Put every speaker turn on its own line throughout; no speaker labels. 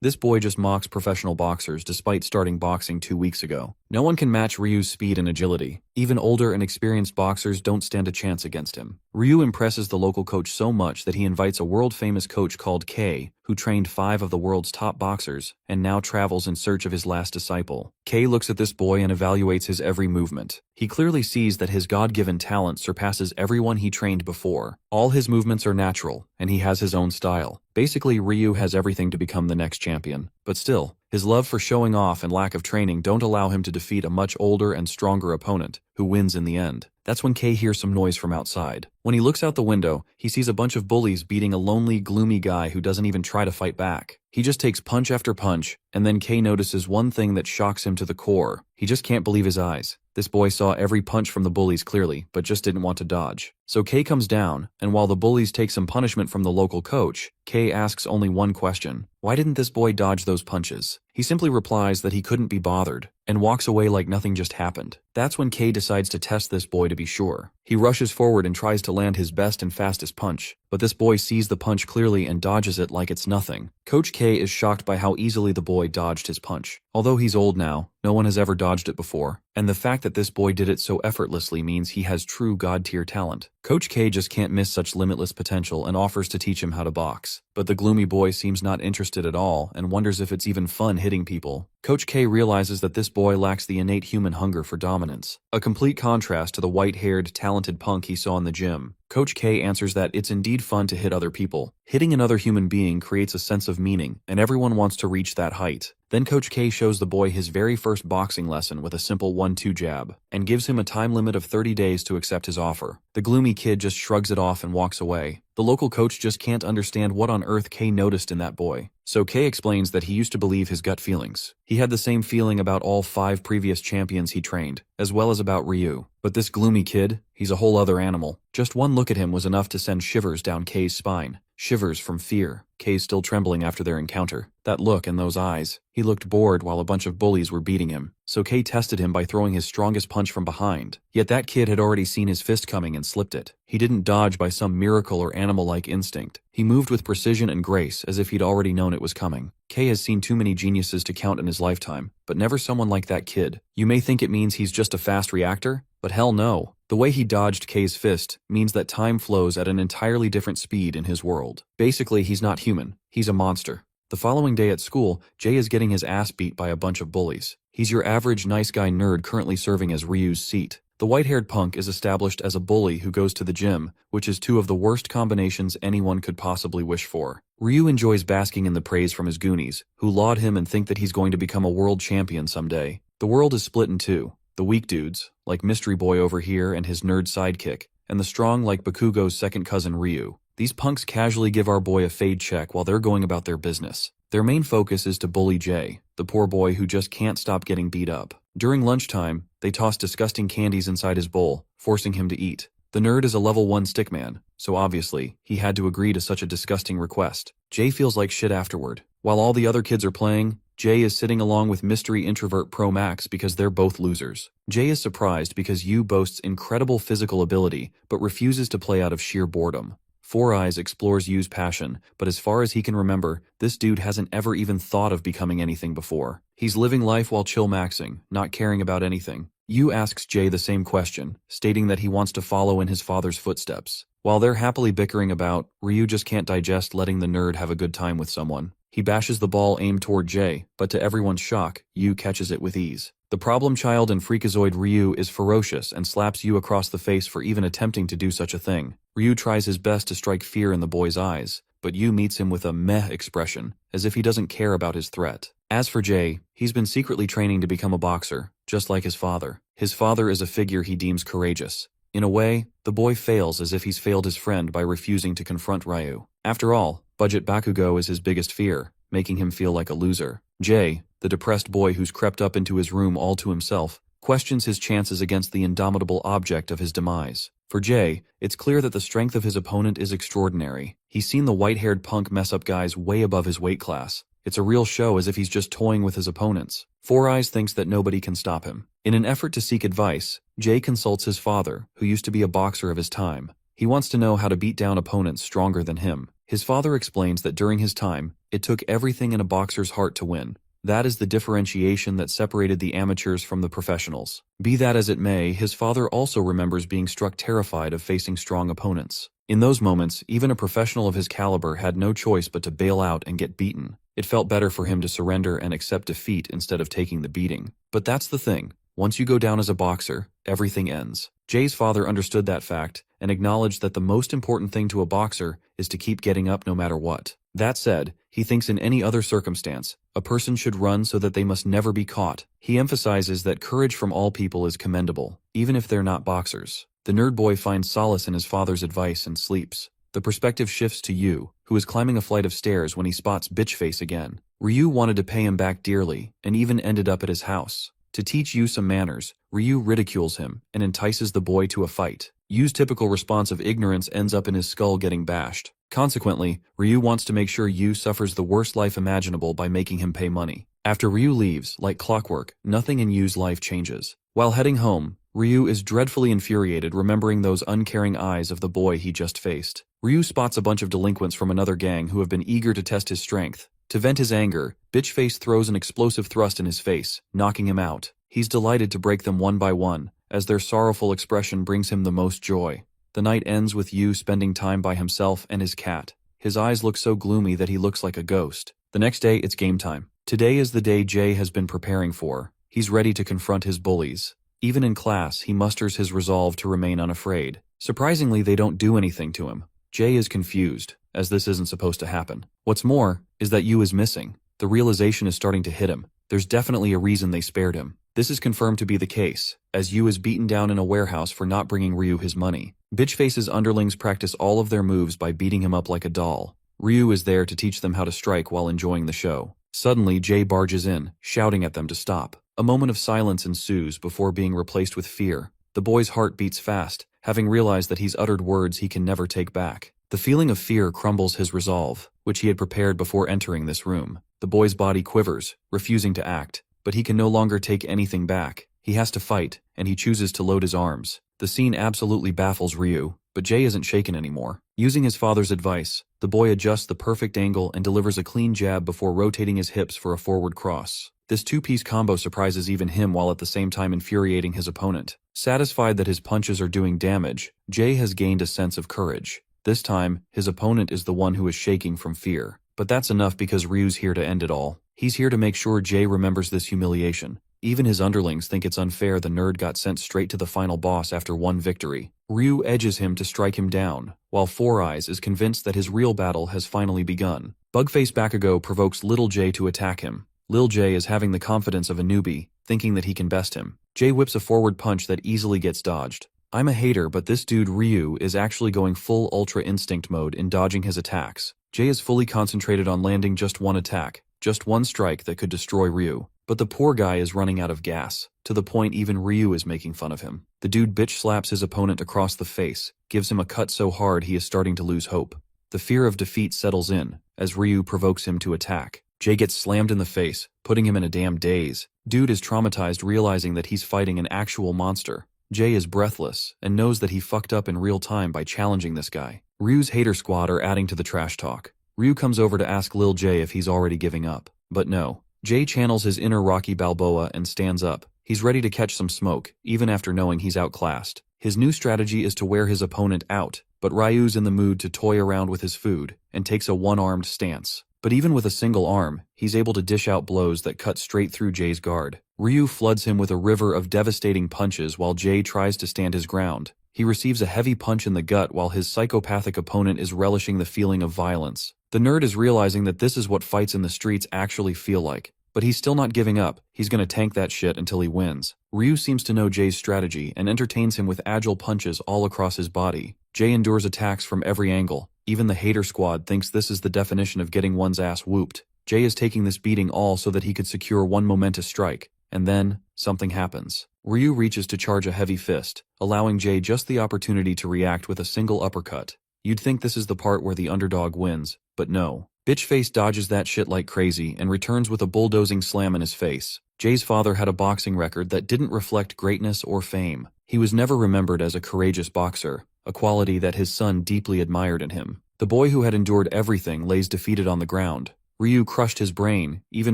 This boy just mocks professional boxers despite starting boxing 2 weeks ago. No one can match Ryu's speed and agility. Even older and experienced boxers don't stand a chance against him. Ryu impresses the local coach so much that he invites a world-famous coach called Kei, who trained 5 of the world's top boxers, and now travels in search of his last disciple. Kei looks at this boy and evaluates his every movement. He clearly sees that his God-given talent surpasses everyone he trained before. All his movements are natural, and he has his own style. Basically, Ryu has everything to become the next champion. But still, his love for showing off and lack of training don't allow him to defeat a much older and stronger opponent, who wins in the end. That's when Kei hears some noise from outside. When he looks out the window, he sees a bunch of bullies beating a lonely, gloomy guy who doesn't even try to fight back. He just takes punch after punch, and then Kei notices one thing that shocks him to the core. He just can't believe his eyes. This boy saw every punch from the bullies clearly, but just didn't want to dodge. So Kei comes down, and while the bullies take some punishment from the local coach, Kei asks only one question. Why didn't this boy dodge those punches? He simply replies that he couldn't be bothered, and walks away like nothing just happened. That's when Kei decides to test this boy to be sure. He rushes forward and tries to land his best and fastest punch, but this boy sees the punch clearly and dodges it like it's nothing. Coach Kei is shocked by how easily the boy dodged his punch. Although he's old now, no one has ever dodged it before, and the fact that this boy did it so effortlessly means he has true God-tier talent. Coach Kei just can't miss such limitless potential and offers to teach him how to box. But the gloomy boy seems not interested at all and wonders if it's even fun hitting people. Coach Kei realizes that this boy lacks the innate human hunger for dominance, a complete contrast to the white-haired, talented punk he saw in the gym. Coach Kei answers that it's indeed fun to hit other people. Hitting another human being creates a sense of meaning, and everyone wants to reach that height. Then Coach Kei shows the boy his very first boxing lesson with a simple 1-2 jab, and gives him a time limit of 30 days to accept his offer. The gloomy kid just shrugs it off and walks away. The local coach just can't understand what on earth Kei noticed in that boy. So Kei explains that he used to believe his gut feelings. He had the same feeling about all 5 previous champions he trained, as well as about Ryu. But this gloomy kid, he's a whole other animal. Just one look at him was enough to send shivers down Kei's spine. Shivers from fear. Kei's still trembling after their encounter. That look and those eyes. He looked bored while a bunch of bullies were beating him. So Kei tested him by throwing his strongest punch from behind. Yet that kid had already seen his fist coming and slipped it. He didn't dodge by some miracle or animal-like instinct. He moved with precision and grace as if he'd already known it was coming. Kei has seen too many geniuses to count in his lifetime, but never someone like that kid. You may think it means he's just a fast reactor, but hell no. The way he dodged Kei's fist means that time flows at an entirely different speed in his world. Basically, he's not human. He's a monster. The following day at school, Jay is getting his ass beat by a bunch of bullies. He's your average nice guy nerd currently serving as Ryu's seat. The white-haired punk is established as a bully who goes to the gym, which is 2 of the worst combinations anyone could possibly wish for. Ryu enjoys basking in the praise from his goonies, who laud him and think that he's going to become a world champion someday. The world is split in 2. The weak dudes, like Mystery Boy over here and his nerd sidekick, and the strong like Bakugo's second cousin Ryu. These punks casually give our boy a fade check while they're going about their business. Their main focus is to bully Jay, the poor boy who just can't stop getting beat up. During lunchtime, they toss disgusting candies inside his bowl, forcing him to eat. The nerd is a level 1 stickman, so obviously, he had to agree to such a disgusting request. Jay feels like shit afterward. While all the other kids are playing, Jay is sitting along with Mystery Introvert Pro Max because they're both losers. Jay is surprised because Yu boasts incredible physical ability, but refuses to play out of sheer boredom. Four Eyes explores Yu's passion, but as far as he can remember, this dude hasn't ever even thought of becoming anything before. He's living life while chill maxing, not caring about anything. Yu asks Jay the same question, stating that he wants to follow in his father's footsteps. While they're happily bickering about, Ryu just can't digest letting the nerd have a good time with someone. He bashes the ball aimed toward Jay, but to everyone's shock, Yu catches it with ease. The problem child and freakazoid Ryu is ferocious and slaps Yu across the face for even attempting to do such a thing. Ryu tries his best to strike fear in the boy's eyes, but Yu meets him with a meh expression, as if he doesn't care about his threat. As for Jay, he's been secretly training to become a boxer, just like his father. His father is a figure he deems courageous. In a way, the boy fails as if he's failed his friend by refusing to confront Ryu. After all, Budget Bakugo is his biggest fear, making him feel like a loser. Jay, the depressed boy who's crept up into his room all to himself, questions his chances against the indomitable object of his demise. For Jay, it's clear that the strength of his opponent is extraordinary. He's seen the white-haired punk mess up guys way above his weight class. It's a real show as if he's just toying with his opponents. Four Eyes thinks that nobody can stop him. In an effort to seek advice, Jay consults his father, who used to be a boxer of his time. He wants to know how to beat down opponents stronger than him. His father explains that during his time, it took everything in a boxer's heart to win. That is the differentiation that separated the amateurs from the professionals. Be that as it may, his father also remembers being struck terrified of facing strong opponents. In those moments, even a professional of his caliber had no choice but to bail out and get beaten. It felt better for him to surrender and accept defeat instead of taking the beating. But that's the thing. Once you go down as a boxer, everything ends. Jay's father understood that fact and acknowledged that the most important thing to a boxer is to keep getting up no matter what. That said, he thinks in any other circumstance, a person should run so that they must never be caught. He emphasizes that courage from all people is commendable, even if they're not boxers. The nerd boy finds solace in his father's advice and sleeps. The perspective shifts to Yu, who is climbing a flight of stairs when he spots Bitchface again. Ryu wanted to pay him back dearly, and even ended up at his house. To teach Yu some manners, Ryu ridicules him and entices the boy to a fight. Yu's typical response of ignorance ends up in his skull getting bashed. Consequently, Ryu wants to make sure Yu suffers the worst life imaginable by making him pay money. After Ryu leaves, like clockwork, nothing in Yu's life changes. While heading home, Ryu is dreadfully infuriated remembering those uncaring eyes of the boy he just faced. Ryu spots a bunch of delinquents from another gang who have been eager to test his strength. To vent his anger, Bitchface throws an explosive thrust in his face, knocking him out. He's delighted to break them one by one, as their sorrowful expression brings him the most joy. The night ends with Yu spending time by himself and his cat. His eyes look so gloomy that he looks like a ghost. The next day, it's game time. Today is the day Jay has been preparing for. He's ready to confront his bullies. Even in class, he musters his resolve to remain unafraid. Surprisingly, they don't do anything to him. Jay is confused, as this isn't supposed to happen. What's more, is that Yu is missing. The realization is starting to hit him. There's definitely a reason they spared him. This is confirmed to be the case, as Yu is beaten down in a warehouse for not bringing Ryu his money. Bitchface's underlings practice all of their moves by beating him up like a doll. Ryu is there to teach them how to strike while enjoying the show. Suddenly, Jay barges in, shouting at them to stop. A moment of silence ensues before being replaced with fear. The boy's heart beats fast, having realized that he's uttered words he can never take back. The feeling of fear crumbles his resolve, which he had prepared before entering this room. The boy's body quivers, refusing to act, but he can no longer take anything back. He has to fight, and he chooses to load his arms. The scene absolutely baffles Ryu, but Jay isn't shaken anymore. Using his father's advice, the boy adjusts the perfect angle and delivers a clean jab before rotating his hips for a forward cross. This two-piece combo surprises even him while at the same time infuriating his opponent. Satisfied that his punches are doing damage, Jay has gained a sense of courage. This time, his opponent is the one who is shaking from fear. But that's enough because Ryu's here to end it all. He's here to make sure Jay remembers this humiliation. Even his underlings think it's unfair the nerd got sent straight to the final boss after one victory. Ryu edges him to strike him down, while Four Eyes is convinced that his real battle has finally begun. Bugface Bakugo provokes Little Jay to attack him. Lil Jay is having the confidence of a newbie, thinking that he can best him. Jay whips a forward punch that easily gets dodged. I'm a hater, but this dude Ryu is actually going full Ultra Instinct mode in dodging his attacks. Jay is fully concentrated on landing just one attack, just one strike that could destroy Ryu. But the poor guy is running out of gas, to the point even Ryu is making fun of him. The dude bitch slaps his opponent across the face, gives him a cut so hard he is starting to lose hope. The fear of defeat settles in, as Ryu provokes him to attack. Jay gets slammed in the face, putting him in a damn daze. Dude is traumatized realizing that he's fighting an actual monster. Jay is breathless, and knows that he fucked up in real time by challenging this guy. Ryu's hater squad are adding to the trash talk. Ryu comes over to ask Lil Jay if he's already giving up. But no. Jay channels his inner Rocky Balboa and stands up. He's ready to catch some smoke, even after knowing he's outclassed. His new strategy is to wear his opponent out, but Ryu's in the mood to toy around with his food, and takes a one-armed stance. But even with a single arm, he's able to dish out blows that cut straight through Jay's guard. Ryu floods him with a river of devastating punches while Jay tries to stand his ground. He receives a heavy punch in the gut while his psychopathic opponent is relishing the feeling of violence. The nerd is realizing that this is what fights in the streets actually feel like. But he's still not giving up. He's gonna tank that shit until he wins. Ryu seems to know Jay's strategy and entertains him with agile punches all across his body. Jay endures attacks from every angle. Even the hater squad thinks this is the definition of getting one's ass whooped. Jay is taking this beating all so that he could secure one momentous strike. And then, something happens. Ryu reaches to charge a heavy fist, allowing Jay just the opportunity to react with a single uppercut. You'd think this is the part where the underdog wins, but no. Bitchface dodges that shit like crazy and returns with a bulldozing slam in his face. Jay's father had a boxing record that didn't reflect greatness or fame. He was never remembered as a courageous boxer, a quality that his son deeply admired in him. The The boy who had endured everything lays defeated on the ground. Ryu crushed his brain, even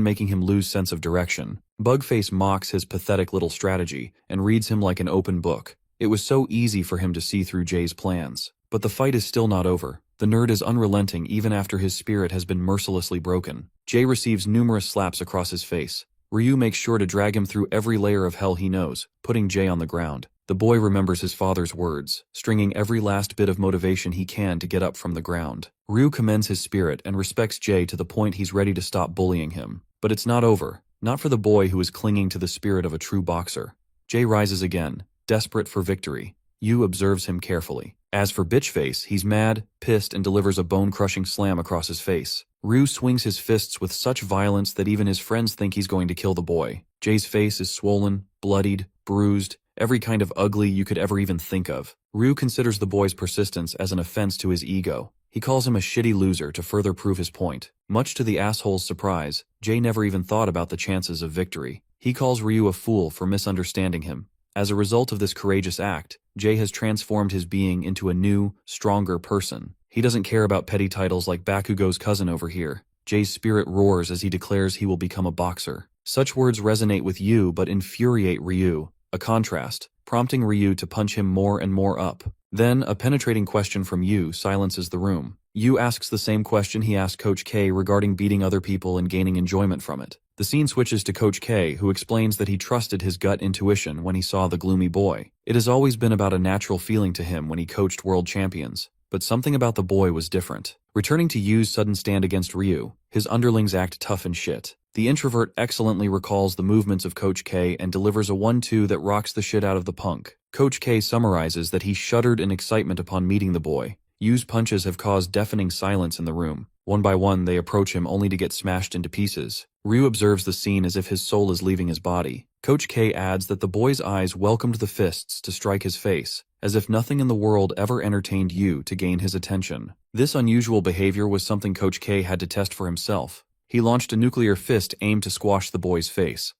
making him lose sense of direction. Bugface mocks his pathetic little strategy and reads him like an open book. It was so easy for him to see through Jay's plans. But the fight is still not over. The nerd is unrelenting even after his spirit has been mercilessly broken. Jay receives numerous slaps across his face. Ryu makes sure to drag him through every layer of hell he knows, putting Jay on the ground. The boy remembers his father's words, stringing every last bit of motivation he can to get up from the ground. Ryu commends his spirit and respects Jay to the point he's ready to stop bullying him. But it's not over. Not for the boy who is clinging to the spirit of a true boxer. Jay rises again, desperate for victory. Yu observes him carefully. As for Bitchface, he's mad, pissed, and delivers a bone-crushing slam across his face. Ryu swings his fists with such violence that even his friends think he's going to kill the boy. Jay's face is swollen, bloodied, bruised, every kind of ugly you could ever even think of. Ryu considers the boy's persistence as an offense to his ego. He calls him a shitty loser to further prove his point. Much to the asshole's surprise, Jay never even thought about the chances of victory. He calls Ryu a fool for misunderstanding him. As a result of this courageous act, Jay has transformed his being into a new, stronger person. He doesn't care about petty titles like Bakugo's cousin over here. Jay's spirit roars as he declares he will become a boxer. Such words resonate with Yu but infuriate Ryu, a contrast, prompting Ryu to punch him more and more up. Then, a penetrating question from Yu silences the room. Yu asks the same question he asked Coach K regarding beating other people and gaining enjoyment from it. The scene switches to Coach K, who explains that he trusted his gut intuition when he saw the gloomy boy. It has always been about a natural feeling to him when he coached world champions, but something about the boy was different. Returning to Yu's sudden stand against Ryu, his underlings act tough and shit. The introvert excellently recalls the movements of Coach K and delivers a 1-2 that rocks the shit out of the punk. Coach K summarizes that he shuddered in excitement upon meeting the boy. Yu's punches have caused deafening silence in the room. One by one, they approach him only to get smashed into pieces. Ryu observes the scene as if his soul is leaving his body. Coach K adds that the boy's eyes welcomed the fists to strike his face, as if nothing in the world ever entertained Yu to gain his attention. This unusual behavior was something Coach K had to test for himself. He launched a nuclear fist aimed to squash the boy's face.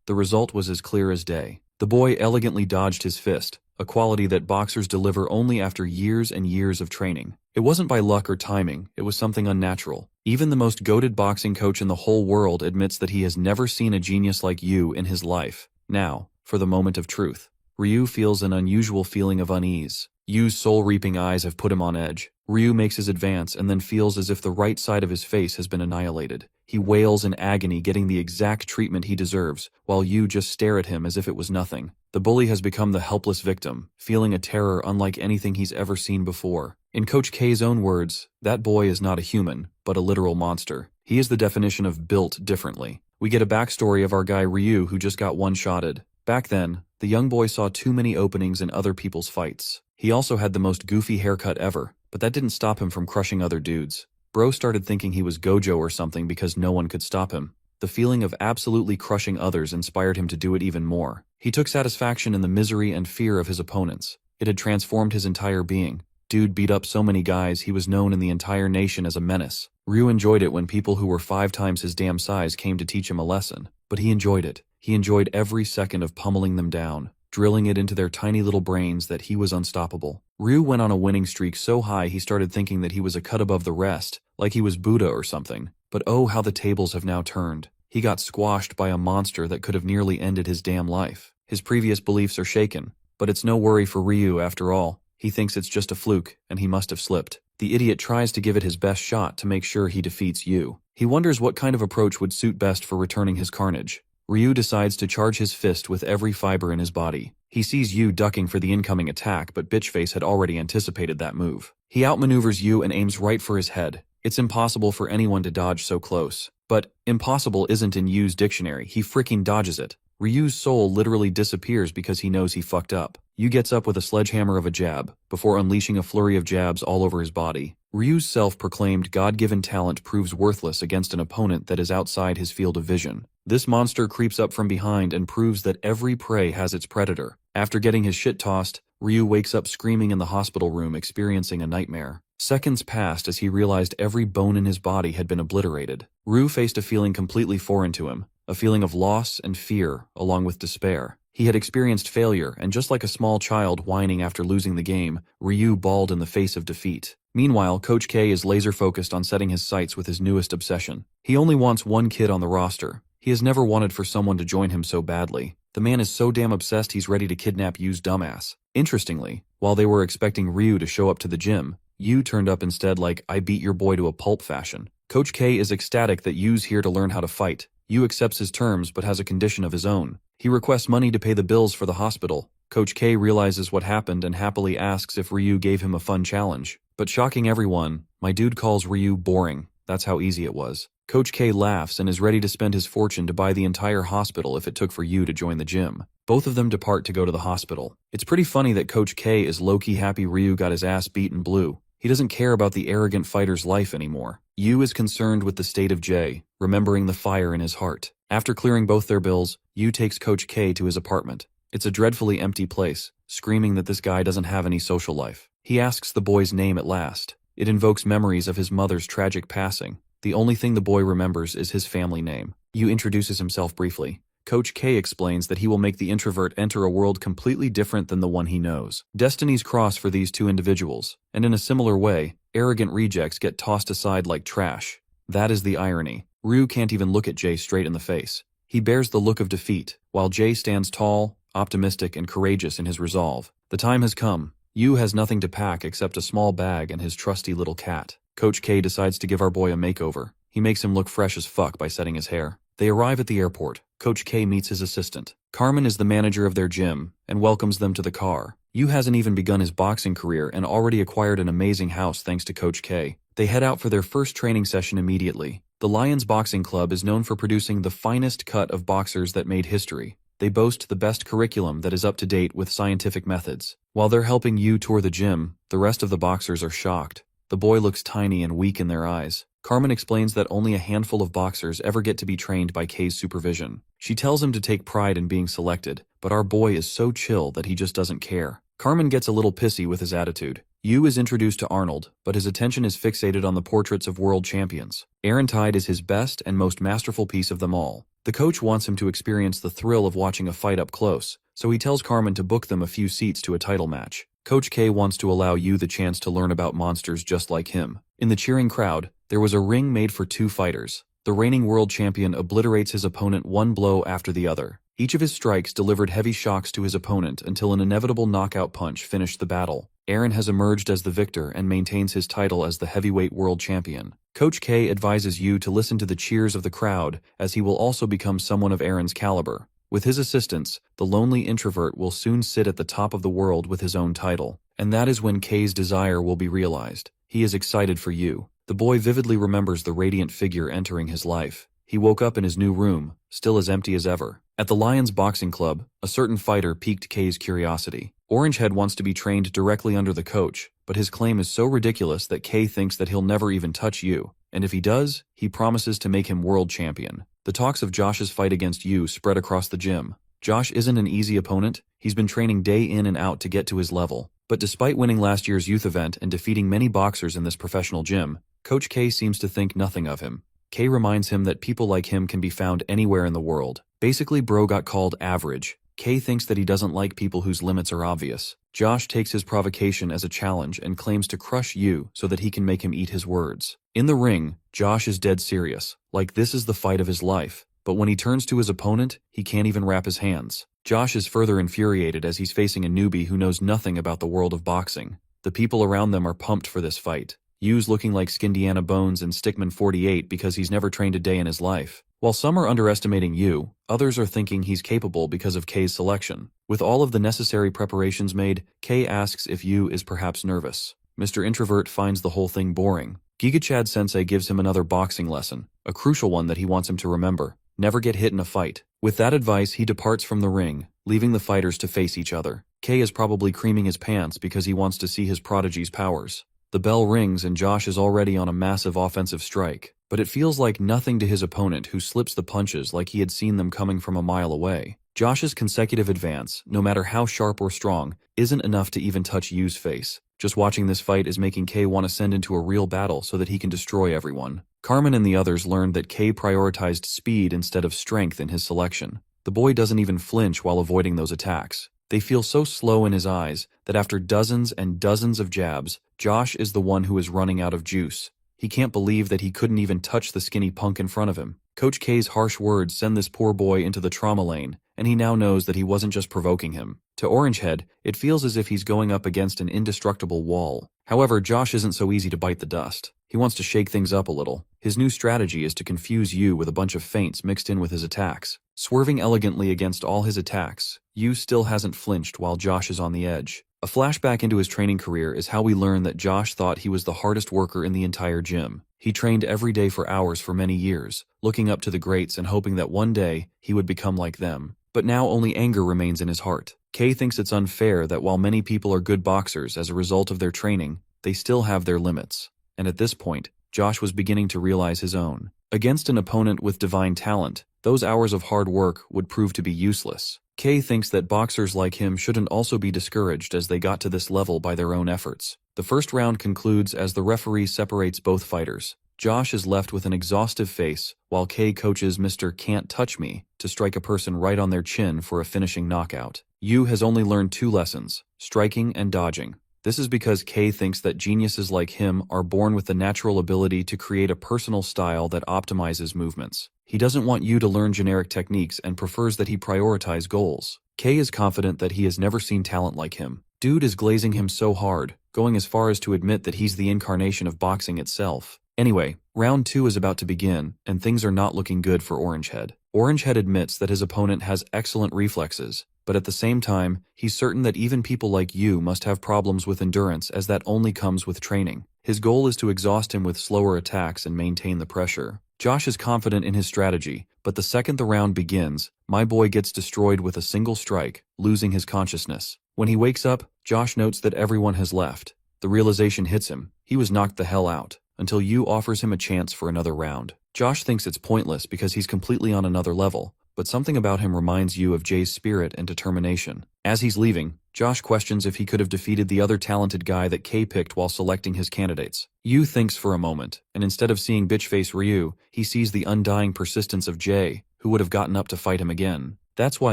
The result was as clear as day. The boy elegantly dodged his fist, a quality that boxers deliver only after years and years of training. It wasn't by luck or timing, it was something unnatural. Even the most goated boxing coach in the whole world admits that he has never seen a genius like Yu in his life. Now, for the moment of truth. Ryu feels an unusual feeling of unease. Yu's soul-reaping eyes have put him on edge. Ryu makes his advance and then feels as if the right side of his face has been annihilated. He wails in agony, getting the exact treatment he deserves, while Yu just stare at him as if it was nothing. The bully has become the helpless victim, feeling a terror unlike anything he's ever seen before. In Coach K's own words, that boy is not a human, but a literal monster. He is the definition of built differently. We get a backstory of our guy Ryu who just got one-shotted. Back then, the young boy saw too many openings in other people's fights. He also had the most goofy haircut ever, but that didn't stop him from crushing other dudes. Bro started thinking he was Gojo or something because no one could stop him. The feeling of absolutely crushing others inspired him to do it even more. He took satisfaction in the misery and fear of his opponents. It had transformed his entire being. Dude beat up so many guys he was known in the entire nation as a menace. Ryu enjoyed it when people who were 5 times his damn size came to teach him a lesson. But he enjoyed it. He enjoyed every second of pummeling them down, drilling it into their tiny little brains that he was unstoppable. Ryu went on a winning streak so high he started thinking that he was a cut above the rest, like he was Buddha or something. But oh, how the tables have now turned. He got squashed by a monster that could have nearly ended his damn life. His previous beliefs are shaken, but it's no worry for Ryu after all. He thinks it's just a fluke, and he must have slipped. The idiot tries to give it his best shot to make sure he defeats Yu. He wonders what kind of approach would suit best for returning his carnage. Ryu decides to charge his fist with every fiber in his body. He sees Yu ducking for the incoming attack, but Bitchface had already anticipated that move. He outmaneuvers Yu and aims right for his head. It's impossible for anyone to dodge so close. But impossible isn't in Yu's dictionary. He freaking dodges it. Ryu's soul literally disappears because he knows he fucked up. Yu gets up with a sledgehammer of a jab, before unleashing a flurry of jabs all over his body. Ryu's self-proclaimed God-given talent proves worthless against an opponent that is outside his field of vision. This monster creeps up from behind and proves that every prey has its predator. After getting his shit tossed, Ryu wakes up screaming in the hospital room, experiencing a nightmare. Seconds passed as he realized every bone in his body had been obliterated. Ryu faced a feeling completely foreign to him, a feeling of loss and fear, along with despair. He had experienced failure, and just like a small child whining after losing the game, Ryu bawled in the face of defeat. Meanwhile, Coach K is laser-focused on setting his sights with his newest obsession. He only wants one kid on the roster. He has never wanted for someone to join him so badly. The man is so damn obsessed he's ready to kidnap Yu's dumbass. Interestingly, while they were expecting Ryu to show up to the gym, Yu turned up instead like, "I beat your boy to a pulp" fashion. Coach K is ecstatic that Yu's here to learn how to fight. Yu accepts his terms but has a condition of his own. He requests money to pay the bills for the hospital. Coach K realizes what happened and happily asks if Ryu gave him a fun challenge. But shocking everyone, my dude calls Ryu boring. That's how easy it was. Coach K laughs and is ready to spend his fortune to buy the entire hospital if it took for Yu to join the gym. Both of them depart to go to the hospital. It's pretty funny that Coach K is low-key happy Ryu got his ass beaten blue. He doesn't care about the arrogant fighter's life anymore. Yu is concerned with the state of Jay, remembering the fire in his heart. After clearing both their bills, Yu takes Coach K to his apartment. It's a dreadfully empty place, screaming that this guy doesn't have any social life. He asks the boy's name at last. It invokes memories of his mother's tragic passing. The only thing the boy remembers is his family name. Yu introduces himself briefly. Coach K explains that he will make the introvert enter a world completely different than the one he knows. Destinies cross for these two individuals, and in a similar way, arrogant rejects get tossed aside like trash. That is the irony. Ryu can't even look at Jay straight in the face. He bears the look of defeat, while Jay stands tall, optimistic, and courageous in his resolve. The time has come. Yu has nothing to pack except a small bag and his trusty little cat. Coach K decides to give our boy a makeover. He makes him look fresh as fuck by setting his hair. They arrive at the airport. Coach K meets his assistant. Carmen is the manager of their gym and welcomes them to the car. Yu hasn't even begun his boxing career and already acquired an amazing house thanks to Coach K. They head out for their first training session immediately. The Lions Boxing Club is known for producing the finest cut of boxers that made history. They boast the best curriculum that is up to date with scientific methods. While they're helping Yu tour the gym, the rest of the boxers are shocked. The boy looks tiny and weak in their eyes. Carmen explains that only a handful of boxers ever get to be trained by K's supervision. She tells him to take pride in being selected, but our boy is so chill that he just doesn't care. Carmen gets a little pissy with his attitude. Yu is introduced to Arnold, but his attention is fixated on the portraits of world champions. Aaron Tide is his best and most masterful piece of them all. The coach wants him to experience the thrill of watching a fight up close, so he tells Carmen to book them a few seats to a title match. Coach K wants to allow Yu the chance to learn about monsters just like him. In the cheering crowd, there was a ring made for two fighters. The reigning world champion obliterates his opponent one blow after the other. Each of his strikes delivered heavy shocks to his opponent until an inevitable knockout punch finished the battle. Aaron has emerged as the victor and maintains his title as the heavyweight world champion. Coach K advises Yu to listen to the cheers of the crowd, as he will also become someone of Aaron's caliber. With his assistance, the lonely introvert will soon sit at the top of the world with his own title. And that is when K's desire will be realized. He is excited for Yu. The boy vividly remembers the radiant figure entering his life. He woke up in his new room, still as empty as ever. At the Lions Boxing Club, a certain fighter piqued K's curiosity. Orangehead wants to be trained directly under the coach, but his claim is so ridiculous that K thinks that he'll never even touch Yu. And if he does, he promises to make him world champion. The talks of Josh's fight against Yu spread across the gym. Josh isn't an easy opponent. He's been training day in and out to get to his level. But despite winning last year's youth event and defeating many boxers in this professional gym, Coach K seems to think nothing of him. K reminds him that people like him can be found anywhere in the world. Basically, bro got called average. K thinks that he doesn't like people whose limits are obvious. Josh takes his provocation as a challenge and claims to crush Yu so that he can make him eat his words. In the ring, Josh is dead serious, like this is the fight of his life. But when he turns to his opponent, he can't even wrap his hands. Josh is further infuriated as he's facing a newbie who knows nothing about the world of boxing. The people around them are pumped for this fight. Yu's looking like Skindiana Bones and Stickman 48 because he's never trained a day in his life. While some are underestimating Yu, others are thinking he's capable because of K's selection. With all of the necessary preparations made, K asks if Yu is perhaps nervous. Mr. Introvert finds the whole thing boring. Giga Chad Sensei gives him another boxing lesson, a crucial one that he wants him to remember. Never get hit in a fight. With that advice, he departs from the ring, leaving the fighters to face each other. K is probably creaming his pants because he wants to see his prodigy's powers. The bell rings and Josh is already on a massive offensive strike, but it feels like nothing to his opponent who slips the punches like he had seen them coming from a mile away. Josh's consecutive advance, no matter how sharp or strong, isn't enough to even touch Yu's face. Just watching this fight is making K want to send into a real battle so that he can destroy everyone. Carmen and the others learned that K prioritized speed instead of strength in his selection. The boy doesn't even flinch while avoiding those attacks. They feel so slow in his eyes that after dozens and dozens of jabs, Josh is the one who is running out of juice. He can't believe that he couldn't even touch the skinny punk in front of him. Coach K's harsh words send this poor boy into the trauma lane, and he now knows that he wasn't just provoking him. To Orangehead, it feels as if he's going up against an indestructible wall. However, Josh isn't so easy to bite the dust. He wants to shake things up a little. His new strategy is to confuse Yu with a bunch of feints mixed in with his attacks. Swerving elegantly against all his attacks, Yu still hasn't flinched while Josh is on the edge. A flashback into his training career is how we learn that Josh thought he was the hardest worker in the entire gym. He trained every day for hours for many years, looking up to the greats and hoping that one day he would become like them. But now only anger remains in his heart. Kay thinks it's unfair that while many people are good boxers as a result of their training, they still have their limits. And at this point, Josh was beginning to realize his own. Against an opponent with divine talent, those hours of hard work would prove to be useless. Kay thinks that boxers like him shouldn't also be discouraged as they got to this level by their own efforts. The first round concludes as the referee separates both fighters. Josh is left with an exhaustive face, while Kay coaches Mr. Can't Touch Me to strike a person right on their chin for a finishing knockout. Yu has only learned 2 lessons, striking and dodging. This is because Kay thinks that geniuses like him are born with the natural ability to create a personal style that optimizes movements. He doesn't want Yu to learn generic techniques and prefers that he prioritize goals. Kay is confident that he has never seen talent like him. Dude is glazing him so hard, going as far as to admit that he's the incarnation of boxing itself. Anyway, round 2 is about to begin, and things are not looking good for Orangehead. Orangehead admits that his opponent has excellent reflexes, but at the same time, he's certain that even people like Yu must have problems with endurance as that only comes with training. His goal is to exhaust him with slower attacks and maintain the pressure. Josh is confident in his strategy, but the second the round begins, my boy gets destroyed with a single strike, losing his consciousness. When he wakes up, Josh notes that everyone has left. The realization hits him. He was knocked the hell out, until Yu offers him a chance for another round. Josh thinks it's pointless because he's completely on another level, but something about him reminds Yu of Jay's spirit and determination. As he's leaving, Josh questions if he could have defeated the other talented guy that Kay picked while selecting his candidates. Yu thinks for a moment, and instead of seeing bitchface Ryu, he sees the undying persistence of Jay, who would have gotten up to fight him again. That's why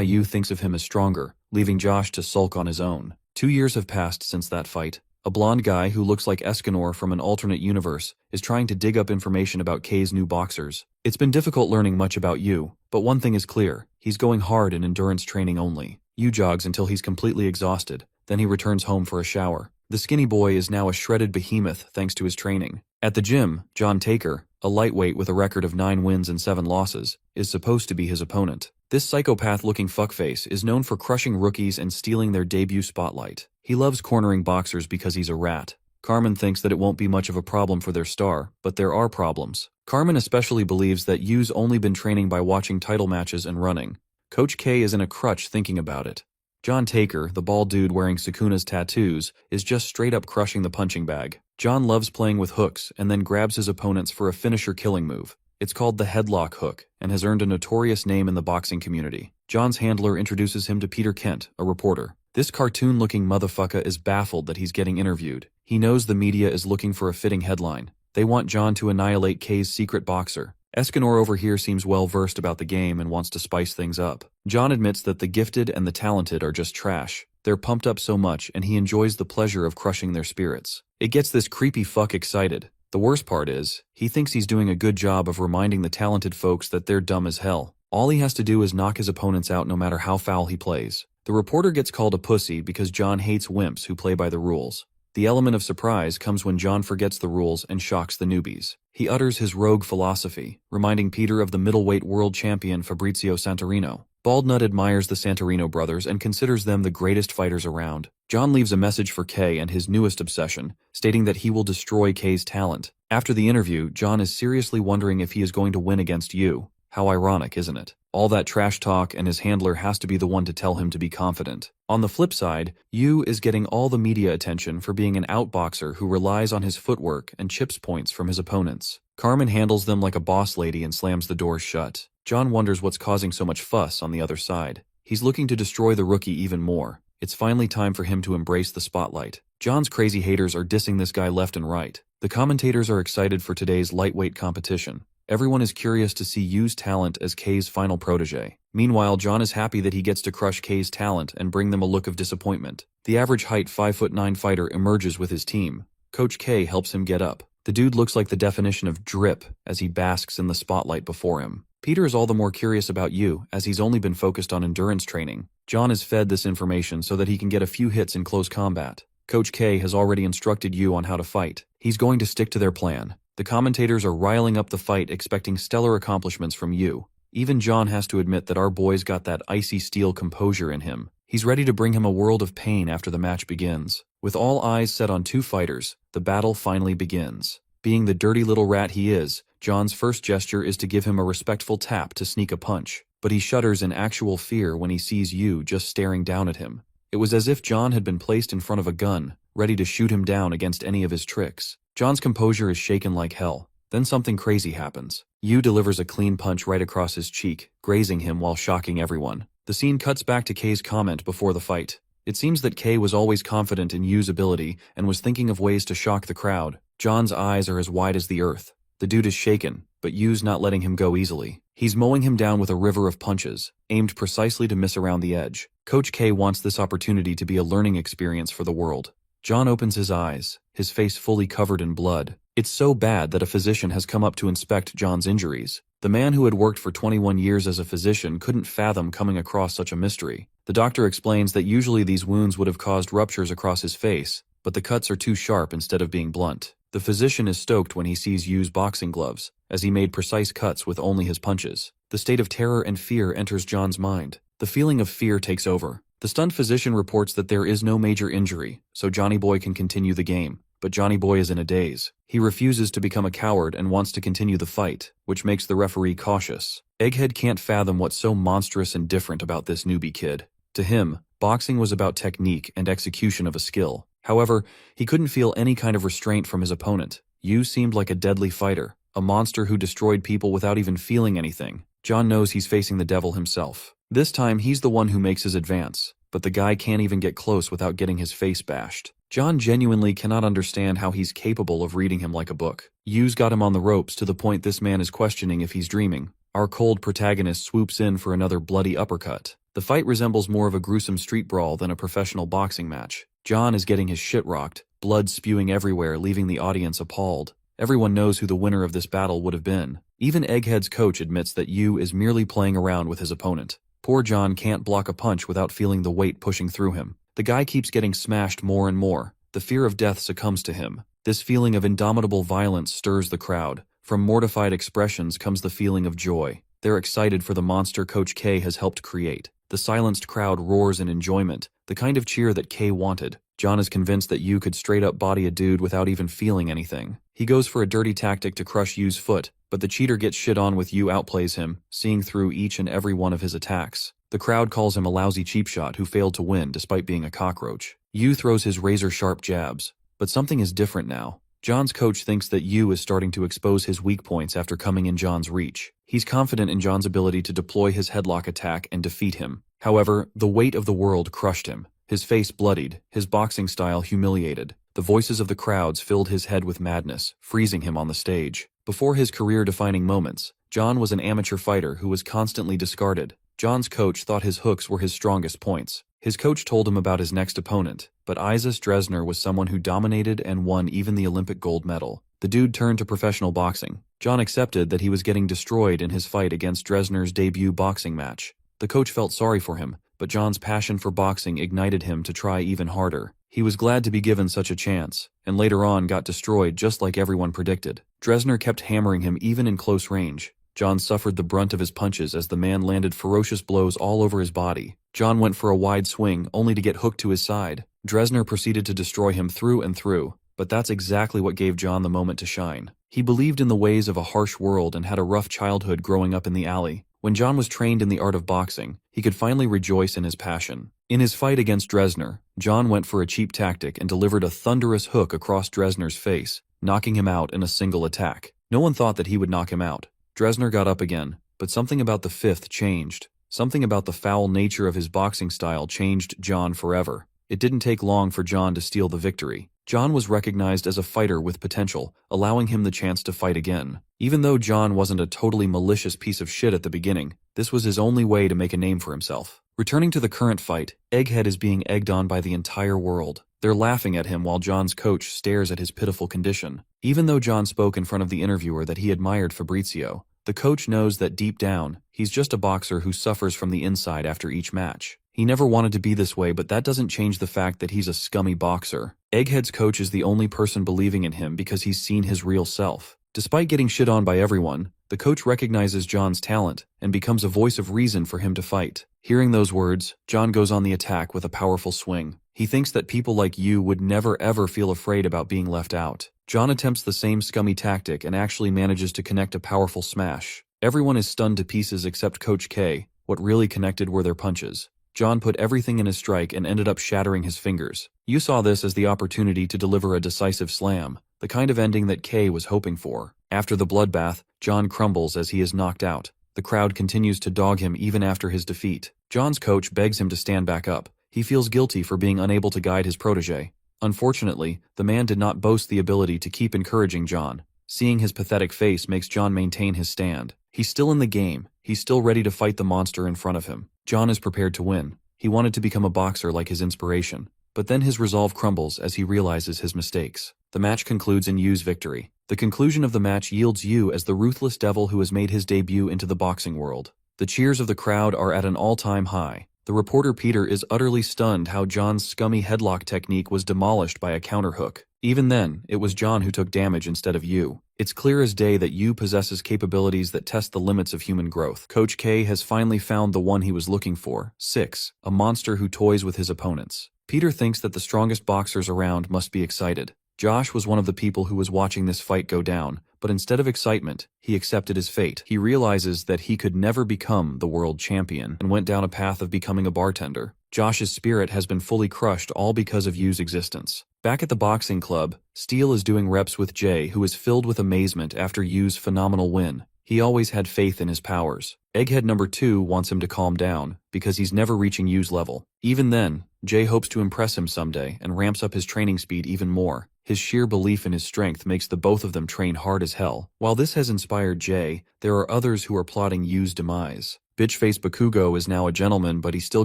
Yu thinks of him as stronger, leaving Josh to sulk on his own. 2 years have passed since that fight. A blonde guy who looks like Escanor from an alternate universe is trying to dig up information about Kay's new boxers. It's been difficult learning much about Yu, but one thing is clear, he's going hard in endurance training only. Yu jogs until he's completely exhausted, then he returns home for a shower. The skinny boy is now a shredded behemoth thanks to his training. At the gym, John Taker, a lightweight with a record of 9 wins and 7 losses, is supposed to be his opponent. This psychopath-looking fuckface is known for crushing rookies and stealing their debut spotlight. He loves cornering boxers because he's a rat. Carmen thinks that it won't be much of a problem for their star, but there are problems. Carmen especially believes that Yu's only been training by watching title matches and running. Coach K is in a crutch thinking about it. John Taker, the bald dude wearing Sukuna's tattoos, is just straight up crushing the punching bag. John loves playing with hooks and then grabs his opponents for a finisher killing move. It's called the headlock hook and has earned a notorious name in the boxing community. John's handler introduces him to Peter Kent, a reporter. This cartoon-looking motherfucker is baffled that he's getting interviewed. He knows the media is looking for a fitting headline. They want John to annihilate Kay's secret boxer. Escanor over here seems well-versed about the game and wants to spice things up. John admits that the gifted and the talented are just trash. They're pumped up so much and he enjoys the pleasure of crushing their spirits. It gets this creepy fuck excited. The worst part is, he thinks he's doing a good job of reminding the talented folks that they're dumb as hell. All he has to do is knock his opponents out no matter how foul he plays. The reporter gets called a pussy because John hates wimps who play by the rules. The element of surprise comes when John forgets the rules and shocks the newbies. He utters his rogue philosophy, reminding Peter of the middleweight world champion Fabrizio Santorino. Baldnut admires the Santorino brothers and considers them the greatest fighters around. John leaves a message for Kay and his newest obsession, stating that he will destroy Kay's talent. After the interview, John is seriously wondering if he is going to win against Yu. How ironic, isn't it? All that trash talk and his handler has to be the one to tell him to be confident. On the flip side, Yu is getting all the media attention for being an outboxer who relies on his footwork and chips points from his opponents. Carmen handles them like a boss lady and slams the doors shut. John wonders what's causing so much fuss on the other side. He's looking to destroy the rookie even more. It's finally time for him to embrace the spotlight. John's crazy haters are dissing this guy left and right. The commentators are excited for today's lightweight competition. Everyone is curious to see Yu's talent as K's final protege. Meanwhile, John is happy that he gets to crush K's talent and bring them a look of disappointment. The average height 5'9" fighter emerges with his team. Coach K helps him get up. The dude looks like the definition of drip as he basks in the spotlight before him. Peter is all the more curious about Yu as he's only been focused on endurance training. John is fed this information so that he can get a few hits in close combat. Coach K has already instructed Yu on how to fight. He's going to stick to their plan. The commentators are riling up the fight, expecting stellar accomplishments from Yu. Even John has to admit that our boy's got that icy steel composure in him. He's ready to bring him a world of pain after the match begins. With all eyes set on two fighters, the battle finally begins. Being the dirty little rat he is, John's first gesture is to give him a respectful tap to sneak a punch. But he shudders in actual fear when he sees Yu just staring down at him. It was as if John had been placed in front of a gun, ready to shoot him down against any of his tricks. John's composure is shaken like hell. Then something crazy happens. Yu delivers a clean punch right across his cheek, grazing him while shocking everyone. The scene cuts back to K's comment before the fight. It seems that K was always confident in Yu's ability and was thinking of ways to shock the crowd. John's eyes are as wide as the earth. The dude is shaken, but Yu's not letting him go easily. He's mowing him down with a river of punches, aimed precisely to miss around the edge. Coach K wants this opportunity to be a learning experience for the world. John opens his eyes, his face fully covered in blood. It's so bad that a physician has come up to inspect John's injuries. The man who had worked for 21 years as a physician couldn't fathom coming across such a mystery. The doctor explains that usually these wounds would have caused ruptures across his face, but the cuts are too sharp instead of being blunt. The physician is stoked when he sees Yu's boxing gloves, as he made precise cuts with only his punches. The state of terror and fear enters John's mind. The feeling of fear takes over. The stunned physician reports that there is no major injury, so Johnny Boy can continue the game. But Johnny Boy is in a daze. He refuses to become a coward and wants to continue the fight, which makes the referee cautious. Egghead can't fathom what's so monstrous and different about this newbie kid. To him, boxing was about technique and execution of a skill. However, he couldn't feel any kind of restraint from his opponent. Yu seemed like a deadly fighter, a monster who destroyed people without even feeling anything. John knows he's facing the devil himself. This time he's the one who makes his advance, but the guy can't even get close without getting his face bashed. John genuinely cannot understand how he's capable of reading him like a book. Yu's got him on the ropes to the point this man is questioning if he's dreaming. Our cold protagonist swoops in for another bloody uppercut. The fight resembles more of a gruesome street brawl than a professional boxing match. John is getting his shit rocked, blood spewing everywhere, leaving the audience appalled. Everyone knows who the winner of this battle would have been. Even Egghead's coach admits that Yu is merely playing around with his opponent. Poor John can't block a punch without feeling the weight pushing through him. The guy keeps getting smashed more and more. The fear of death succumbs to him. This feeling of indomitable violence stirs the crowd. From mortified expressions comes the feeling of joy. They're excited for the monster Coach K has helped create. The silenced crowd roars in enjoyment, the kind of cheer that K wanted. John is convinced that Yu could straight up body a dude without even feeling anything. He goes for a dirty tactic to crush Yu's foot, but the cheater gets shit on with Yu outplays him, seeing through each and every one of his attacks. The crowd calls him a lousy cheap shot who failed to win despite being a cockroach. Yu throws his razor-sharp jabs, but something is different now. John's coach thinks that Yu is starting to expose his weak points after coming in John's reach. He's confident in John's ability to deploy his headlock attack and defeat him. However, the weight of the world crushed him. His face bloodied, his boxing style humiliated. The voices of the crowds filled his head with madness, freezing him on the stage. Before his career-defining moments, John was an amateur fighter who was constantly discarded. John's coach thought his hooks were his strongest points. His coach told him about his next opponent, but Isis Dresner was someone who dominated and won even the Olympic gold medal. The dude turned to professional boxing. John accepted that he was getting destroyed in his fight against Dresner's debut boxing match. The coach felt sorry for him, but John's passion for boxing ignited him to try even harder. He was glad to be given such a chance, and later on got destroyed just like everyone predicted. Dresner kept hammering him even in close range. John suffered the brunt of his punches as the man landed ferocious blows all over his body. John went for a wide swing, only to get hooked to his side. Dresner proceeded to destroy him through and through, but that's exactly what gave John the moment to shine. He believed in the ways of a harsh world and had a rough childhood growing up in the alley. When John was trained in the art of boxing, he could finally rejoice in his passion. In his fight against Dresner, John went for a cheap tactic and delivered a thunderous hook across Dresner's face, knocking him out in a single attack. No one thought that he would knock him out. Dresner got up again, but something about the fifth changed. Something about the foul nature of his boxing style changed John forever. It didn't take long for John to steal the victory. John was recognized as a fighter with potential, allowing him the chance to fight again. Even though John wasn't a totally malicious piece of shit at the beginning, this was his only way to make a name for himself. Returning to the current fight, Egghead is being egged on by the entire world. They're laughing at him while John's coach stares at his pitiful condition. Even though John spoke in front of the interviewer that he admired Fabrizio, the coach knows that deep down, he's just a boxer who suffers from the inside after each match. He never wanted to be this way, but that doesn't change the fact that he's a scummy boxer. Egghead's coach is the only person believing in him because he's seen his real self. Despite getting shit on by everyone, the coach recognizes John's talent and becomes a voice of reason for him to fight. Hearing those words, John goes on the attack with a powerful swing. He thinks that people like you would never ever feel afraid about being left out. John attempts the same scummy tactic and actually manages to connect a powerful smash. Everyone is stunned to pieces except Coach K. What really connected were their punches. John put everything in his strike and ended up shattering his fingers. You saw this as the opportunity to deliver a decisive slam, the kind of ending that Kay was hoping for. After the bloodbath, John crumbles as he is knocked out. The crowd continues to dog him even after his defeat. John's coach begs him to stand back up. He feels guilty for being unable to guide his protege. Unfortunately, the man did not boast the ability to keep encouraging John. Seeing his pathetic face makes John maintain his stand. He's still in the game. He's still ready to fight the monster in front of him. John is prepared to win. He wanted to become a boxer like his inspiration. But then his resolve crumbles as he realizes his mistakes. The match concludes in Yu's victory. The conclusion of the match yields Yu as the ruthless devil who has made his debut into the boxing world. The cheers of the crowd are at an all-time high. The reporter Peter is utterly stunned how John's scummy headlock technique was demolished by a counterhook. Even then, it was John who took damage instead of Yu. It's clear as day that Yu possesses capabilities that test the limits of human growth. Coach K has finally found the one he was looking for. 6. A monster who toys with his opponents. Peter thinks that the strongest boxers around must be excited. Josh was one of the people who was watching this fight go down, but instead of excitement, he accepted his fate. He realizes that he could never become the world champion and went down a path of becoming a bartender. Josh's spirit has been fully crushed all because of Yu's existence. Back at the boxing club, Steele is doing reps with Jay, who is filled with amazement after Yu's phenomenal win. He always had faith in his powers. Egghead number 2 wants him to calm down, because he's never reaching Yu's level. Even then, Jay hopes to impress him someday and ramps up his training speed even more. His sheer belief in his strength makes the both of them train hard as hell. While this has inspired Jay, there are others who are plotting Yu's demise. Bitch-face Bakugo is now a gentleman, but he still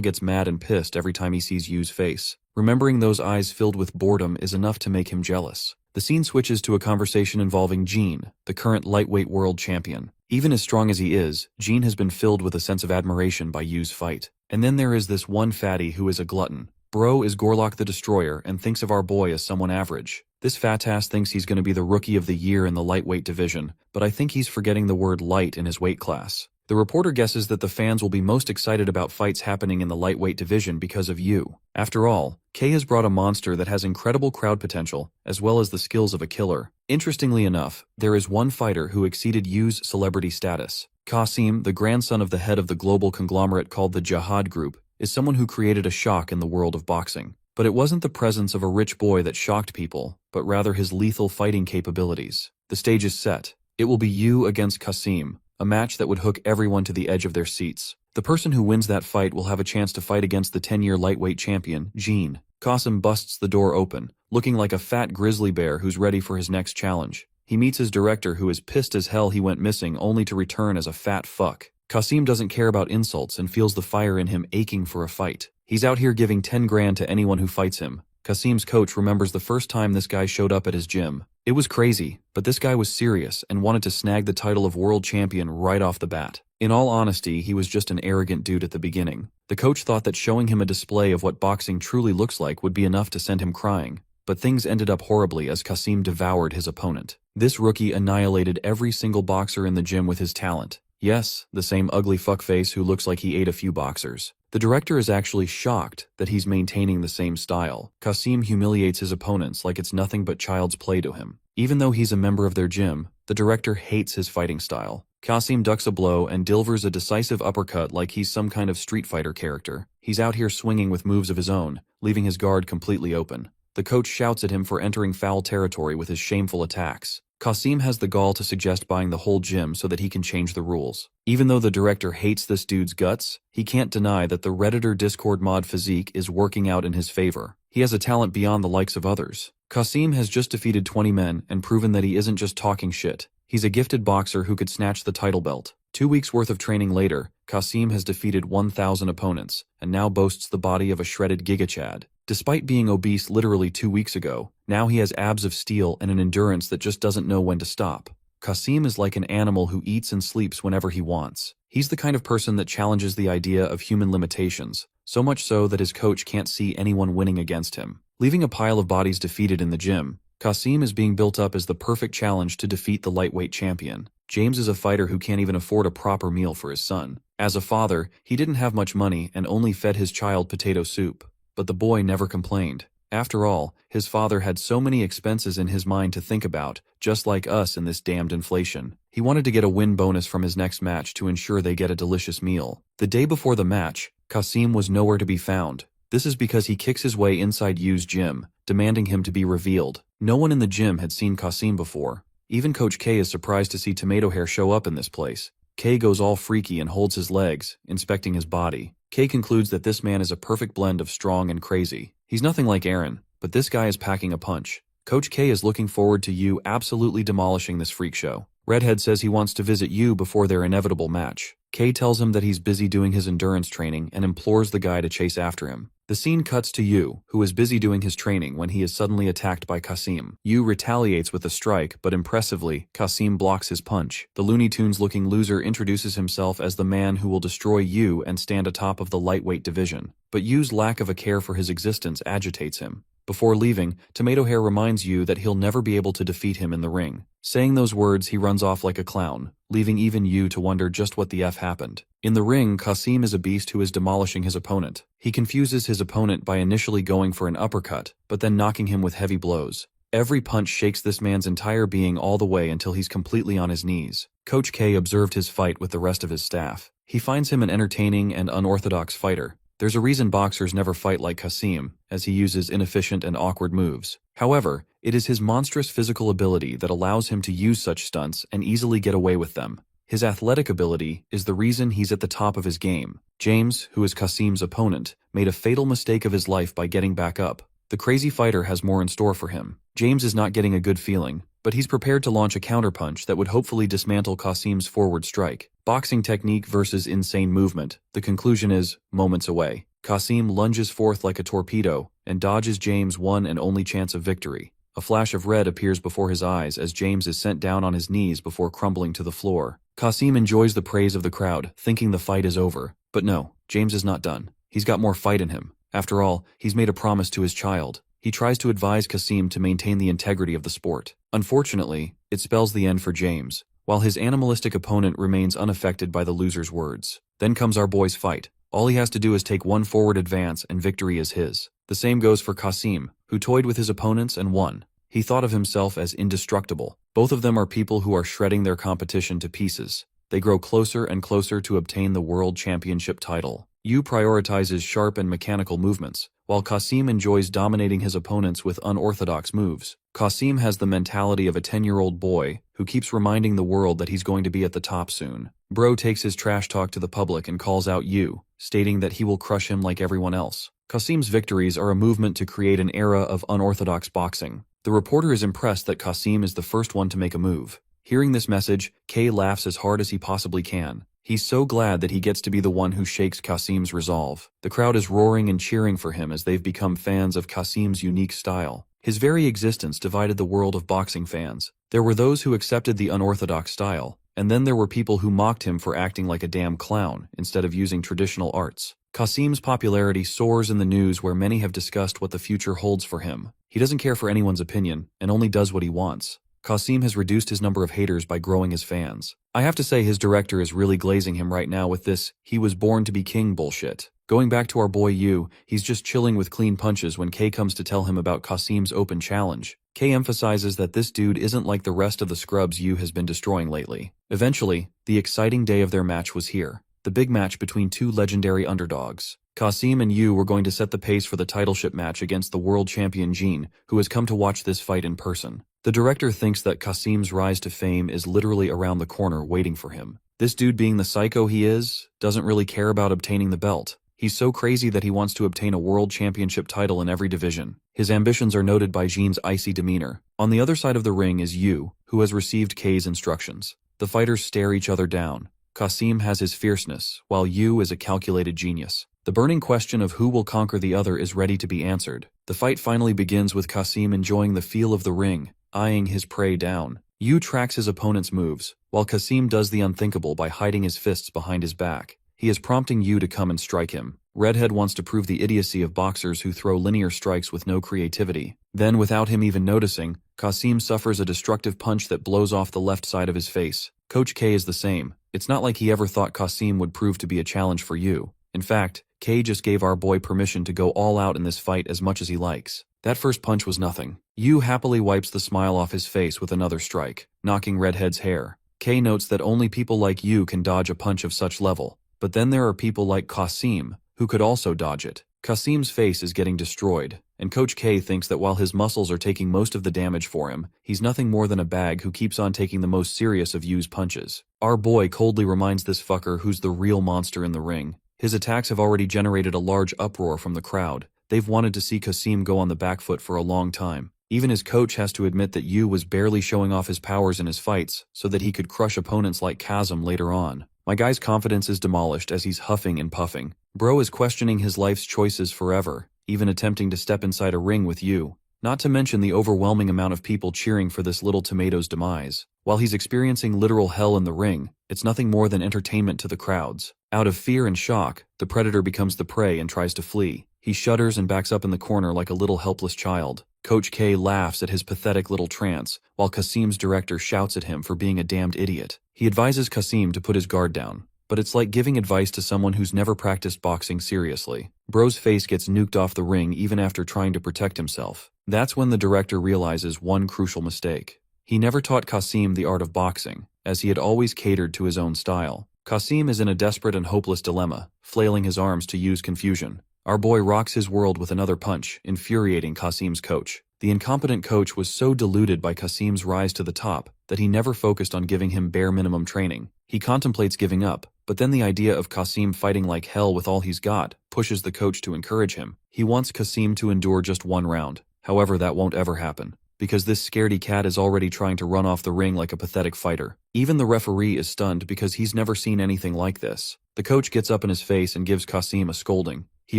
gets mad and pissed every time he sees Yu's face. Remembering those eyes filled with boredom is enough to make him jealous. The scene switches to a conversation involving Gene, the current lightweight world champion. Even as strong as he is, Gene has been filled with a sense of admiration by Yu's fight. And then there is this one fatty who is a glutton. Bro is Gorlock the Destroyer and thinks of our boy as someone average. This fat ass thinks he's going to be the rookie of the year in the lightweight division, but I think he's forgetting the word light in his weight class. The reporter guesses that the fans will be most excited about fights happening in the lightweight division because of Yu. After all, Kay has brought a monster that has incredible crowd potential, as well as the skills of a killer. Interestingly enough, there is one fighter who exceeded Yu's celebrity status. Qasim, the grandson of the head of the global conglomerate called the Jihad Group, is someone who created a shock in the world of boxing. But it wasn't the presence of a rich boy that shocked people, but rather his lethal fighting capabilities. The stage is set. It will be Yu against Qasim, a match that would hook everyone to the edge of their seats. The person who wins that fight will have a chance to fight against the 10-year lightweight champion, Gene. Qasim busts the door open, looking like a fat grizzly bear who's ready for his next challenge. He meets his director, who is pissed as hell he went missing only to return as a fat fuck. Qasim doesn't care about insults and feels the fire in him aching for a fight. He's out here giving 10 grand to anyone who fights him. Qasim's coach remembers the first time this guy showed up at his gym. It was crazy, but this guy was serious and wanted to snag the title of world champion right off the bat. In all honesty, he was just an arrogant dude at the beginning. The coach thought that showing him a display of what boxing truly looks like would be enough to send him crying. But things ended up horribly as Qasim devoured his opponent. This rookie annihilated every single boxer in the gym with his talent. Yes, the same ugly fuckface who looks like he ate a few boxers. The director is actually shocked that he's maintaining the same style. Qasim humiliates his opponents like it's nothing but child's play to him. Even though he's a member of their gym, the director hates his fighting style. Qasim ducks a blow and delivers a decisive uppercut like he's some kind of Street Fighter character. He's out here swinging with moves of his own, leaving his guard completely open. The coach shouts at him for entering foul territory with his shameful attacks. Qasim has the gall to suggest buying the whole gym so that he can change the rules. Even though the director hates this dude's guts, he can't deny that the Redditor Discord mod physique is working out in his favor. He has a talent beyond the likes of others. Qasim has just defeated 20 men and proven that he isn't just talking shit. He's a gifted boxer who could snatch the title belt. 2 weeks worth of training later, Qasim has defeated 1,000 opponents and now boasts the body of a shredded gigachad. Despite being obese literally 2 weeks ago, now he has abs of steel and an endurance that just doesn't know when to stop. Qasim is like an animal who eats and sleeps whenever he wants. He's the kind of person that challenges the idea of human limitations, so much so that his coach can't see anyone winning against him. Leaving a pile of bodies defeated in the gym, Qasim is being built up as the perfect challenge to defeat the lightweight champion. James is a fighter who can't even afford a proper meal for his son. As a father, he didn't have much money and only fed his child potato soup. But the boy never complained. After all, his father had so many expenses in his mind to think about, just like us in this damned inflation. He wanted to get a win bonus from his next match to ensure they get a delicious meal. The day before the match, Qasim was nowhere to be found. This is because he kicks his way inside Yu's gym, demanding him to be revealed. No one in the gym had seen Qasim before. Even Coach K is surprised to see Tomato Hair show up in this place. K goes all freaky and holds his legs, inspecting his body. K concludes that this man is a perfect blend of strong and crazy. He's nothing like Aaron, but this guy is packing a punch. Coach K is looking forward to Yu absolutely demolishing this freak show. Redhead says he wants to visit Yu before their inevitable match. K tells him that he's busy doing his endurance training and implores the guy to chase after him. The scene cuts to Yu, who is busy doing his training when he is suddenly attacked by Qasim. Yu retaliates with a strike, but impressively, Qasim blocks his punch. The Looney Tunes-looking loser introduces himself as the man who will destroy Yu and stand atop of the lightweight division. But Yu's lack of a care for his existence agitates him. Before leaving, Tomato Hair reminds Yu that he'll never be able to defeat him in the ring. Saying those words, he runs off like a clown, leaving even Yu to wonder just what the F happened. In the ring, Qasim is a beast who is demolishing his opponent. He confuses his opponent by initially going for an uppercut, but then knocking him with heavy blows. Every punch shakes this man's entire being all the way until he's completely on his knees. Coach K observed his fight with the rest of his staff. He finds him an entertaining and unorthodox fighter. There's a reason boxers never fight like Qasim, as he uses inefficient and awkward moves. However, it is his monstrous physical ability that allows him to use such stunts and easily get away with them. His athletic ability is the reason he's at the top of his game. James, who is Qasim's opponent, made a fatal mistake of his life by getting back up. The crazy fighter has more in store for him. James is not getting a good feeling, but he's prepared to launch a counterpunch that would hopefully dismantle Qasim's forward strike. Boxing technique versus insane movement. The conclusion is moments away. Qasim lunges forth like a torpedo and dodges James' one and only chance of victory. A flash of red appears before his eyes as James is sent down on his knees before crumbling to the floor. Qasim enjoys the praise of the crowd, thinking the fight is over. But no, James is not done. He's got more fight in him. After all, he's made a promise to his child. He tries to advise Qasim to maintain the integrity of the sport. Unfortunately, it spells the end for James, while his animalistic opponent remains unaffected by the loser's words. Then comes our boy's fight. All he has to do is take one forward advance and victory is his. The same goes for Qasim, who toyed with his opponents and won. He thought of himself as indestructible. Both of them are people who are shredding their competition to pieces. They grow closer and closer to obtain the world championship title. Yu prioritizes sharp and mechanical movements, while Qasim enjoys dominating his opponents with unorthodox moves. Qasim has the mentality of a 10-year-old boy who keeps reminding the world that he's going to be at the top soon. Bro takes his trash talk to the public and calls out Yu, stating that he will crush him like everyone else. Qasim's victories are a movement to create an era of unorthodox boxing. The reporter is impressed that Qasim is the first one to make a move. Hearing this message, Kay laughs as hard as he possibly can. He's so glad that he gets to be the one who shakes Qasim's resolve. The crowd is roaring and cheering for him as they've become fans of Qasim's unique style. His very existence divided the world of boxing fans. There were those who accepted the unorthodox style, and then there were people who mocked him for acting like a damn clown instead of using traditional arts. Qasim's popularity soars in the news where many have discussed what the future holds for him. He doesn't care for anyone's opinion and only does what he wants. Qasim has reduced his number of haters by growing his fans. I have to say his director is really glazing him right now with this "he was born to be king" bullshit. Going back to our boy Yu, he's just chilling with clean punches when Kay comes to tell him about Qasim's open challenge. Kay emphasizes that this dude isn't like the rest of the scrubs Yu has been destroying lately. Eventually, the exciting day of their match was here. The big match between two legendary underdogs. Qasim and Yu were going to set the pace for the titleship match against the world champion Jean, who has come to watch this fight in person. The director thinks that Qasim's rise to fame is literally around the corner waiting for him. This dude, being the psycho he is, doesn't really care about obtaining the belt. He's so crazy that he wants to obtain a world championship title in every division. His ambitions are noted by Jin's icy demeanor. On the other side of the ring is Yu, who has received K's instructions. The fighters stare each other down. Kasim has his fierceness, while Yu is a calculated genius. The burning question of who will conquer the other is ready to be answered. The fight finally begins with Kasim enjoying the feel of the ring, eyeing his prey down. Yu tracks his opponent's moves, while Kasim does the unthinkable by hiding his fists behind his back. He is prompting Yu to come and strike him. Redhead wants to prove the idiocy of boxers who throw linear strikes with no creativity. Then, without him even noticing, Kasim suffers a destructive punch that blows off the left side of his face. Coach K is the same. It's not like he ever thought Kasim would prove to be a challenge for Yu. In fact, K just gave our boy permission to go all out in this fight as much as he likes. That first punch was nothing. Yu happily wipes the smile off his face with another strike, knocking Redhead's hair. K notes that only people like Yu can dodge a punch of such level. But then there are people like Kasim, who could also dodge it. Kasim's face is getting destroyed, and Coach K thinks that while his muscles are taking most of the damage for him, he's nothing more than a bag who keeps on taking the most serious of Yu's punches. Our boy coldly reminds this fucker who's the real monster in the ring. His attacks have already generated a large uproar from the crowd. They've wanted to see Kasim go on the back foot for a long time. Even his coach has to admit that Yu was barely showing off his powers in his fights so that he could crush opponents like Kazum later on. My guy's confidence is demolished as he's huffing and puffing. Bro is questioning his life's choices forever, even attempting to step inside a ring with Yu. Not to mention the overwhelming amount of people cheering for this little tomato's demise. While he's experiencing literal hell in the ring, it's nothing more than entertainment to the crowds. Out of fear and shock, the predator becomes the prey and tries to flee. He shudders and backs up in the corner like a little helpless child. Coach K laughs at his pathetic little trance, while Kasim's director shouts at him for being a damned idiot. He advises Kasim to put his guard down, but it's like giving advice to someone who's never practiced boxing seriously. Bro's face gets nuked off the ring even after trying to protect himself. That's when the director realizes one crucial mistake. He never taught Kasim the art of boxing, as he had always catered to his own style. Kasim is in a desperate and hopeless dilemma, flailing his arms to use confusion. Our boy rocks his world with another punch, infuriating Kasim's coach. The incompetent coach was so deluded by Kasim's rise to the top that he never focused on giving him bare minimum training. He contemplates giving up, but then the idea of Kasim fighting like hell with all he's got pushes the coach to encourage him. He wants Kasim to endure just one round. However, that won't ever happen, because this scaredy cat is already trying to run off the ring like a pathetic fighter. Even the referee is stunned because he's never seen anything like this. The coach gets up in his face and gives Kasim a scolding. He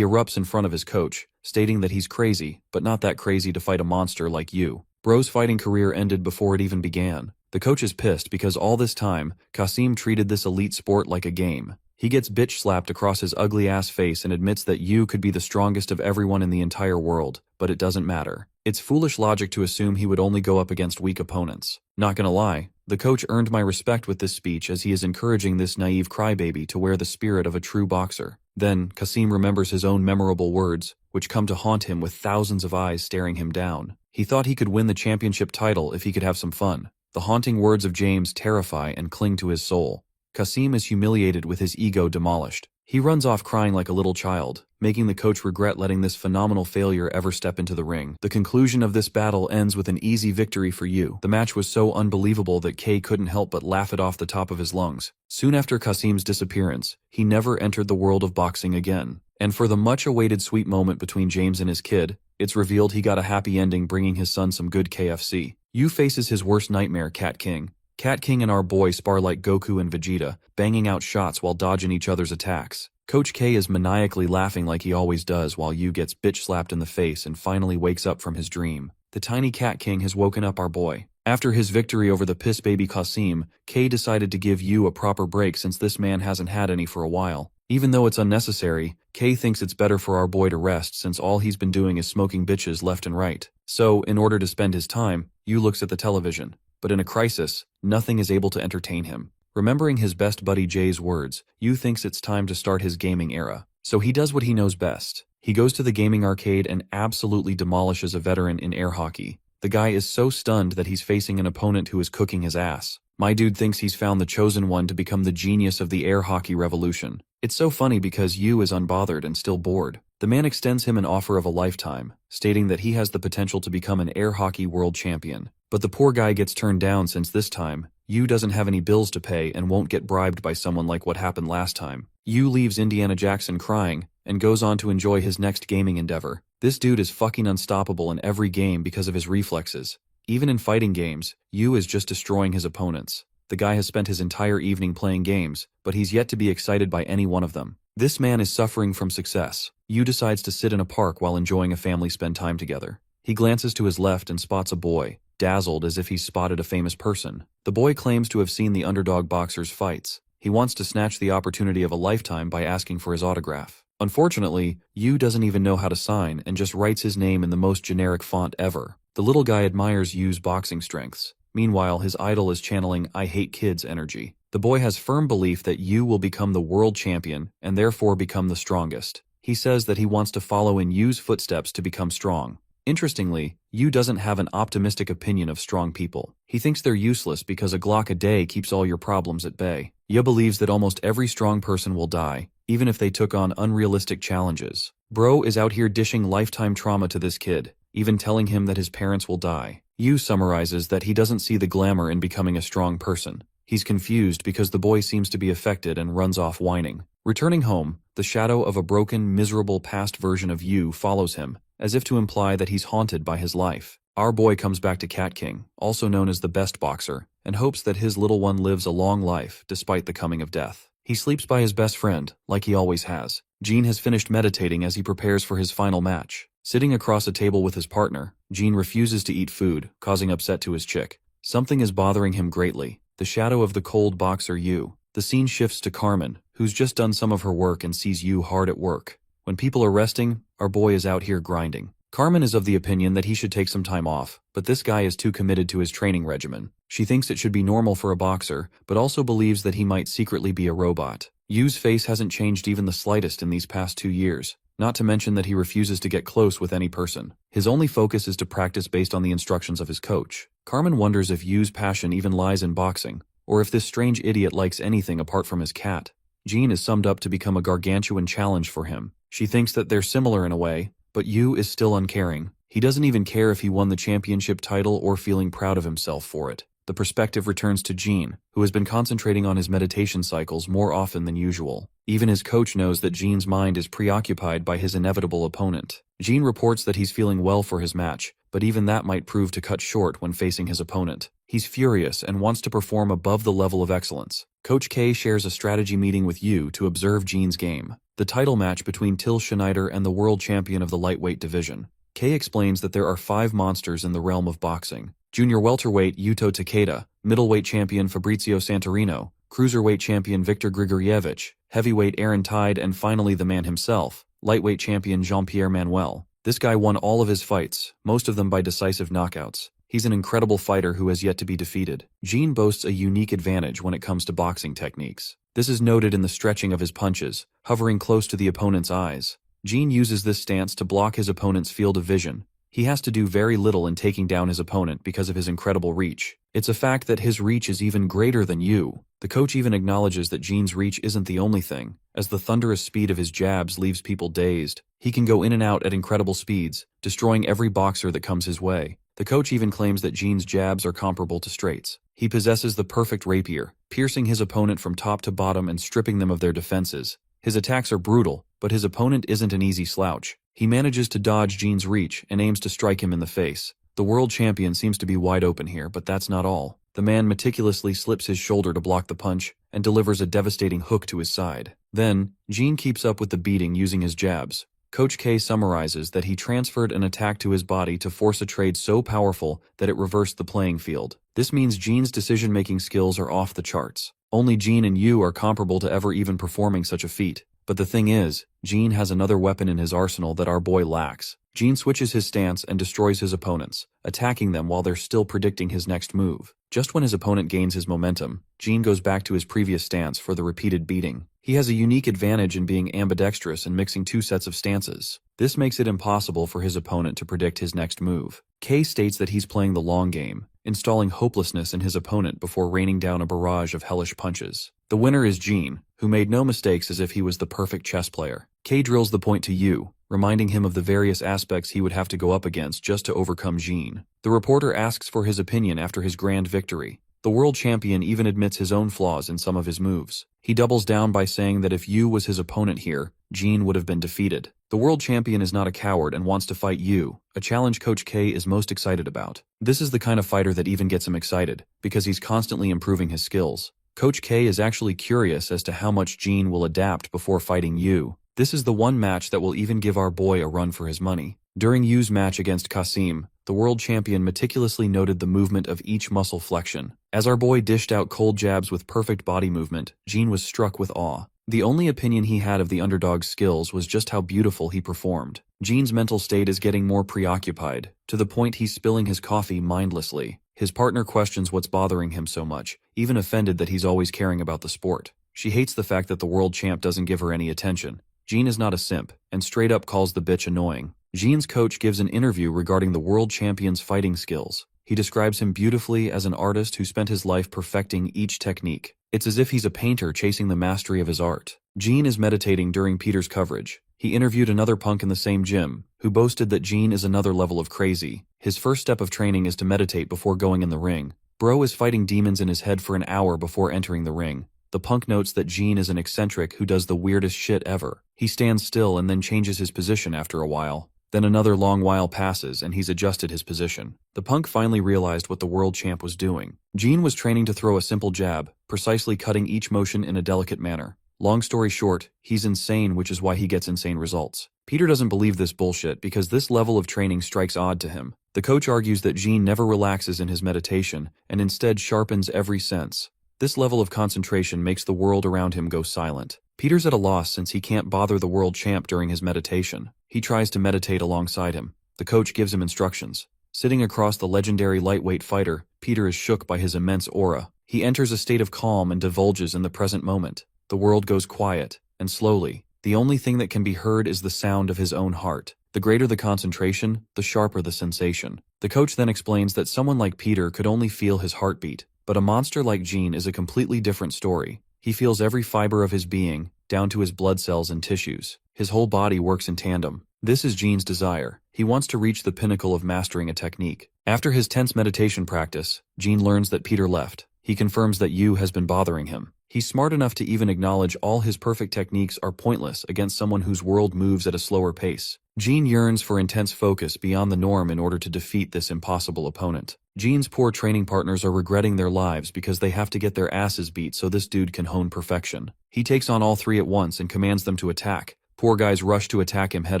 erupts in front of his coach, stating that he's crazy, but not that crazy to fight a monster like Yu. Bro's fighting career ended before it even began. The coach is pissed because all this time, Kasim treated this elite sport like a game. He gets bitch slapped across his ugly ass face and admits that Yu could be the strongest of everyone in the entire world, but it doesn't matter. It's foolish logic to assume he would only go up against weak opponents. Not gonna lie, the coach earned my respect with this speech as he is encouraging this naive crybaby to wear the spirit of a true boxer. Then, Kasim remembers his own memorable words, which come to haunt him with thousands of eyes staring him down. He thought he could win the championship title if he could have some fun. The haunting words of James terrify and cling to his soul. Kasim is humiliated with his ego demolished. He runs off crying like a little child, making the coach regret letting this phenomenal failure ever step into the ring. The conclusion of this battle ends with an easy victory for Yu. The match was so unbelievable that K couldn't help but laugh it off the top of his lungs. Soon after Kasim's disappearance, he never entered the world of boxing again. And for the much-awaited sweet moment between James and his kid, it's revealed he got a happy ending bringing his son some good KFC. Yu faces his worst nightmare, Cat King. Cat King and our boy spar like Goku and Vegeta, banging out shots while dodging each other's attacks. Coach K is maniacally laughing like he always does while Yu gets bitch slapped in the face and finally wakes up from his dream. The tiny Cat King has woken up our boy. After his victory over the piss baby Kasim, K decided to give Yu a proper break since this man hasn't had any for a while. Even though it's unnecessary, K thinks it's better for our boy to rest since all he's been doing is smoking bitches left and right. So, in order to spend his time, Yu looks at the television. But in a crisis, nothing is able to entertain him. Remembering his best buddy Jay's words, Yu thinks it's time to start his gaming era. So he does what he knows best. He goes to the gaming arcade and absolutely demolishes a veteran in air hockey. The guy is so stunned that he's facing an opponent who is cooking his ass. My dude thinks he's found the chosen one to become the genius of the air hockey revolution. It's so funny because Yu is unbothered and still bored. The man extends him an offer of a lifetime, stating that he has the potential to become an air hockey world champion. But the poor guy gets turned down since this time, Yu doesn't have any bills to pay and won't get bribed by someone like what happened last time. Yu leaves Indiana Jackson crying, and goes on to enjoy his next gaming endeavor. This dude is fucking unstoppable in every game because of his reflexes. Even in fighting games, Yu is just destroying his opponents. The guy has spent his entire evening playing games, but he's yet to be excited by any one of them. This man is suffering from success. Yu decides to sit in a park while enjoying a family spend time together. He glances to his left and spots a boy, dazzled as if he's spotted a famous person. The boy claims to have seen the underdog boxer's fights. He wants to snatch the opportunity of a lifetime by asking for his autograph. Unfortunately, Yu doesn't even know how to sign and just writes his name in the most generic font ever. The little guy admires Yu's boxing strengths. Meanwhile, his idol is channeling "I hate kids" energy. The boy has firm belief that Yu will become the world champion and therefore become the strongest. He says that he wants to follow in Yu's footsteps to become strong. Interestingly, Yu doesn't have an optimistic opinion of strong people. He thinks they're useless because a Glock a day keeps all your problems at bay. Yu believes that almost every strong person will die, even if they took on unrealistic challenges. Bro is out here dishing lifetime trauma to this kid, even telling him that his parents will die. Yu summarizes that he doesn't see the glamour in becoming a strong person. He's confused because the boy seems to be affected and runs off whining. Returning home, the shadow of a broken, miserable past version of Yu follows him, as if to imply that he's haunted by his life. Our boy comes back to Cat King, also known as the best boxer, and hopes that his little one lives a long life despite the coming of death. He sleeps by his best friend, like he always has. Gene has finished meditating as he prepares for his final match. Sitting across a table with his partner, Gene refuses to eat food, causing upset to his chick. Something is bothering him greatly. The shadow of the cold boxer Yu. The scene shifts to Carmen, who's just done some of her work and sees Yu hard at work. When people are resting, our boy is out here grinding. Carmen is of the opinion that he should take some time off, but this guy is too committed to his training regimen. She thinks it should be normal for a boxer, but also believes that he might secretly be a robot. Yu's face hasn't changed even the slightest in these past 2 years, not to mention that he refuses to get close with any person. His only focus is to practice based on the instructions of his coach. Carmen wonders if Yu's passion even lies in boxing, or if this strange idiot likes anything apart from his cat. Gene is summed up to become a gargantuan challenge for him. She thinks that they're similar in a way, but Yu is still uncaring. He doesn't even care if he won the championship title or feeling proud of himself for it. The perspective returns to Gene, who has been concentrating on his meditation cycles more often than usual. Even his coach knows that Gene's mind is preoccupied by his inevitable opponent. Gene reports that he's feeling well for his match, but even that might prove to cut short when facing his opponent. He's furious and wants to perform above the level of excellence. Coach K shares a strategy meeting with Yu to observe Gene's game. The title match between Till Schneider and the world champion of the lightweight division. K explains that there are 5 monsters in the realm of boxing. Junior welterweight Yuto Takeda, middleweight champion Fabrizio Santorino, cruiserweight champion Viktor Grigorievich, heavyweight Aaron Tide, and finally the man himself, lightweight champion Jean-Pierre Manuel. This guy won all of his fights, most of them by decisive knockouts. He's an incredible fighter who has yet to be defeated. Gene boasts a unique advantage when it comes to boxing techniques. This is noted in the stretching of his punches, hovering close to the opponent's eyes. Gene uses this stance to block his opponent's field of vision. He has to do very little in taking down his opponent because of his incredible reach. It's a fact that his reach is even greater than Yu. The coach even acknowledges that Gene's reach isn't the only thing, as the thunderous speed of his jabs leaves people dazed. He can go in and out at incredible speeds, destroying every boxer that comes his way. The coach even claims that Gene's jabs are comparable to straights. He possesses the perfect rapier, piercing his opponent from top to bottom and stripping them of their defenses. His attacks are brutal, but his opponent isn't an easy slouch. He manages to dodge Gene's reach and aims to strike him in the face. The world champion seems to be wide open here, but that's not all. The man meticulously slips his shoulder to block the punch and delivers a devastating hook to his side. Then, Gene keeps up with the beating using his jabs. Coach K summarizes that he transferred an attack to his body to force a trade so powerful that it reversed the playing field. This means Gene's decision-making skills are off the charts. Only Gene and Yu are comparable to ever even performing such a feat. But the thing is, Gene has another weapon in his arsenal that our boy lacks. Gene switches his stance and destroys his opponents, attacking them while they're still predicting his next move. Just when his opponent gains his momentum, Gene goes back to his previous stance for the repeated beating. He has a unique advantage in being ambidextrous and mixing 2 sets of stances. This makes it impossible for his opponent to predict his next move. K states that he's playing the long game, installing hopelessness in his opponent before raining down a barrage of hellish punches. The winner is Gene, who made no mistakes as if he was the perfect chess player. K drills the point to Yu, reminding him of the various aspects he would have to go up against just to overcome Gene. The reporter asks for his opinion after his grand victory. The world champion even admits his own flaws in some of his moves. He doubles down by saying that if Yu was his opponent here, Gene would have been defeated. The world champion is not a coward and wants to fight Yu, a challenge Coach K is most excited about. This is the kind of fighter that even gets him excited, because he's constantly improving his skills. Coach K is actually curious as to how much Gene will adapt before fighting Yu. This is the one match that will even give our boy a run for his money. During Yu's match against Kasim, the world champion meticulously noted the movement of each muscle flexion. As our boy dished out cold jabs with perfect body movement, Gene was struck with awe. The only opinion he had of the underdog's skills was just how beautiful he performed. Gene's mental state is getting more preoccupied, to the point he's spilling his coffee mindlessly. His partner questions what's bothering him so much, even offended that he's always caring about the sport. She hates the fact that the world champ doesn't give her any attention. Gene is not a simp, and straight up calls the bitch annoying. Gene's coach gives an interview regarding the world champion's fighting skills. He describes him beautifully as an artist who spent his life perfecting each technique. It's as if he's a painter chasing the mastery of his art. Gene is meditating during Peter's coverage. He interviewed another punk in the same gym, who boasted that Gene is another level of crazy. His first step of training is to meditate before going in the ring. Bro is fighting demons in his head for an hour before entering the ring. The punk notes that Gene is an eccentric who does the weirdest shit ever. He stands still and then changes his position after a while. Then another long while passes and he's adjusted his position. The punk finally realized what the world champ was doing. Gene was training to throw a simple jab, precisely cutting each motion in a delicate manner. Long story short, he's insane, which is why he gets insane results. Peter doesn't believe this bullshit because this level of training strikes odd to him. The coach argues that Gene never relaxes in his meditation and instead sharpens every sense. This level of concentration makes the world around him go silent. Peter's at a loss since he can't bother the world champ during his meditation. He tries to meditate alongside him. The coach gives him instructions. Sitting across the legendary lightweight fighter, Peter is shook by his immense aura. He enters a state of calm and divulges in the present moment. The world goes quiet, and slowly, the only thing that can be heard is the sound of his own heart. The greater the concentration, the sharper the sensation. The coach then explains that someone like Peter could only feel his heartbeat, but a monster like Gene is a completely different story. He feels every fiber of his being, down to his blood cells and tissues. His whole body works in tandem. This is Gene's desire. He wants to reach the pinnacle of mastering a technique. After his tense meditation practice, Gene learns that Peter left. He confirms that Yu has been bothering him. He's smart enough to even acknowledge all his perfect techniques are pointless against someone whose world moves at a slower pace. Gene yearns for intense focus beyond the norm in order to defeat this impossible opponent. Gene's poor training partners are regretting their lives because they have to get their asses beat so this dude can hone perfection. He takes on all three at once and commands them to attack. Poor guys rush to attack him head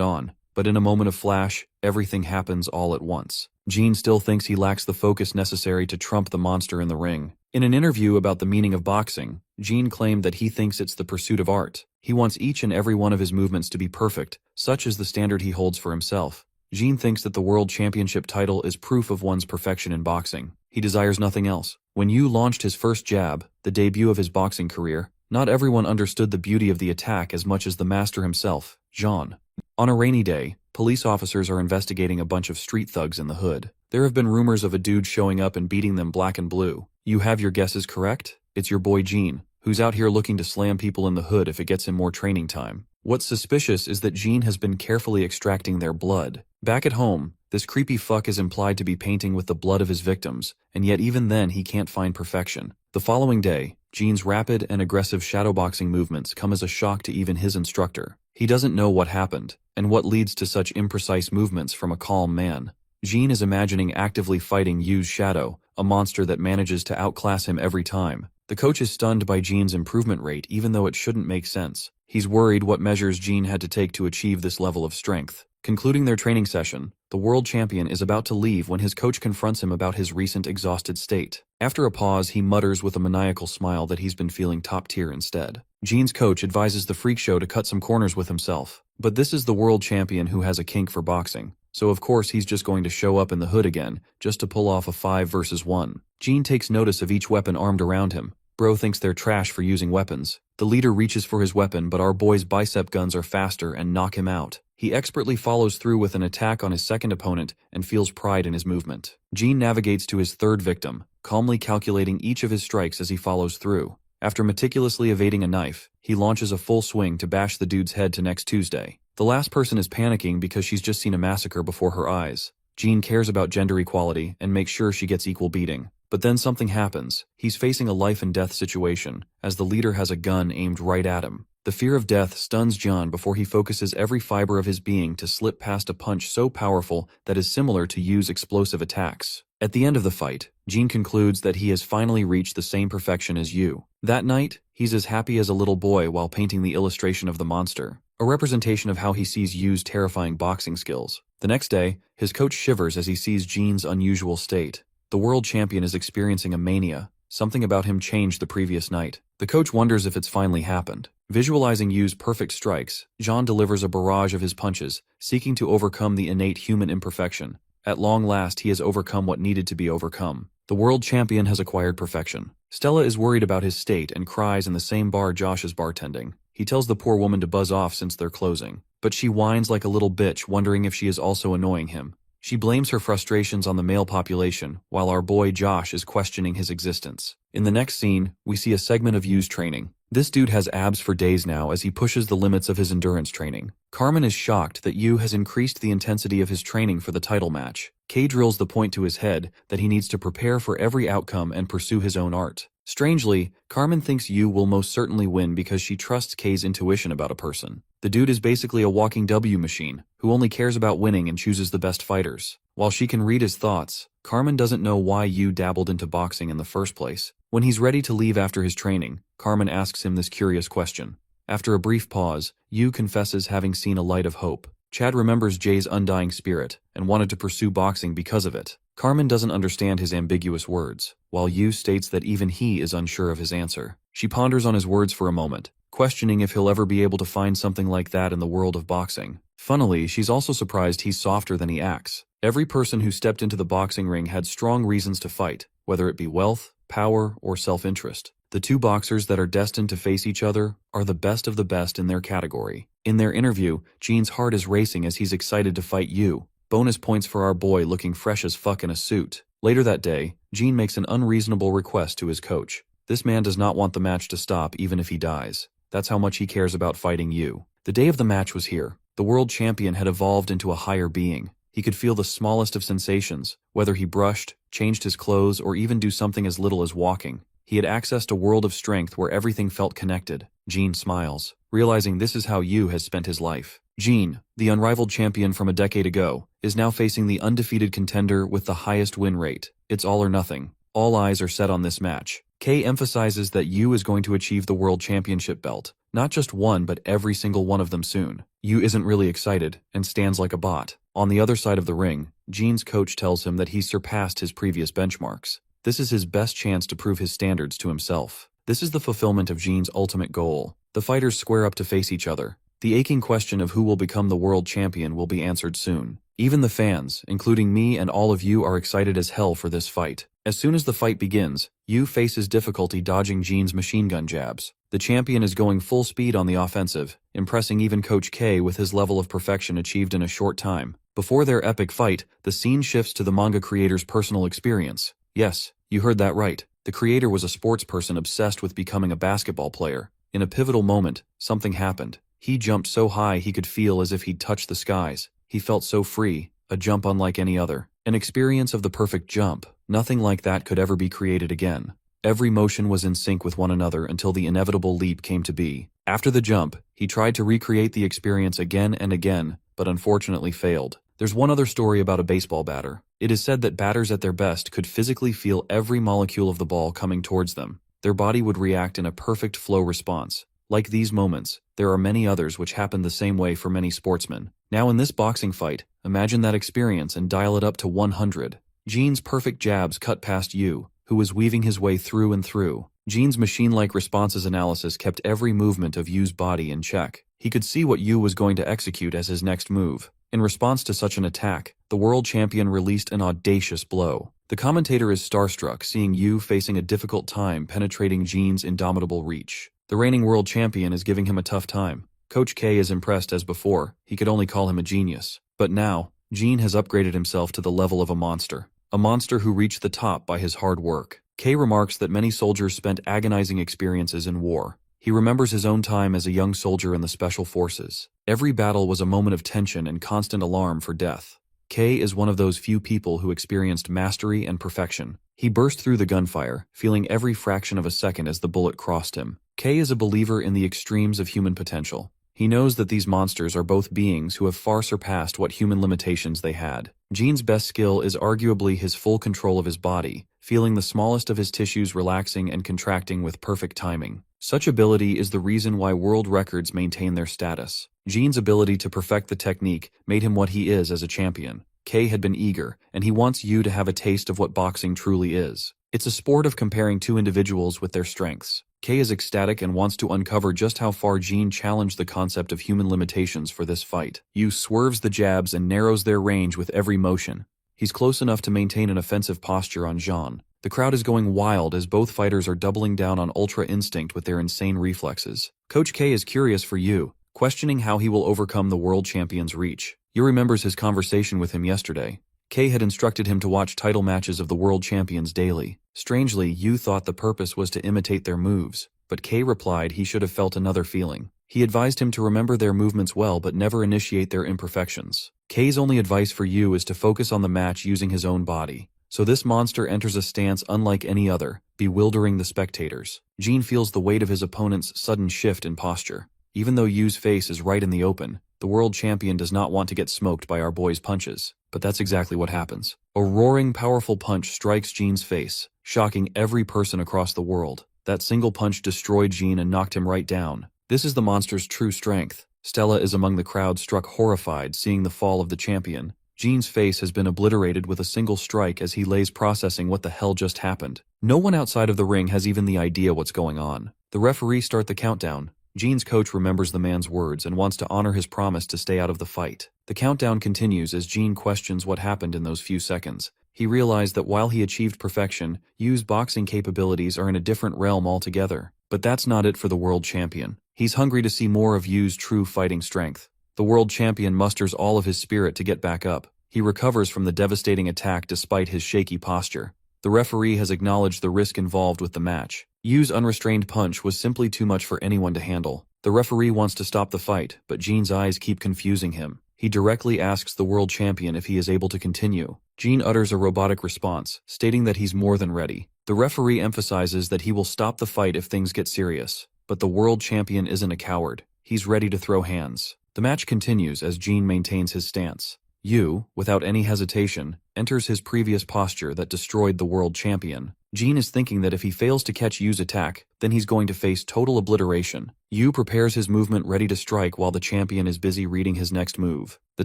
on, but in a moment of flash, everything happens all at once. Gene still thinks he lacks the focus necessary to trump the monster in the ring. In an interview about the meaning of boxing, Gene claimed that he thinks it's the pursuit of art. He wants each and every one of his movements to be perfect, such is the standard he holds for himself. Gene thinks that the world championship title is proof of one's perfection in boxing. He desires nothing else. When Yu launched his first jab, the debut of his boxing career, not everyone understood the beauty of the attack as much as the master himself, Jean. On a rainy day, police officers are investigating a bunch of street thugs in the hood. There have been rumors of a dude showing up and beating them black and blue. You have your guesses correct? It's your boy Gene, who's out here looking to slam people in the hood if it gets him more training time. What's suspicious is that Gene has been carefully extracting their blood. Back at home, this creepy fuck is implied to be painting with the blood of his victims, and yet even then he can't find perfection. The following day, Gene's rapid and aggressive shadowboxing movements come as a shock to even his instructor. He doesn't know what happened, and what leads to such imprecise movements from a calm man. Gene is imagining actively fighting Yu's shadow, a monster that manages to outclass him every time. The coach is stunned by Gene's improvement rate even though it shouldn't make sense. He's worried what measures Gene had to take to achieve this level of strength. Concluding their training session, the world champion is about to leave when his coach confronts him about his recent exhausted state. After a pause, he mutters with a maniacal smile that he's been feeling top tier instead. Gene's coach advises the freak show to cut some corners with himself. But this is the world champion who has a kink for boxing, so of course he's just going to show up in the hood again, just to pull off a 5 versus 1. Gene takes notice of each weapon armed around him. Bro thinks they're trash for using weapons. The leader reaches for his weapon, but our boy's bicep guns are faster and knock him out. He expertly follows through with an attack on his second opponent and feels pride in his movement. Gene navigates to his third victim, calmly calculating each of his strikes as he follows through. After meticulously evading a knife, he launches a full swing to bash the dude's head to next Tuesday. The last person is panicking because she's just seen a massacre before her eyes. Gene cares about gender equality and makes sure she gets equal beating. But then something happens. He's facing a life-and-death situation, as the leader has a gun aimed right at him. The fear of death stuns John before he focuses every fiber of his being to slip past a punch so powerful that is similar to Yu's explosive attacks. At the end of the fight, Jean concludes that he has finally reached the same perfection as Yu. That night, he's as happy as a little boy while painting the illustration of the monster, a representation of how he sees Yu's terrifying boxing skills. The next day, his coach shivers as he sees Jean's unusual state. The world champion is experiencing a mania. Something about him changed the previous night. The coach wonders if it's finally happened. Visualizing Yu's perfect strikes, Jean delivers a barrage of his punches, seeking to overcome the innate human imperfection. At long last, he has overcome what needed to be overcome. The world champion has acquired perfection. Stella is worried about his state and cries in the same bar Josh is bartending. He tells the poor woman to buzz off since they're closing. But she whines like a little bitch, wondering if she is also annoying him. She blames her frustrations on the male population, while our boy Josh is questioning his existence. In the next scene, we see a segment of Yu's training. This dude has abs for days now as he pushes the limits of his endurance training. Carmen is shocked that Yu has increased the intensity of his training for the title match. Kay drills the point to his head that he needs to prepare for every outcome and pursue his own art. Strangely, Carmen thinks Yu will most certainly win because she trusts Kay's intuition about a person. The dude is basically a walking W machine, who only cares about winning and chooses the best fighters. While she can read his thoughts, Carmen doesn't know why Yu dabbled into boxing in the first place. When he's ready to leave after his training, Carmen asks him this curious question. After a brief pause, Yu confesses having seen a light of hope. Chad remembers Jay's undying spirit and wanted to pursue boxing because of it. Carmen doesn't understand his ambiguous words, while Yu states that even he is unsure of his answer. She ponders on his words for a moment, questioning if he'll ever be able to find something like that in the world of boxing. Funnily, she's also surprised he's softer than he acts. Every person who stepped into the boxing ring had strong reasons to fight, whether it be wealth, power, or self-interest. The two boxers that are destined to face each other are the best of the best in their category. In their interview, Jean's heart is racing as he's excited to fight Yu. Bonus points for our boy looking fresh as fuck in a suit. Later that day, Jean makes an unreasonable request to his coach. This man does not want the match to stop even if he dies. That's how much he cares about fighting Yu. The day of the match was here. The world champion had evolved into a higher being. He could feel the smallest of sensations, whether he brushed, changed his clothes, or even do something as little as walking. He had accessed a world of strength where everything felt connected. Jean smiles, realizing this is how Yu has spent his life. Jean, the unrivaled champion from a decade ago, is now facing the undefeated contender with the highest win rate. It's all or nothing. All eyes are set on this match. Kay emphasizes that Yu is going to achieve the world championship belt. Not just one, but every single one of them soon. Yu isn't really excited, and stands like a bot. On the other side of the ring, Jean's coach tells him that he's surpassed his previous benchmarks. This is his best chance to prove his standards to himself. This is the fulfillment of Jean's ultimate goal. The fighters square up to face each other. The aching question of who will become the world champion will be answered soon. Even the fans, including me and all of you, are excited as hell for this fight. As soon as the fight begins, Yu faces difficulty dodging Jean's machine gun jabs. The champion is going full speed on the offensive, impressing even Coach K with his level of perfection achieved in a short time. Before their epic fight, the scene shifts to the manga creator's personal experience. Yes, you heard that right. The creator was a sports person obsessed with becoming a basketball player. In a pivotal moment, something happened. He jumped so high he could feel as if he'd touched the skies. He felt so free, a jump unlike any other. An experience of the perfect jump. Nothing like that could ever be created again. Every motion was in sync with one another until the inevitable leap came to be. After the jump, he tried to recreate the experience again and again, but unfortunately failed. There's one other story about a baseball batter. It is said that batters at their best could physically feel every molecule of the ball coming towards them. Their body would react in a perfect flow response. Like these moments, there are many others which happen the same way for many sportsmen. Now in this boxing fight, imagine that experience and dial it up to 100. Jean's perfect jabs cut past Yu, who was weaving his way through and through. Jean's machine-like responses analysis kept every movement of Yu's body in check. He could see what Yu was going to execute as his next move. In response to such an attack, the world champion released an audacious blow. The commentator is starstruck seeing Yu facing a difficult time penetrating Jean's indomitable reach. The reigning world champion is giving him a tough time. Coach K is impressed as before. He could only call him a genius. But now, Jean has upgraded himself to the level of a monster. A monster who reached the top by his hard work. Kay remarks that many soldiers spent agonizing experiences in war. He remembers his own time as a young soldier in the special forces. Every battle was a moment of tension and constant alarm for death. K is one of those few people who experienced mastery and perfection. He burst through the gunfire, feeling every fraction of a second as the bullet crossed him. K is a believer in the extremes of human potential. He knows that these monsters are both beings who have far surpassed what human limitations they had. Jin's best skill is arguably his full control of his body, feeling the smallest of his tissues relaxing and contracting with perfect timing. Such ability is the reason why world records maintain their status. Jin's ability to perfect the technique made him what he is as a champion. K had been eager, and he wants you to have a taste of what boxing truly is. It's a sport of comparing two individuals with their strengths. K is ecstatic and wants to uncover just how far Jin challenged the concept of human limitations for this fight. Yu swerves the jabs and narrows their range with every motion. He's close enough to maintain an offensive posture on Jean. The crowd is going wild as both fighters are doubling down on ultra instinct with their insane reflexes. Coach K is curious for Yu, questioning how he will overcome the world champion's reach. Yu remembers his conversation with him yesterday. K had instructed him to watch title matches of the world champions daily. Strangely, Yu thought the purpose was to imitate their moves, but K replied he should have felt another feeling. He advised him to remember their movements well but never initiate their imperfections. K's only advice for Yu is to focus on the match using his own body. So this monster enters a stance unlike any other, bewildering the spectators. Jin feels the weight of his opponent's sudden shift in posture. Even though Yu's face is right in the open, the world champion does not want to get smoked by our boy's punches. But that's exactly what happens. A roaring, powerful punch strikes Jin's face, shocking every person across the world. That single punch destroyed Jin and knocked him right down. This is the monster's true strength. Stella is among the crowd, struck horrified seeing the fall of the champion. Jin's face has been obliterated with a single strike as he lays processing what the hell just happened. No one outside of the ring has even the idea what's going on. The referee starts the countdown. Jin's coach remembers the man's words and wants to honor his promise to stay out of the fight. The countdown continues as Jin questions what happened in those few seconds. He realized that while he achieved perfection, Yu's boxing capabilities are in a different realm altogether. But that's not it for the world champion. He's hungry to see more of Yu's true fighting strength. The world champion musters all of his spirit to get back up. He recovers from the devastating attack despite his shaky posture. The referee has acknowledged the risk involved with the match. Yu's unrestrained punch was simply too much for anyone to handle. The referee wants to stop the fight, but Jin's eyes keep confusing him. He directly asks the world champion if he is able to continue. Jin utters a robotic response, stating that he's more than ready. The referee emphasizes that he will stop the fight if things get serious. But the world champion isn't a coward. He's ready to throw hands. The match continues as Jin maintains his stance. Yu, without any hesitation, enters his previous posture that destroyed the world champion. Jin is thinking that if he fails to catch Yu's attack, then he's going to face total obliteration. Yu prepares his movement ready to strike while the champion is busy reading his next move. The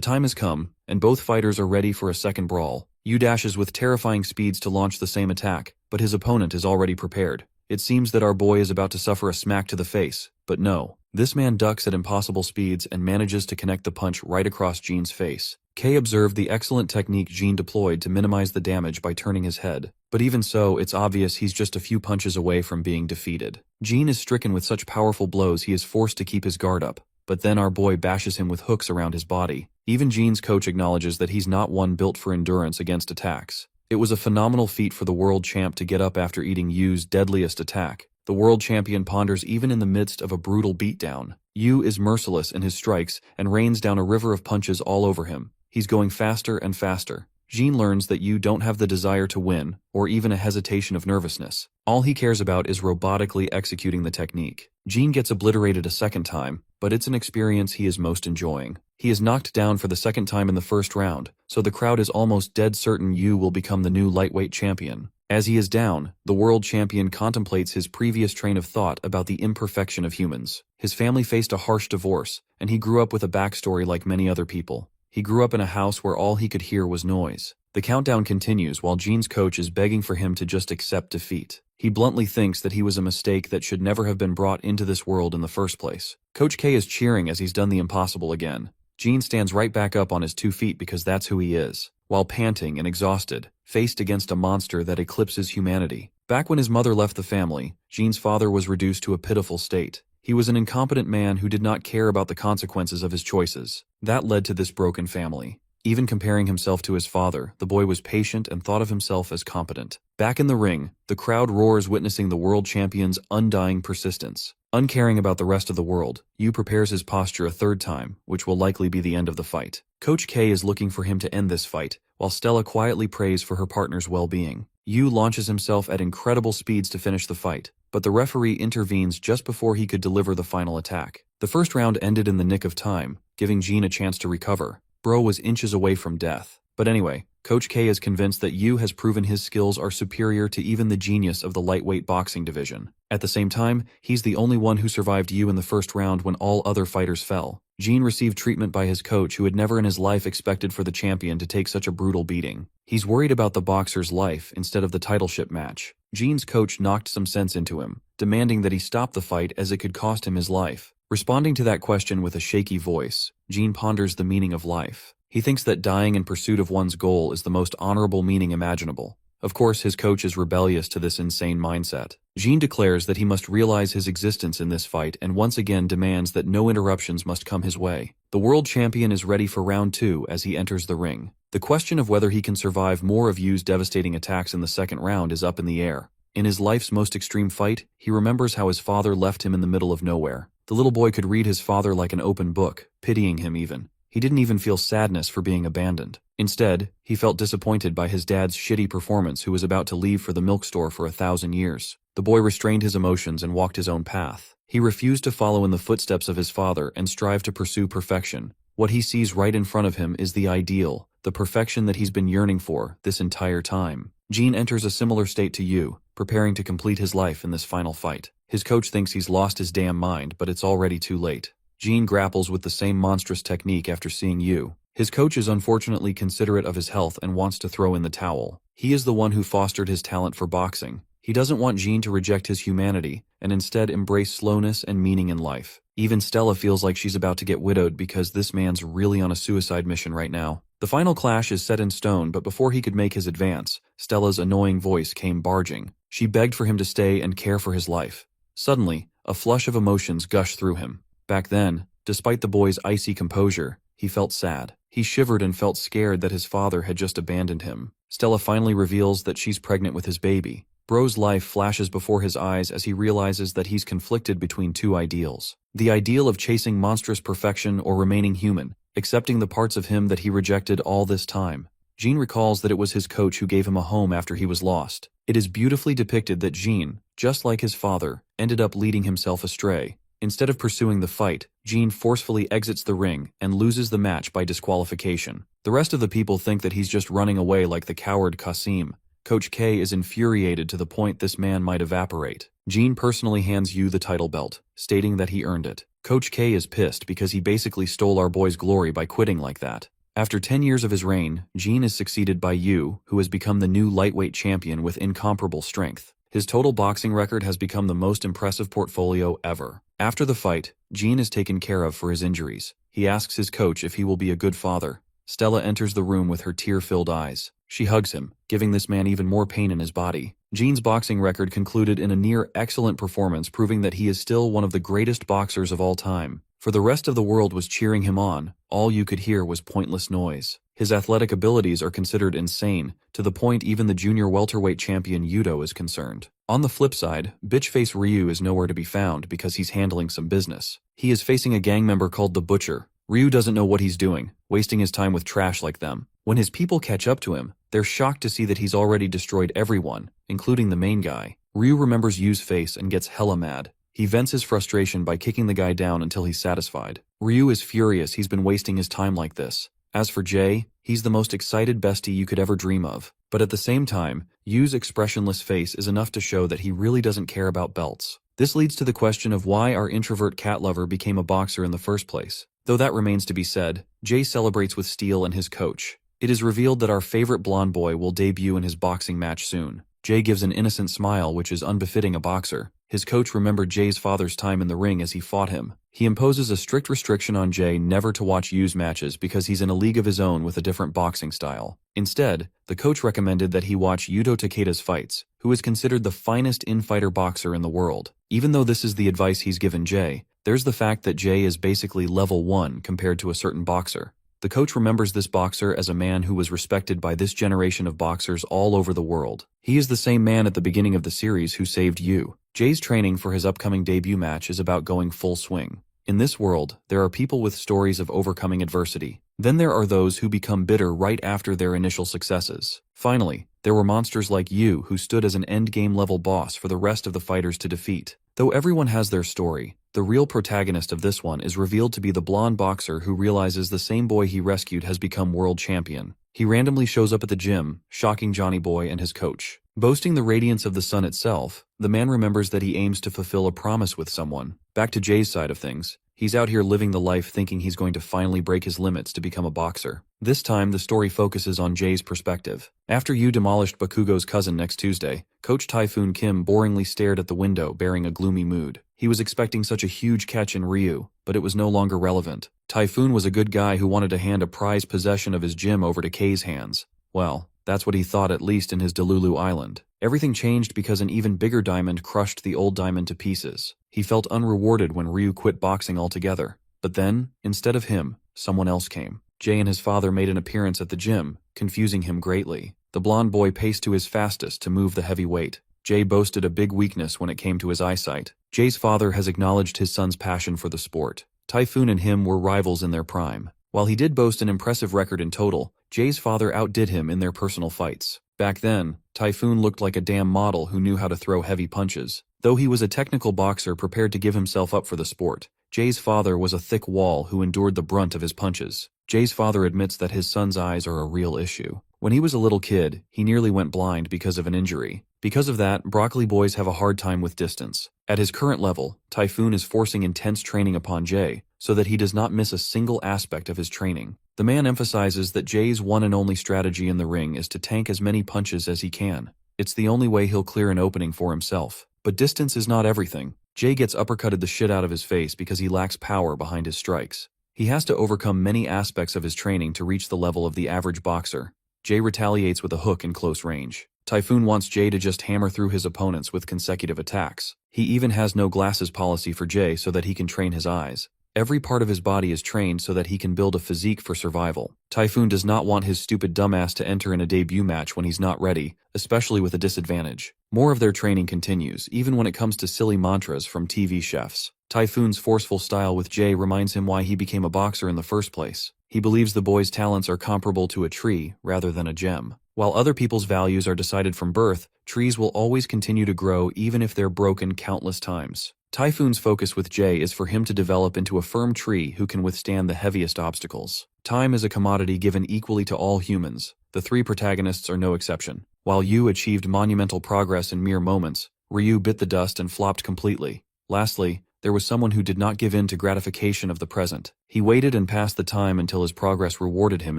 time has come, and both fighters are ready for a second brawl. Yu dashes with terrifying speeds to launch the same attack, but his opponent is already prepared. It seems that our boy is about to suffer a smack to the face, but no. This man ducks at impossible speeds and manages to connect the punch right across Jin's face. K observed the excellent technique Jin deployed to minimize the damage by turning his head. But even so, it's obvious he's just a few punches away from being defeated. Jin is stricken with such powerful blows he is forced to keep his guard up. But then our boy bashes him with hooks around his body. Even Jin's coach acknowledges that he's not one built for endurance against attacks. It was a phenomenal feat for the world champ to get up after eating Yu's deadliest attack. The world champion ponders even in the midst of a brutal beatdown. Yu is merciless in his strikes and rains down a river of punches all over him. He's going faster and faster. Jin learns that Yu don't have the desire to win, or even a hesitation of nervousness. All he cares about is robotically executing the technique. Jin gets obliterated a second time, but it's an experience he is most enjoying. He is knocked down for the second time in the first round, so the crowd is almost dead certain Yu will become the new lightweight champion. As he is down, the world champion contemplates his previous train of thought about the imperfection of humans. His family faced a harsh divorce, and he grew up with a backstory like many other people. He grew up in a house where all he could hear was noise. The countdown continues while Jin's coach is begging for him to just accept defeat. He bluntly thinks that he was a mistake that should never have been brought into this world in the first place. Coach K is cheering as he's done the impossible again. Jin stands right back up on his 2 feet because that's who he is, while panting and exhausted, faced against a monster that eclipses humanity. Back when his mother left the family, Jin's father was reduced to a pitiful state. He was an incompetent man who did not care about the consequences of his choices. That led to this broken family. Even comparing himself to his father, the boy was patient and thought of himself as competent. Back in the ring, the crowd roars witnessing the world champion's undying persistence. Uncaring about the rest of the world, Yu prepares his posture a third time, which will likely be the end of the fight. Coach K is looking for him to end this fight, while Stella quietly prays for her partner's well-being. Yu launches himself at incredible speeds to finish the fight, but the referee intervenes just before he could deliver the final attack. The first round ended in the nick of time, giving Jean a chance to recover. Bro was inches away from death. But anyway, Coach K is convinced that Yu has proven his skills are superior to even the genius of the lightweight boxing division. At the same time, he's the only one who survived Yu in the first round when all other fighters fell. Jean received treatment by his coach who had never in his life expected for the champion to take such a brutal beating. He's worried about the boxer's life instead of the titleship match. Jean's coach knocked some sense into him, demanding that he stop the fight as it could cost him his life. Responding to that question with a shaky voice, Jean ponders the meaning of life. He thinks that dying in pursuit of one's goal is the most honorable meaning imaginable. Of course, his coach is rebellious to this insane mindset. Jean declares that he must realize his existence in this fight and once again demands that no interruptions must come his way. The world champion is ready for round 2 as he enters the ring. The question of whether he can survive more of Yu's devastating attacks in the second round is up in the air. In his life's most extreme fight, he remembers how his father left him in the middle of nowhere. The little boy could read his father like an open book, pitying him even. He didn't even feel sadness for being abandoned. Instead, he felt disappointed by his dad's shitty performance who was about to leave for the milk store for 1,000 years. The boy restrained his emotions and walked his own path. He refused to follow in the footsteps of his father and strive to pursue perfection. What he sees right in front of him is the ideal, the perfection that he's been yearning for this entire time. Jean enters a similar state to Yu, preparing to complete his life in this final fight. His coach thinks he's lost his damn mind, but it's already too late. Jean grapples with the same monstrous technique after seeing Yu. His coach is unfortunately considerate of his health and wants to throw in the towel. He is the one who fostered his talent for boxing. He doesn't want Jean to reject his humanity and instead embrace slowness and meaning in life. Even Stella feels like she's about to get widowed because this man's really on a suicide mission right now. The final clash is set in stone, but before he could make his advance, Stella's annoying voice came barging. She begged for him to stay and care for his life. Suddenly, a flush of emotions gushed through him. Back then, despite the boy's icy composure, he felt sad. He shivered and felt scared that his father had just abandoned him. Stella finally reveals that she's pregnant with his baby. Bro's life flashes before his eyes as he realizes that he's conflicted between two ideals. The ideal of chasing monstrous perfection or remaining human, accepting the parts of him that he rejected all this time. Jean recalls that it was his coach who gave him a home after he was lost. It is beautifully depicted that Jean, just like his father, ended up leading himself astray. Instead of pursuing the fight, Jean forcefully exits the ring and loses the match by disqualification. The rest of the people think that he's just running away like the coward Qasim. Coach K is infuriated to the point this man might evaporate. Jean personally hands Yu the title belt, stating that he earned it. Coach K is pissed because he basically stole our boy's glory by quitting like that. After 10 years of his reign, Jean is succeeded by Yu, who has become the new lightweight champion with incomparable strength. His total boxing record has become the most impressive portfolio ever. After the fight, Jean is taken care of for his injuries. He asks his coach if he will be a good father. Stella enters the room with her tear-filled eyes. She hugs him, giving this man even more pain in his body. Jean's boxing record concluded in a near-excellent performance, proving that he is still one of the greatest boxers of all time. For the rest of the world was cheering him on, all you could hear was pointless noise. His athletic abilities are considered insane, to the point even the junior welterweight champion Yudo is concerned. On the flip side, bitch-face Ryu is nowhere to be found because he's handling some business. He is facing a gang member called the Butcher. Ryu doesn't know what he's doing, wasting his time with trash like them. When his people catch up to him, they're shocked to see that he's already destroyed everyone, including the main guy. Ryu remembers Yu's face and gets hella mad. He vents his frustration by kicking the guy down until he's satisfied. Ryu is furious he's been wasting his time like this. As for Jay, he's the most excited bestie you could ever dream of. But at the same time, Yu's expressionless face is enough to show that he really doesn't care about belts. This leads to the question of why our introvert cat lover became a boxer in the first place. Though that remains to be said, Jay celebrates with Steele and his coach. It is revealed that our favorite blonde boy will debut in his boxing match soon. Jay gives an innocent smile which is unbefitting a boxer. His coach remembered Jay's father's time in the ring as he fought him. He imposes a strict restriction on Jay never to watch Yu's matches because he's in a league of his own with a different boxing style. Instead, the coach recommended that he watch Yuto Takeda's fights, who is considered the finest in-fighter boxer in the world. Even though this is the advice he's given Jay, there's the fact that Jay is basically level 1 compared to a certain boxer. The coach remembers this boxer as a man who was respected by this generation of boxers all over the world. He is the same man at the beginning of the series who saved you. Jay's training for his upcoming debut match is about going full swing. In this world, there are people with stories of overcoming adversity. Then there are those who become bitter right after their initial successes. Finally, there were monsters like you who stood as an endgame level boss for the rest of the fighters to defeat. Though everyone has their story, the real protagonist of this one is revealed to be the blonde boxer who realizes the same boy he rescued has become world champion. He randomly shows up at the gym, shocking Johnny Boy and his coach. Boasting the radiance of the sun itself, the man remembers that he aims to fulfill a promise with someone. Back to Jay's side of things. He's out here living the life thinking he's going to finally break his limits to become a boxer. This time, the story focuses on Jay's perspective. After Yu demolished Bakugo's cousin next Tuesday, Coach Typhoon Kim boringly stared at the window bearing a gloomy mood. He was expecting such a huge catch in Ryu, but it was no longer relevant. Typhoon was a good guy who wanted to hand a prized possession of his gym over to Kei's hands. Well, that's what he thought, at least in his Delulu Island. Everything changed because an even bigger diamond crushed the old diamond to pieces. He felt unrewarded when Ryu quit boxing altogether. But then, instead of him, someone else came. Jay and his father made an appearance at the gym, confusing him greatly. The blonde boy paced to his fastest to move the heavy weight. Jay boasted a big weakness when it came to his eyesight. Jay's father has acknowledged his son's passion for the sport. Typhoon and him were rivals in their prime. While he did boast an impressive record in total, Jay's father outdid him in their personal fights. Back then, Typhoon looked like a damn model who knew how to throw heavy punches. Though he was a technical boxer prepared to give himself up for the sport, Jay's father was a thick wall who endured the brunt of his punches. Jay's father admits that his son's eyes are a real issue. When he was a little kid, he nearly went blind because of an injury. Because of that, broccoli boys have a hard time with distance. At his current level, Typhoon is forcing intense training upon Jay so that he does not miss a single aspect of his training. The man emphasizes that Jay's one and only strategy in the ring is to tank as many punches as he can. It's the only way he'll clear an opening for himself. But distance is not everything. Jay gets uppercutted the shit out of his face because he lacks power behind his strikes. He has to overcome many aspects of his training to reach the level of the average boxer. Jay retaliates with a hook in close range. Typhoon wants Jay to just hammer through his opponents with consecutive attacks. He even has no glasses policy for Jay so that he can train his eyes. Every part of his body is trained so that he can build a physique for survival. Typhoon does not want his stupid dumbass to enter in a debut match when he's not ready, especially with a disadvantage. More of their training continues, even when it comes to silly mantras from TV chefs. Typhoon's forceful style with Jay reminds him why he became a boxer in the first place. He believes the boy's talents are comparable to a tree rather than a gem. While other people's values are decided from birth, trees will always continue to grow even if they're broken countless times. Typhoon's focus with Jay is for him to develop into a firm tree who can withstand the heaviest obstacles. Time is a commodity given equally to all humans. The three protagonists are no exception. While Yu achieved monumental progress in mere moments, Ryu bit the dust and flopped completely. Lastly, there was someone who did not give in to gratification of the present. He waited and passed the time until his progress rewarded him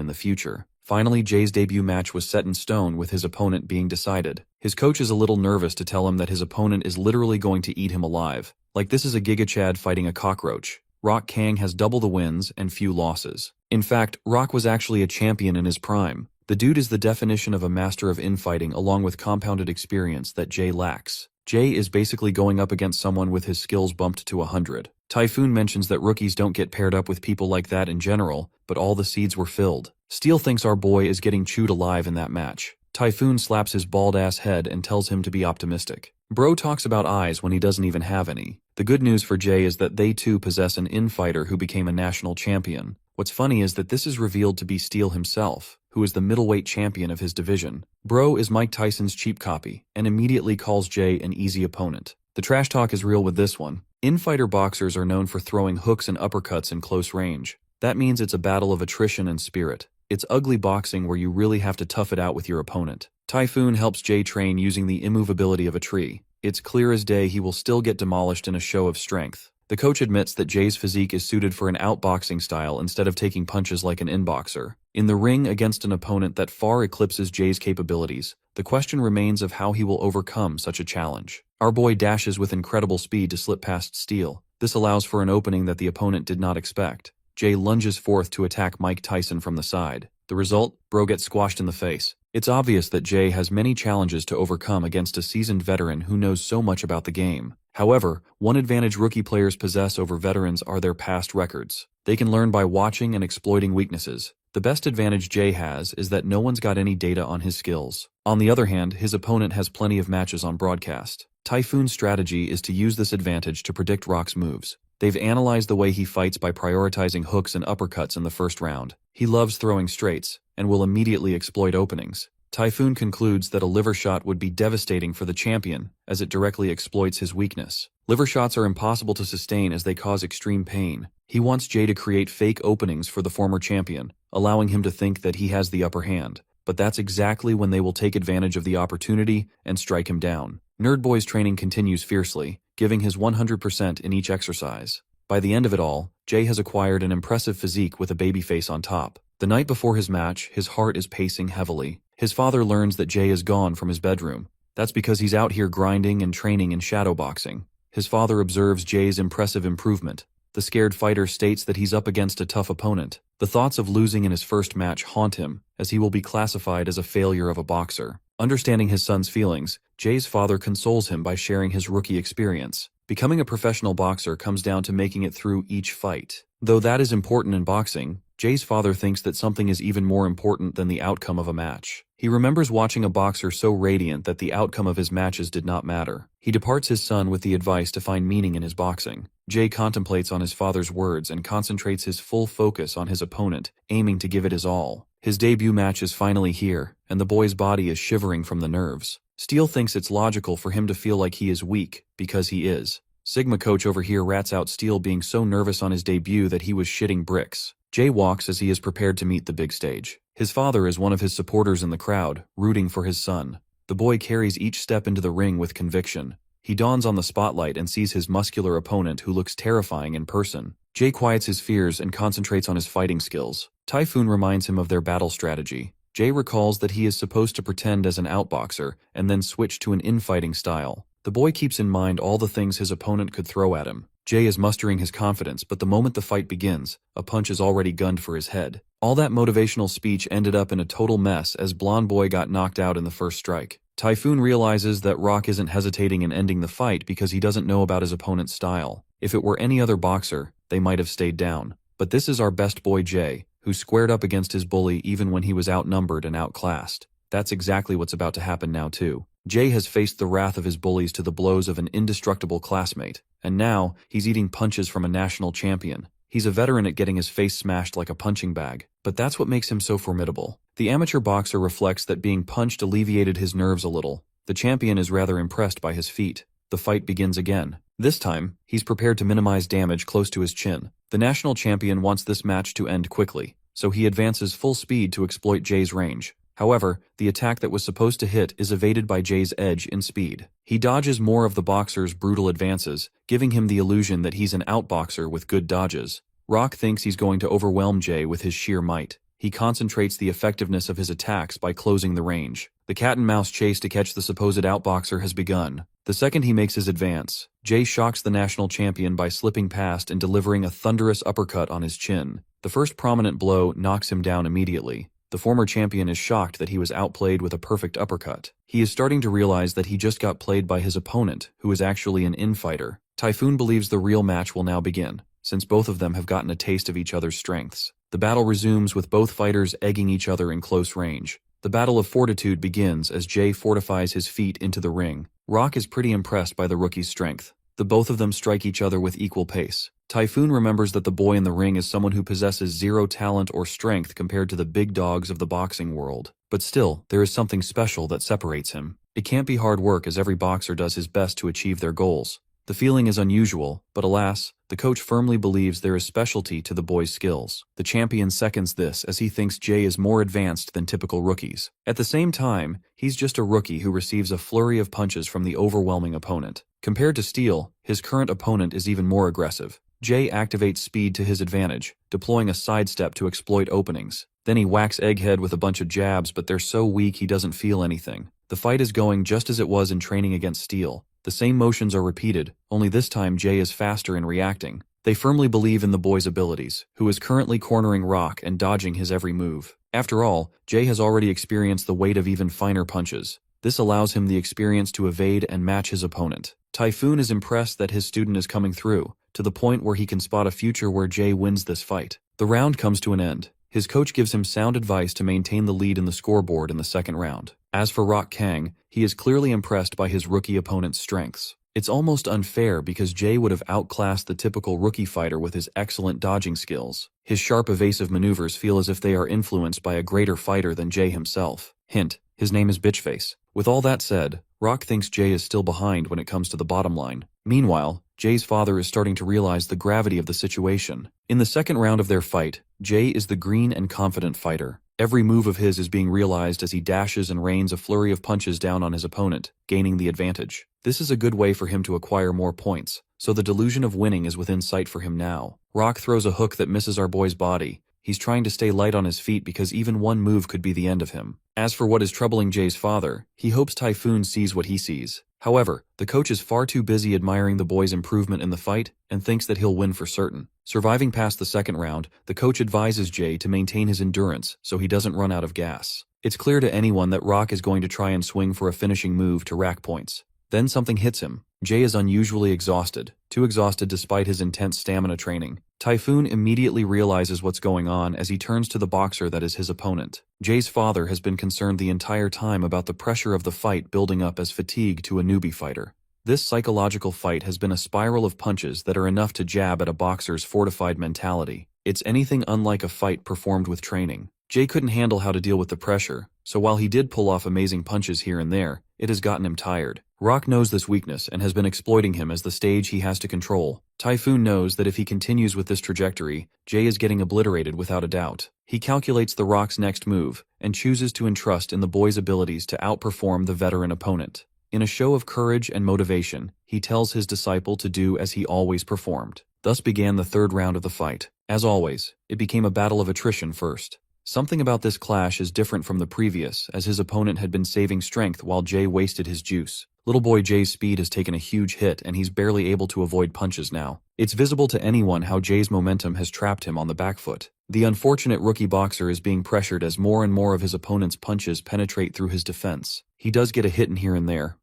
in the future. Finally, Jay's debut match was set in stone with his opponent being decided. His coach is a little nervous to tell him that his opponent is literally going to eat him alive. Like this is a Giga Chad fighting a cockroach. Rock Kang has double the wins and few losses. In fact, Rock was actually a champion in his prime. The dude is the definition of a master of infighting along with compounded experience that Jay lacks. Jay is basically going up against someone with his skills bumped to 100. Typhoon mentions that rookies don't get paired up with people like that in general, but all the seeds were filled. Steel thinks our boy is getting chewed alive in that match. Typhoon slaps his bald-ass head and tells him to be optimistic. Bro talks about eyes when he doesn't even have any. The good news for Jay is that they too possess an infighter who became a national champion. What's funny is that this is revealed to be Steel himself, who is the middleweight champion of his division. Bro is Mike Tyson's cheap copy, and immediately calls Jay an easy opponent. The trash talk is real with this one. Infighter boxers are known for throwing hooks and uppercuts in close range. That means it's a battle of attrition and spirit. It's ugly boxing where you really have to tough it out with your opponent. Typhoon helps Jay train using the immovability of a tree. It's clear as day he will still get demolished in a show of strength. The coach admits that Jay's physique is suited for an outboxing style instead of taking punches like an inboxer. In the ring against an opponent that far eclipses Jay's capabilities, the question remains of how he will overcome such a challenge. Our boy dashes with incredible speed to slip past Steel. This allows for an opening that the opponent did not expect. Jay lunges forth to attack Mike Tyson from the side. The result? Bro gets squashed in the face. It's obvious that Jay has many challenges to overcome against a seasoned veteran who knows so much about the game. However, one advantage rookie players possess over veterans are their past records. They can learn by watching and exploiting weaknesses. The best advantage Jay has is that no one's got any data on his skills. On the other hand, his opponent has plenty of matches on broadcast. Typhoon's strategy is to use this advantage to predict Rock's moves. They've analyzed the way he fights by prioritizing hooks and uppercuts in the first round. He loves throwing straights, and will immediately exploit openings. Typhoon concludes that a liver shot would be devastating for the champion, as it directly exploits his weakness. Liver shots are impossible to sustain as they cause extreme pain. He wants Jay to create fake openings for the former champion, allowing him to think that he has the upper hand. But that's exactly when they will take advantage of the opportunity and strike him down. Nerdboy's training continues fiercely, giving his 100% in each exercise. By the end of it all, Jay has acquired an impressive physique with a baby face on top. The night before his match, his heart is pacing heavily. His father learns that Jay is gone from his bedroom. That's because he's out here grinding and training in shadowboxing. His father observes Jay's impressive improvement. The scared fighter states that he's up against a tough opponent. The thoughts of losing in his first match haunt him, as he will be classified as a failure of a boxer. Understanding his son's feelings, Jay's father consoles him by sharing his rookie experience. Becoming a professional boxer comes down to making it through each fight. Though that is important in boxing, Jay's father thinks that something is even more important than the outcome of a match. He remembers watching a boxer so radiant that the outcome of his matches did not matter. He departs his son with the advice to find meaning in his boxing. Jay contemplates on his father's words and concentrates his full focus on his opponent, aiming to give it his all. His debut match is finally here, and the boy's body is shivering from the nerves. Steel thinks it's logical for him to feel like he is weak, because he is. Sigma coach over here rats out Steel being so nervous on his debut that he was shitting bricks. Jay walks as he is prepared to meet the big stage. His father is one of his supporters in the crowd, rooting for his son. The boy carries each step into the ring with conviction. He dawns on the spotlight and sees his muscular opponent who looks terrifying in person. Jay quiets his fears and concentrates on his fighting skills. Typhoon reminds him of their battle strategy. Jay recalls that he is supposed to pretend as an outboxer and then switch to an infighting style. The boy keeps in mind all the things his opponent could throw at him. Jay is mustering his confidence, but the moment the fight begins, a punch is already gunned for his head. All that motivational speech ended up in a total mess as Blonde Boy got knocked out in the first strike. Typhoon realizes that Rock isn't hesitating in ending the fight because he doesn't know about his opponent's style. If it were any other boxer, they might have stayed down. But this is our best boy Jay, who squared up against his bully even when he was outnumbered and outclassed. That's exactly what's about to happen now too. Jay has faced the wrath of his bullies to the blows of an indestructible classmate, and now he's eating punches from a national champion. He's a veteran at getting his face smashed like a punching bag, but that's what makes him so formidable. The amateur boxer reflects that being punched alleviated his nerves a little. The champion is rather impressed by his feat. The fight begins again. This time, he's prepared to minimize damage close to his chin. The national champion wants this match to end quickly, so he advances full speed to exploit Jay's range. However, the attack that was supposed to hit is evaded by Jay's edge in speed. He dodges more of the boxer's brutal advances, giving him the illusion that he's an outboxer with good dodges. Rock thinks he's going to overwhelm Jay with his sheer might. He concentrates the effectiveness of his attacks by closing the range. The cat-and-mouse chase to catch the supposed outboxer has begun. The second he makes his advance, Jay shocks the national champion by slipping past and delivering a thunderous uppercut on his chin. The first prominent blow knocks him down immediately. The former champion is shocked that he was outplayed with a perfect uppercut. He is starting to realize that he just got played by his opponent, who is actually an infighter. Typhoon believes the real match will now begin, since both of them have gotten a taste of each other's strengths. The battle resumes with both fighters egging each other in close range. The battle of fortitude begins as Jay fortifies his feet into the ring. Rock is pretty impressed by the rookie's strength. The both of them strike each other with equal pace. Typhoon remembers that the boy in the ring is someone who possesses zero talent or strength compared to the big dogs of the boxing world. But still, there is something special that separates him. It can't be hard work as every boxer does his best to achieve their goals. The feeling is unusual, but alas, the coach firmly believes there is specialty to the boy's skills. The champion seconds this as he thinks Jay is more advanced than typical rookies. At the same time, he's just a rookie who receives a flurry of punches from the overwhelming opponent. Compared to Steel, his current opponent is even more aggressive. Jay activates speed to his advantage, deploying a sidestep to exploit openings. Then he whacks Egghead with a bunch of jabs, but they're so weak he doesn't feel anything. The fight is going just as it was in training against Steel. The same motions are repeated, only this time Jay is faster in reacting. They firmly believe in the boy's abilities, who is currently cornering Rock and dodging his every move. After all, Jay has already experienced the weight of even finer punches. This allows him the experience to evade and match his opponent. Typhoon is impressed that his student is coming through, to the point where he can spot a future where Jay wins this fight. The round comes to an end. His coach gives him sound advice to maintain the lead in the scoreboard in the second round. As for Rock Kang, he is clearly impressed by his rookie opponent's strengths. It's almost unfair because Jay would have outclassed the typical rookie fighter with his excellent dodging skills. His sharp evasive maneuvers feel as if they are influenced by a greater fighter than Jay himself. Hint, his name is Bitchface. With all that said, Rock thinks Jay is still behind when it comes to the bottom line. Meanwhile, Jay's father is starting to realize the gravity of the situation. In the second round of their fight, Jay is the green and confident fighter. Every move of his is being realized as he dashes and rains a flurry of punches down on his opponent, gaining the advantage. This is a good way for him to acquire more points, so the delusion of winning is within sight for him now. Rock throws a hook that misses our boy's body. He's trying to stay light on his feet because even one move could be the end of him. As for what is troubling Jay's father, he hopes Typhoon sees what he sees. However, the coach is far too busy admiring the boy's improvement in the fight and thinks that he'll win for certain. Surviving past the second round, the coach advises Jay to maintain his endurance so he doesn't run out of gas. It's clear to anyone that Rock is going to try and swing for a finishing move to rack points. Then something hits him. Jay is unusually exhausted, too exhausted despite his intense stamina training. Typhoon immediately realizes what's going on as he turns to the boxer that is his opponent. Jay's father has been concerned the entire time about the pressure of the fight building up as fatigue to a newbie fighter. This psychological fight has been a spiral of punches that are enough to jab at a boxer's fortified mentality. It's anything unlike a fight performed with training. Jay couldn't handle how to deal with the pressure, so while he did pull off amazing punches here and there, it has gotten him tired. Rock knows this weakness and has been exploiting him as the stage he has to control. Typhoon knows that if he continues with this trajectory, Jay is getting obliterated without a doubt. He calculates the Rock's next move and chooses to entrust in the boy's abilities to outperform the veteran opponent. In a show of courage and motivation, he tells his disciple to do as he always performed. Thus began the third round of the fight. As always, it became a battle of attrition first. Something about this clash is different from the previous, as his opponent had been saving strength while Jay wasted his juice. Little boy Jay's speed has taken a huge hit and he's barely able to avoid punches now. It's visible to anyone how Jay's momentum has trapped him on the back foot. The unfortunate rookie boxer is being pressured as more and more of his opponent's punches penetrate through his defense. He does get a hit in here and there,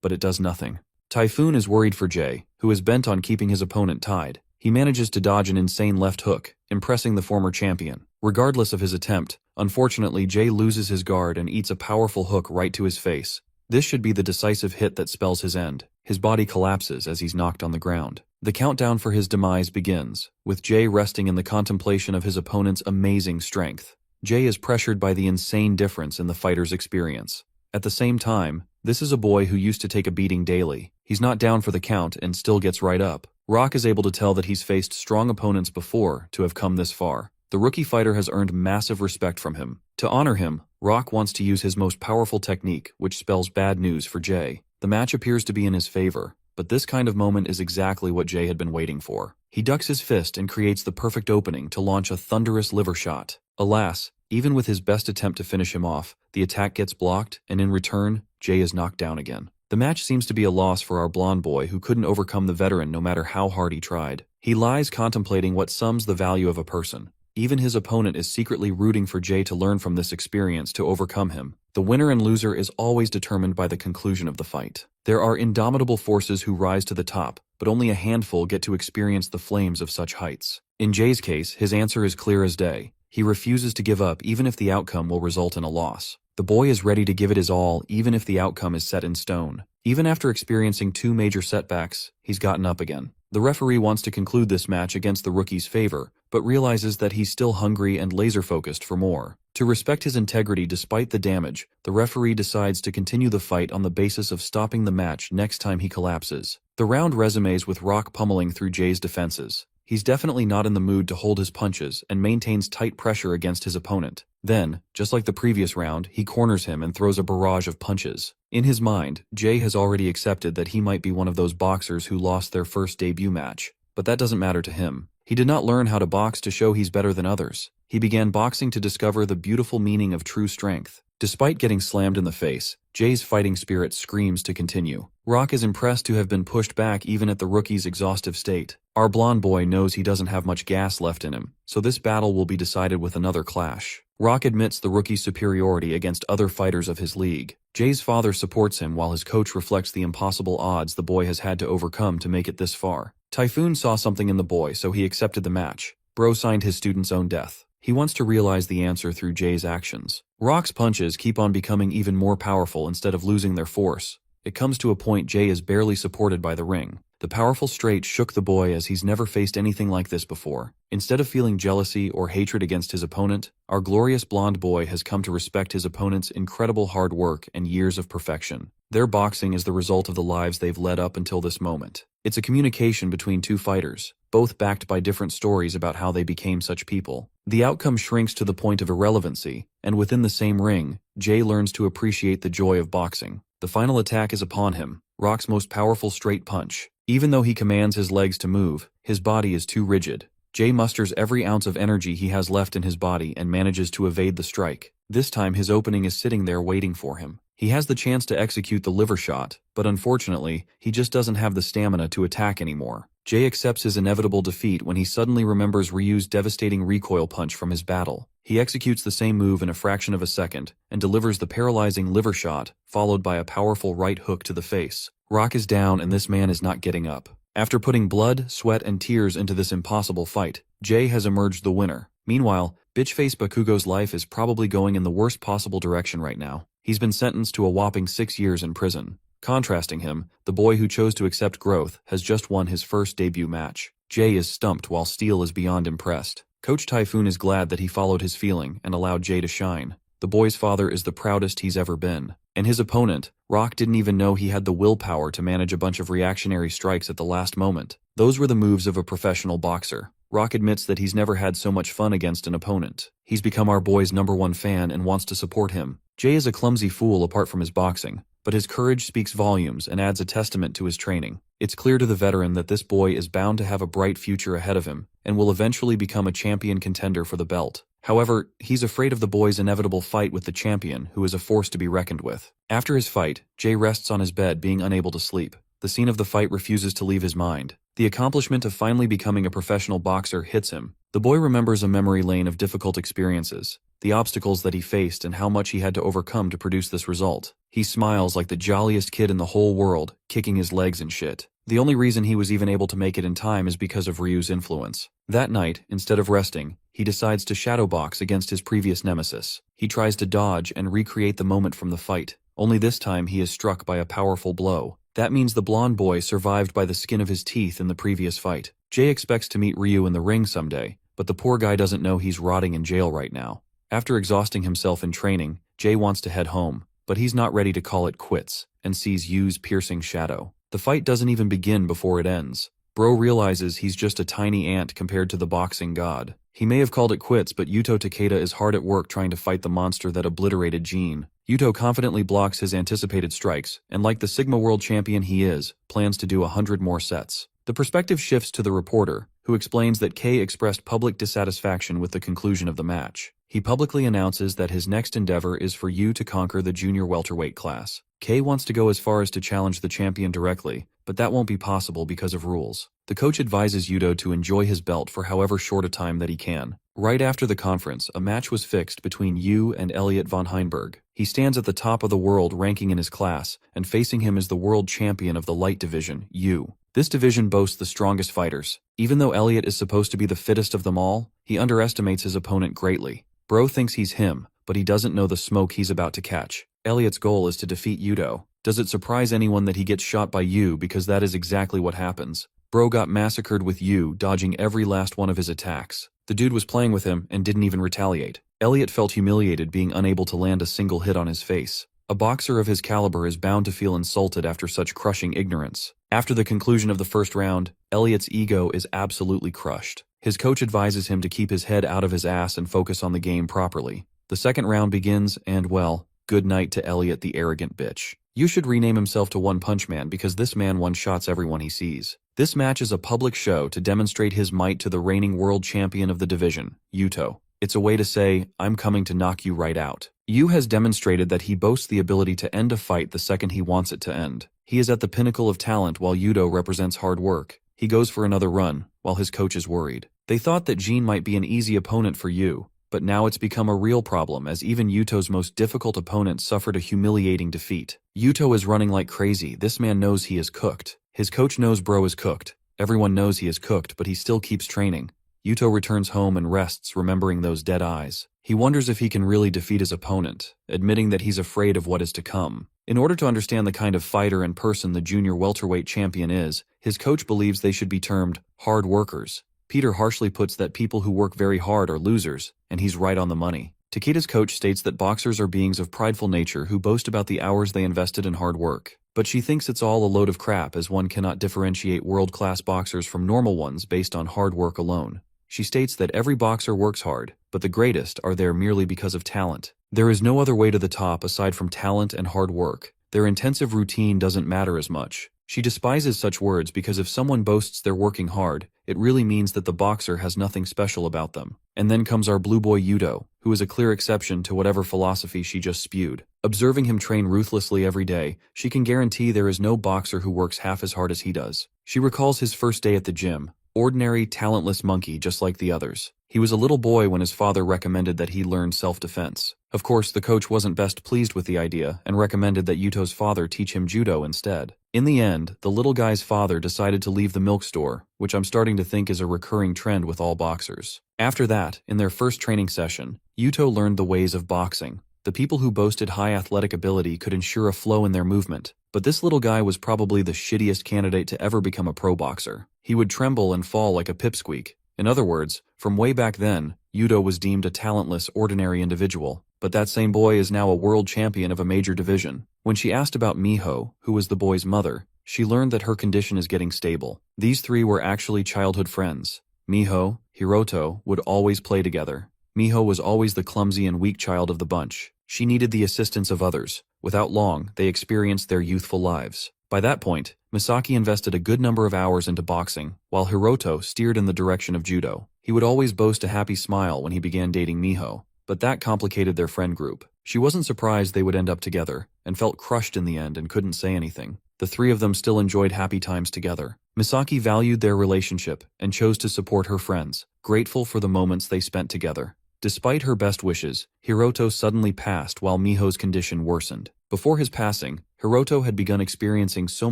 but it does nothing. Typhoon is worried for Jay, who is bent on keeping his opponent tied. He manages to dodge an insane left hook, impressing the former champion. Regardless of his attempt, unfortunately Jay loses his guard and eats a powerful hook right to his face. This should be the decisive hit that spells his end. His body collapses as he's knocked on the ground. The countdown for his demise begins, with Jay resting in the contemplation of his opponent's amazing strength. Jay is pressured by the insane difference in the fighter's experience. At the same time, this is a boy who used to take a beating daily. He's not down for the count and still gets right up. Rock is able to tell that he's faced strong opponents before to have come this far. The rookie fighter has earned massive respect from him. To honor him, Rock wants to use his most powerful technique, which spells bad news for Jay. The match appears to be in his favor, but this kind of moment is exactly what Jay had been waiting for. He ducks his fist and creates the perfect opening to launch a thunderous liver shot. Alas, even with his best attempt to finish him off, the attack gets blocked, and in return, Jay is knocked down again. The match seems to be a loss for our blonde boy who couldn't overcome the veteran no matter how hard he tried. He lies contemplating what sums the value of a person. Even his opponent is secretly rooting for Jay to learn from this experience to overcome him. The winner and loser is always determined by the conclusion of the fight. There are indomitable forces who rise to the top, but only a handful get to experience the flames of such heights. In Jay's case, his answer is clear as day. He refuses to give up even if the outcome will result in a loss. The boy is ready to give it his all even if the outcome is set in stone. Even after experiencing 2 major setbacks, he's gotten up again. The referee wants to conclude this match against the rookie's favor, but realizes that he's still hungry and laser-focused for more. To respect his integrity despite the damage, the referee decides to continue the fight on the basis of stopping the match next time he collapses. The round resumes with Rock pummeling through Jay's defenses. He's definitely not in the mood to hold his punches and maintains tight pressure against his opponent. Then, just like the previous round, he corners him and throws a barrage of punches. In his mind, Jay has already accepted that he might be one of those boxers who lost their first debut match. But that doesn't matter to him. He did not learn how to box to show he's better than others. He began boxing to discover the beautiful meaning of true strength. Despite getting slammed in the face, Jay's fighting spirit screams to continue. Rock is impressed to have been pushed back even at the rookie's exhaustive state. Our blonde boy knows he doesn't have much gas left in him, so this battle will be decided with another clash. Rock admits the rookie's superiority against other fighters of his league. Jay's father supports him while his coach reflects the impossible odds the boy has had to overcome to make it this far. Typhoon saw something in the boy, so he accepted the match. Bro signed his student's own death. He wants to realize the answer through Jay's actions. Rock's punches keep on becoming even more powerful instead of losing their force. It comes to a point Jay is barely supported by the ring. The powerful straight shook the boy as he's never faced anything like this before. Instead of feeling jealousy or hatred against his opponent, our glorious blonde boy has come to respect his opponent's incredible hard work and years of perfection. Their boxing is the result of the lives they've led up until this moment. It's a communication between two fighters, both backed by different stories about how they became such people. The outcome shrinks to the point of irrelevancy, and within the same ring, Jay learns to appreciate the joy of boxing. The final attack is upon him, Rock's most powerful straight punch. Even though he commands his legs to move, his body is too rigid. Jay musters every ounce of energy he has left in his body and manages to evade the strike. This time his opening is sitting there waiting for him. He has the chance to execute the liver shot, but unfortunately, he just doesn't have the stamina to attack anymore. Jay accepts his inevitable defeat when he suddenly remembers Ryu's devastating recoil punch from his battle. He executes the same move in a fraction of a second and delivers the paralyzing liver shot, followed by a powerful right hook to the face. Rock is down and this man is not getting up. After putting blood, sweat, and tears into this impossible fight, Jay has emerged the winner. Meanwhile, bitchface Bakugo's life is probably going in the worst possible direction right now. He's been sentenced to a whopping 6 years in prison. Contrasting him, the boy who chose to accept growth has just won his first debut match. Jay is stumped while Steel is beyond impressed. Coach Typhoon is glad that he followed his feeling and allowed Jay to shine. The boy's father is the proudest he's ever been. And his opponent, Rock, didn't even know he had the willpower to manage a bunch of reactionary strikes at the last moment. Those were the moves of a professional boxer. Rock admits that he's never had so much fun against an opponent. He's become our boy's #1 fan and wants to support him. Jay is a clumsy fool apart from his boxing, but his courage speaks volumes and adds a testament to his training. It's clear to the veteran that this boy is bound to have a bright future ahead of him and will eventually become a champion contender for the belt. However, he's afraid of the boy's inevitable fight with the champion, who is a force to be reckoned with. After his fight, Jay rests on his bed, being unable to sleep. The scene of the fight refuses to leave his mind. The accomplishment of finally becoming a professional boxer hits him. The boy remembers a memory lane of difficult experiences, the obstacles that he faced and how much he had to overcome to produce this result. He smiles like the jolliest kid in the whole world, kicking his legs and shit. The only reason he was even able to make it in time is because of Ryu's influence. That night, instead of resting, he decides to shadowbox against his previous nemesis. He tries to dodge and recreate the moment from the fight. Only this time he is struck by a powerful blow. That means the blonde boy survived by the skin of his teeth in the previous fight. Jay expects to meet Ryu in the ring someday, but the poor guy doesn't know he's rotting in jail right now. After exhausting himself in training, Jay wants to head home, but he's not ready to call it quits, and sees Yu's piercing shadow. The fight doesn't even begin before it ends. Bro realizes he's just a tiny ant compared to the boxing god. He may have called it quits, but Yuto Takeda is hard at work trying to fight the monster that obliterated Gene. Yuto confidently blocks his anticipated strikes, and like the Sigma World Champion he is, plans to do 100 more sets. The perspective shifts to the reporter, who explains that Kei expressed public dissatisfaction with the conclusion of the match. He publicly announces that his next endeavor is for Yu to conquer the junior welterweight class. Kei wants to go as far as to challenge the champion directly, but that won't be possible because of rules. The coach advises Yuto to enjoy his belt for however short a time that he can. Right after the conference, a match was fixed between Yu and Elliot von Heinberg. He stands at the top of the world ranking in his class, and facing him is the world champion of the light division, Yu. This division boasts the strongest fighters. Even though Elliot is supposed to be the fittest of them all, he underestimates his opponent greatly. Bro thinks he's him, but he doesn't know the smoke he's about to catch. Elliot's goal is to defeat Yuto. Does it surprise anyone that he gets shot by Yu, because that is exactly what happens. Bro got massacred with Yu dodging every last one of his attacks. The dude was playing with him and didn't even retaliate. Elliot felt humiliated being unable to land a single hit on his face. A boxer of his caliber is bound to feel insulted after such crushing ignorance. After the conclusion of the first round, Elliot's ego is absolutely crushed. His coach advises him to keep his head out of his ass and focus on the game properly. The second round begins and, well, good night to Elliot the arrogant bitch. You should rename himself to One Punch Man because this man one-shots everyone he sees. This match is a public show to demonstrate his might to the reigning world champion of the division, Yuto. It's a way to say, I'm coming to knock you right out. Yu has demonstrated that he boasts the ability to end a fight the second he wants it to end. He is at the pinnacle of talent while Yuto represents hard work. He goes for another run, while his coach is worried. They thought that Gene might be an easy opponent for Yu, but now it's become a real problem as even Yuto's most difficult opponent suffered a humiliating defeat. Yuto is running like crazy. This man knows he is cooked. His coach knows Bro is cooked. Everyone knows he is cooked, but he still keeps training. Yuto returns home and rests, remembering those dead eyes. He wonders if he can really defeat his opponent, admitting that he's afraid of what is to come. In order to understand the kind of fighter and person the junior welterweight champion is, his coach believes they should be termed hard workers. Peter harshly puts that people who work very hard are losers, and he's right on the money. Takeda's coach states that boxers are beings of prideful nature who boast about the hours they invested in hard work. But she thinks it's all a load of crap, as one cannot differentiate world-class boxers from normal ones based on hard work alone. She states that every boxer works hard, but the greatest are there merely because of talent. There is no other way to the top aside from talent and hard work. Their intensive routine doesn't matter as much. She despises such words because if someone boasts they're working hard, it really means that the boxer has nothing special about them. And then comes our blue boy Yuto, who is a clear exception to whatever philosophy she just spewed. Observing him train ruthlessly every day, she can guarantee there is no boxer who works half as hard as he does. She recalls his first day at the gym. Ordinary, talentless monkey just like the others. He was a little boy when his father recommended that he learn self-defense. Of course, the coach wasn't best pleased with the idea and recommended that Yuto's father teach him judo instead. In the end, the little guy's father decided to leave the milk store, which I'm starting to think is a recurring trend with all boxers. After that, in their first training session, Yuto learned the ways of boxing. The people who boasted high athletic ability could ensure a flow in their movement, but this little guy was probably the shittiest candidate to ever become a pro boxer. He would tremble and fall like a pipsqueak. In other words, from way back then, Yuto was deemed a talentless, ordinary individual. But that same boy is now a world champion of a major division. When she asked about Miho, who was the boy's mother, she learned that her condition is getting stable. These three were actually childhood friends. Miho, Hiroto would always play together. Miho was always the clumsy and weak child of the bunch. She needed the assistance of others. Without long, they experienced their youthful lives. By that point, Misaki invested a good number of hours into boxing, while Hiroto steered in the direction of judo. He would always boast a happy smile when he began dating Miho, but that complicated their friend group. She wasn't surprised they would end up together, and felt crushed in the end and couldn't say anything. The three of them still enjoyed happy times together. Misaki valued their relationship and chose to support her friends, grateful for the moments they spent together. Despite her best wishes, Hiroto suddenly passed while Miho's condition worsened. Before his passing, Hiroto had begun experiencing so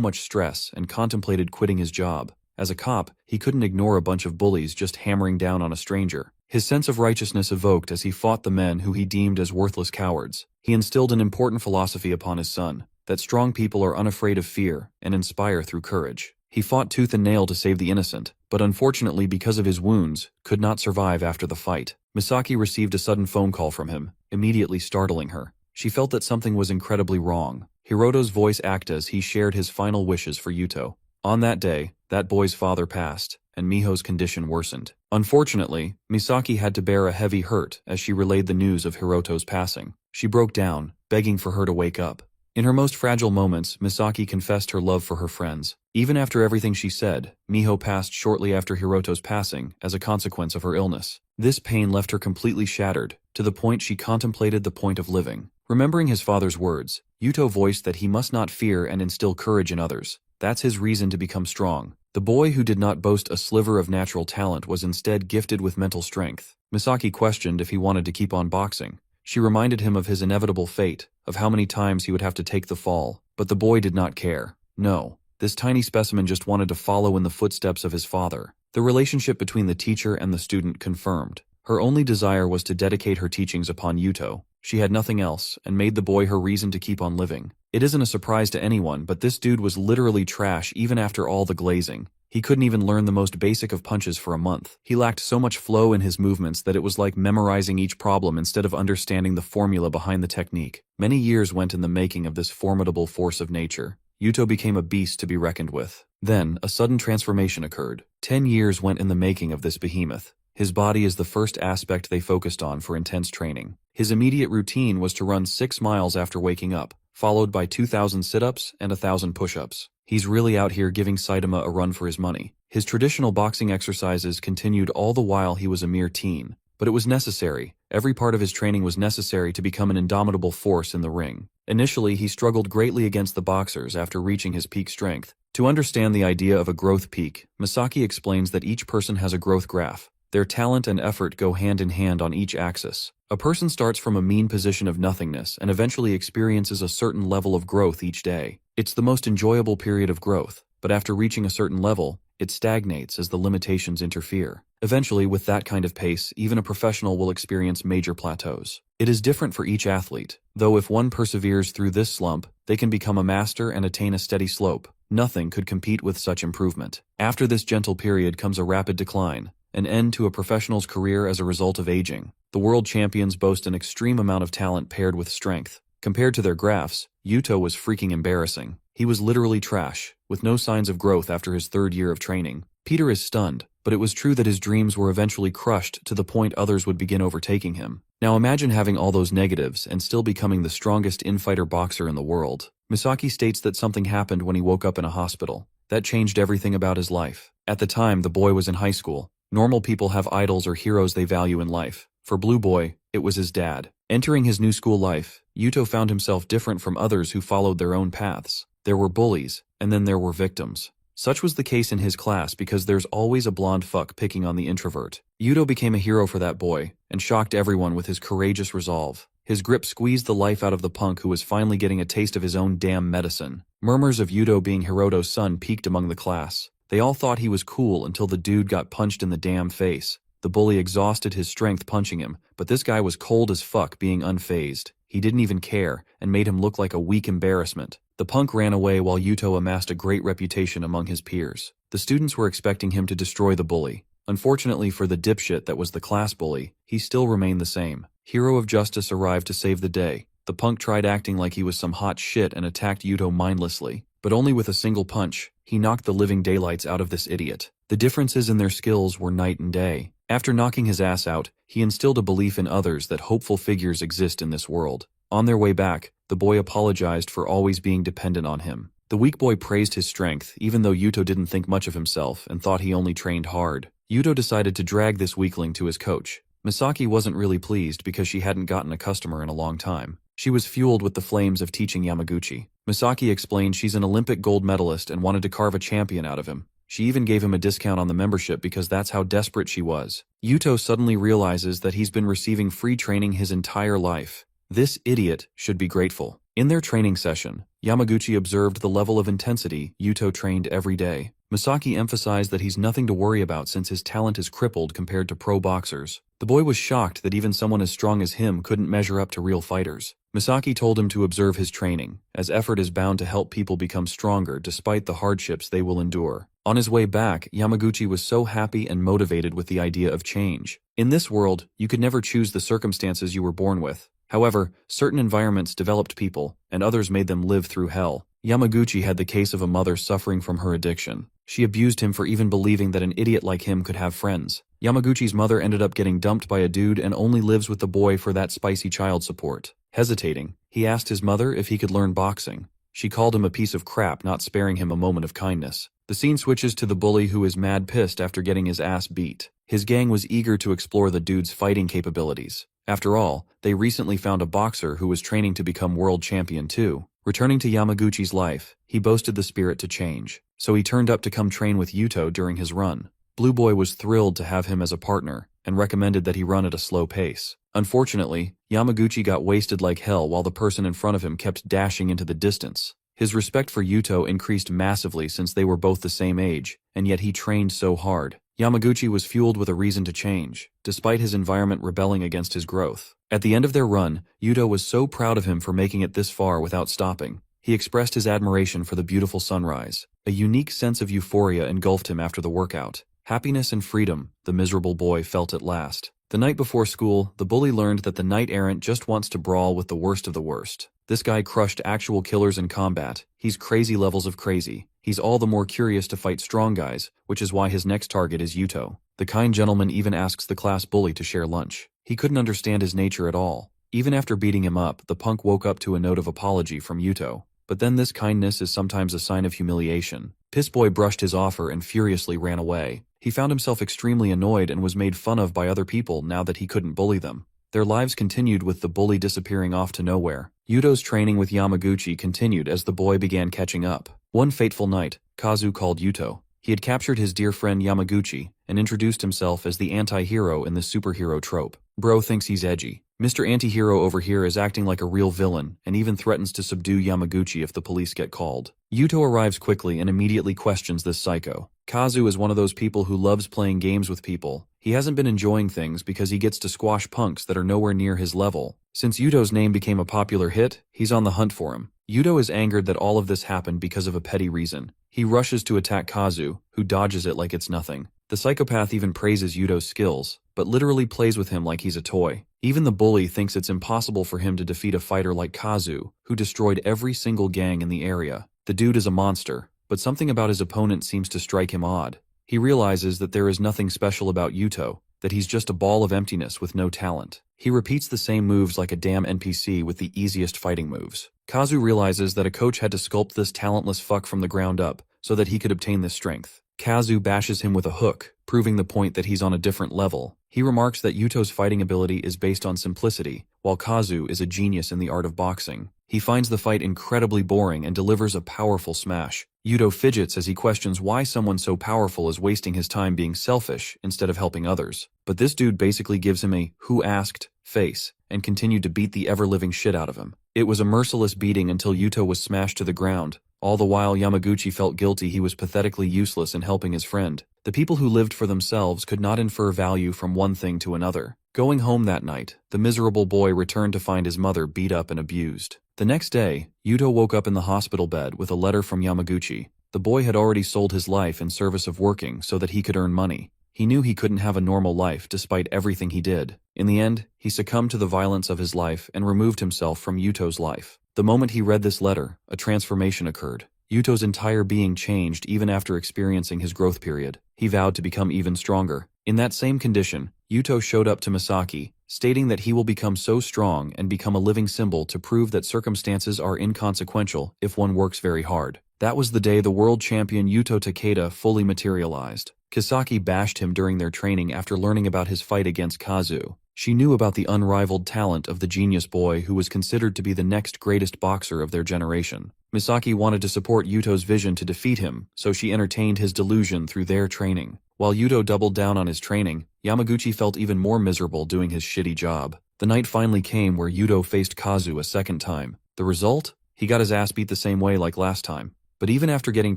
much stress and contemplated quitting his job. As a cop, he couldn't ignore a bunch of bullies just hammering down on a stranger. His sense of righteousness evoked as he fought the men who he deemed as worthless cowards. He instilled an important philosophy upon his son, that strong people are unafraid of fear and inspire through courage. He fought tooth and nail to save the innocent, but unfortunately because of his wounds, could not survive after the fight. Misaki received a sudden phone call from him, immediately startling her. She felt that something was incredibly wrong. Hiroto's voice acted as he shared his final wishes for Yuto. On that day, that boy's father passed, and Miho's condition worsened. Unfortunately, Misaki had to bear a heavy hurt as she relayed the news of Hiroto's passing. She broke down, begging for her to wake up. In her most fragile moments, Misaki confessed her love for her friends. Even after everything she said, Miho passed shortly after Hiroto's passing as a consequence of her illness. This pain left her completely shattered, to the point she contemplated the point of living. Remembering his father's words, Yuto voiced that he must not fear and instill courage in others. That's his reason to become strong. The boy who did not boast a sliver of natural talent was instead gifted with mental strength. Misaki questioned if he wanted to keep on boxing. She reminded him of his inevitable fate, of how many times he would have to take the fall, but the boy did not care. No, this tiny specimen just wanted to follow in the footsteps of his father. The relationship between the teacher and the student confirmed. Her only desire was to dedicate her teachings upon Yuto. She had nothing else, and made the boy her reason to keep on living. It isn't a surprise to anyone, but this dude was literally trash even after all the glazing. He couldn't even learn the most basic of punches for a month. He lacked so much flow in his movements that it was like memorizing each problem instead of understanding the formula behind the technique. Many years went in the making of this formidable force of nature. Yuto became a beast to be reckoned with. Then, a sudden transformation occurred. 10 years went in the making of this behemoth. His body is the first aspect they focused on for intense training. His immediate routine was to run 6 miles after waking up, followed by 2,000 sit-ups and 1,000 push-ups. He's really out here giving Saitama a run for his money. His traditional boxing exercises continued all the while he was a mere teen, but it was necessary. Every part of his training was necessary to become an indomitable force in the ring. Initially, he struggled greatly against the boxers after reaching his peak strength. To understand the idea of a growth peak, Misaki explains that each person has a growth graph. Their talent and effort go hand in hand on each axis. A person starts from a mean position of nothingness and eventually experiences a certain level of growth each day. It's the most enjoyable period of growth, but after reaching a certain level, it stagnates as the limitations interfere. Eventually, with that kind of pace, even a professional will experience major plateaus. It is different for each athlete, though if one perseveres through this slump, they can become a master and attain a steady slope. Nothing could compete with such improvement. After this gentle period comes a rapid decline, an end to a professional's career as a result of aging. The world champions boast an extreme amount of talent paired with strength. Compared to their graphs, Yuto was freaking embarrassing. He was literally trash, with no signs of growth after his third year of training. Peter is stunned, but it was true that his dreams were eventually crushed to the point others would begin overtaking him. Now imagine having all those negatives and still becoming the strongest in-fighter boxer in the world. Misaki states that something happened when he woke up in a hospital. That changed everything about his life. At the time, the boy was in high school. Normal people have idols or heroes they value in life. For Blue Boy, it was his dad. Entering his new school life, Yuto found himself different from others who followed their own paths. There were bullies, and then there were victims. Such was the case in his class because there's always a blonde fuck picking on the introvert. Yuto became a hero for that boy, and shocked everyone with his courageous resolve. His grip squeezed the life out of the punk who was finally getting a taste of his own damn medicine. Murmurs of Yuto being Hiroto's son peaked among the class. They all thought he was cool until the dude got punched in the damn face. The bully exhausted his strength punching him, but this guy was cold as fuck being unfazed. He didn't even care, and made him look like a weak embarrassment. The punk ran away while Yuto amassed a great reputation among his peers. The students were expecting him to destroy the bully. Unfortunately for the dipshit that was the class bully, he still remained the same. Hero of Justice arrived to save the day. The punk tried acting like he was some hot shit and attacked Yuto mindlessly, but only with a single punch. He knocked the living daylights out of this idiot. The differences in their skills were night and day. After knocking his ass out, he instilled a belief in others that hopeful figures exist in this world. On their way back, the boy apologized for always being dependent on him. The weak boy praised his strength, even though Yuto didn't think much of himself and thought he only trained hard. Yuto decided to drag this weakling to his coach. Misaki wasn't really pleased because she hadn't gotten a customer in a long time. She was fueled with the flames of teaching Yamaguchi. Misaki explained she's an Olympic gold medalist and wanted to carve a champion out of him. She even gave him a discount on the membership because that's how desperate she was. Yuto suddenly realizes that he's been receiving free training his entire life. This idiot should be grateful. In their training session, Yamaguchi observed the level of intensity Yuto trained every day. Misaki emphasized that he's nothing to worry about since his talent is crippled compared to pro boxers. The boy was shocked that even someone as strong as him couldn't measure up to real fighters. Misaki told him to observe his training, as effort is bound to help people become stronger despite the hardships they will endure. On his way back, Yamaguchi was so happy and motivated with the idea of change. In this world, you could never choose the circumstances you were born with. However, certain environments developed people, and others made them live through hell. Yamaguchi had the case of a mother suffering from her addiction. She abused him for even believing that an idiot like him could have friends. Yamaguchi's mother ended up getting dumped by a dude and only lives with the boy for that spicy child support. Hesitating, he asked his mother if he could learn boxing. She called him a piece of crap, not sparing him a moment of kindness. The scene switches to the bully who is mad pissed after getting his ass beat. His gang was eager to explore the dude's fighting capabilities. After all, they recently found a boxer who was training to become world champion too. Returning to Yamaguchi's life, he boasted the spirit to change. So he turned up to come train with Yuto during his run. Blue Boy was thrilled to have him as a partner, and recommended that he run at a slow pace. Unfortunately, Yamaguchi got wasted like hell while the person in front of him kept dashing into the distance. His respect for Yuto increased massively since they were both the same age, and yet he trained so hard. Yamaguchi was fueled with a reason to change, despite his environment rebelling against his growth. At the end of their run, Yuto was so proud of him for making it this far without stopping. He expressed his admiration for the beautiful sunrise. A unique sense of euphoria engulfed him after the workout. Happiness and freedom, the miserable boy felt at last. The night before school, the bully learned that the knight-errant just wants to brawl with the worst of the worst. This guy crushed actual killers in combat. He's crazy levels of crazy. He's all the more curious to fight strong guys, which is why his next target is Yuto. The kind gentleman even asks the class bully to share lunch. He couldn't understand his nature at all. Even after beating him up, the punk woke up to a note of apology from Yuto. But then this kindness is sometimes a sign of humiliation. Pissboy brushed his offer and furiously ran away. He found himself extremely annoyed and was made fun of by other people now that he couldn't bully them. Their lives continued with the bully disappearing off to nowhere. Yuto's training with Yamaguchi continued as the boy began catching up. One fateful night, Kazu called Yuto. He had captured his dear friend Yamaguchi and introduced himself as the anti-hero in the superhero trope. Bro thinks he's edgy. Mr. Antihero over here is acting like a real villain and even threatens to subdue Yamaguchi if the police get called. Yuto arrives quickly and immediately questions this psycho. Kazu is one of those people who loves playing games with people. He hasn't been enjoying things because he gets to squash punks that are nowhere near his level. Since Yuto's name became a popular hit, he's on the hunt for him. Yuto is angered that all of this happened because of a petty reason. He rushes to attack Kazu, who dodges it like it's nothing. The psychopath even praises Yuto's skills, but literally plays with him like he's a toy. Even the bully thinks it's impossible for him to defeat a fighter like Kazu, who destroyed every single gang in the area. The dude is a monster, but something about his opponent seems to strike him odd. He realizes that there is nothing special about Yuto, that he's just a ball of emptiness with no talent. He repeats the same moves like a damn NPC with the easiest fighting moves. Kazu realizes that a coach had to sculpt this talentless fuck from the ground up so that he could obtain this strength. Kazu bashes him with a hook, proving the point that he's on a different level. He remarks that Yuto's fighting ability is based on simplicity, while Kazu is a genius in the art of boxing. He finds the fight incredibly boring and delivers a powerful smash. Yuto fidgets as he questions why someone so powerful is wasting his time being selfish instead of helping others. But this dude basically gives him a "who asked" face and continued to beat the ever-living shit out of him. It was a merciless beating until Yuto was smashed to the ground. All the while Yamaguchi felt guilty he was pathetically useless in helping his friend. The people who lived for themselves could not infer value from one thing to another. Going home that night, the miserable boy returned to find his mother beat up and abused. The next day, Yuto woke up in the hospital bed with a letter from Yamaguchi. The boy had already sold his life in service of working so that he could earn money. He knew he couldn't have a normal life despite everything he did. In the end, he succumbed to the violence of his life and removed himself from Yuto's life. The moment he read this letter, a transformation occurred. Yuto's entire being changed even after experiencing his growth period. He vowed to become even stronger. In that same condition, Yuto showed up to Misaki, stating that he will become so strong and become a living symbol to prove that circumstances are inconsequential if one works very hard. That was the day the world champion Yuto Takeda fully materialized. Kisaki bashed him during their training after learning about his fight against Kazu. She knew about the unrivaled talent of the genius boy who was considered to be the next greatest boxer of their generation. Misaki wanted to support Yuto's vision to defeat him, so she entertained his delusion through their training. While Yuto doubled down on his training, Yamaguchi felt even more miserable doing his shitty job. The night finally came where Yuto faced Kazu a second time. The result? He got his ass beat the same way like last time. But even after getting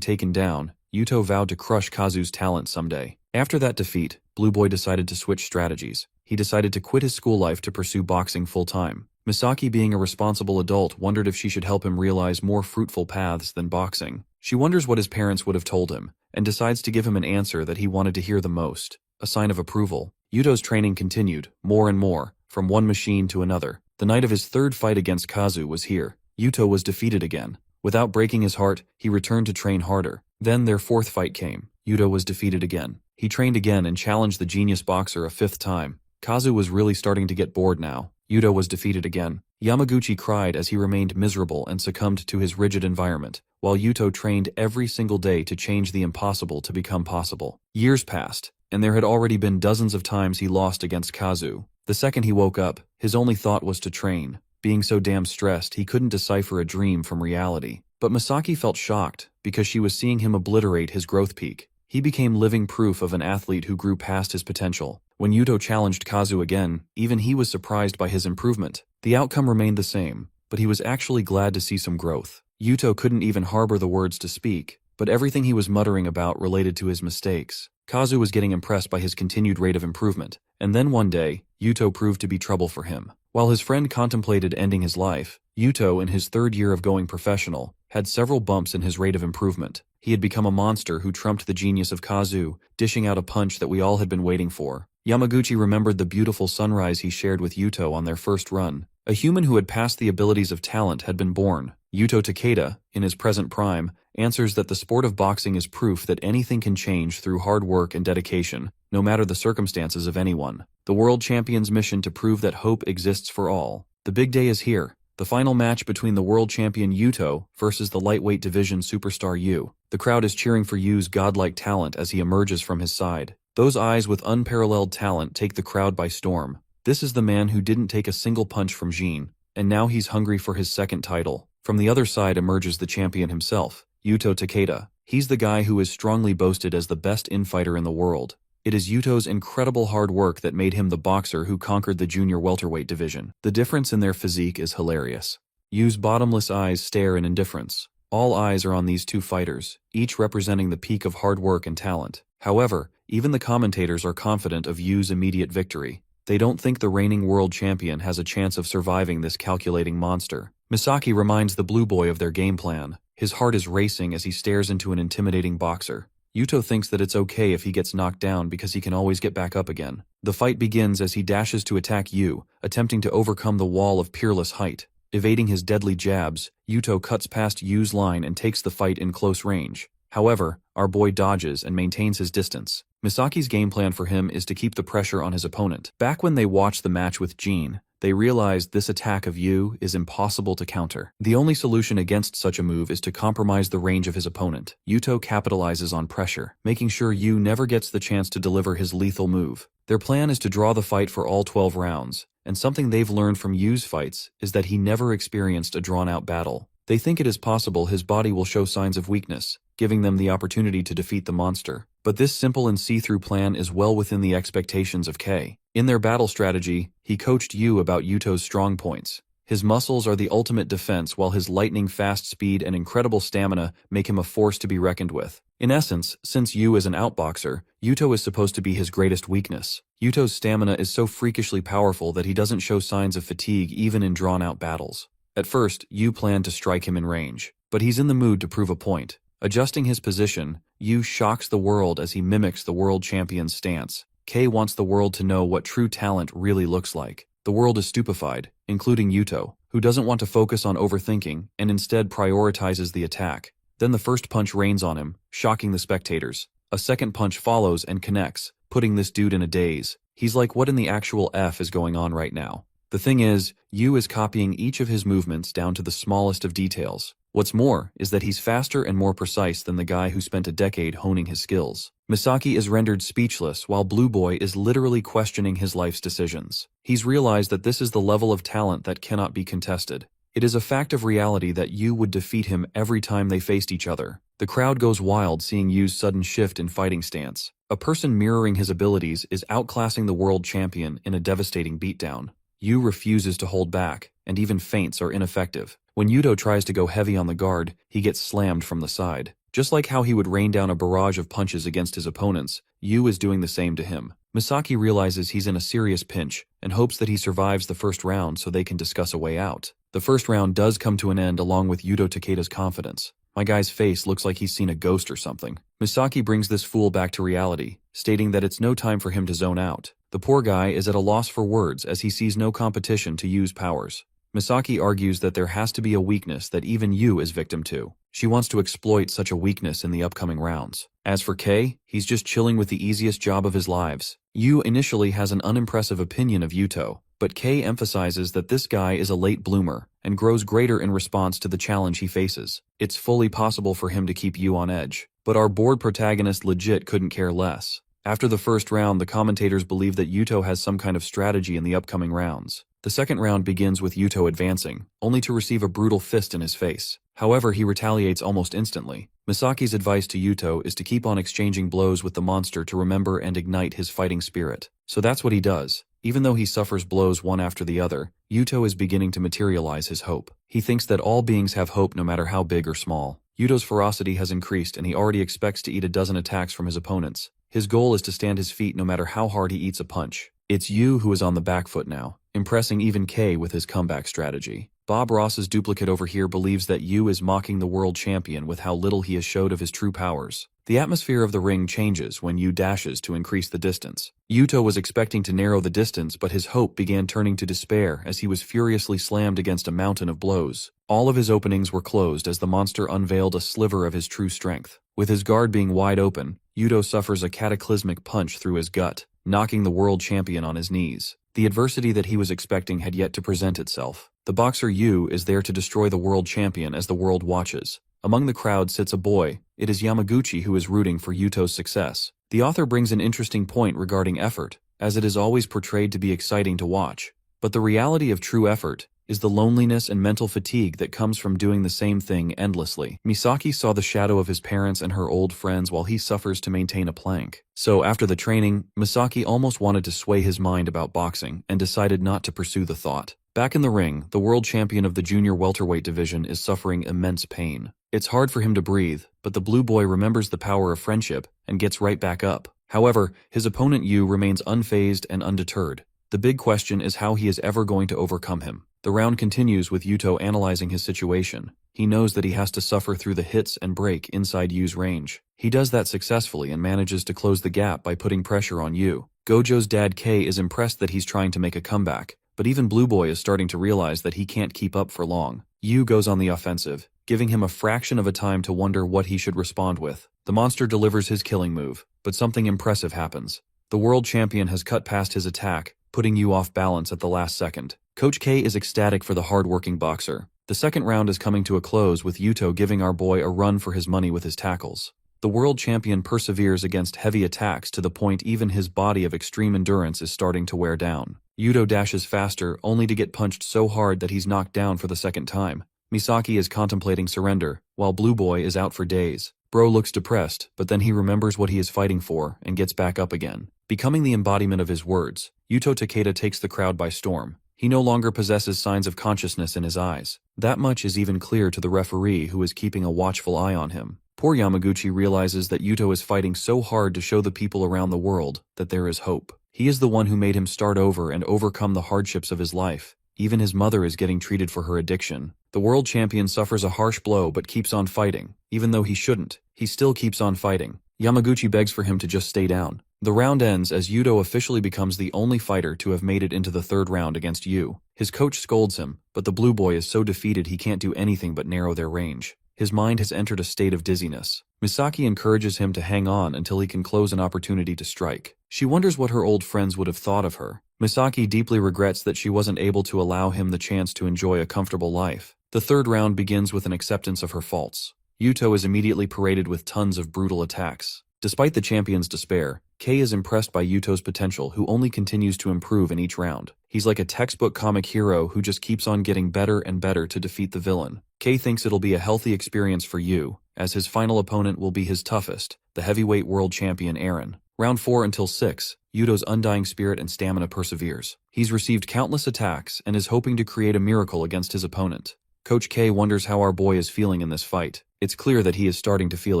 taken down, Yuto vowed to crush Kazu's talent someday. After that defeat, Blue Boy decided to switch strategies. He decided to quit his school life to pursue boxing full-time. Misaki, being a responsible adult, wondered if she should help him realize more fruitful paths than boxing. She wonders what his parents would have told him, and decides to give him an answer that he wanted to hear the most, a sign of approval. Yuto's training continued, more and more, from one machine to another. The night of his third fight against Kazu was here. Yuto was defeated again. Without breaking his heart, he returned to train harder. Then their fourth fight came. Yuto was defeated again. He trained again and challenged the genius boxer a fifth time. Kazu was really starting to get bored now. Yuto was defeated again. Yamaguchi cried as he remained miserable and succumbed to his rigid environment, while Yuto trained every single day to change the impossible to become possible. Years passed, and there had already been dozens of times he lost against Kazu. The second he woke up, his only thought was to train. Being so damn stressed, he couldn't decipher a dream from reality. But Misaki felt shocked, because she was seeing him obliterate his growth peak. He became living proof of an athlete who grew past his potential. When Yuto challenged Kazu again, even he was surprised by his improvement. The outcome remained the same, but he was actually glad to see some growth. Yuto couldn't even harbor the words to speak, but everything he was muttering about related to his mistakes. Kazu was getting impressed by his continued rate of improvement, and then one day, Yuto proved to be trouble for him. While his friend contemplated ending his life, Yuto, in his third year of going professional, had several bumps in his rate of improvement. He had become a monster who trumped the genius of Kazu, dishing out a punch that we all had been waiting for. Yamaguchi remembered the beautiful sunrise he shared with Yuto on their first run. A human who had passed the abilities of talent had been born. Yuto Takeda, in his present prime, answers that the sport of boxing is proof that anything can change through hard work and dedication, no matter the circumstances of anyone. The world champion's mission to prove that hope exists for all. The big day is here. The final match between the world champion Yuto versus the lightweight division superstar Yu. The crowd is cheering for Yu's godlike talent as he emerges from his side. Those eyes with unparalleled talent take the crowd by storm. This is the man who didn't take a single punch from Jin, and now he's hungry for his second title. From the other side emerges the champion himself, Yuto Takeda. He's the guy who is strongly boasted as the best infighter in the world. It is Yuto's incredible hard work that made him the boxer who conquered the junior welterweight division. The difference in their physique is hilarious. Yu's bottomless eyes stare in indifference. All eyes are on these two fighters, each representing the peak of hard work and talent. However, even the commentators are confident of Yu's immediate victory. They don't think the reigning world champion has a chance of surviving this calculating monster. Misaki reminds the blue boy of their game plan. His heart is racing as he stares into an intimidating boxer. Yuto thinks that it's okay if he gets knocked down because he can always get back up again. The fight begins as he dashes to attack Yu, attempting to overcome the wall of peerless height. Evading his deadly jabs, Yuto cuts past Yu's line and takes the fight in close range. However, our boy dodges and maintains his distance. Misaki's game plan for him is to keep the pressure on his opponent. Back when they watched the match with Jean, they realized this attack of Yu is impossible to counter. The only solution against such a move is to compromise the range of his opponent. Yuto capitalizes on pressure, making sure Yu never gets the chance to deliver his lethal move. Their plan is to draw the fight for all 12 rounds, and something they've learned from Yu's fights is that he never experienced a drawn-out battle. They think it is possible his body will show signs of weakness, giving them the opportunity to defeat the monster. But this simple and see-through plan is well within the expectations of Kei. In their battle strategy, he coached Yu about Yuto's strong points. His muscles are the ultimate defense, while his lightning-fast speed and incredible stamina make him a force to be reckoned with. In essence, since Yu is an outboxer, Yuto is supposed to be his greatest weakness. Yuto's stamina is so freakishly powerful that he doesn't show signs of fatigue even in drawn-out battles. At first, Yu planned to strike him in range, but he's in the mood to prove a point. Adjusting his position, Yu shocks the world as he mimics the world champion's stance. Kei wants the world to know what true talent really looks like. The world is stupefied, including Yuto, who doesn't want to focus on overthinking and instead prioritizes the attack. Then the first punch rains on him, shocking the spectators. A second punch follows and connects, putting this dude in a daze. He's like, what in the actual F is going on right now? The thing is, Yu is copying each of his movements down to the smallest of details. What's more is that he's faster and more precise than the guy who spent a decade honing his skills. Misaki is rendered speechless while Blue Boy is literally questioning his life's decisions. He's realized that this is the level of talent that cannot be contested. It is a fact of reality that Yu would defeat him every time they faced each other. The crowd goes wild seeing Yu's sudden shift in fighting stance. A person mirroring his abilities is outclassing the world champion in a devastating beatdown. Yu refuses to hold back, and even feints are ineffective. When Yuto tries to go heavy on the guard, he gets slammed from the side. Just like how he would rain down a barrage of punches against his opponents, Yu is doing the same to him. Misaki realizes he's in a serious pinch, and hopes that he survives the first round so they can discuss a way out. The first round does come to an end along with Yuto Takeda's confidence. My guy's face looks like he's seen a ghost or something. Misaki brings this fool back to reality, stating that it's no time for him to zone out. The poor guy is at a loss for words as he sees no competition to Yu's powers. Misaki argues that there has to be a weakness that even Yu is victim to. She wants to exploit such a weakness in the upcoming rounds. As for Kei, he's just chilling with the easiest job of his lives. Yu initially has an unimpressive opinion of Yuto, but Kei emphasizes that this guy is a late bloomer and grows greater in response to the challenge he faces. It's fully possible for him to keep Yu on edge, but our board protagonist legit couldn't care less. After the first round, the commentators believe that Yuto has some kind of strategy in the upcoming rounds. The second round begins with Yuto advancing, only to receive a brutal fist in his face. However, he retaliates almost instantly. Misaki's advice to Yuto is to keep on exchanging blows with the monster to remember and ignite his fighting spirit. So that's what he does. Even though he suffers blows one after the other, Yuto is beginning to materialize his hope. He thinks that all beings have hope no matter how big or small. Yuto's ferocity has increased and he already expects to eat a dozen attacks from his opponents. His goal is to stand his feet no matter how hard he eats a punch. It's Yu who is on the back foot now, impressing even Kei with his comeback strategy. Bob Ross's duplicate over here believes that Yu is mocking the world champion with how little he has showed of his true powers. The atmosphere of the ring changes when Yu dashes to increase the distance. Yuto was expecting to narrow the distance, but his hope began turning to despair as he was furiously slammed against a mountain of blows. All of his openings were closed as the monster unveiled a sliver of his true strength. With his guard being wide open, Yuto suffers a cataclysmic punch through his gut, knocking the world champion on his knees. The adversity that he was expecting had yet to present itself. The boxer Yu is there to destroy the world champion as the world watches. Among the crowd sits a boy. It is Yamaguchi who is rooting for Yuto's success. The author brings an interesting point regarding effort, as it is always portrayed to be exciting to watch. But the reality of true effort is the loneliness and mental fatigue that comes from doing the same thing endlessly. Misaki saw the shadow of his parents and her old friends while he suffers to maintain a plank. So after the training, Misaki almost wanted to sway his mind about boxing and decided not to pursue the thought. Back in the ring, the world champion of the junior welterweight division is suffering immense pain. It's hard for him to breathe, but the blue boy remembers the power of friendship and gets right back up. However, his opponent Yu remains unfazed and undeterred. The big question is how he is ever going to overcome him. The round continues with Yuto analyzing his situation. He knows that he has to suffer through the hits and break inside Yu's range. He does that successfully and manages to close the gap by putting pressure on Yu. Gojo's dad K is impressed that he's trying to make a comeback, but even Blue Boy is starting to realize that he can't keep up for long. Yu goes on the offensive, giving him a fraction of a time to wonder what he should respond with. The monster delivers his killing move, but something impressive happens. The world champion has cut past his attack, putting Yu off balance at the last second. Coach K is ecstatic for the hard-working boxer. The second round is coming to a close with Yuto giving our boy a run for his money with his tackles. The world champion perseveres against heavy attacks to the point even his body of extreme endurance is starting to wear down. Yuto dashes faster only to get punched so hard that he's knocked down for the second time. Misaki is contemplating surrender, while Blue Boy is out for days. Bro looks depressed, but then he remembers what he is fighting for and gets back up again. Becoming the embodiment of his words, Yuto Takeda takes the crowd by storm. He no longer possesses signs of consciousness in his eyes. That much is even clear to the referee who is keeping a watchful eye on him. Poor Yamaguchi realizes that Yuto is fighting so hard to show the people around the world that there is hope. He is the one who made him start over and overcome the hardships of his life. Even his mother is getting treated for her addiction. The world champion suffers a harsh blow but keeps on fighting. Even though he shouldn't, he still keeps on fighting. Yamaguchi begs for him to just stay down. The round ends as Yuto officially becomes the only fighter to have made it into the third round against Yu. His coach scolds him, but the blue boy is so defeated he can't do anything but narrow their range. His mind has entered a state of dizziness. Misaki encourages him to hang on until he can close an opportunity to strike. She wonders what her old friends would have thought of her. Misaki deeply regrets that she wasn't able to allow him the chance to enjoy a comfortable life. The third round begins with an acceptance of her faults. Yuto is immediately paraded with tons of brutal attacks. Despite the champion's despair, Kei is impressed by Yuto's potential, who only continues to improve in each round. He's like a textbook comic hero who just keeps on getting better and better to defeat the villain. Kei thinks it'll be a healthy experience for Yu, as his final opponent will be his toughest, the heavyweight world champion Eren. Round 4 until 6, Yuto's undying spirit and stamina perseveres. He's received countless attacks and is hoping to create a miracle against his opponent. Coach K wonders how our boy is feeling in this fight. It's clear that he is starting to feel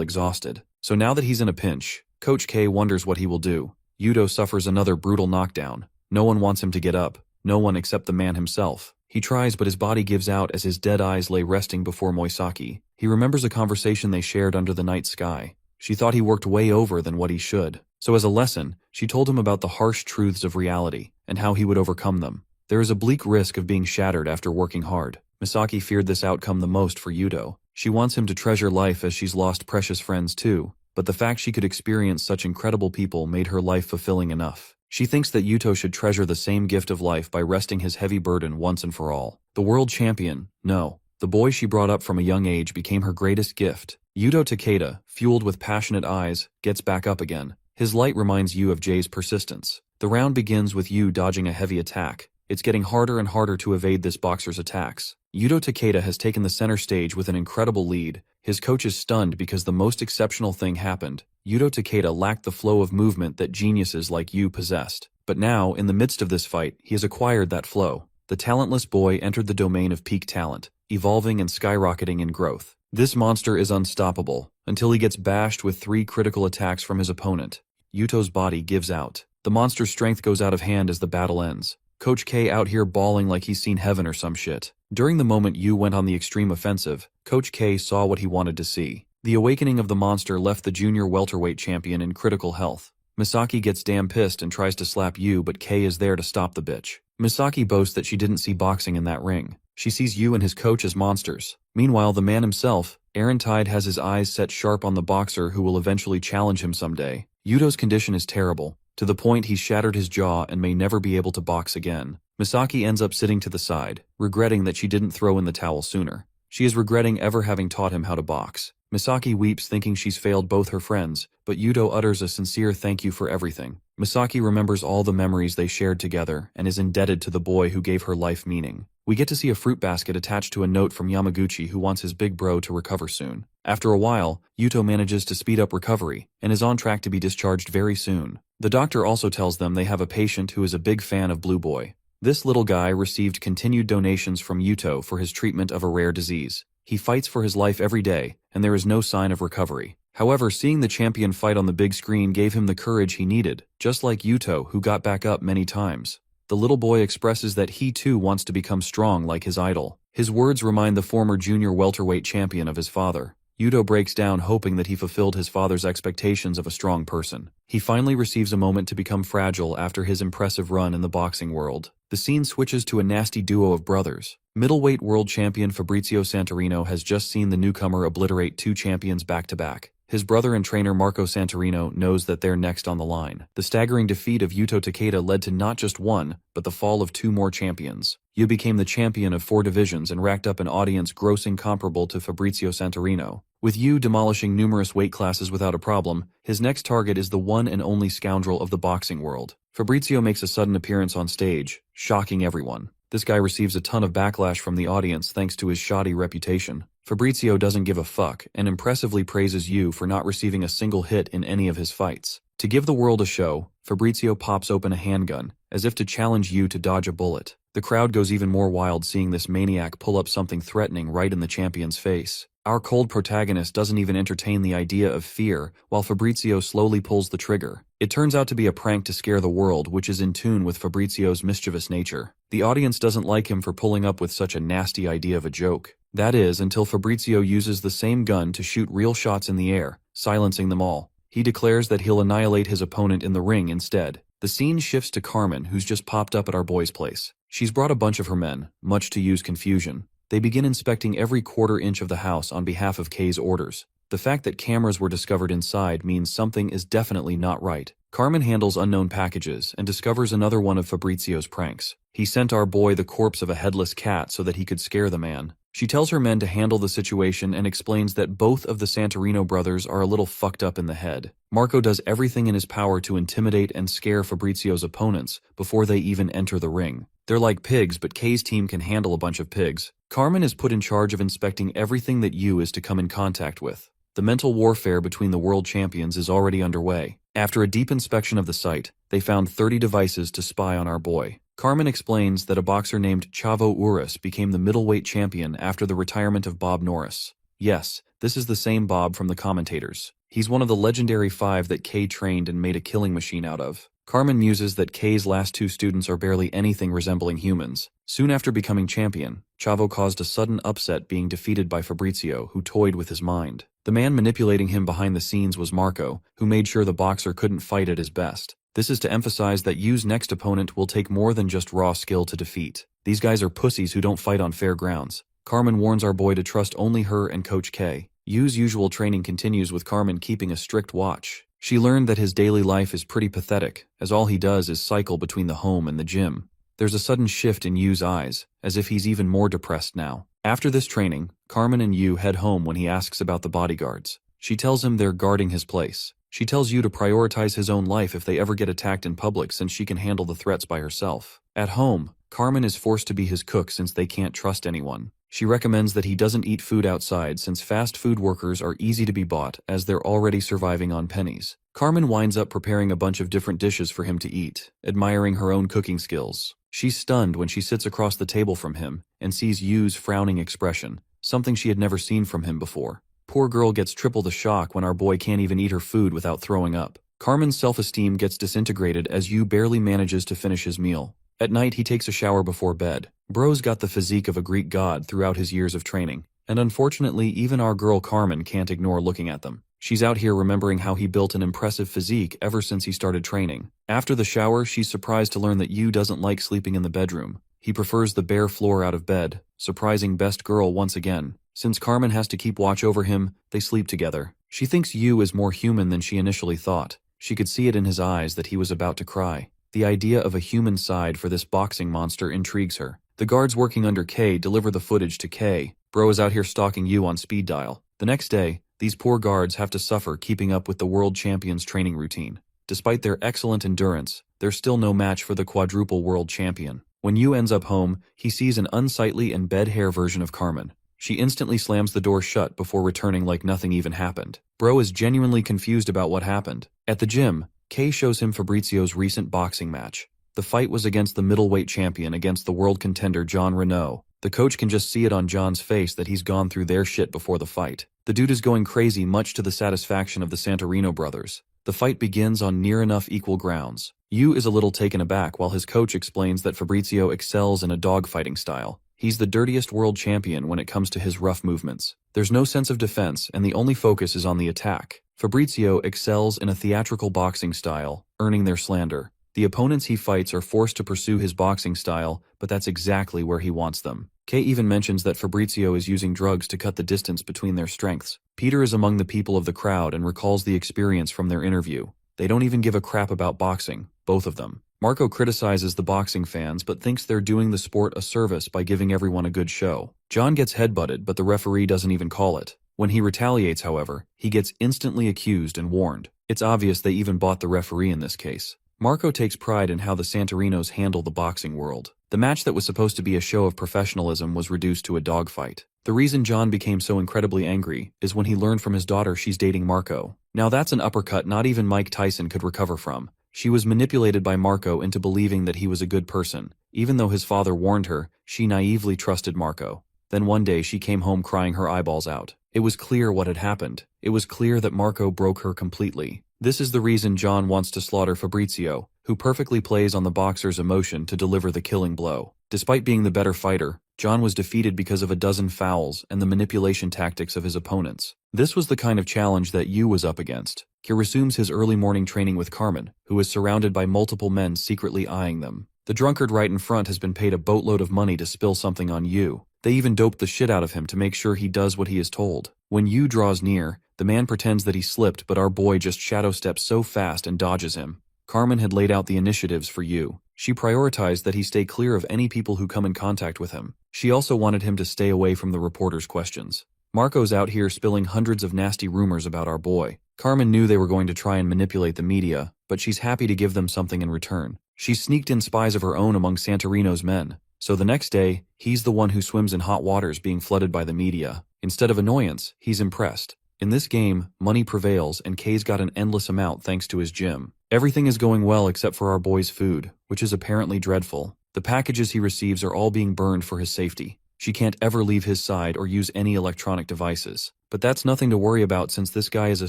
exhausted. So now that he's in a pinch, Coach K wonders what he will do. Yuto suffers another brutal knockdown. No one wants him to get up. No one except the man himself. He tries, but his body gives out as his dead eyes lay resting before Moisaki. He remembers a conversation they shared under the night sky. She thought he worked way over than what he should. So as a lesson, she told him about the harsh truths of reality and how he would overcome them. There is a bleak risk of being shattered after working hard. Misaki feared this outcome the most for Yuto. She wants him to treasure life as she's lost precious friends too, but the fact she could experience such incredible people made her life fulfilling enough. She thinks that Yuto should treasure the same gift of life by resting his heavy burden once and for all. The world champion, no. The boy she brought up from a young age became her greatest gift. Yuto Takeda, fueled with passionate eyes, gets back up again. His light reminds Yu of Jay's persistence. The round begins with Yu dodging a heavy attack. It's getting harder and harder to evade this boxer's attacks. Yuto Takeda has taken the center stage with an incredible lead. His coach is stunned because the most exceptional thing happened. Yuto Takeda lacked the flow of movement that geniuses like Yu possessed. But now, in the midst of this fight, he has acquired that flow. The talentless boy entered the domain of peak talent, evolving and skyrocketing in growth. This monster is unstoppable, until he gets bashed with 3 critical attacks from his opponent. Yuto's body gives out. The monster's strength goes out of hand as the battle ends. Coach K out here bawling like he's seen heaven or some shit. During the moment Yu went on the extreme offensive, Coach K saw what he wanted to see. The awakening of the monster left the junior welterweight champion in critical health. Misaki gets damn pissed and tries to slap Yu, but K is there to stop the bitch. Misaki boasts that she didn't see boxing in that ring. She sees Yu and his coach as monsters. Meanwhile, the man himself, Eren Tide, has his eyes set sharp on the boxer who will eventually challenge him someday. Yuto's condition is terrible, to the point he's shattered his jaw and may never be able to box again. Misaki ends up sitting to the side, regretting that she didn't throw in the towel sooner. She is regretting ever having taught him how to box. Misaki weeps thinking she's failed both her friends, but Yuto utters a sincere thank you for everything. Misaki remembers all the memories they shared together and is indebted to the boy who gave her life meaning. We get to see a fruit basket attached to a note from Yamaguchi who wants his big bro to recover soon. After a while, Yuto manages to speed up recovery and is on track to be discharged very soon. The doctor also tells them they have a patient who is a big fan of Blue Boy. This little guy received continued donations from Yuto for his treatment of a rare disease. He fights for his life every day, and there is no sign of recovery. However, seeing the champion fight on the big screen gave him the courage he needed, just like Yuto, who got back up many times. The little boy expresses that he too wants to become strong like his idol. His words remind the former junior welterweight champion of his father. Yuto breaks down hoping that he fulfilled his father's expectations of a strong person. He finally receives a moment to become fragile after his impressive run in the boxing world. The scene switches to a nasty duo of brothers. Middleweight world champion Fabrizio Santorino has just seen the newcomer obliterate two champions back-to-back. His brother and trainer Marco Santorino knows that they're next on the line. The staggering defeat of Yuto Takeda led to not just one, but the fall of two more champions. Yu became the champion of 4 divisions and racked up an audience grossing comparable to Fabrizio Santorino. With Yu demolishing numerous weight classes without a problem, his next target is the one and only scoundrel of the boxing world. Fabrizio makes a sudden appearance on stage, shocking everyone. This guy receives a ton of backlash from the audience thanks to his shoddy reputation. Fabrizio doesn't give a fuck and impressively praises Yu for not receiving a single hit in any of his fights. To give the world a show, Fabrizio pops open a handgun, as if to challenge Yu to dodge a bullet. The crowd goes even more wild seeing this maniac pull up something threatening right in the champion's face. Our cold protagonist doesn't even entertain the idea of fear, while Fabrizio slowly pulls the trigger. It turns out to be a prank to scare the world, which is in tune with Fabrizio's mischievous nature. The audience doesn't like him for pulling up with such a nasty idea of a joke. That is, until Fabrizio uses the same gun to shoot real shots in the air, silencing them all. He declares that he'll annihilate his opponent in the ring instead. The scene shifts to Carmen, who's just popped up at our boy's place. She's brought a bunch of her men, much to Yu's confusion. They begin inspecting every quarter inch of the house on behalf of Kay's orders. The fact that cameras were discovered inside means something is definitely not right. Carmen handles unknown packages and discovers another one of Fabrizio's pranks. He sent our boy the corpse of a headless cat so that he could scare the man. She tells her men to handle the situation and explains that both of the Santorino brothers are a little fucked up in the head. Marco does everything in his power to intimidate and scare Fabrizio's opponents before they even enter the ring. They're like pigs, but Kay's team can handle a bunch of pigs. Carmen is put in charge of inspecting everything that Yu is to come in contact with. The mental warfare between the world champions is already underway. After a deep inspection of the site, they found 30 devices to spy on our boy. Carmen explains that a boxer named Chavo Urus became the middleweight champion after the retirement of Bob Norris. Yes, this is the same Bob from the commentators. He's one of the legendary 5 that Kay trained and made a killing machine out of. Carmen muses that Kay's last 2 students are barely anything resembling humans. Soon after becoming champion, Chavo caused a sudden upset being defeated by Fabrizio, who toyed with his mind. The man manipulating him behind the scenes was Marco, who made sure the boxer couldn't fight at his best. This is to emphasize that Yu's next opponent will take more than just raw skill to defeat. These guys are pussies who don't fight on fair grounds. Carmen warns our boy to trust only her and Coach K. Yu's usual training continues with Carmen keeping a strict watch. She learned that his daily life is pretty pathetic, as all he does is cycle between the home and the gym. There's a sudden shift in Yu's eyes, as if he's even more depressed now. After this training, Carmen and Yu head home when he asks about the bodyguards. She tells him they're guarding his place. She tells Yu to prioritize his own life if they ever get attacked in public since she can handle the threats by herself. At home, Carmen is forced to be his cook since they can't trust anyone. She recommends that he doesn't eat food outside since fast food workers are easy to be bought as they're already surviving on pennies. Carmen winds up preparing a bunch of different dishes for him to eat, admiring her own cooking skills. She's stunned when she sits across the table from him and sees Yu's frowning expression, something she had never seen from him before. Poor girl gets triple the shock when our boy can't even eat her food without throwing up. Carmen's self-esteem gets disintegrated as Yu barely manages to finish his meal. At night, he takes a shower before bed. Bro's got the physique of a Greek god throughout his years of training, and unfortunately, even our girl Carmen can't ignore looking at them. She's out here remembering how he built an impressive physique ever since he started training. After the shower, she's surprised to learn that Yu doesn't like sleeping in the bedroom. He prefers the bare floor out of bed, surprising best girl once again. Since Carmen has to keep watch over him, they sleep together. She thinks Yu is more human than she initially thought. She could see it in his eyes that he was about to cry. The idea of a human side for this boxing monster intrigues her. The guards working under Kay deliver the footage to Kay. Bro is out here stalking Yu on speed dial. The next day, these poor guards have to suffer keeping up with the world champion's training routine. Despite their excellent endurance, they're still no match for the quadruple world champion. When Yu ends up home, he sees an unsightly and bed hair version of Carmen. She instantly slams the door shut before returning like nothing even happened. Bro is genuinely confused about what happened. At the gym, Kay shows him Fabrizio's recent boxing match. The fight was against the middleweight champion against the world contender John Renault. The coach can just see it on John's face that he's gone through their shit before the fight. The dude is going crazy, much to the satisfaction of the Santorino brothers. The fight begins on near enough equal grounds. Yu is a little taken aback while his coach explains that Fabrizio excels in a dogfighting style. He's the dirtiest world champion when it comes to his rough movements. There's no sense of defense and the only focus is on the attack. Fabrizio excels in a theatrical boxing style, earning their slander. The opponents he fights are forced to pursue his boxing style, but that's exactly where he wants them. Kay even mentions that Fabrizio is using drugs to cut the distance between their strengths. Peter is among the people of the crowd and recalls the experience from their interview. They don't even give a crap about boxing, both of them. Marco criticizes the boxing fans but thinks they're doing the sport a service by giving everyone a good show. John gets headbutted but the referee doesn't even call it. When he retaliates, however, he gets instantly accused and warned. It's obvious they even bought the referee in this case. Marco takes pride in how the Santorinos handle the boxing world. The match that was supposed to be a show of professionalism was reduced to a dogfight. The reason John became so incredibly angry is when he learned from his daughter she's dating Marco. Now that's an uppercut not even Mike Tyson could recover from. She was manipulated by Marco into believing that he was a good person. Even though his father warned her, she naively trusted Marco. Then one day she came home crying her eyeballs out. It was clear what had happened. It was clear that Marco broke her completely. This is the reason John wants to slaughter Fabrizio, who perfectly plays on the boxer's emotion to deliver the killing blow. Despite being the better fighter, John was defeated because of a dozen fouls and the manipulation tactics of his opponents. This was the kind of challenge that Yu was up against. He resumes his early morning training with Carmen, who is surrounded by multiple men secretly eyeing them. The drunkard right in front has been paid a boatload of money to spill something on Yu. They even doped the shit out of him to make sure he does what he is told. When Yu draws near, the man pretends that he slipped, but our boy just shadow steps so fast and dodges him. Carmen had laid out the initiatives for Yu. She prioritized that he stay clear of any people who come in contact with him. She also wanted him to stay away from the reporters' questions. Marco's out here spilling hundreds of nasty rumors about our boy. Carmen knew they were going to try and manipulate the media, but she's happy to give them something in return. She sneaked in spies of her own among Santorino's men. So the next day, he's the one who swims in hot waters being flooded by the media. Instead of annoyance, he's impressed. In this game, money prevails and Kay's got an endless amount thanks to his gym. Everything is going well except for our boy's food, which is apparently dreadful. The packages he receives are all being burned for his safety. She can't ever leave his side or use any electronic devices. But that's nothing to worry about since this guy is a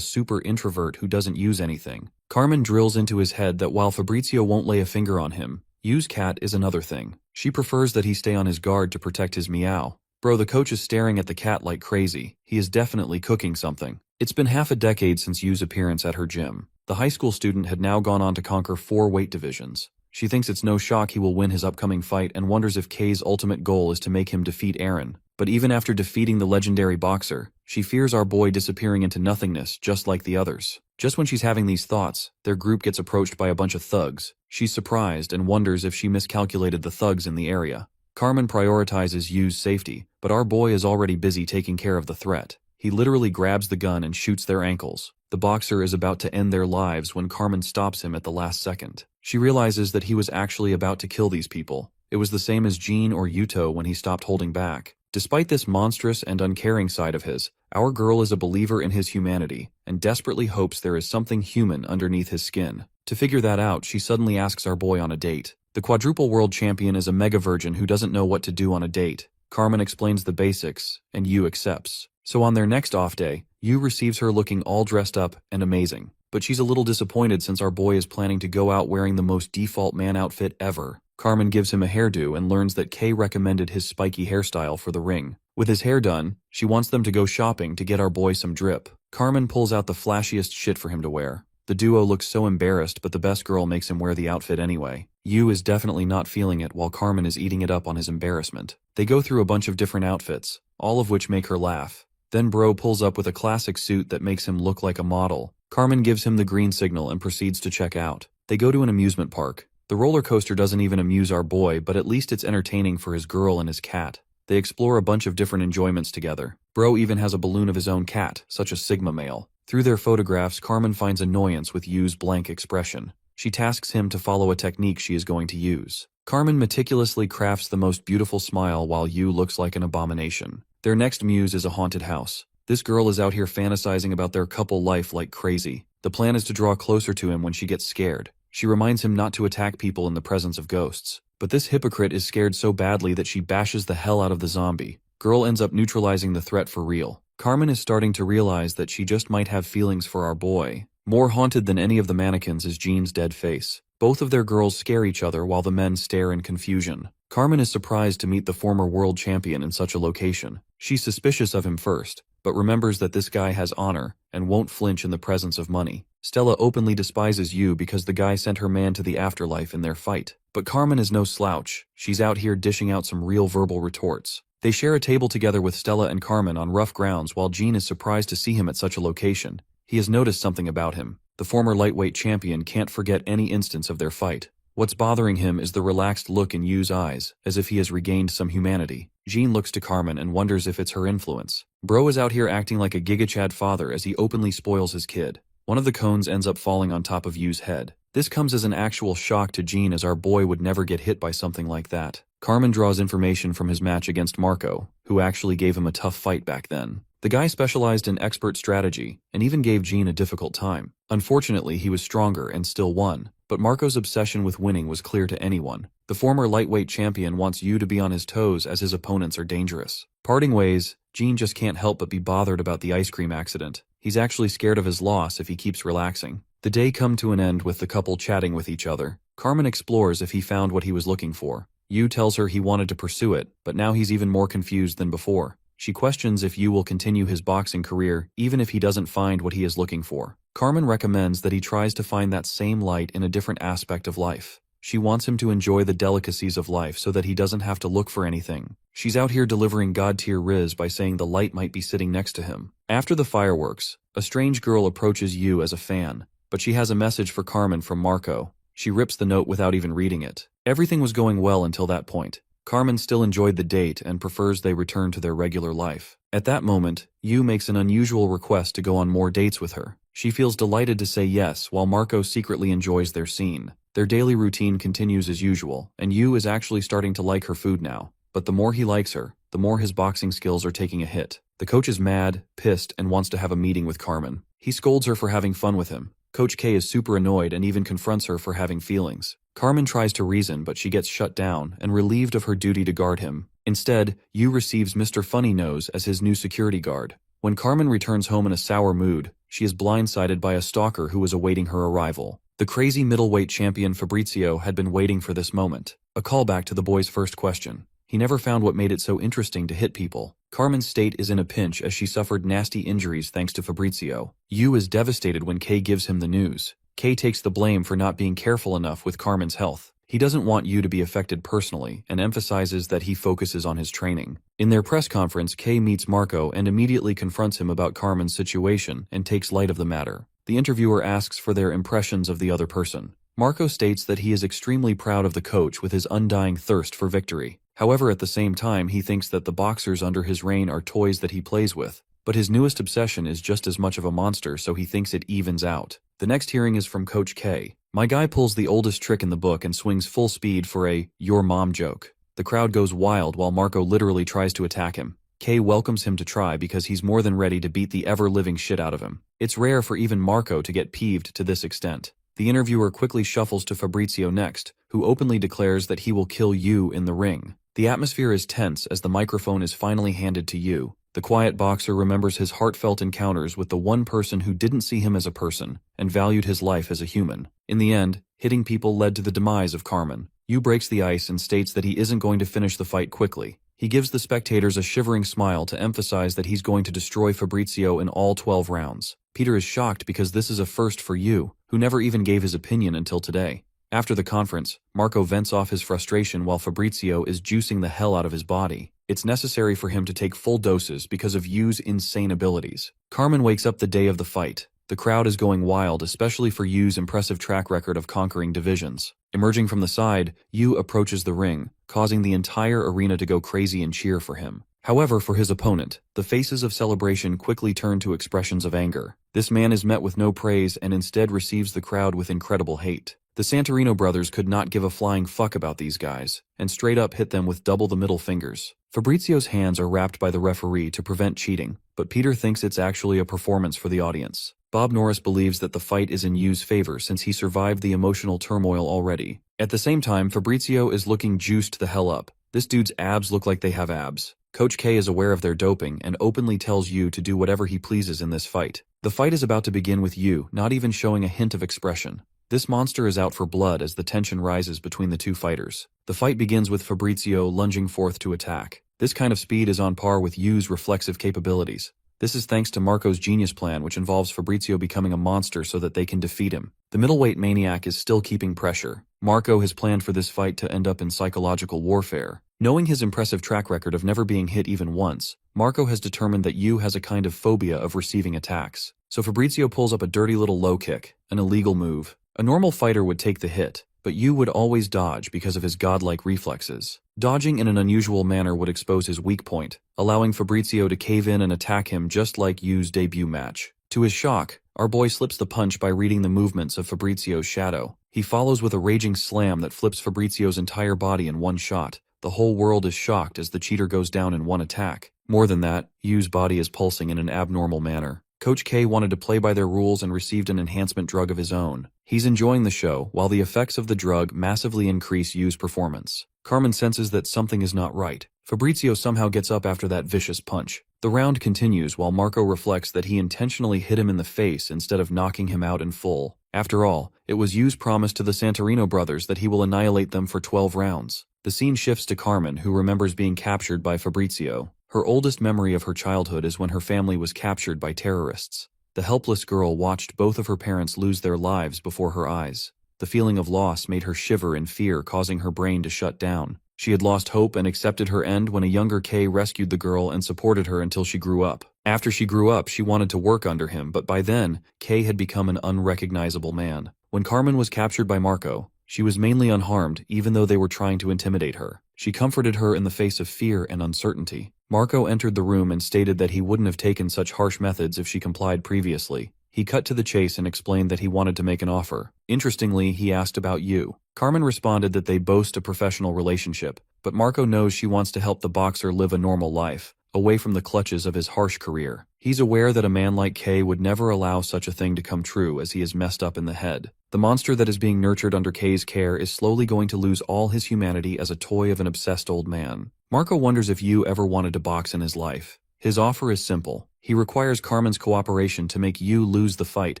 super introvert who doesn't use anything. Carmen drills into his head that while Fabrizio won't lay a finger on him, Yu's cat is another thing. She prefers that he stay on his guard to protect his meow. Bro, the coach is staring at the cat like crazy. He is definitely cooking something. It's been half a decade since Yu's appearance at her gym. The high school student had now gone on to conquer 4 weight divisions. She thinks it's no shock he will win his upcoming fight and wonders if Kay's ultimate goal is to make him defeat Aaron. But even after defeating the legendary boxer, she fears our boy disappearing into nothingness just like the others. Just when she's having these thoughts, their group gets approached by a bunch of thugs. She's surprised and wonders if she miscalculated the thugs in the area. Carmen prioritizes Yu's safety, but our boy is already busy taking care of the threat. He literally grabs the gun and shoots their ankles. The boxer is about to end their lives when Carmen stops him at the last second. She realizes that he was actually about to kill these people. It was the same as Jean or Yuto when he stopped holding back. Despite this monstrous and uncaring side of his, our girl is a believer in his humanity and desperately hopes there is something human underneath his skin. To figure that out, she suddenly asks our boy on a date. The quadruple world champion is a mega virgin who doesn't know what to do on a date. Carmen explains the basics, and Yu accepts. So on their next off day, Yu receives her looking all dressed up and amazing. But she's a little disappointed since our boy is planning to go out wearing the most default man outfit ever. Carmen gives him a hairdo and learns that Kay recommended his spiky hairstyle for the ring. With his hair done, she wants them to go shopping to get our boy some drip. Carmen pulls out the flashiest shit for him to wear. The duo looks so embarrassed, but the best girl makes him wear the outfit anyway. Yu is definitely not feeling it while Carmen is eating it up on his embarrassment. They go through a bunch of different outfits, all of which make her laugh. Then bro pulls up with a classic suit that makes him look like a model. Carmen gives him the green signal and proceeds to check out. They go to an amusement park. The roller coaster doesn't even amuse our boy, but at least it's entertaining for his girl and his cat. They explore a bunch of different enjoyments together. Bro even has a balloon of his own cat, such a Sigma male. Through their photographs, Carmen finds annoyance with Yu's blank expression. She tasks him to follow a technique she is going to use. Carmen meticulously crafts the most beautiful smile while Yu looks like an abomination. Their next muse is a haunted house. This girl is out here fantasizing about their couple life like crazy. The plan is to draw closer to him when she gets scared. She reminds him not to attack people in the presence of ghosts. But this hypocrite is scared so badly that she bashes the hell out of the zombie. Girl ends up neutralizing the threat for real. Carmen is starting to realize that she just might have feelings for our boy. More haunted than any of the mannequins is Jean's dead face. Both of their girls scare each other while the men stare in confusion. Carmen is surprised to meet the former world champion in such a location. She's suspicious of him first, but remembers that this guy has honor and won't flinch in the presence of money. Stella openly despises Yu because the guy sent her man to the afterlife in their fight. But Carmen is no slouch. She's out here dishing out some real verbal retorts. They share a table together with Stella and Carmen on rough grounds while Jean is surprised to see him at such a location. He has noticed something about him. The former lightweight champion can't forget any instance of their fight. What's bothering him is the relaxed look in Yu's eyes, as if he has regained some humanity. Jean looks to Carmen and wonders if it's her influence. Bro is out here acting like a gigachad father as he openly spoils his kid. One of the cones ends up falling on top of Yu's head. This comes as an actual shock to Jean, as our boy would never get hit by something like that. Carmen draws information from his match against Marco, who actually gave him a tough fight back then. The guy specialized in expert strategy, and even gave Jean a difficult time. Unfortunately, he was stronger and still won, but Marco's obsession with winning was clear to anyone. The former lightweight champion wants Yu to be on his toes as his opponents are dangerous. Parting ways, Jean just can't help but be bothered about the ice cream accident. He's actually scared of his loss if he keeps relaxing. The day come to an end with the couple chatting with each other. Carmen explores if he found what he was looking for. Yu tells her he wanted to pursue it, but now he's even more confused than before. She questions if Yu will continue his boxing career even if he doesn't find what he is looking for. Carmen recommends that he tries to find that same light in a different aspect of life. She wants him to enjoy the delicacies of life so that he doesn't have to look for anything. She's out here delivering god-tier riz by saying the light might be sitting next to him. After the fireworks, a strange girl approaches Yu as a fan, but she has a message for Carmen from Marco. She rips the note without even reading it. Everything was going well until that point. Carmen still enjoyed the date and prefers they return to their regular life. At that moment, Yu makes an unusual request to go on more dates with her. She feels delighted to say yes, while Marco secretly enjoys their scene. Their daily routine continues as usual, and Yu is actually starting to like her food now. But the more he likes her, the more his boxing skills are taking a hit. The coach is mad, pissed, and wants to have a meeting with Carmen. He scolds her for having fun with him. Coach K is super annoyed and even confronts her for having feelings. Carmen tries to reason, but she gets shut down and relieved of her duty to guard him. Instead, Yu receives Mr. Funny Nose as his new security guard. When Carmen returns home in a sour mood, she is blindsided by a stalker who was awaiting her arrival. The crazy middleweight champion Fabrizio had been waiting for this moment. A callback to the boy's first question. He never found what made it so interesting to hit people. Carmen's state is in a pinch as she suffered nasty injuries thanks to Fabrizio. Yu is devastated when Kay gives him the news. Kay takes the blame for not being careful enough with Carmen's health. He doesn't want Yu to be affected personally and emphasizes that he focuses on his training. In their press conference, Kay meets Marco and immediately confronts him about Carmen's situation and takes light of the matter. The interviewer asks for their impressions of the other person. Marco states that he is extremely proud of the coach with his undying thirst for victory. However, at the same time, he thinks that the boxers under his reign are toys that he plays with. But his newest obsession is just as much of a monster, so he thinks it evens out. The next hearing is from Coach K. My guy pulls the oldest trick in the book and swings full speed for a "your mom" joke. The crowd goes wild while Marco literally tries to attack him. K welcomes him to try because he's more than ready to beat the ever-living shit out of him. It's rare for even Marco to get peeved to this extent. The interviewer quickly shuffles to Fabrizio next, who openly declares that he will kill Yu in the ring. The atmosphere is tense as the microphone is finally handed to Yu. The quiet boxer remembers his heartfelt encounters with the one person who didn't see him as a person and valued his life as a human. In the end, hitting people led to the demise of Carmen. Yu breaks the ice and states that he isn't going to finish the fight quickly. He gives the spectators a shivering smile to emphasize that he's going to destroy Fabrizio in all 12 rounds. Peter is shocked because this is a first for Yu, who never even gave his opinion until today. After the conference, Marco vents off his frustration while Fabrizio is juicing the hell out of his body. It's necessary for him to take full doses because of Yu's insane abilities. Carmen wakes up the day of the fight. The crowd is going wild, especially for Yu's impressive track record of conquering divisions. Emerging from the side, Yu approaches the ring, causing the entire arena to go crazy and cheer for him. However, for his opponent, the faces of celebration quickly turn to expressions of anger. This man is met with no praise and instead receives the crowd with incredible hate. The Santorino brothers could not give a flying fuck about these guys, and straight up hit them with double the middle fingers. Fabrizio's hands are wrapped by the referee to prevent cheating, but Peter thinks it's actually a performance for the audience. Bob Norris believes that the fight is in Yu's favor since he survived the emotional turmoil already. At the same time, Fabrizio is looking juiced the hell up. This dude's abs look like they have abs. Coach K is aware of their doping and openly tells Yu to do whatever he pleases in this fight. The fight is about to begin with Yu not even showing a hint of expression. This monster is out for blood as the tension rises between the two fighters. The fight begins with Fabrizio lunging forth to attack. This kind of speed is on par with Yu's reflexive capabilities. This is thanks to Marco's genius plan, which involves Fabrizio becoming a monster so that they can defeat him. The middleweight maniac is still keeping pressure. Marco has planned for this fight to end up in psychological warfare. Knowing his impressive track record of never being hit even once, Marco has determined that Yu has a kind of phobia of receiving attacks. So Fabrizio pulls up a dirty little low kick, an illegal move. A normal fighter would take the hit, but Yu would always dodge because of his godlike reflexes. Dodging in an unusual manner would expose his weak point, allowing Fabrizio to cave in and attack him just like Yu's debut match. To his shock, our boy slips the punch by reading the movements of Fabrizio's shadow. He follows with a raging slam that flips Fabrizio's entire body in one shot. The whole world is shocked as the cheater goes down in one attack. More than that, Yu's body is pulsing in an abnormal manner. Coach K wanted to play by their rules and received an enhancement drug of his own. He's enjoying the show, while the effects of the drug massively increase Yu's performance. Carmen senses that something is not right. Fabrizio somehow gets up after that vicious punch. The round continues while Marco reflects that he intentionally hit him in the face instead of knocking him out in full. After all, it was Yu's promise to the Santorino brothers that he will annihilate them for 12 rounds. The scene shifts to Carmen, who remembers being captured by Fabrizio. Her oldest memory of her childhood is when her family was captured by terrorists. The helpless girl watched both of her parents lose their lives before her eyes. The feeling of loss made her shiver in fear, causing her brain to shut down. She had lost hope and accepted her end when a younger Kay rescued the girl and supported her until she grew up. After she grew up, she wanted to work under him, but by then, Kay had become an unrecognizable man. When Carmen was captured by Marco, she was mainly unharmed, even though they were trying to intimidate her. She comforted her in the face of fear and uncertainty. Marco entered the room and stated that he wouldn't have taken such harsh methods if she complied previously. He cut to the chase and explained that he wanted to make an offer. Interestingly, he asked about Yu. Carmen responded that they boast a professional relationship, but Marco knows she wants to help the boxer live a normal life, away from the clutches of his harsh career. He's aware that a man like Kay would never allow such a thing to come true as he is messed up in the head. The monster that is being nurtured under Kay's care is slowly going to lose all his humanity as a toy of an obsessed old man. Marco wonders if Yu ever wanted to box in his life. His offer is simple. He requires Carmen's cooperation to make Yu lose the fight,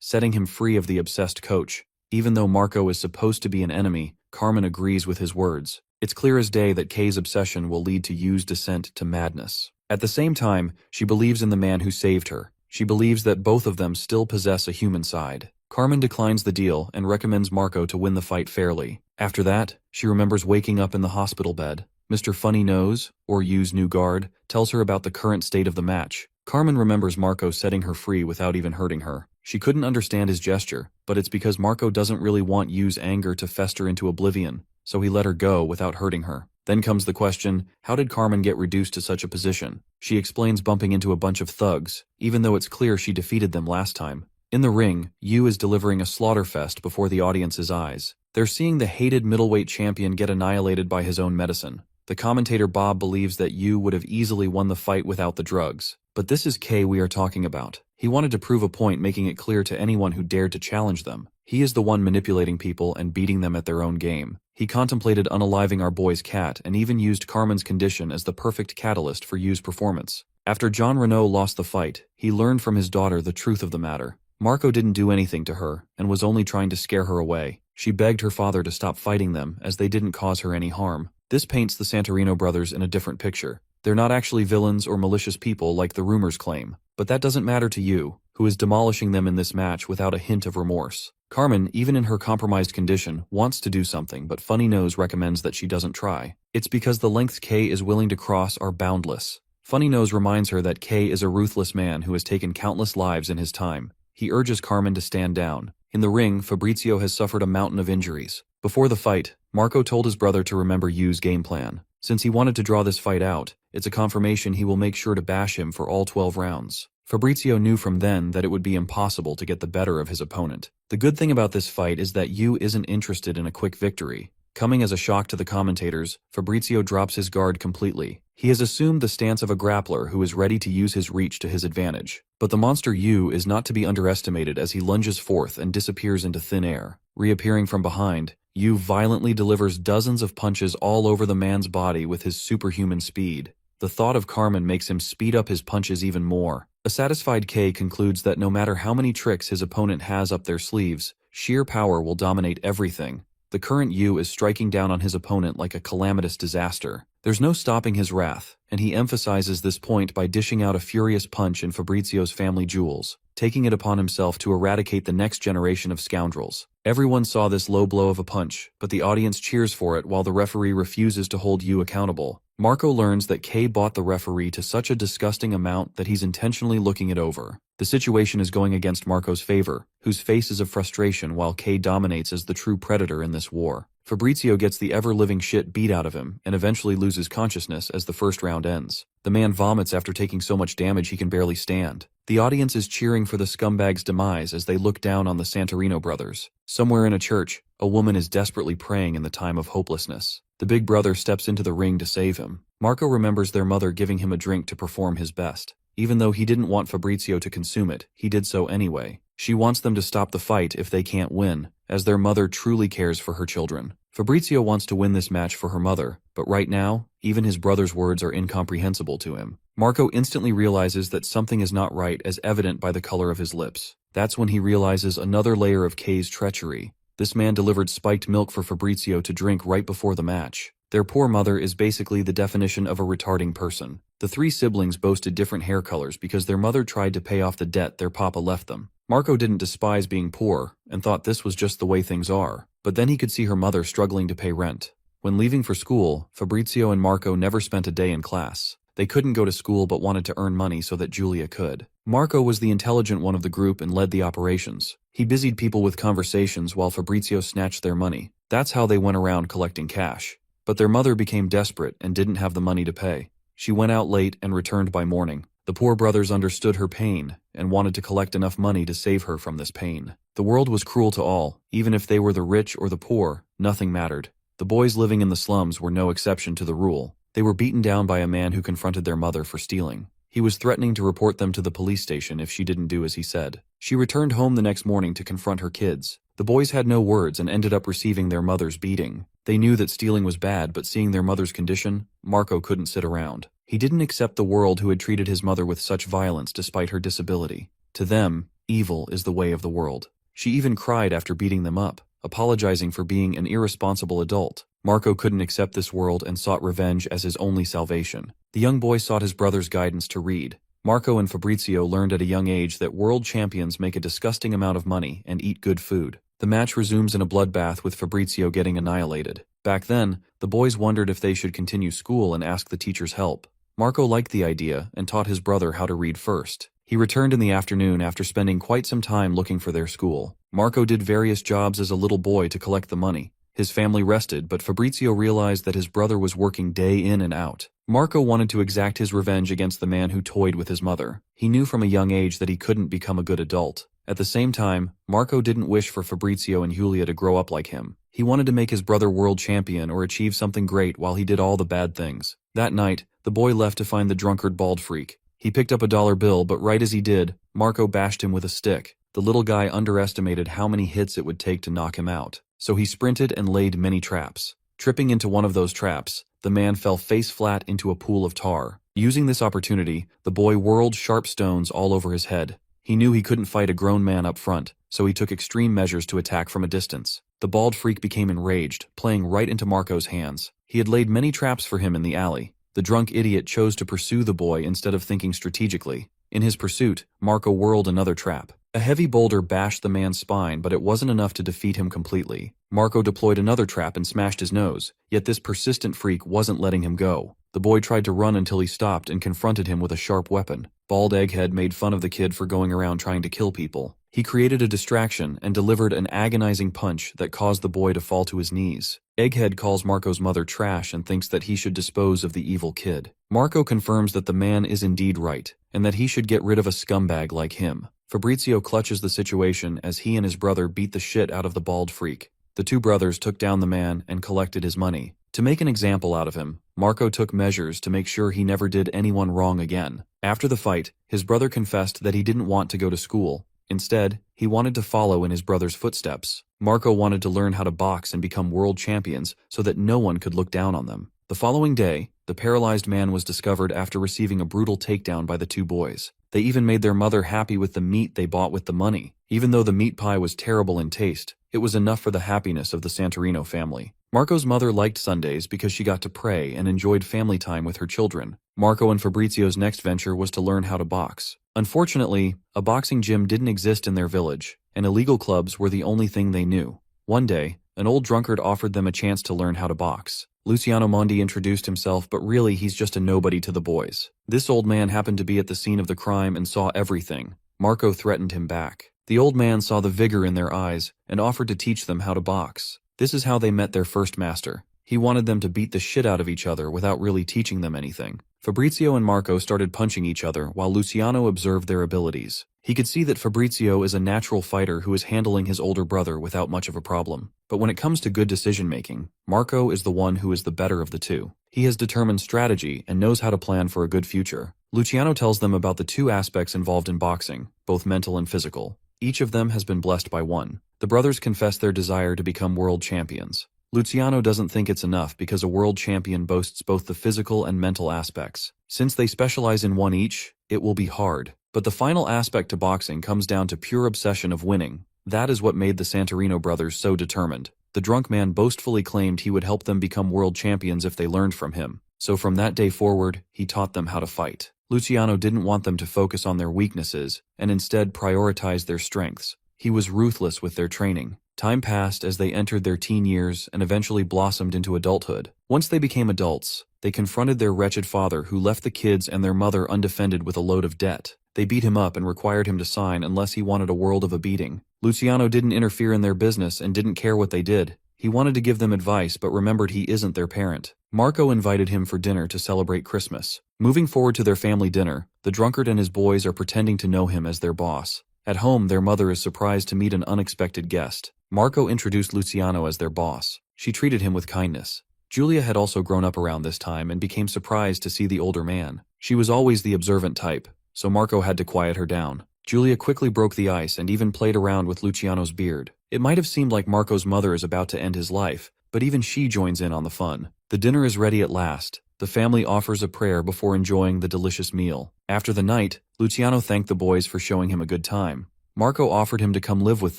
setting him free of the obsessed coach. Even though Marco is supposed to be an enemy, Carmen agrees with his words. It's clear as day that Kay's obsession will lead to Yu's descent to madness. At the same time, she believes in the man who saved her. She believes that both of them still possess a human side. Carmen declines the deal and recommends Marco to win the fight fairly. After that, she remembers waking up in the hospital bed. Mr. Funny Nose, or Yu's new guard, tells her about the current state of the match. Carmen remembers Marco setting her free without even hurting her. She couldn't understand his gesture, but it's because Marco doesn't really want Yu's anger to fester into oblivion, so he let her go without hurting her. Then comes the question, how did Carmen get reduced to such a position? She explains bumping into a bunch of thugs, even though it's clear she defeated them last time. In the ring, Yu is delivering a slaughterfest before the audience's eyes. They're seeing the hated middleweight champion get annihilated by his own medicine. The commentator Bob believes that Yu would have easily won the fight without the drugs. But this is Kay we are talking about. He wanted to prove a point, making it clear to anyone who dared to challenge them. He is the one manipulating people and beating them at their own game. He contemplated unaliving our boy's cat and even used Carmen's condition as the perfect catalyst for Yu's performance. After John Renault lost the fight, he learned from his daughter the truth of the matter. Marco didn't do anything to her and was only trying to scare her away. She begged her father to stop fighting them as they didn't cause her any harm. This paints the Santorino brothers in a different picture. They're not actually villains or malicious people like the rumors claim, but that doesn't matter to Yu, who is demolishing them in this match without a hint of remorse. Carmen, even in her compromised condition, wants to do something, but Funny Nose recommends that she doesn't try. It's because the lengths Kay is willing to cross are boundless. Funny Nose reminds her that Kay is a ruthless man who has taken countless lives in his time. He urges Carmen to stand down. In the ring, Fabrizio has suffered a mountain of injuries. Before the fight, Marco told his brother to remember Yu's game plan. Since he wanted to draw this fight out, it's a confirmation he will make sure to bash him for all 12 rounds. Fabrizio knew from then that it would be impossible to get the better of his opponent. The good thing about this fight is that Yu isn't interested in a quick victory. Coming as a shock to the commentators, Fabrizio drops his guard completely. He has assumed the stance of a grappler who is ready to use his reach to his advantage. But the monster Yu is not to be underestimated as he lunges forth and disappears into thin air. Reappearing from behind, Yu violently delivers dozens of punches all over the man's body with his superhuman speed. The thought of Carmen makes him speed up his punches even more. A satisfied K concludes that no matter how many tricks his opponent has up their sleeves, sheer power will dominate everything. The current Yu is striking down on his opponent like a calamitous disaster. There's no stopping his wrath, and he emphasizes this point by dishing out a furious punch in Fabrizio's family jewels, taking it upon himself to eradicate the next generation of scoundrels. Everyone saw this low blow of a punch, but the audience cheers for it while the referee refuses to hold Yu accountable. Marco learns that Kay bought the referee to such a disgusting amount that he's intentionally looking it over. The situation is going against Marco's favor, whose face is of frustration while Kay dominates as the true predator in this war. Fabrizio gets the ever-living shit beat out of him and eventually loses consciousness as the first round ends. The man vomits after taking so much damage he can barely stand. The audience is cheering for the scumbag's demise as they look down on the Santorino brothers. Somewhere in a church, a woman is desperately praying in the time of hopelessness. The big brother steps into the ring to save him. Marco remembers their mother giving him a drink to perform his best. Even though he didn't want Fabrizio to consume it, he did so anyway. She wants them to stop the fight if they can't win, as their mother truly cares for her children. Fabrizio wants to win this match for her mother, but right now, even his brother's words are incomprehensible to him. Marco instantly realizes that something is not right, as evident by the color of his lips. That's when he realizes another layer of Kay's treachery. This man delivered spiked milk for Fabrizio to drink right before the match. Their poor mother is basically the definition of a retarding person. The three siblings boasted different hair colors because their mother tried to pay off the debt their papa left them. Marco didn't despise being poor and thought this was just the way things are, but then he could see her mother struggling to pay rent. When leaving for school, Fabrizio and Marco never spent a day in class. They couldn't go to school but wanted to earn money so that Julia could. Marco was the intelligent one of the group and led the operations. He busied people with conversations while Fabrizio snatched their money. That's how they went around collecting cash. But their mother became desperate and didn't have the money to pay. She went out late and returned by morning. The poor brothers understood her pain and wanted to collect enough money to save her from this pain. The world was cruel to all. Even if they were the rich or the poor, nothing mattered. The boys living in the slums were no exception to the rule. They were beaten down by a man who confronted their mother for stealing. He was threatening to report them to the police station if she didn't do as he said. She returned home the next morning to confront her kids. The boys had no words and ended up receiving their mother's beating. They knew that stealing was bad, but seeing their mother's condition, Marco couldn't sit around. He didn't accept the world who had treated his mother with such violence despite her disability. To them, evil is the way of the world. She even cried after beating them up, apologizing for being an irresponsible adult. Marco couldn't accept this world and sought revenge as his only salvation. The young boy sought his brother's guidance to read. Marco and Fabrizio learned at a young age that world champions make a disgusting amount of money and eat good food. The match resumes in a bloodbath with Fabrizio getting annihilated. Back then, the boys wondered if they should continue school and ask the teacher's help. Marco liked the idea and taught his brother how to read first. He returned in the afternoon after spending quite some time looking for their school. Marco did various jobs as a little boy to collect the money. His family rested, but Fabrizio realized that his brother was working day in and out. Marco wanted to exact his revenge against the man who toyed with his mother. He knew from a young age that he couldn't become a good adult. At the same time, Marco didn't wish for Fabrizio and Julia to grow up like him. He wanted to make his brother world champion or achieve something great while he did all the bad things. That night, the boy left to find the drunkard bald freak. He picked up a dollar bill, but right as he did, Marco bashed him with a stick. The little guy underestimated how many hits it would take to knock him out, so he sprinted and laid many traps. Tripping into one of those traps, the man fell face flat into a pool of tar. Using this opportunity, the boy whirled sharp stones all over his head. He knew he couldn't fight a grown man up front, so he took extreme measures to attack from a distance. The bald freak became enraged, playing right into Marco's hands. He had laid many traps for him in the alley. The drunk idiot chose to pursue the boy instead of thinking strategically. In his pursuit, Marco whirled another trap. A heavy boulder bashed the man's spine, but it wasn't enough to defeat him completely. Marco deployed another trap and smashed his nose, yet this persistent freak wasn't letting him go. The boy tried to run until he stopped and confronted him with a sharp weapon. Bald Egghead made fun of the kid for going around trying to kill people. He created a distraction and delivered an agonizing punch that caused the boy to fall to his knees. Egghead calls Marco's mother trash and thinks that he should dispose of the evil kid. Marco confirms that the man is indeed right, and that he should get rid of a scumbag like him. Fabrizio clutches the situation as he and his brother beat the shit out of the bald freak. The two brothers took down the man and collected his money. To make an example out of him, Marco took measures to make sure he never did anyone wrong again. After the fight, his brother confessed that he didn't want to go to school. Instead, he wanted to follow in his brother's footsteps. Marco wanted to learn how to box and become world champions so that no one could look down on them. The following day, the paralyzed man was discovered after receiving a brutal takedown by the two boys. They even made their mother happy with the meat they bought with the money. Even though the meat pie was terrible in taste, it was enough for the happiness of the Santorino family. Marco's mother liked Sundays because she got to pray and enjoyed family time with her children. Marco and Fabrizio's next venture was to learn how to box. Unfortunately, a boxing gym didn't exist in their village, and illegal clubs were the only thing they knew. One day, an old drunkard offered them a chance to learn how to box. Luciano Mondi introduced himself, but really he's just a nobody to the boys. This old man happened to be at the scene of the crime and saw everything. Marco threatened him back. The old man saw the vigor in their eyes and offered to teach them how to box. This is how they met their first master. He wanted them to beat the shit out of each other without really teaching them anything. Fabrizio and Marco started punching each other while Luciano observed their abilities. He could see that Fabrizio is a natural fighter who is handling his older brother without much of a problem. But when it comes to good decision-making, Marco is the one who is the better of the two. He has determined strategy and knows how to plan for a good future. Luciano tells them about the two aspects involved in boxing, both mental and physical. Each of them has been blessed by one. The brothers confess their desire to become world champions. Luciano doesn't think it's enough because a world champion boasts both the physical and mental aspects. Since they specialize in one each, it will be hard. But the final aspect to boxing comes down to pure obsession of winning. That is what made the Santorino brothers so determined. The drunk man boastfully claimed he would help them become world champions if they learned from him. So from that day forward, he taught them how to fight. Luciano didn't want them to focus on their weaknesses, and instead prioritize their strengths. He was ruthless with their training. Time passed as they entered their teen years and eventually blossomed into adulthood. Once they became adults, they confronted their wretched father who left the kids and their mother undefended with a load of debt. They beat him up and required him to sign unless he wanted a world of a beating. Luciano didn't interfere in their business and didn't care what they did. He wanted to give them advice but remembered he isn't their parent. Marco invited him for dinner to celebrate Christmas. Moving forward to their family dinner, the drunkard and his boys are pretending to know him as their boss. At home, their mother is surprised to meet an unexpected guest. Marco introduced Luciano as their boss. She treated him with kindness. Julia had also grown up around this time and became surprised to see the older man. She was always the observant type, so Marco had to quiet her down. Julia quickly broke the ice and even played around with Luciano's beard. It might have seemed like Marco's mother is about to end his life, but even she joins in on the fun. The dinner is ready at last. The family offers a prayer before enjoying the delicious meal. After the night, Luciano thanked the boys for showing him a good time. Marco offered him to come live with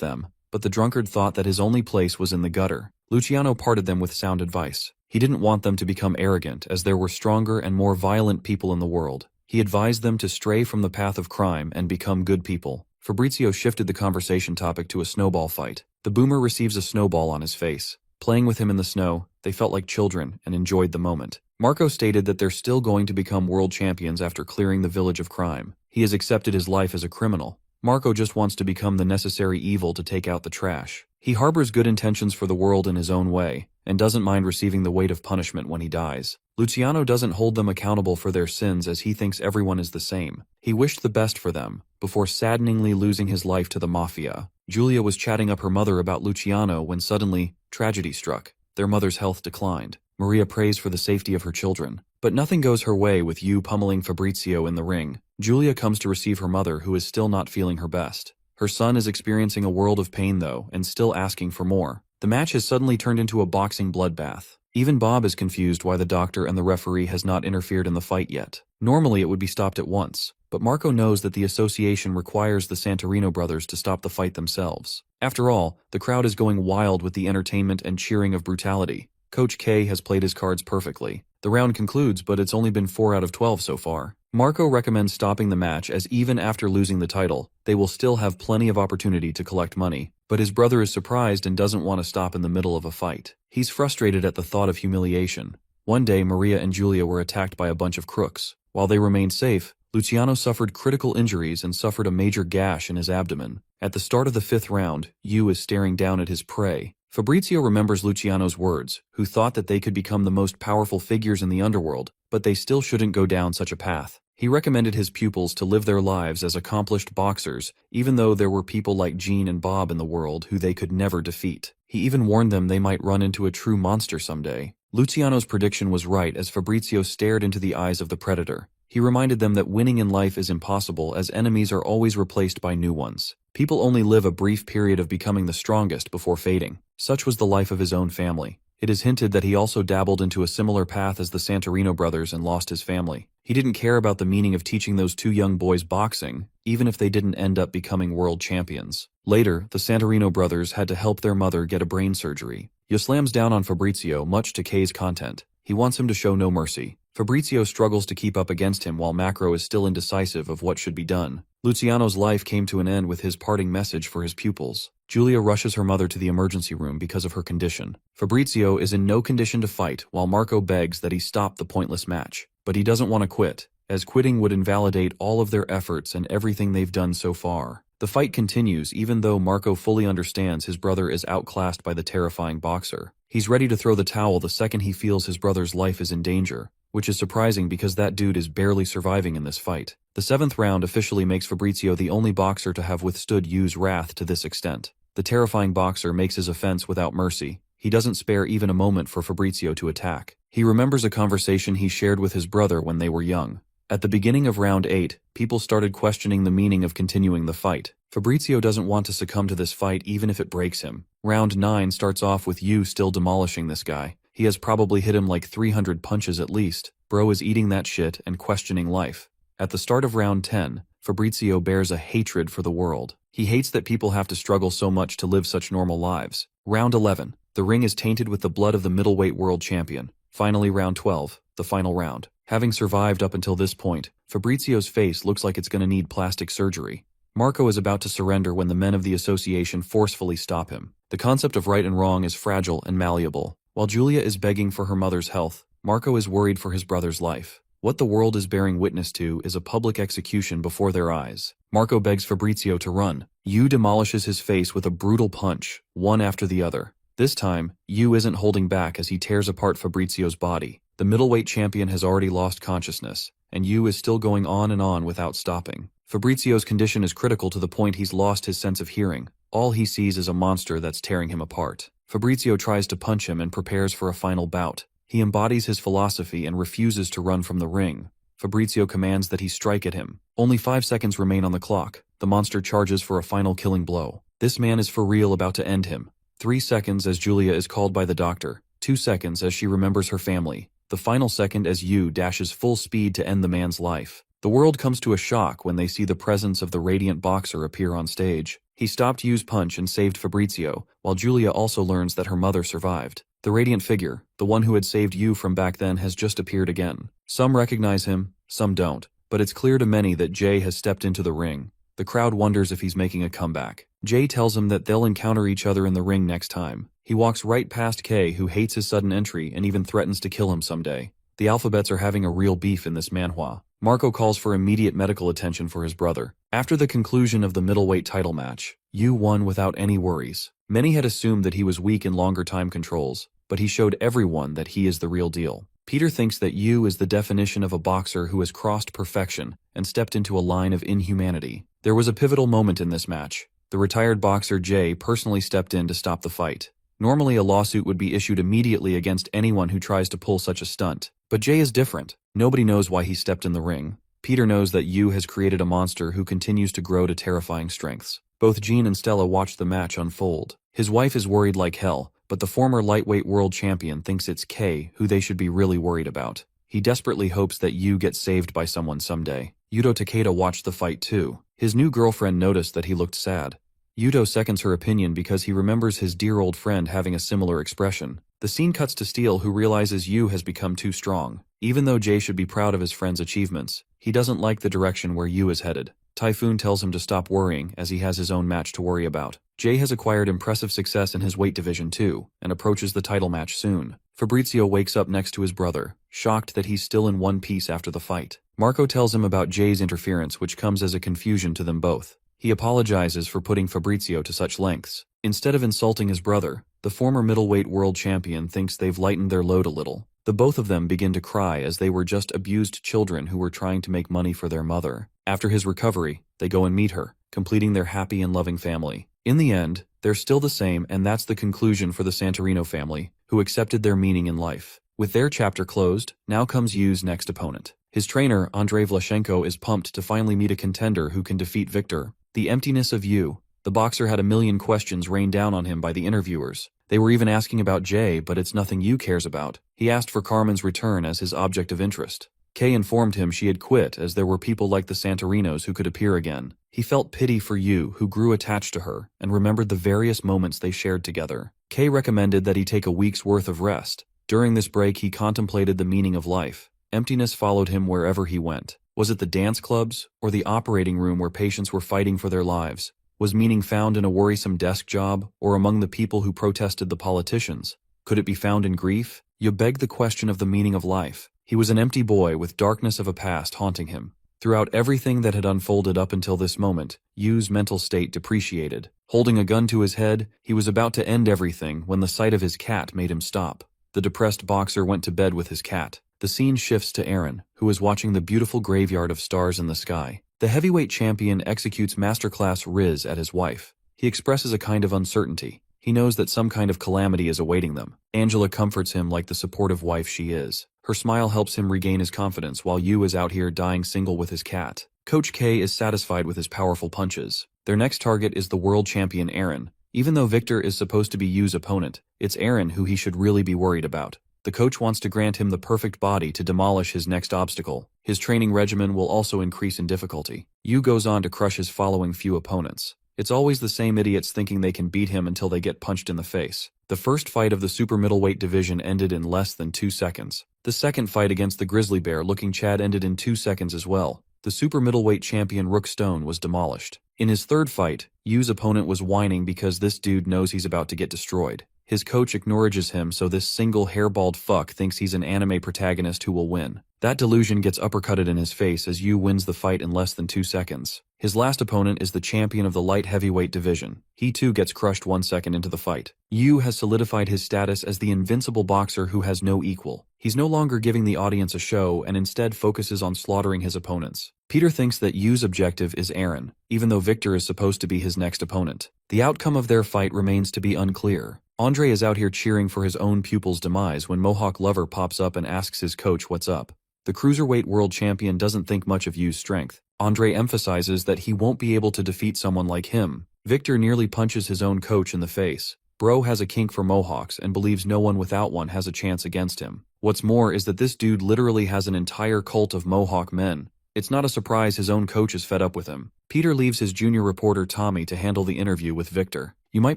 them, but the drunkard thought that his only place was in the gutter. Luciano parted them with sound advice. He didn't want them to become arrogant, as there were stronger and more violent people in the world. He advised them to stray from the path of crime and become good people. Fabrizio shifted the conversation topic to a snowball fight. The boomer receives a snowball on his face. Playing with him in the snow, they felt like children and enjoyed the moment. Marco stated that they're still going to become world champions after clearing the village of crime. He has accepted his life as a criminal. Marco just wants to become the necessary evil to take out the trash. He harbors good intentions for the world in his own way, and doesn't mind receiving the weight of punishment when he dies. Luciano doesn't hold them accountable for their sins as he thinks everyone is the same. He wished the best for them, before saddeningly losing his life to the mafia. Julia was chatting up her mother about Luciano when suddenly, tragedy struck. Their mother's health declined. Maria prays for the safety of her children. But nothing goes her way with Yu pummeling Fabrizio in the ring. Julia comes to receive her mother, who is still not feeling her best. Her son is experiencing a world of pain though, and still asking for more. The match has suddenly turned into a boxing bloodbath. Even Bob is confused why the doctor and the referee has not interfered in the fight yet. Normally it would be stopped at once, but Marco knows that the association requires the Santorino brothers to stop the fight themselves. After all, the crowd is going wild with the entertainment and cheering of brutality. Coach K has played his cards perfectly. The round concludes, but it's only been 4 out of 12 so far. Marco recommends stopping the match as even after losing the title, they will still have plenty of opportunity to collect money. But his brother is surprised and doesn't want to stop in the middle of a fight. He's frustrated at the thought of humiliation. One day, Maria and Julia were attacked by a bunch of crooks. While they remained safe, Luciano suffered critical injuries and suffered a major gash in his abdomen. At the start of the 5th round, Yu is staring down at his prey. Fabrizio remembers Luciano's words, who thought that they could become the most powerful figures in the underworld, but they still shouldn't go down such a path. He recommended his pupils to live their lives as accomplished boxers, even though there were people like Jean and Bob in the world who they could never defeat. He even warned them they might run into a true monster someday. Luciano's prediction was right as Fabrizio stared into the eyes of the predator. He reminded them that winning in life is impossible as enemies are always replaced by new ones. People only live a brief period of becoming the strongest before fading. Such was the life of his own family. It is hinted that he also dabbled into a similar path as the Santorino brothers and lost his family. He didn't care about the meaning of teaching those two young boys boxing, even if they didn't end up becoming world champions. Later, the Santorino brothers had to help their mother get a brain surgery. Yo slams down on Fabrizio, much to Kay's content. He wants him to show no mercy. Fabrizio struggles to keep up against him while Macro is still indecisive of what should be done. Luciano's life came to an end with his parting message for his pupils. Julia rushes her mother to the emergency room because of her condition. Fabrizio is in no condition to fight while Marco begs that he stop the pointless match. But he doesn't want to quit, as quitting would invalidate all of their efforts and everything they've done so far. The fight continues even though Marco fully understands his brother is outclassed by the terrifying boxer. He's ready to throw the towel the second he feels his brother's life is in danger, which is surprising because that dude is barely surviving in this fight. The 7th round officially makes Fabrizio the only boxer to have withstood Yu's wrath to this extent. The terrifying boxer makes his offense without mercy. He doesn't spare even a moment for Fabrizio to attack. He remembers a conversation he shared with his brother when they were young. At the beginning of round 8, people started questioning the meaning of continuing the fight. Fabrizio doesn't want to succumb to this fight even if it breaks him. Round 9 starts off with Yu still demolishing this guy. He has probably hit him like 300 punches at least. Bro is eating that shit and questioning life. At the start of round 10, Fabrizio bears a hatred for the world. He hates that people have to struggle so much to live such normal lives. Round 11. The ring is tainted with the blood of the middleweight world champion. Finally, round 12, the final round. Having survived up until this point, Fabrizio's face looks like it's going to need plastic surgery. Marco is about to surrender when the men of the association forcefully stop him. The concept of right and wrong is fragile and malleable. While Julia is begging for her mother's health, Marco is worried for his brother's life. What the world is bearing witness to is a public execution before their eyes. Marco begs Fabrizio to run. Yu demolishes his face with a brutal punch, one after the other. This time, Yu isn't holding back as he tears apart Fabrizio's body. The middleweight champion has already lost consciousness, and Yu is still going on and on without stopping. Fabrizio's condition is critical to the point he's lost his sense of hearing. All he sees is a monster that's tearing him apart. Fabrizio tries to punch him and prepares for a final bout. He embodies his philosophy and refuses to run from the ring. Fabrizio commands that he strike at him. Only 5 seconds remain on the clock. The monster charges for a final killing blow. This man is for real about to end him. 3 seconds as Julia is called by the doctor. 2 seconds as she remembers her family. The final second as Yu dashes full speed to end the man's life. The world comes to a shock when they see the presence of the radiant boxer appear on stage. He stopped Yu's punch and saved Fabrizio, while Julia also learns that her mother survived. The radiant figure, the one who had saved Yu from back then, has just appeared again. Some recognize him, some don't, but it's clear to many that Jay has stepped into the ring. The crowd wonders if he's making a comeback. Jay tells him that they'll encounter each other in the ring next time. He walks right past Kay, who hates his sudden entry and even threatens to kill him someday. The alphabets are having a real beef in this manhwa. Marco calls for immediate medical attention for his brother. After the conclusion of the middleweight title match, Yu won without any worries. Many had assumed that he was weak in longer time controls, but he showed everyone that he is the real deal. Peter thinks that Yu is the definition of a boxer who has crossed perfection and stepped into a line of inhumanity. There was a pivotal moment in this match. The retired boxer Jay personally stepped in to stop the fight. Normally a lawsuit would be issued immediately against anyone who tries to pull such a stunt. But Jay is different. Nobody knows why he stepped in the ring. Peter knows that Yu has created a monster who continues to grow to terrifying strengths. Both Jean and Stella watch the match unfold. His wife is worried like hell, but the former lightweight world champion thinks it's Kay who they should be really worried about. He desperately hopes that Yu gets saved by someone someday. Yuto Takeda watched the fight too. His new girlfriend noticed that he looked sad. Yuto seconds her opinion because he remembers his dear old friend having a similar expression. The scene cuts to Steel, who realizes Yu has become too strong. Even though Jay should be proud of his friend's achievements, he doesn't like the direction where Yu is headed. Typhoon tells him to stop worrying as he has his own match to worry about. Jay has acquired impressive success in his weight division too, and approaches the title match soon. Fabrizio wakes up next to his brother, shocked that he's still in one piece after the fight. Marco tells him about Jay's interference, which comes as a confusion to them both. He apologizes for putting Fabrizio to such lengths. Instead of insulting his brother, The former middleweight world champion thinks they've lightened their load a little. The both of them begin to cry as they were just abused children who were trying to make money for their mother. After his recovery, they go and meet her, completing their happy and loving family. In the end, they're still the same, and that's the conclusion for the Santorino family, who accepted their meaning in life. With their chapter closed, now comes Yu's next opponent. His trainer, Andrei Vlashenko, is pumped to finally meet a contender who can defeat Victor. The emptiness of Yu. The boxer had a million questions rained down on him by the interviewers. They were even asking about Jay, but it's nothing Yu cares about. He asked for Carmen's return as his object of interest. Kay informed him she had quit as there were people like the Santorinos who could appear again. He felt pity for Yu, who grew attached to her, and remembered the various moments they shared together. Kay recommended that he take a week's worth of rest. During this break, he contemplated the meaning of life. Emptiness followed him wherever he went. Was it the dance clubs, or the operating room where patients were fighting for their lives? Was meaning found in a worrisome desk job, or among the people who protested the politicians? Could it be found in grief? You begged the question of the meaning of life. He was an empty boy with darkness of a past haunting him. Throughout everything that had unfolded up until this moment, Yu's mental state depreciated. Holding a gun to his head, he was about to end everything when the sight of his cat made him stop. The depressed boxer went to bed with his cat. The scene shifts to Aaron, who is watching the beautiful graveyard of stars in the sky. The heavyweight champion executes masterclass Riz at his wife. He expresses a kind of uncertainty. He knows that some kind of calamity is awaiting them. Angela comforts him like the supportive wife she is. Her smile helps him regain his confidence while Yu is out here dying single with his cat. Coach K is satisfied with his powerful punches. Their next target is the world champion Aaron. Even though Victor is supposed to be Yu's opponent, it's Aaron who he should really be worried about. The coach wants to grant him the perfect body to demolish his next obstacle. His training regimen will also increase in difficulty. Yu goes on to crush his following few opponents. It's always the same idiots thinking they can beat him until they get punched in the face. The first fight of the super middleweight division ended in less than 2 seconds. The second fight against the grizzly bear-looking Chad ended in 2 seconds as well. The super middleweight champion Rook Stone was demolished. In his third fight, Yu's opponent was whining because this dude knows he's about to get destroyed. His coach acknowledges him, so this single hairballed fuck thinks he's an anime protagonist who will win. That delusion gets uppercutted in his face as Yu wins the fight in less than 2 seconds. His last opponent is the champion of the light heavyweight division. He too gets crushed 1 second into the fight. Yu has solidified his status as the invincible boxer who has no equal. He's no longer giving the audience a show and instead focuses on slaughtering his opponents. Peter thinks that Yu's objective is Aaron, even though Victor is supposed to be his next opponent. The outcome of their fight remains to be unclear. Andre is out here cheering for his own pupil's demise when Mohawk Lover pops up and asks his coach what's up. The cruiserweight world champion doesn't think much of Yu's strength. Andre emphasizes that he won't be able to defeat someone like him. Victor nearly punches his own coach in the face. Bro has a kink for Mohawks and believes no one without one has a chance against him. What's more is that this dude literally has an entire cult of Mohawk men. It's not a surprise his own coach is fed up with him. Peter leaves his junior reporter Tommy to handle the interview with Victor. You might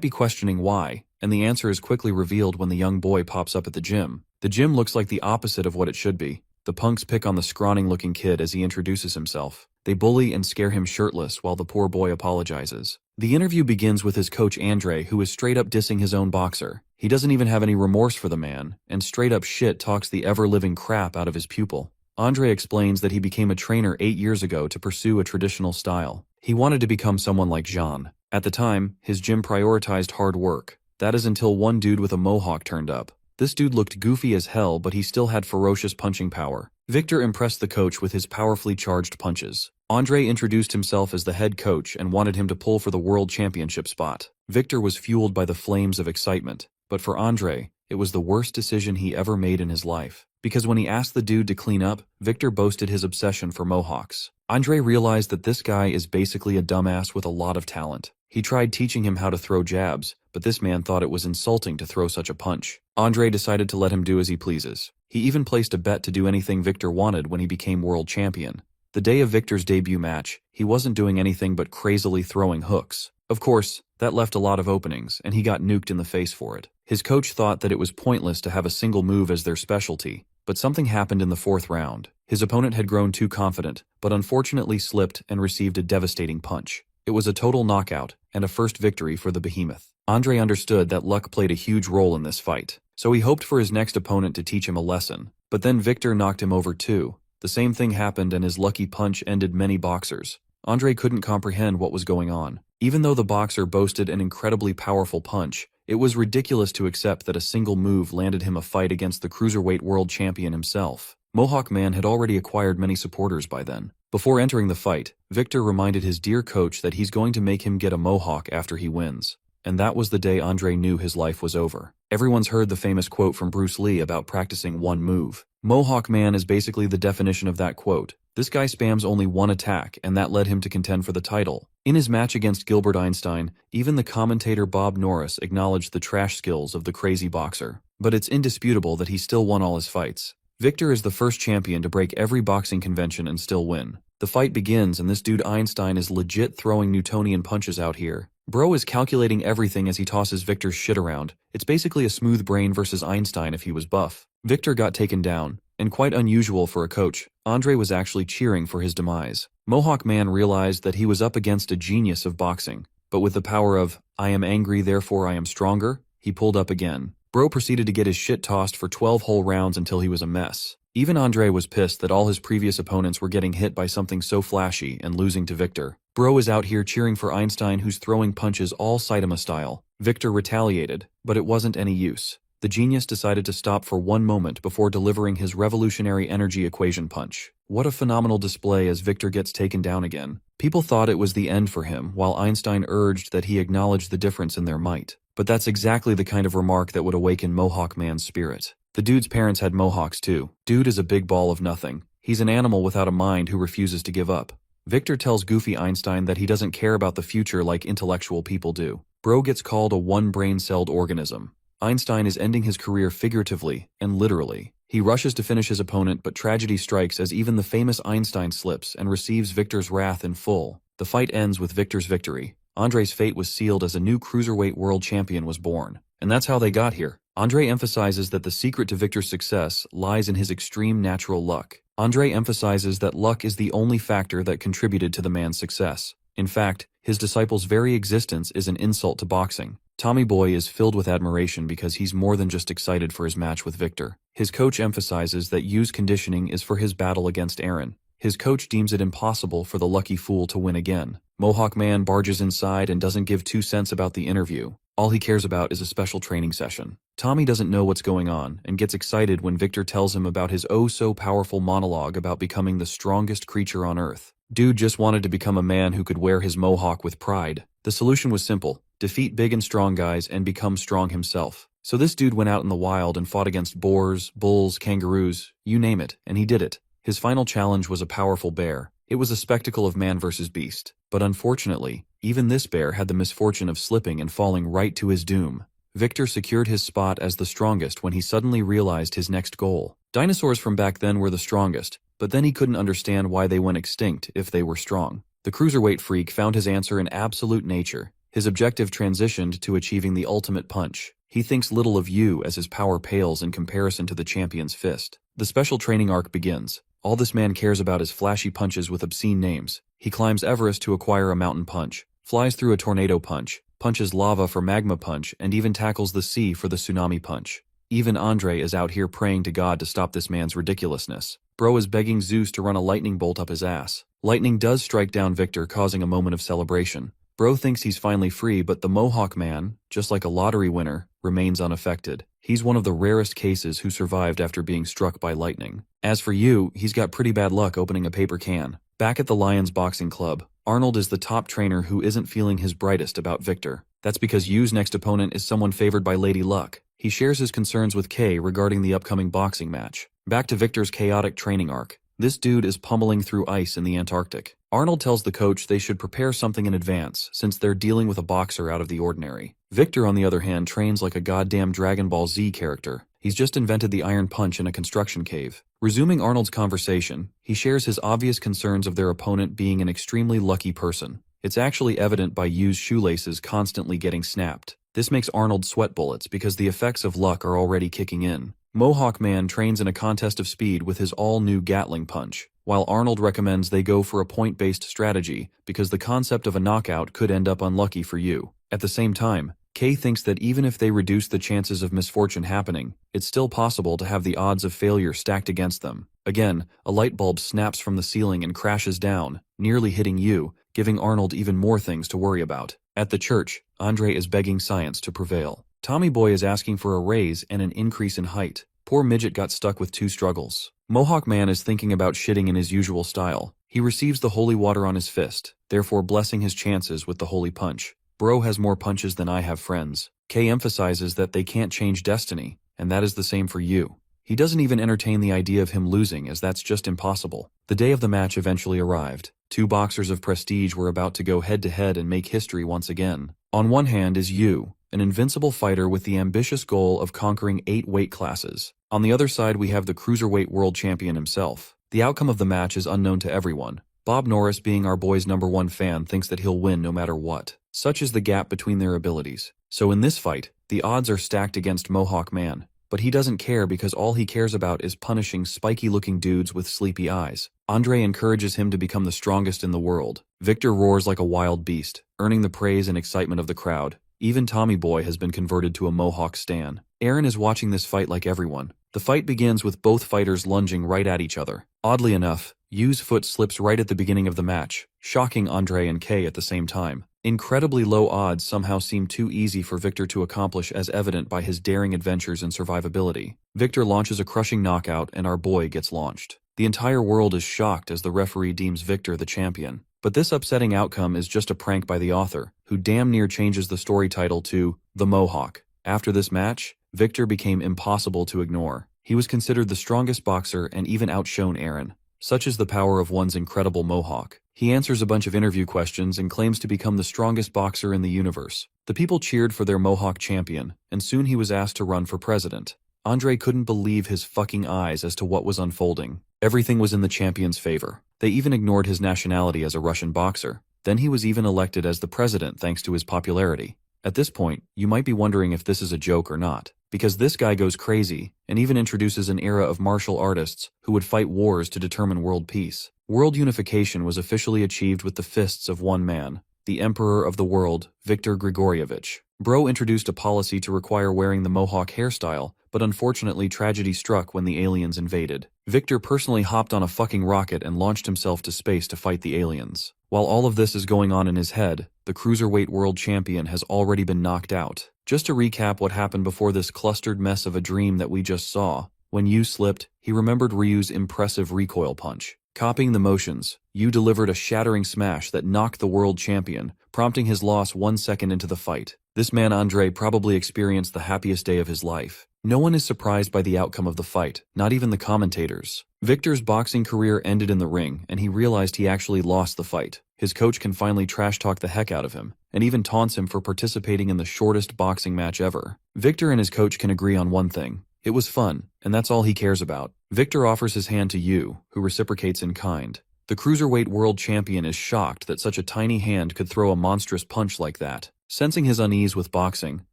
be questioning why, and the answer is quickly revealed when the young boy pops up at the gym. The gym looks like the opposite of what it should be. The punks pick on the scrawny-looking kid as he introduces himself. They bully and scare him shirtless while the poor boy apologizes. The interview begins with his coach Andre, who is straight up dissing his own boxer. He doesn't even have any remorse for the man, and straight up shit talks the ever-living crap out of his pupil. Andre explains that he became a trainer 8 years ago to pursue a traditional style. He wanted to become someone like Jean. At the time, his gym prioritized hard work. That is until one dude with a mohawk turned up. This dude looked goofy as hell, but he still had ferocious punching power. Victor impressed the coach with his powerfully charged punches. Andre introduced himself as the head coach and wanted him to pull for the world championship spot. Victor was fueled by the flames of excitement, but for Andre, it was the worst decision he ever made in his life. Because when he asked the dude to clean up, Victor boasted his obsession for mohawks. Andre realized that this guy is basically a dumbass with a lot of talent. He tried teaching him how to throw jabs, but this man thought it was insulting to throw such a punch. Andre decided to let him do as he pleases. He even placed a bet to do anything Victor wanted when he became world champion. The day of Victor's debut match, he wasn't doing anything but crazily throwing hooks. Of course, that left a lot of openings, and he got nuked in the face for it. His coach thought that it was pointless to have a single move as their specialty, but something happened in the 4th round. His opponent had grown too confident, but unfortunately slipped and received a devastating punch. It was a total knockout, and a first victory for the behemoth. Andre understood that luck played a huge role in this fight, so he hoped for his next opponent to teach him a lesson. But then Victor knocked him over too. The same thing happened and his lucky punch ended many boxers. Andre couldn't comprehend what was going on. Even though the boxer boasted an incredibly powerful punch, It was ridiculous to accept that a single move landed him a fight against the cruiserweight world champion himself. Mohawk Man had already acquired many supporters by then. Before entering the fight, Victor reminded his dear coach that he's going to make him get a mohawk after he wins. And that was the day Andre knew his life was over. Everyone's heard the famous quote from Bruce Lee about practicing one move. Mohawk Man is basically the definition of that quote. This guy spams only one attack, and that led him to contend for the title. In his match against Gilbert Einstein, even the commentator Bob Norris acknowledged the trash skills of the crazy boxer. But it's indisputable that he still won all his fights. Victor is the first champion to break every boxing convention and still win. The fight begins, and this dude Einstein is legit throwing Newtonian punches out here. Bro is calculating everything as he tosses Victor's shit around. It's basically a smooth brain versus Einstein if he was buff. Victor got taken down, and quite unusual for a coach, Andre was actually cheering for his demise. Mohawk Man realized that he was up against a genius of boxing, but with the power of, I am angry therefore I am stronger, he pulled up again. Bro proceeded to get his shit tossed for 12 whole rounds until he was a mess. Even Andre was pissed that all his previous opponents were getting hit by something so flashy and losing to Victor. Bro is out here cheering for Einstein, who's throwing punches all Saitama style. Victor retaliated, but it wasn't any use. The genius decided to stop for one moment before delivering his revolutionary energy equation punch. What a phenomenal display as Victor gets taken down again. People thought it was the end for him, while Einstein urged that he acknowledge the difference in their might. But that's exactly the kind of remark that would awaken Mohawk Man's spirit. The dude's parents had mohawks too. Dude is a big ball of nothing. He's an animal without a mind who refuses to give up. Victor tells goofy Einstein that he doesn't care about the future like intellectual people do. Bro gets called a one-brain-celled organism. Einstein is ending his career figuratively and literally. He rushes to finish his opponent, but tragedy strikes as even the famous Einstein slips and receives Victor's wrath in full. The fight ends with Victor's victory. Andre's fate was sealed as a new cruiserweight world champion was born. And that's how they got here. Andre emphasizes that the secret to Victor's success lies in his extreme natural luck. Andre emphasizes that luck is the only factor that contributed to the man's success. In fact, his disciple's very existence is an insult to boxing. Tommy Boy is filled with admiration because he's more than just excited for his match with Victor. His coach emphasizes that Yu's conditioning is for his battle against Aaron. His coach deems it impossible for the lucky fool to win again. Mohawk Man barges inside and doesn't give 2 cents about the interview. All he cares about is a special training session. Tommy doesn't know what's going on and gets excited when Victor tells him about his oh-so-powerful monologue about becoming the strongest creature on Earth. Dude just wanted to become a man who could wear his mohawk with pride. The solution was simple: defeat big and strong guys and become strong himself. So this dude went out in the wild and fought against boars, bulls, kangaroos, you name it, and he did it. His final challenge was a powerful bear. It was a spectacle of man versus beast. But unfortunately, even this bear had the misfortune of slipping and falling right to his doom. Victor secured his spot as the strongest when he suddenly realized his next goal. Dinosaurs from back then were the strongest, but then he couldn't understand why they went extinct if they were strong. The cruiserweight freak found his answer in absolute nature. His objective transitioned to achieving the ultimate punch. He thinks little of you as his power pales in comparison to the champion's fist. The special training arc begins. All this man cares about is flashy punches with obscene names. He climbs Everest to acquire a mountain punch, flies through a tornado punch, punches lava for magma punch, and even tackles the sea for the tsunami punch. Even Andre is out here praying to God to stop this man's ridiculousness. Bro is begging Zeus to run a lightning bolt up his ass. Lightning does strike down Victor, causing a moment of celebration. Bro thinks he's finally free, but the Mohawk Man, just like a lottery winner, remains unaffected. He's one of the rarest cases who survived after being struck by lightning. As for Yu, he's got pretty bad luck opening a paper can. Back at the Lions Boxing Club, Arnold is the top trainer who isn't feeling his brightest about Victor. That's because Yu's next opponent is someone favored by Lady Luck. He shares his concerns with Kay regarding the upcoming boxing match. Back to Victor's chaotic training arc. This dude is pummeling through ice in the Antarctic. Arnold tells the coach they should prepare something in advance, since they're dealing with a boxer out of the ordinary. Victor, on the other hand, trains like a goddamn Dragon Ball Z character. He's just invented the iron punch in a construction cave. Resuming Arnold's conversation, he shares his obvious concerns of their opponent being an extremely lucky person. It's actually evident by Yu's shoelaces constantly getting snapped. This makes Arnold sweat bullets because the effects of luck are already kicking in. Mohawk Man trains in a contest of speed with his all-new Gatling punch, while Arnold recommends they go for a point-based strategy because the concept of a knockout could end up unlucky for you. At the same time, Kay thinks that even if they reduce the chances of misfortune happening, it's still possible to have the odds of failure stacked against them. Again, a light bulb snaps from the ceiling and crashes down, nearly hitting Yu, giving Arnold even more things to worry about. At the church, Andre is begging science to prevail. Tommy Boy is asking for a raise and an increase in height. Poor midget got stuck with 2 struggles. Mohawk Man is thinking about shitting in his usual style. He receives the holy water on his fist, therefore blessing his chances with the holy punch. Bro has more punches than I have friends. K emphasizes that they can't change destiny, and that is the same for you. He doesn't even entertain the idea of him losing, as that's just impossible. The day of the match eventually arrived. 2 boxers of prestige were about to go head-to-head and make history once again. On one hand is Yu, an invincible fighter with the ambitious goal of conquering 8 weight classes. On the other side we have the cruiserweight world champion himself. The outcome of the match is unknown to everyone. Bob Norris, being our boy's #1 fan, thinks that he'll win no matter what. Such is the gap between their abilities. So in this fight, the odds are stacked against Mohawk Man. But he doesn't care because all he cares about is punishing spiky-looking dudes with sleepy eyes. Andre encourages him to become the strongest in the world. Victor roars like a wild beast, earning the praise and excitement of the crowd. Even Tommy Boy has been converted to a Mohawk stan. Aaron is watching this fight like everyone. The fight begins with both fighters lunging right at each other. Oddly enough, Yu's foot slips right at the beginning of the match, shocking Andre and Kay at the same time. Incredibly low odds somehow seem too easy for Victor to accomplish, as evident by his daring adventures and survivability. Victor launches a crushing knockout and our boy gets launched. The entire world is shocked as the referee deems Victor the champion. But this upsetting outcome is just a prank by the author, who damn near changes the story title to The Mohawk. After this match, Victor became impossible to ignore. He was considered the strongest boxer and even outshone Aaron. Such is the power of one's incredible Mohawk. He answers a bunch of interview questions and claims to become the strongest boxer in the universe. The people cheered for their Mohawk champion, and soon he was asked to run for president. Andre couldn't believe his fucking eyes as to what was unfolding. Everything was in the champion's favor. They even ignored his nationality as a Russian boxer. Then he was even elected as the president thanks to his popularity. At this point, you might be wondering if this is a joke or not, because this guy goes crazy and even introduces an era of martial artists who would fight wars to determine world peace. World unification was officially achieved with the fists of one man, the Emperor of the World, Viktor Grigorievich. Bro introduced a policy to require wearing the Mohawk hairstyle, but unfortunately tragedy struck when the aliens invaded. Victor personally hopped on a fucking rocket and launched himself to space to fight the aliens. While all of this is going on in his head, the cruiserweight world champion has already been knocked out. Just to recap what happened before this clustered mess of a dream that we just saw, when Yu slipped, he remembered Ryu's impressive recoil punch. Copying the motions, Yu delivered a shattering smash that knocked the world champion, prompting his loss 1 second into the fight. This man Andre probably experienced the happiest day of his life. No one is surprised by the outcome of the fight, not even the commentators. Victor's boxing career ended in the ring, and he realized he actually lost the fight. His coach can finally trash-talk the heck out of him, and even taunts him for participating in the shortest boxing match ever. Victor and his coach can agree on one thing. It was fun, and that's all he cares about. Victor offers his hand to Yu, who reciprocates in kind. The cruiserweight world champion is shocked that such a tiny hand could throw a monstrous punch like that. Sensing his unease with boxing,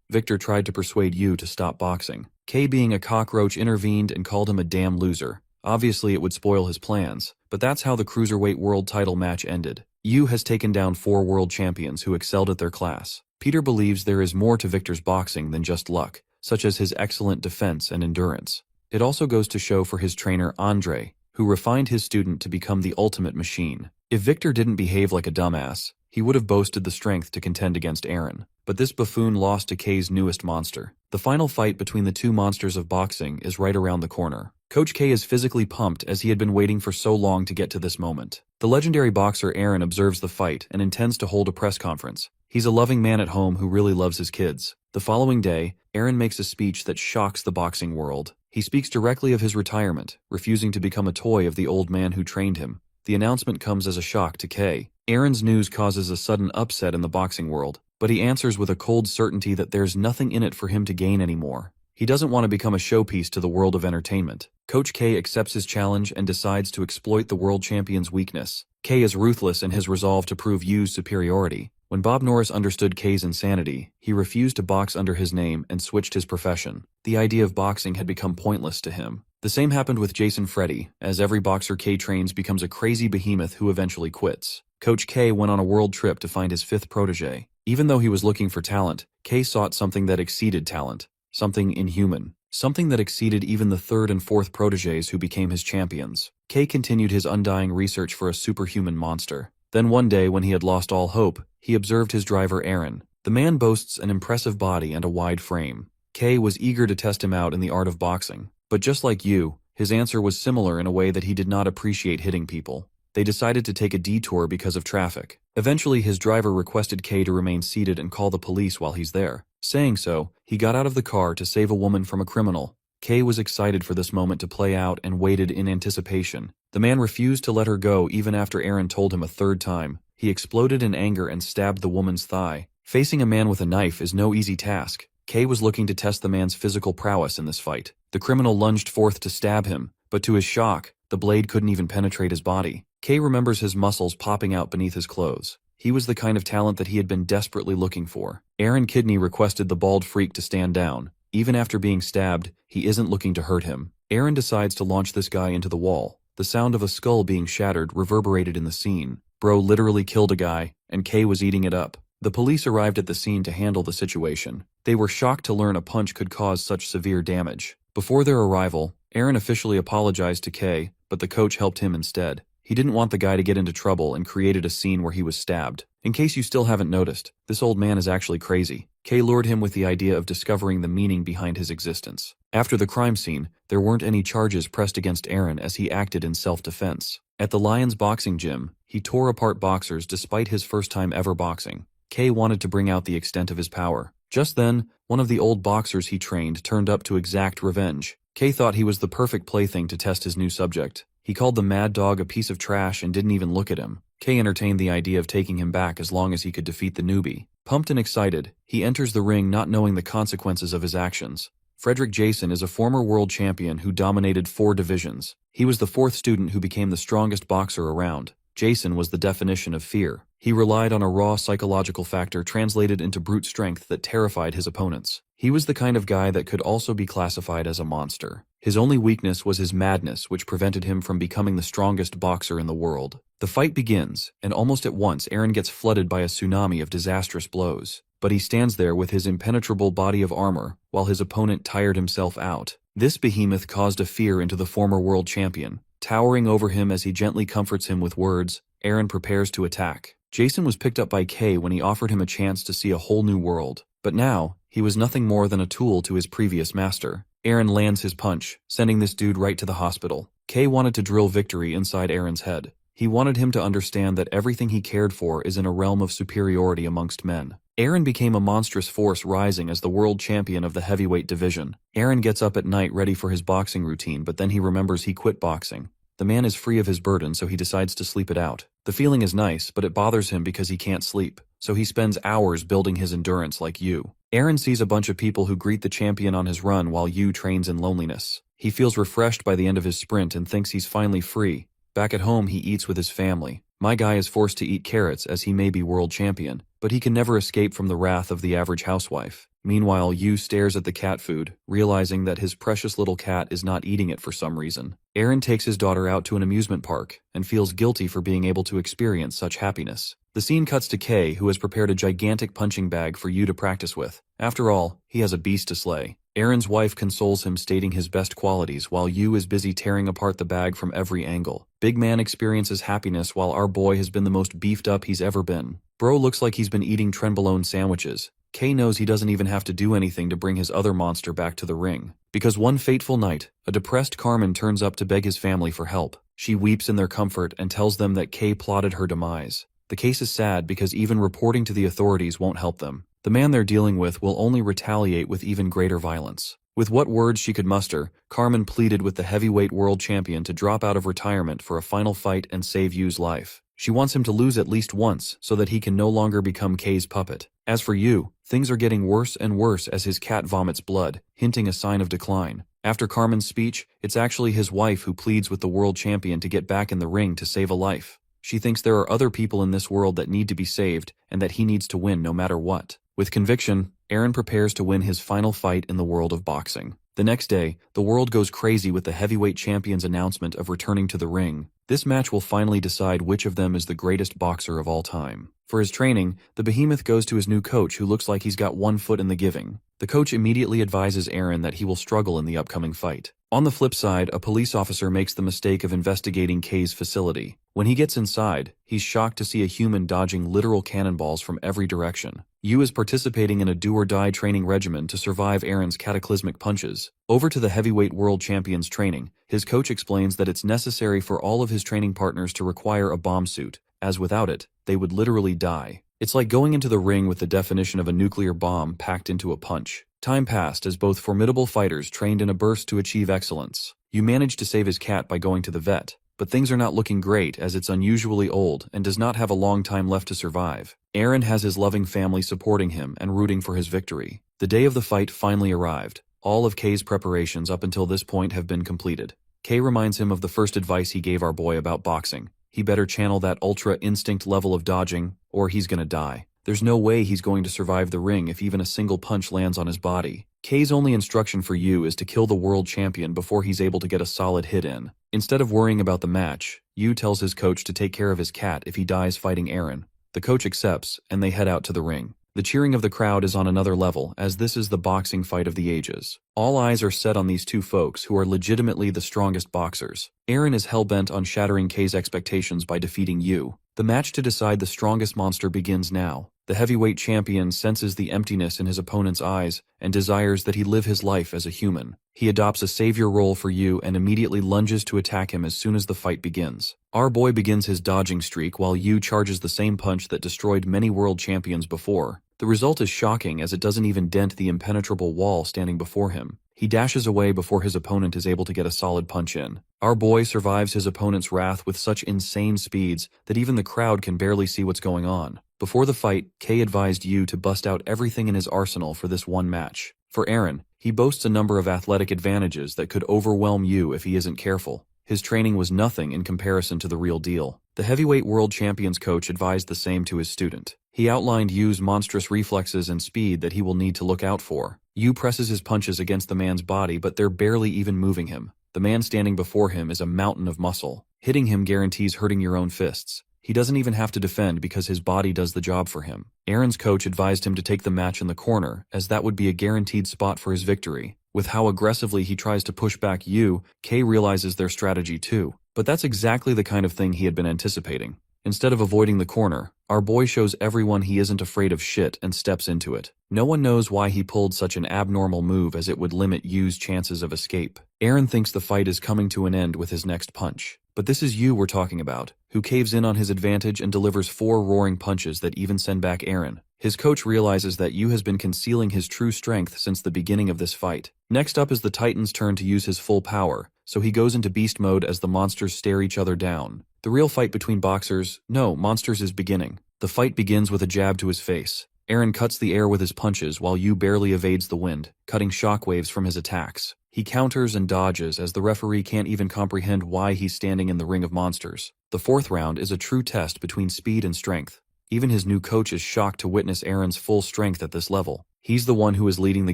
Victor tried to persuade Yu to stop boxing. Kay, being a cockroach, intervened and called him a damn loser. Obviously it would spoil his plans, but that's how the cruiserweight world title match ended. Yu has taken down 4 world champions who excelled at their class. Peter believes there is more to Victor's boxing than just luck, such as his excellent defense and endurance. It also goes to show for his trainer Andre, who refined his student to become the ultimate machine. If Victor didn't behave like a dumbass, he would have boasted the strength to contend against Aaron. But this buffoon lost to Kay's newest monster. The final fight between the 2 monsters of boxing is right around the corner. Coach K is physically pumped as he had been waiting for so long to get to this moment. The legendary boxer Aaron observes the fight and intends to hold a press conference. He's a loving man at home who really loves his kids. The following day, Aaron makes a speech that shocks the boxing world. He speaks directly of his retirement, refusing to become a toy of the old man who trained him. The announcement comes as a shock to Kay. Aaron's news causes a sudden upset in the boxing world, but he answers with a cold certainty that there's nothing in it for him to gain anymore. He doesn't want to become a showpiece to the world of entertainment. Coach K accepts his challenge and decides to exploit the world champion's weakness. K is ruthless in his resolve to prove Yu's superiority. When Bob Norris understood K's insanity, he refused to box under his name and switched his profession. The idea of boxing had become pointless to him. The same happened with Jason Freddy, as every boxer K trains becomes a crazy behemoth who eventually quits. Coach K went on a world trip to find his 5th protege. Even though he was looking for talent, K sought something that exceeded talent, something inhuman, something that exceeded even the 3rd and 4th proteges who became his champions. K continued his undying research for a superhuman monster. Then one day, when he had lost all hope, he observed his driver Aaron. The man boasts an impressive body and a wide frame. Kay was eager to test him out in the art of boxing. But just like you, his answer was similar in a way that he did not appreciate hitting people. They decided to take a detour because of traffic. Eventually, his driver requested Kay to remain seated and call the police while he's there. Saying so, he got out of the car to save a woman from a criminal. Kay was excited for this moment to play out and waited in anticipation. The man refused to let her go even after Aaron told him a third time. He exploded in anger and stabbed the woman's thigh. Facing a man with a knife is no easy task. Kay was looking to test the man's physical prowess in this fight. The criminal lunged forth to stab him, but to his shock, the blade couldn't even penetrate his body. Kay remembers his muscles popping out beneath his clothes. He was the kind of talent that he had been desperately looking for. Aaron Kidney requested the bald freak to stand down. Even after being stabbed, he isn't looking to hurt him. Aaron decides to launch this guy into the wall. The sound of a skull being shattered reverberated in the scene. Bro literally killed a guy, and Kay was eating it up. The police arrived at the scene to handle the situation. They were shocked to learn a punch could cause such severe damage. Before their arrival, Aaron officially apologized to Kay, but the coach helped him instead. He didn't want the guy to get into trouble and created a scene where he was stabbed. In case you still haven't noticed, this old man is actually crazy. Kay lured him with the idea of discovering the meaning behind his existence. After the crime scene, there weren't any charges pressed against Aaron as he acted in self-defense. At the Lions boxing gym, he tore apart boxers despite his first time ever boxing. Kay wanted to bring out the extent of his power. Just then, one of the old boxers he trained turned up to exact revenge. Kay thought he was the perfect plaything to test his new subject. He called the mad dog a piece of trash and didn't even look at him. Kay entertained the idea of taking him back as long as he could defeat the newbie. Pumped and excited, he enters the ring not knowing the consequences of his actions. Frederick Jason is a former world champion who dominated 4 divisions. He was the 4th student who became the strongest boxer around. Jason was the definition of fear. He relied on a raw psychological factor translated into brute strength that terrified his opponents. He was the kind of guy that could also be classified as a monster. His only weakness was his madness, which prevented him from becoming the strongest boxer in the world. The fight begins, and almost at once Aaron gets flooded by a tsunami of disastrous blows. But he stands there with his impenetrable body of armor, while his opponent tired himself out. This behemoth caused a fear into the former world champion. Towering over him as he gently comforts him with words, Aaron prepares to attack. Jason was picked up by Kay when he offered him a chance to see a whole new world. But now, he was nothing more than a tool to his previous master. Aaron lands his punch, sending this dude right to the hospital. Kay wanted to drill victory inside Aaron's head. He wanted him to understand that everything he cared for is in a realm of superiority amongst men. Aaron became a monstrous force rising as the world champion of the heavyweight division. Aaron gets up at night ready for his boxing routine, but then he remembers he quit boxing. The man is free of his burden, so he decides to sleep it out. The feeling is nice, but it bothers him because he can't sleep, so he spends hours building his endurance like you. Aaron sees a bunch of people who greet the champion on his run while Yu trains in loneliness. He feels refreshed by the end of his sprint and thinks he's finally free. Back at home, he eats with his family. My guy is forced to eat carrots as he may be world champion, but he can never escape from the wrath of the average housewife. Meanwhile, Yu stares at the cat food, realizing that his precious little cat is not eating it for some reason. Aaron takes his daughter out to an amusement park and feels guilty for being able to experience such happiness. The scene cuts to Kay, who has prepared a gigantic punching bag for Yu to practice with. After all, he has a beast to slay. Aaron's wife consoles him, stating his best qualities, while Yu is busy tearing apart the bag from every angle. Big man experiences happiness while our boy has been the most beefed up he's ever been. Bro looks like he's been eating trenbolone sandwiches. Kay knows he doesn't even have to do anything to bring his other monster back to the ring. Because one fateful night, a depressed Carmen turns up to beg his family for help. She weeps in their comfort and tells them that Kay plotted her demise. The case is sad because even reporting to the authorities won't help them. The man they're dealing with will only retaliate with even greater violence. With what words she could muster, Carmen pleaded with the heavyweight world champion to drop out of retirement for a final fight and save Yu's life. She wants him to lose at least once so that he can no longer become Kay's puppet. As for Yu, things are getting worse and worse as his cat vomits blood, hinting a sign of decline. After Carmen's speech, it's actually his wife who pleads with the world champion to get back in the ring to save a life. She thinks there are other people in this world that need to be saved and that he needs to win no matter what. With conviction, Aaron prepares to win his final fight in the world of boxing. The next day, the world goes crazy with the heavyweight champion's announcement of returning to the ring. This match will finally decide which of them is the greatest boxer of all time. For his training, the behemoth goes to his new coach, who looks like he's got one foot in the giving. The coach immediately advises Aaron that he will struggle in the upcoming fight. On the flip side, a police officer makes the mistake of investigating K's facility. When he gets inside, he's shocked to see a human dodging literal cannonballs from every direction. Yu is participating in a do-or-die training regimen to survive Aaron's cataclysmic punches. Over to the heavyweight world champion's training, his coach explains that it's necessary for all of his training partners to require a bomb suit, as without it, they would literally die. It's like going into the ring with the definition of a nuclear bomb packed into a punch. Time passed as both formidable fighters trained in a burst to achieve excellence. Yu managed to save his cat by going to the vet, but things are not looking great as it's unusually old and does not have a long time left to survive. Aaron has his loving family supporting him and rooting for his victory. The day of the fight finally arrived. All of K's preparations up until this point have been completed. K reminds him of the first advice he gave our boy about boxing. He better channel that ultra instinct level of dodging, or he's gonna die. There's no way he's going to survive the ring if even a single punch lands on his body. K's only instruction for Yu is to kill the world champion before he's able to get a solid hit in. Instead of worrying about the match, Yu tells his coach to take care of his cat if he dies fighting Aaron. The coach accepts, and they head out to the ring. The cheering of the crowd is on another level, as this is the boxing fight of the ages. All eyes are set on these two folks who are legitimately the strongest boxers. Aaron is hell-bent on shattering K's expectations by defeating Yu. The match to decide the strongest monster begins now. The heavyweight champion senses the emptiness in his opponent's eyes and desires that he live his life as a human. He adopts a savior role for Yu and immediately lunges to attack him as soon as the fight begins. Our boy begins his dodging streak while Yu charges the same punch that destroyed many world champions before. The result is shocking as it doesn't even dent the impenetrable wall standing before him. He dashes away before his opponent is able to get a solid punch in. Our boy survives his opponent's wrath with such insane speeds that even the crowd can barely see what's going on. Before the fight, K advised Yu to bust out everything in his arsenal for this one match. For Aaron, he boasts a number of athletic advantages that could overwhelm Yu if he isn't careful. His training was nothing in comparison to the real deal. The heavyweight world champion's coach advised the same to his student. He outlined Yu's monstrous reflexes and speed that he will need to look out for. Yu presses his punches against the man's body, but they're barely even moving him. The man standing before him is a mountain of muscle. Hitting him guarantees hurting your own fists. He doesn't even have to defend because his body does the job for him. Aaron's coach advised him to take the match in the corner, as that would be a guaranteed spot for his victory. With how aggressively he tries to push back Yu, K realizes their strategy too. But that's exactly the kind of thing he had been anticipating. Instead of avoiding the corner, our boy shows everyone he isn't afraid of shit and steps into it. No one knows why he pulled such an abnormal move, as it would limit Yu's chances of escape. Aaron thinks the fight is coming to an end with his next punch. But this is Yu we're talking about, who caves in on his advantage and delivers 4 roaring punches that even send back Aaron. His coach realizes that Yu has been concealing his true strength since the beginning of this fight. Next up is the Titan's turn to use his full power, so he goes into beast mode as the monsters stare each other down. The real fight between monsters is beginning. The fight begins with a jab to his face. Aaron cuts the air with his punches while Yu barely evades the wind, cutting shockwaves from his attacks. He counters and dodges as the referee can't even comprehend why he's standing in the ring of monsters. The 4th round is a true test between speed and strength. Even his new coach is shocked to witness Aaron's full strength at this level. He's the one who is leading the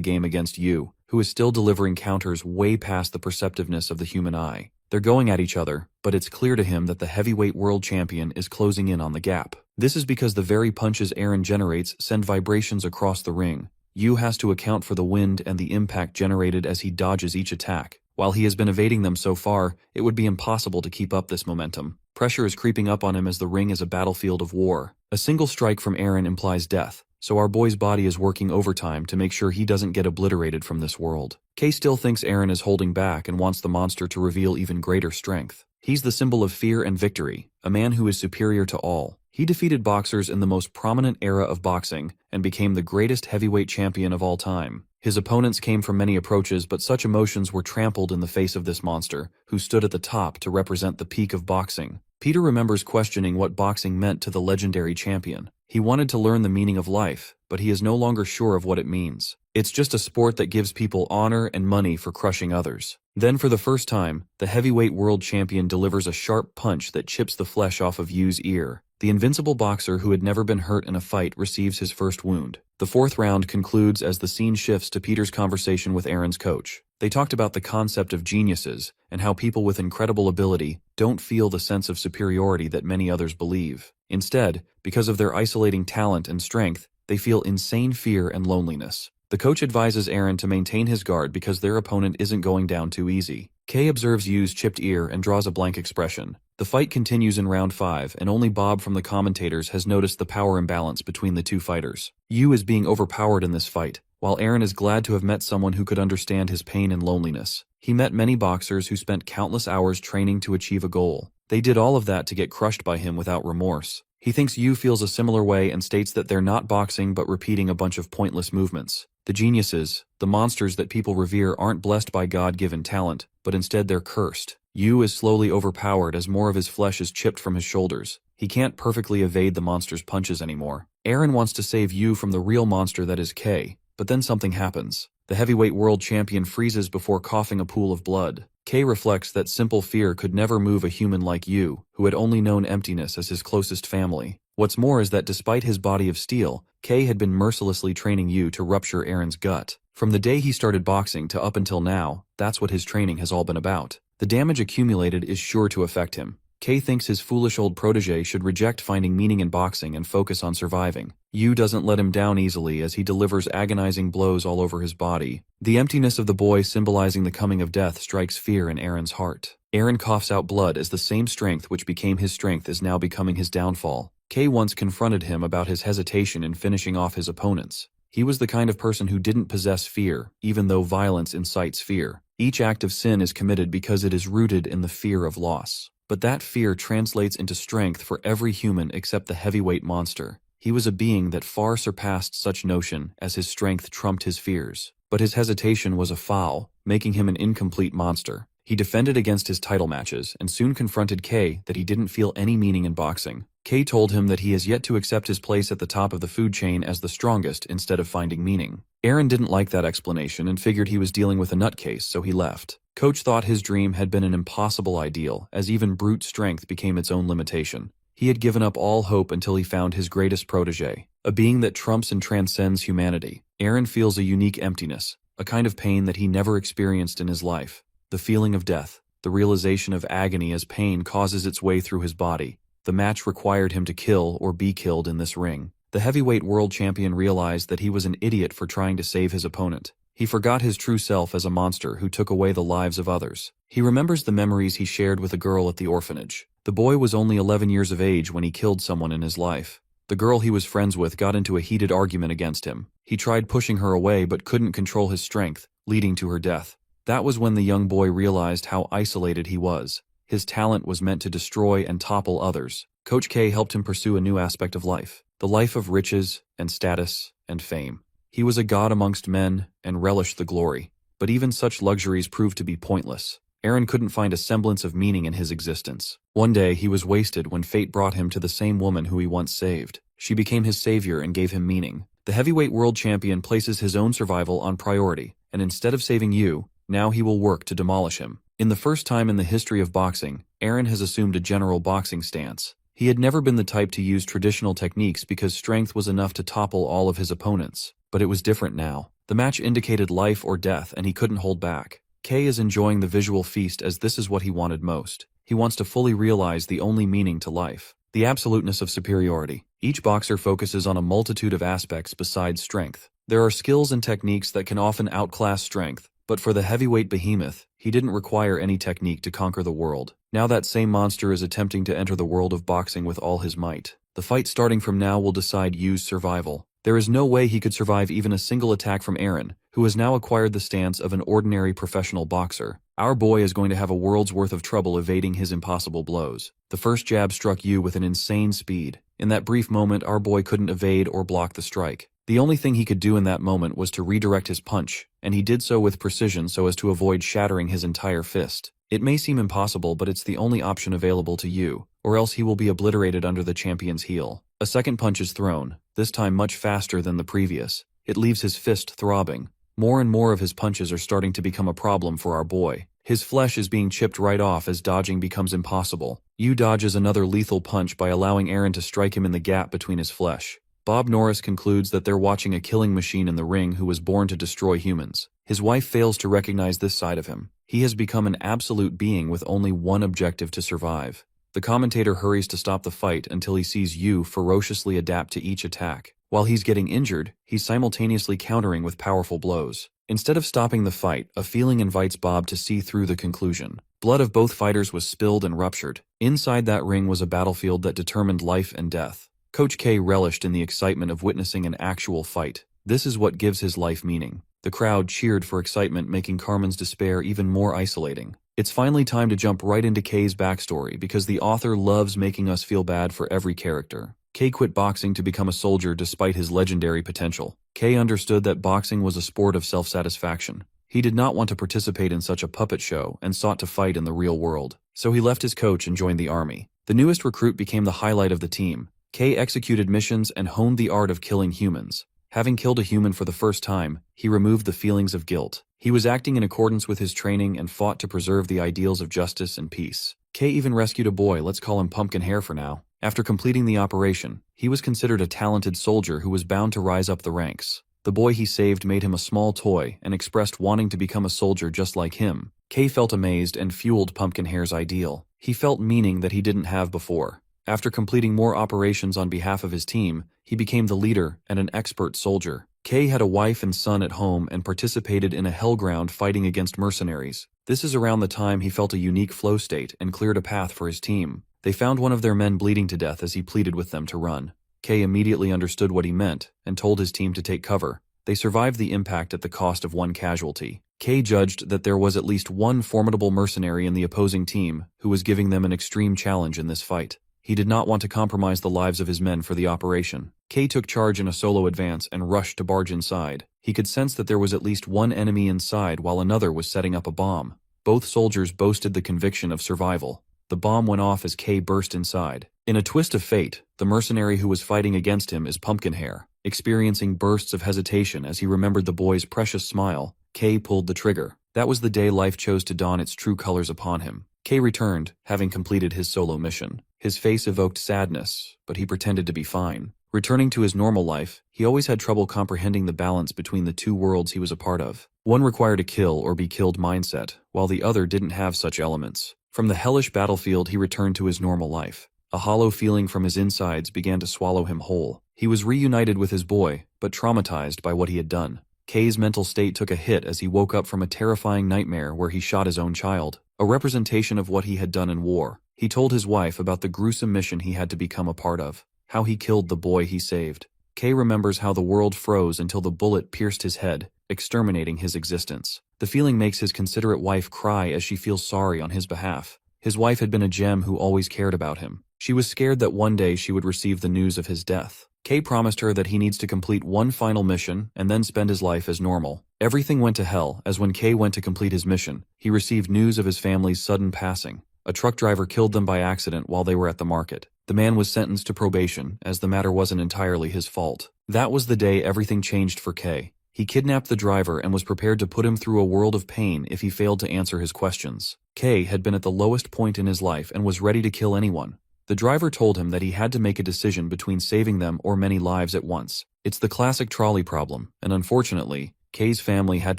game against Yu, who is still delivering counters way past the perceptiveness of the human eye. They're going at each other, but it's clear to him that the heavyweight world champion is closing in on the gap. This is because the very punches Aaron generates send vibrations across the ring. Yu has to account for the wind and the impact generated as he dodges each attack. While he has been evading them so far, it would be impossible to keep up this momentum. Pressure is creeping up on him as the ring is a battlefield of war. A single strike from Aaron implies death, so our boy's body is working overtime to make sure he doesn't get obliterated from this world. Kay still thinks Aaron is holding back and wants the monster to reveal even greater strength. He's the symbol of fear and victory, a man who is superior to all. He defeated boxers in the most prominent era of boxing and became the greatest heavyweight champion of all time. His opponents came from many approaches, but such emotions were trampled in the face of this monster, who stood at the top to represent the peak of boxing. Peter remembers questioning what boxing meant to the legendary champion. He wanted to learn the meaning of life, but he is no longer sure of what it means. It's just a sport that gives people honor and money for crushing others. Then for the first time, the heavyweight world champion delivers a sharp punch that chips the flesh off of Yu's ear. The invincible boxer who had never been hurt in a fight receives his first wound. The 4th round concludes as the scene shifts to Peter's conversation with Aaron's coach. They talked about the concept of geniuses and how people with incredible ability don't feel the sense of superiority that many others believe. Instead, because of their isolating talent and strength, they feel insane fear and loneliness. The coach advises Aaron to maintain his guard because their opponent isn't going down too easy. Kay observes Yu's chipped ear and draws a blank expression. The fight continues in round 5, and only Bob from the commentators has noticed the power imbalance between the two fighters. Yu is being overpowered in this fight, while Aaron is glad to have met someone who could understand his pain and loneliness. He met many boxers who spent countless hours training to achieve a goal. They did all of that to get crushed by him without remorse. He thinks Yu feels a similar way and states that they're not boxing but repeating a bunch of pointless movements. The geniuses, the monsters that people revere, aren't blessed by God-given talent, but instead they're cursed. Yu is slowly overpowered as more of his flesh is chipped from his shoulders. He can't perfectly evade the monster's punches anymore. Aaron wants to save Yu from the real monster that is Kay, but then something happens. The heavyweight world champion freezes before coughing a pool of blood. Kay reflects that simple fear could never move a human like Yu, who had only known emptiness as his closest family. What's more is that despite his body of steel, Kay had been mercilessly training Yu to rupture Aaron's gut. From the day he started boxing to up until now, that's what his training has all been about. The damage accumulated is sure to affect him. Kay thinks his foolish old protege should reject finding meaning in boxing and focus on surviving. Yu doesn't let him down easily as he delivers agonizing blows all over his body. The emptiness of the boy symbolizing the coming of death strikes fear in Aaron's heart. Aaron coughs out blood as the same strength which became his strength is now becoming his downfall. Kay once confronted him about his hesitation in finishing off his opponents. He was the kind of person who didn't possess fear, even though violence incites fear. Each act of sin is committed because it is rooted in the fear of loss. But that fear translates into strength for every human except the heavyweight monster. He was a being that far surpassed such notion as his strength trumped his fears. But his hesitation was a foul, making him an incomplete monster. He defended against his title matches and soon confronted Kay that he didn't feel any meaning in boxing. Kay told him that he has yet to accept his place at the top of the food chain as the strongest instead of finding meaning. Aaron didn't like that explanation and figured he was dealing with a nutcase, so he left. Coach thought his dream had been an impossible ideal, as even brute strength became its own limitation. He had given up all hope until he found his greatest protege, a being that trumps and transcends humanity. Aaron feels a unique emptiness, a kind of pain that he never experienced in his life. The feeling of death, the realization of agony as pain causes its way through his body. The match required him to kill or be killed in this ring. The heavyweight world champion realized that he was an idiot for trying to save his opponent. He forgot his true self as a monster who took away the lives of others. He remembers the memories he shared with a girl at the orphanage. The boy was only 11 years of age when he killed someone in his life. The girl he was friends with got into a heated argument against him. He tried pushing her away but couldn't control his strength, leading to her death. That was when the young boy realized how isolated he was. His talent was meant to destroy and topple others. Coach K helped him pursue a new aspect of life, the life of riches and status and fame. He was a god amongst men and relished the glory, but even such luxuries proved to be pointless. Aaron couldn't find a semblance of meaning in his existence. One day he was wasted when fate brought him to the same woman who he once saved. She became his savior and gave him meaning. The heavyweight world champion places his own survival on priority, and instead of saving Yu, now he will work to demolish him. In the first time in the history of boxing, Aaron has assumed a general boxing stance. He had never been the type to use traditional techniques because strength was enough to topple all of his opponents. But it was different now. The match indicated life or death and he couldn't hold back. Kay is enjoying the visual feast as this is what he wanted most. He wants to fully realize the only meaning to life, the absoluteness of superiority. Each boxer focuses on a multitude of aspects besides strength. There are skills and techniques that can often outclass strength, but for the heavyweight behemoth, he didn't require any technique to conquer the world. Now that same monster is attempting to enter the world of boxing with all his might. The fight starting from now will decide Yu's survival. There is no way he could survive even a single attack from Aaron, who has now acquired the stance of an ordinary professional boxer. Our boy is going to have a world's worth of trouble evading his impossible blows. The first jab struck Yu with an insane speed. In that brief moment, our boy couldn't evade or block the strike. The only thing he could do in that moment was to redirect his punch, and he did so with precision so as to avoid shattering his entire fist. It may seem impossible, but it's the only option available to Yu, or else he will be obliterated under the champion's heel. A second punch is thrown, this time much faster than the previous. It leaves his fist throbbing. More and more of his punches are starting to become a problem for our boy. His flesh is being chipped right off as dodging becomes impossible. Yu dodges another lethal punch by allowing Aaron to strike him in the gap between his flesh. Bob Norris concludes that they're watching a killing machine in the ring who was born to destroy humans. His wife fails to recognize this side of him. He has become an absolute being with only one objective: to survive. The commentator hurries to stop the fight until he sees Yu ferociously adapt to each attack. While he's getting injured, he's simultaneously countering with powerful blows. Instead of stopping the fight, a feeling invites Bob to see through the conclusion. Blood of both fighters was spilled and ruptured. Inside that ring was a battlefield that determined life and death. Coach K relished in the excitement of witnessing an actual fight. This is what gives his life meaning. The crowd cheered for excitement, making Carmen's despair even more isolating. It's finally time to jump right into K's backstory because the author loves making us feel bad for every character. K quit boxing to become a soldier despite his legendary potential. K understood that boxing was a sport of self-satisfaction. He did not want to participate in such a puppet show and sought to fight in the real world. So he left his coach and joined the army. The newest recruit became the highlight of the team. K executed missions and honed the art of killing humans. Having killed a human for the first time, he removed the feelings of guilt. He was acting in accordance with his training and fought to preserve the ideals of justice and peace. K even rescued a boy, let's call him Pumpkin Hair for now. After completing the operation, he was considered a talented soldier who was bound to rise up the ranks. The boy he saved made him a small toy and expressed wanting to become a soldier just like him. K felt amazed and fueled Pumpkin Hair's ideal. He felt meaning that he didn't have before. After completing more operations on behalf of his team, he became the leader and an expert soldier. K had a wife and son at home and participated in a hellground fighting against mercenaries. This is around the time he felt a unique flow state and cleared a path for his team. They found one of their men bleeding to death as he pleaded with them to run. K immediately understood what he meant and told his team to take cover. They survived the impact at the cost of one casualty. K judged that there was at least one formidable mercenary in the opposing team who was giving them an extreme challenge in this fight. He did not want to compromise the lives of his men for the operation. K took charge in a solo advance and rushed to barge inside. He could sense that there was at least one enemy inside while another was setting up a bomb. Both soldiers boasted the conviction of survival. The bomb went off as K burst inside. In a twist of fate, the mercenary who was fighting against him is Pumpkin Hair. Experiencing bursts of hesitation as he remembered the boy's precious smile, K pulled the trigger. That was the day life chose to don its true colors upon him. K returned, having completed his solo mission. His face evoked sadness, but he pretended to be fine. Returning to his normal life, he always had trouble comprehending the balance between the two worlds he was a part of. One required a kill or be killed mindset, while the other didn't have such elements. From the hellish battlefield, he returned to his normal life. A hollow feeling from his insides began to swallow him whole. He was reunited with his boy, but traumatized by what he had done. K's mental state took a hit as he woke up from a terrifying nightmare where he shot his own child, a representation of what he had done in war. He told his wife about the gruesome mission he had to become a part of, how he killed the boy he saved. K remembers how the world froze until the bullet pierced his head, exterminating his existence. The feeling makes his considerate wife cry as she feels sorry on his behalf. His wife had been a gem who always cared about him. She was scared that one day she would receive the news of his death. K promised her that he needs to complete one final mission and then spend his life as normal. Everything went to hell as when K went to complete his mission, he received news of his family's sudden passing. A truck driver killed them by accident while they were at the market. The man was sentenced to probation, as the matter wasn't entirely his fault. That was the day everything changed for K. He kidnapped the driver and was prepared to put him through a world of pain if he failed to answer his questions. K had been at the lowest point in his life and was ready to kill anyone. The driver told him that he had to make a decision between saving them or many lives at once. It's the classic trolley problem, and unfortunately, K's family had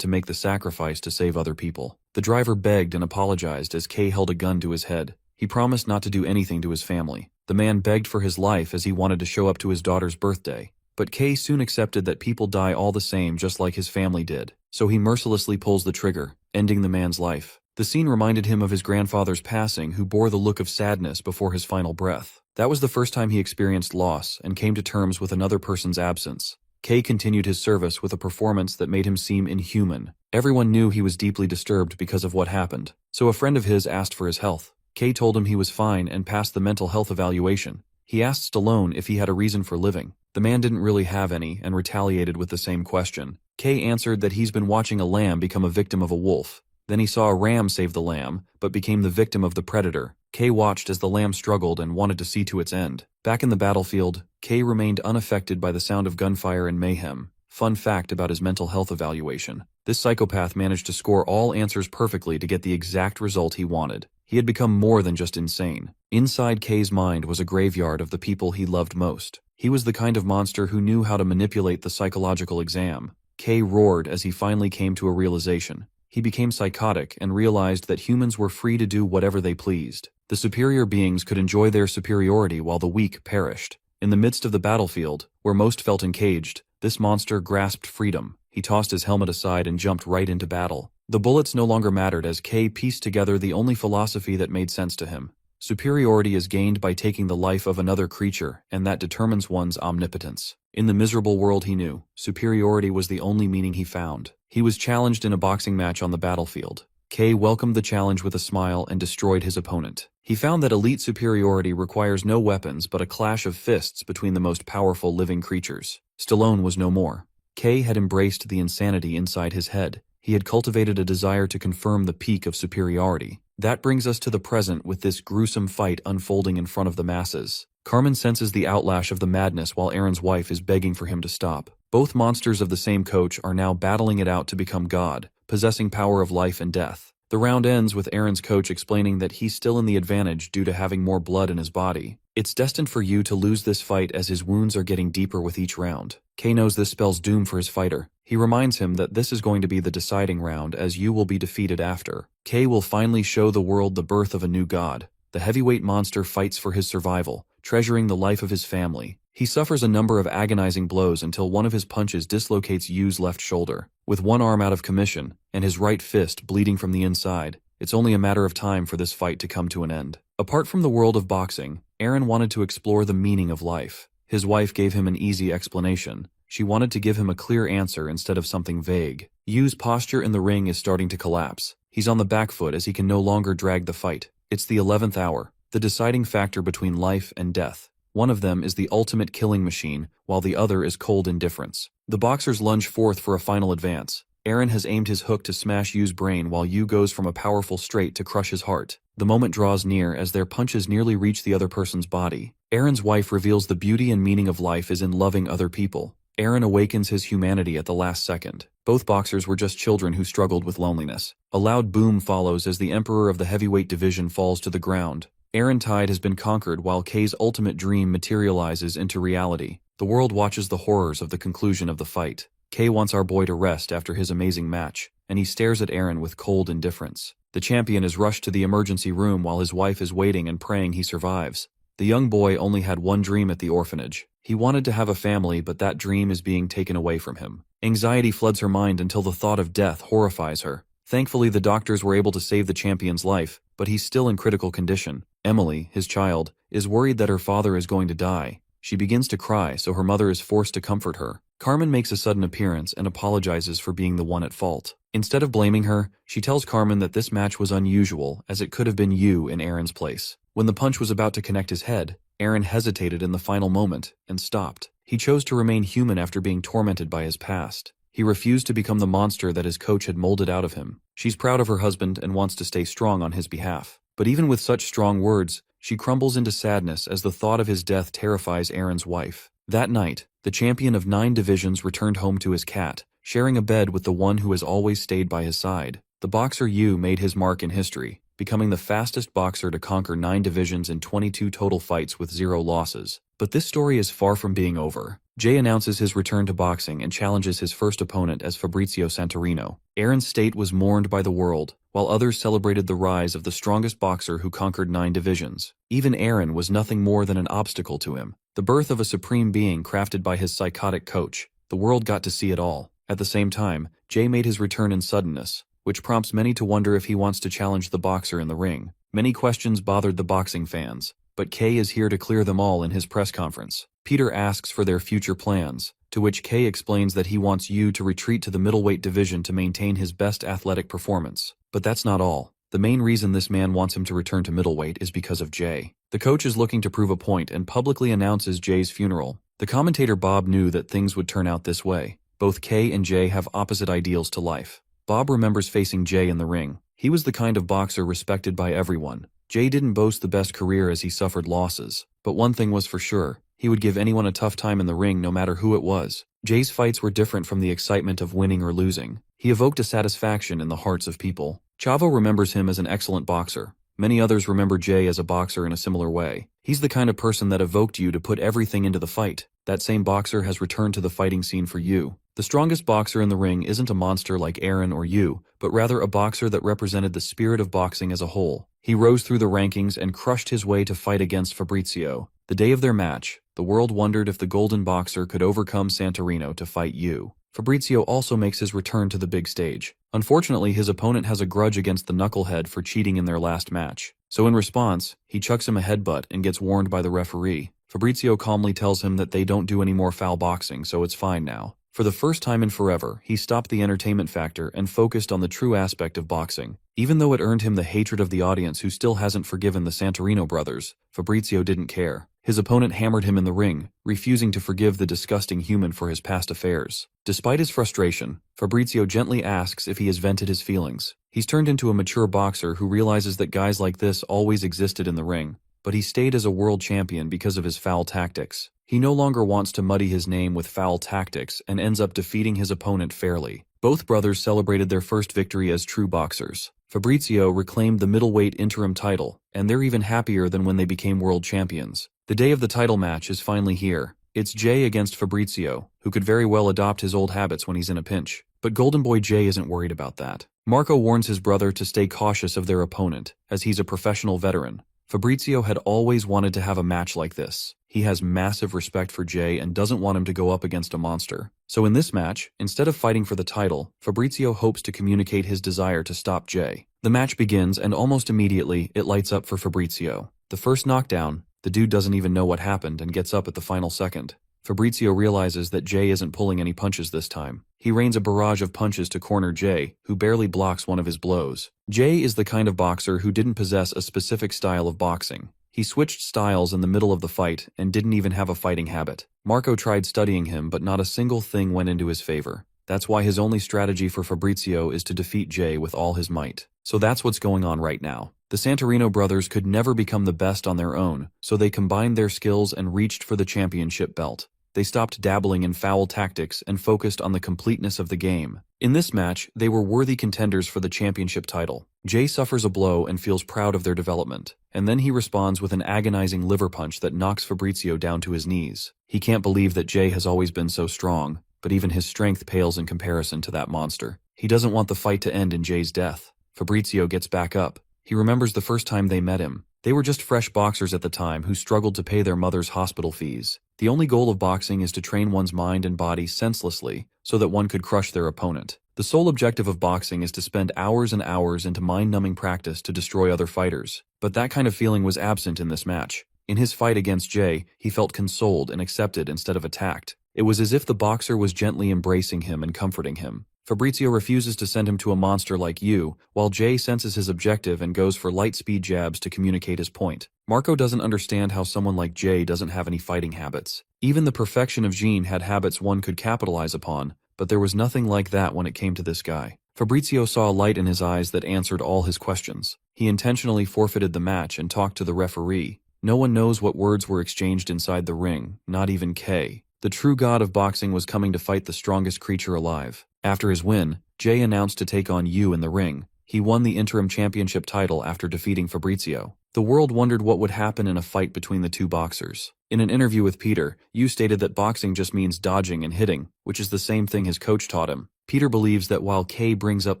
to make the sacrifice to save other people. The driver begged and apologized as K held a gun to his head. He promised not to do anything to his family. The man begged for his life as he wanted to show up to his daughter's birthday. But K soon accepted that people die all the same just like his family did. So he mercilessly pulls the trigger, ending the man's life. The scene reminded him of his grandfather's passing, who bore the look of sadness before his final breath. That was the first time he experienced loss and came to terms with another person's absence. K continued his service with a performance that made him seem inhuman. Everyone knew he was deeply disturbed because of what happened, so a friend of his asked for his health. K told him he was fine and passed the mental health evaluation. He asked Stallone if he had a reason for living. The man didn't really have any and retaliated with the same question. K answered that he's been watching a lamb become a victim of a wolf. Then he saw a ram save the lamb, but became the victim of the predator. K watched as the lamb struggled and wanted to see to its end. Back in the battlefield, K remained unaffected by the sound of gunfire and mayhem. Fun fact about his mental health evaluation: this psychopath managed to score all answers perfectly to get the exact result he wanted. He had become more than just insane. Inside K's mind was a graveyard of the people he loved most. He was the kind of monster who knew how to manipulate the psychological exam. K roared as he finally came to a realization. He became psychotic and realized that humans were free to do whatever they pleased. The superior beings could enjoy their superiority while the weak perished. In the midst of the battlefield, where most felt encaged, this monster grasped freedom. He tossed his helmet aside and jumped right into battle. The bullets no longer mattered as K pieced together the only philosophy that made sense to him. Superiority is gained by taking the life of another creature, and that determines one's omnipotence. In the miserable world he knew, superiority was the only meaning he found. He was challenged in a boxing match on the battlefield. K welcomed the challenge with a smile and destroyed his opponent. He found that elite superiority requires no weapons but a clash of fists between the most powerful living creatures. Stallone was no more. K had embraced the insanity inside his head. He had cultivated a desire to confirm the peak of superiority. That brings us to the present with this gruesome fight unfolding in front of the masses. Carmen senses the outlash of the madness while Aaron's wife is begging for him to stop. Both monsters of the same coach are now battling it out to become God, possessing power of life and death. The round ends with Aaron's coach explaining that he's still in the advantage due to having more blood in his body. It's destined for you to lose this fight as his wounds are getting deeper with each round. K knows this spells doom for his fighter. He reminds him that this is going to be the deciding round as you will be defeated after. K will finally show the world the birth of a new god. The heavyweight monster fights for his survival, treasuring the life of his family. He suffers a number of agonizing blows until one of his punches dislocates Yu's left shoulder. With one arm out of commission, and his right fist bleeding from the inside, it's only a matter of time for this fight to come to an end. Apart from the world of boxing, Aaron wanted to explore the meaning of life. His wife gave him an easy explanation. She wanted to give him a clear answer instead of something vague. Yu's posture in the ring is starting to collapse. He's on the back foot as he can no longer drag the fight. It's the 11th hour, the deciding factor between life and death. One of them is the ultimate killing machine, while the other is cold indifference. The boxers lunge forth for a final advance. Aaron has aimed his hook to smash Yu's brain while Yu goes from a powerful straight to crush his heart. The moment draws near as their punches nearly reach the other person's body. Aaron's wife reveals the beauty and meaning of life is in loving other people. Aaron awakens his humanity at the last second. Both boxers were just children who struggled with loneliness. A loud boom follows as the emperor of the heavyweight division falls to the ground. Aaron Tide has been conquered while K's ultimate dream materializes into reality. The world watches the horrors of the conclusion of the fight. K wants our boy to rest after his amazing match, and he stares at Aaron with cold indifference. The champion is rushed to the emergency room while his wife is waiting and praying he survives. The young boy only had one dream at the orphanage. He wanted to have a family, but that dream is being taken away from him. Anxiety floods her mind until the thought of death horrifies her. Thankfully, the doctors were able to save the champion's life, but he's still in critical condition. Emily, his child, is worried that her father is going to die. She begins to cry, so her mother is forced to comfort her. Carmen makes a sudden appearance and apologizes for being the one at fault. Instead of blaming her, she tells Carmen that this match was unusual, as it could have been Yu in Aaron's place. When the punch was about to connect his head, Aaron hesitated in the final moment and stopped. He chose to remain human after being tormented by his past. He refused to become the monster that his coach had molded out of him. She's proud of her husband and wants to stay strong on his behalf. But even with such strong words, she crumbles into sadness as the thought of his death terrifies Aaron's wife. That night, the champion of 9 divisions returned home to his cat, sharing a bed with the one who has always stayed by his side. The boxer Yu made his mark in history, becoming the fastest boxer to conquer 9 divisions in 22 total fights with 0 losses. But this story is far from being over. Jay announces his return to boxing and challenges his first opponent as Fabrizio Santorino. Aaron's state was mourned by the world, while others celebrated the rise of the strongest boxer who conquered 9 divisions. Even Aaron was nothing more than an obstacle to him. The birth of a supreme being crafted by his psychotic coach. The world got to see it all. At the same time, Jay made his return in suddenness, which prompts many to wonder if he wants to challenge the boxer in the ring. Many questions bothered the boxing fans, but Kay is here to clear them all in his press conference. Peter asks for their future plans, to which Kay explains that he wants Yu to retreat to the middleweight division to maintain his best athletic performance. But that's not all. The main reason this man wants him to return to middleweight is because of Jay. The coach is looking to prove a point and publicly announces Jay's funeral. The commentator Bob knew that things would turn out this way. Both Kay and Jay have opposite ideals to life. Bob remembers facing Jay in the ring. He was the kind of boxer respected by everyone. Jay didn't boast the best career as he suffered losses. But one thing was for sure, he would give anyone a tough time in the ring no matter who it was. Jay's fights were different from the excitement of winning or losing. He evoked a satisfaction in the hearts of people. Chavo remembers him as an excellent boxer. Many others remember Jay as a boxer in a similar way. He's the kind of person that evoked you to put everything into the fight. That same boxer has returned to the fighting scene for you. The strongest boxer in the ring isn't a monster like Aaron or you, but rather a boxer that represented the spirit of boxing as a whole. He rose through the rankings and crushed his way to fight against Fabrizio. The day of their match, the world wondered if the Golden Boxer could overcome Santorino to fight Yu. Fabrizio also makes his return to the big stage. Unfortunately, his opponent has a grudge against the knucklehead for cheating in their last match. So in response, he chucks him a headbutt and gets warned by the referee. Fabrizio calmly tells him that they don't do any more foul boxing, so it's fine now. For the first time in forever, he stopped the entertainment factor and focused on the true aspect of boxing. Even though it earned him the hatred of the audience who still hasn't forgiven the Santorino brothers, Fabrizio didn't care. His opponent hammered him in the ring, refusing to forgive the disgusting human for his past affairs. Despite his frustration, Fabrizio gently asks if he has vented his feelings. He's turned into a mature boxer who realizes that guys like this always existed in the ring, but he stayed as a world champion because of his foul tactics. He no longer wants to muddy his name with foul tactics and ends up defeating his opponent fairly. Both brothers celebrated their first victory as true boxers. Fabrizio reclaimed the middleweight interim title, and they're even happier than when they became world champions. The day of the title match is finally here. It's Jay against Fabrizio, who could very well adopt his old habits when he's in a pinch. But Golden Boy Jay isn't worried about that. Marco warns his brother to stay cautious of their opponent, as he's a professional veteran. Fabrizio had always wanted to have a match like this. He has massive respect for Jay and doesn't want him to go up against a monster. So in this match, instead of fighting for the title, Fabrizio hopes to communicate his desire to stop Jay. The match begins and almost immediately, it lights up for Fabrizio. The first knockdown, the dude doesn't even know what happened and gets up at the final second. Fabrizio realizes that Jay isn't pulling any punches this time. He rains a barrage of punches to corner Jay, who barely blocks one of his blows. Jay is the kind of boxer who didn't possess a specific style of boxing. He switched styles in the middle of the fight and didn't even have a fighting habit. Marco tried studying him, but not a single thing went into his favor. That's why his only strategy for Fabrizio is to defeat Jay with all his might. So that's what's going on right now. The Santorino brothers could never become the best on their own, so they combined their skills and reached for the championship belt. They stopped dabbling in foul tactics and focused on the completeness of the game. In this match, they were worthy contenders for the championship title. Jay suffers a blow and feels proud of their development, and then he responds with an agonizing liver punch that knocks Fabrizio down to his knees. He can't believe that Jay has always been so strong, but even his strength pales in comparison to that monster. He doesn't want the fight to end in Jay's death. Fabrizio gets back up. He remembers the first time they met him. They were just fresh boxers at the time who struggled to pay their mother's hospital fees. The only goal of boxing is to train one's mind and body senselessly so that one could crush their opponent. The sole objective of boxing is to spend hours and hours into mind-numbing practice to destroy other fighters. But that kind of feeling was absent in this match. In his fight against Jay, he felt consoled and accepted instead of attacked. It was as if the boxer was gently embracing him and comforting him. Fabrizio refuses to send him to a monster like Yu, while Jay senses his objective and goes for light-speed jabs to communicate his point. Marco doesn't understand how someone like Jay doesn't have any fighting habits. Even the perfection of Jean had habits one could capitalize upon, but there was nothing like that when it came to this guy. Fabrizio saw a light in his eyes that answered all his questions. He intentionally forfeited the match and talked to the referee. No one knows what words were exchanged inside the ring, not even Kay. The true god of boxing was coming to fight the strongest creature alive. After his win, Jay announced to take on Yu in the ring. He won the interim championship title after defeating Fabrizio. The world wondered what would happen in a fight between the two boxers. In an interview with Peter, Yu stated that boxing just means dodging and hitting, which is the same thing his coach taught him. Peter believes that while Kay brings up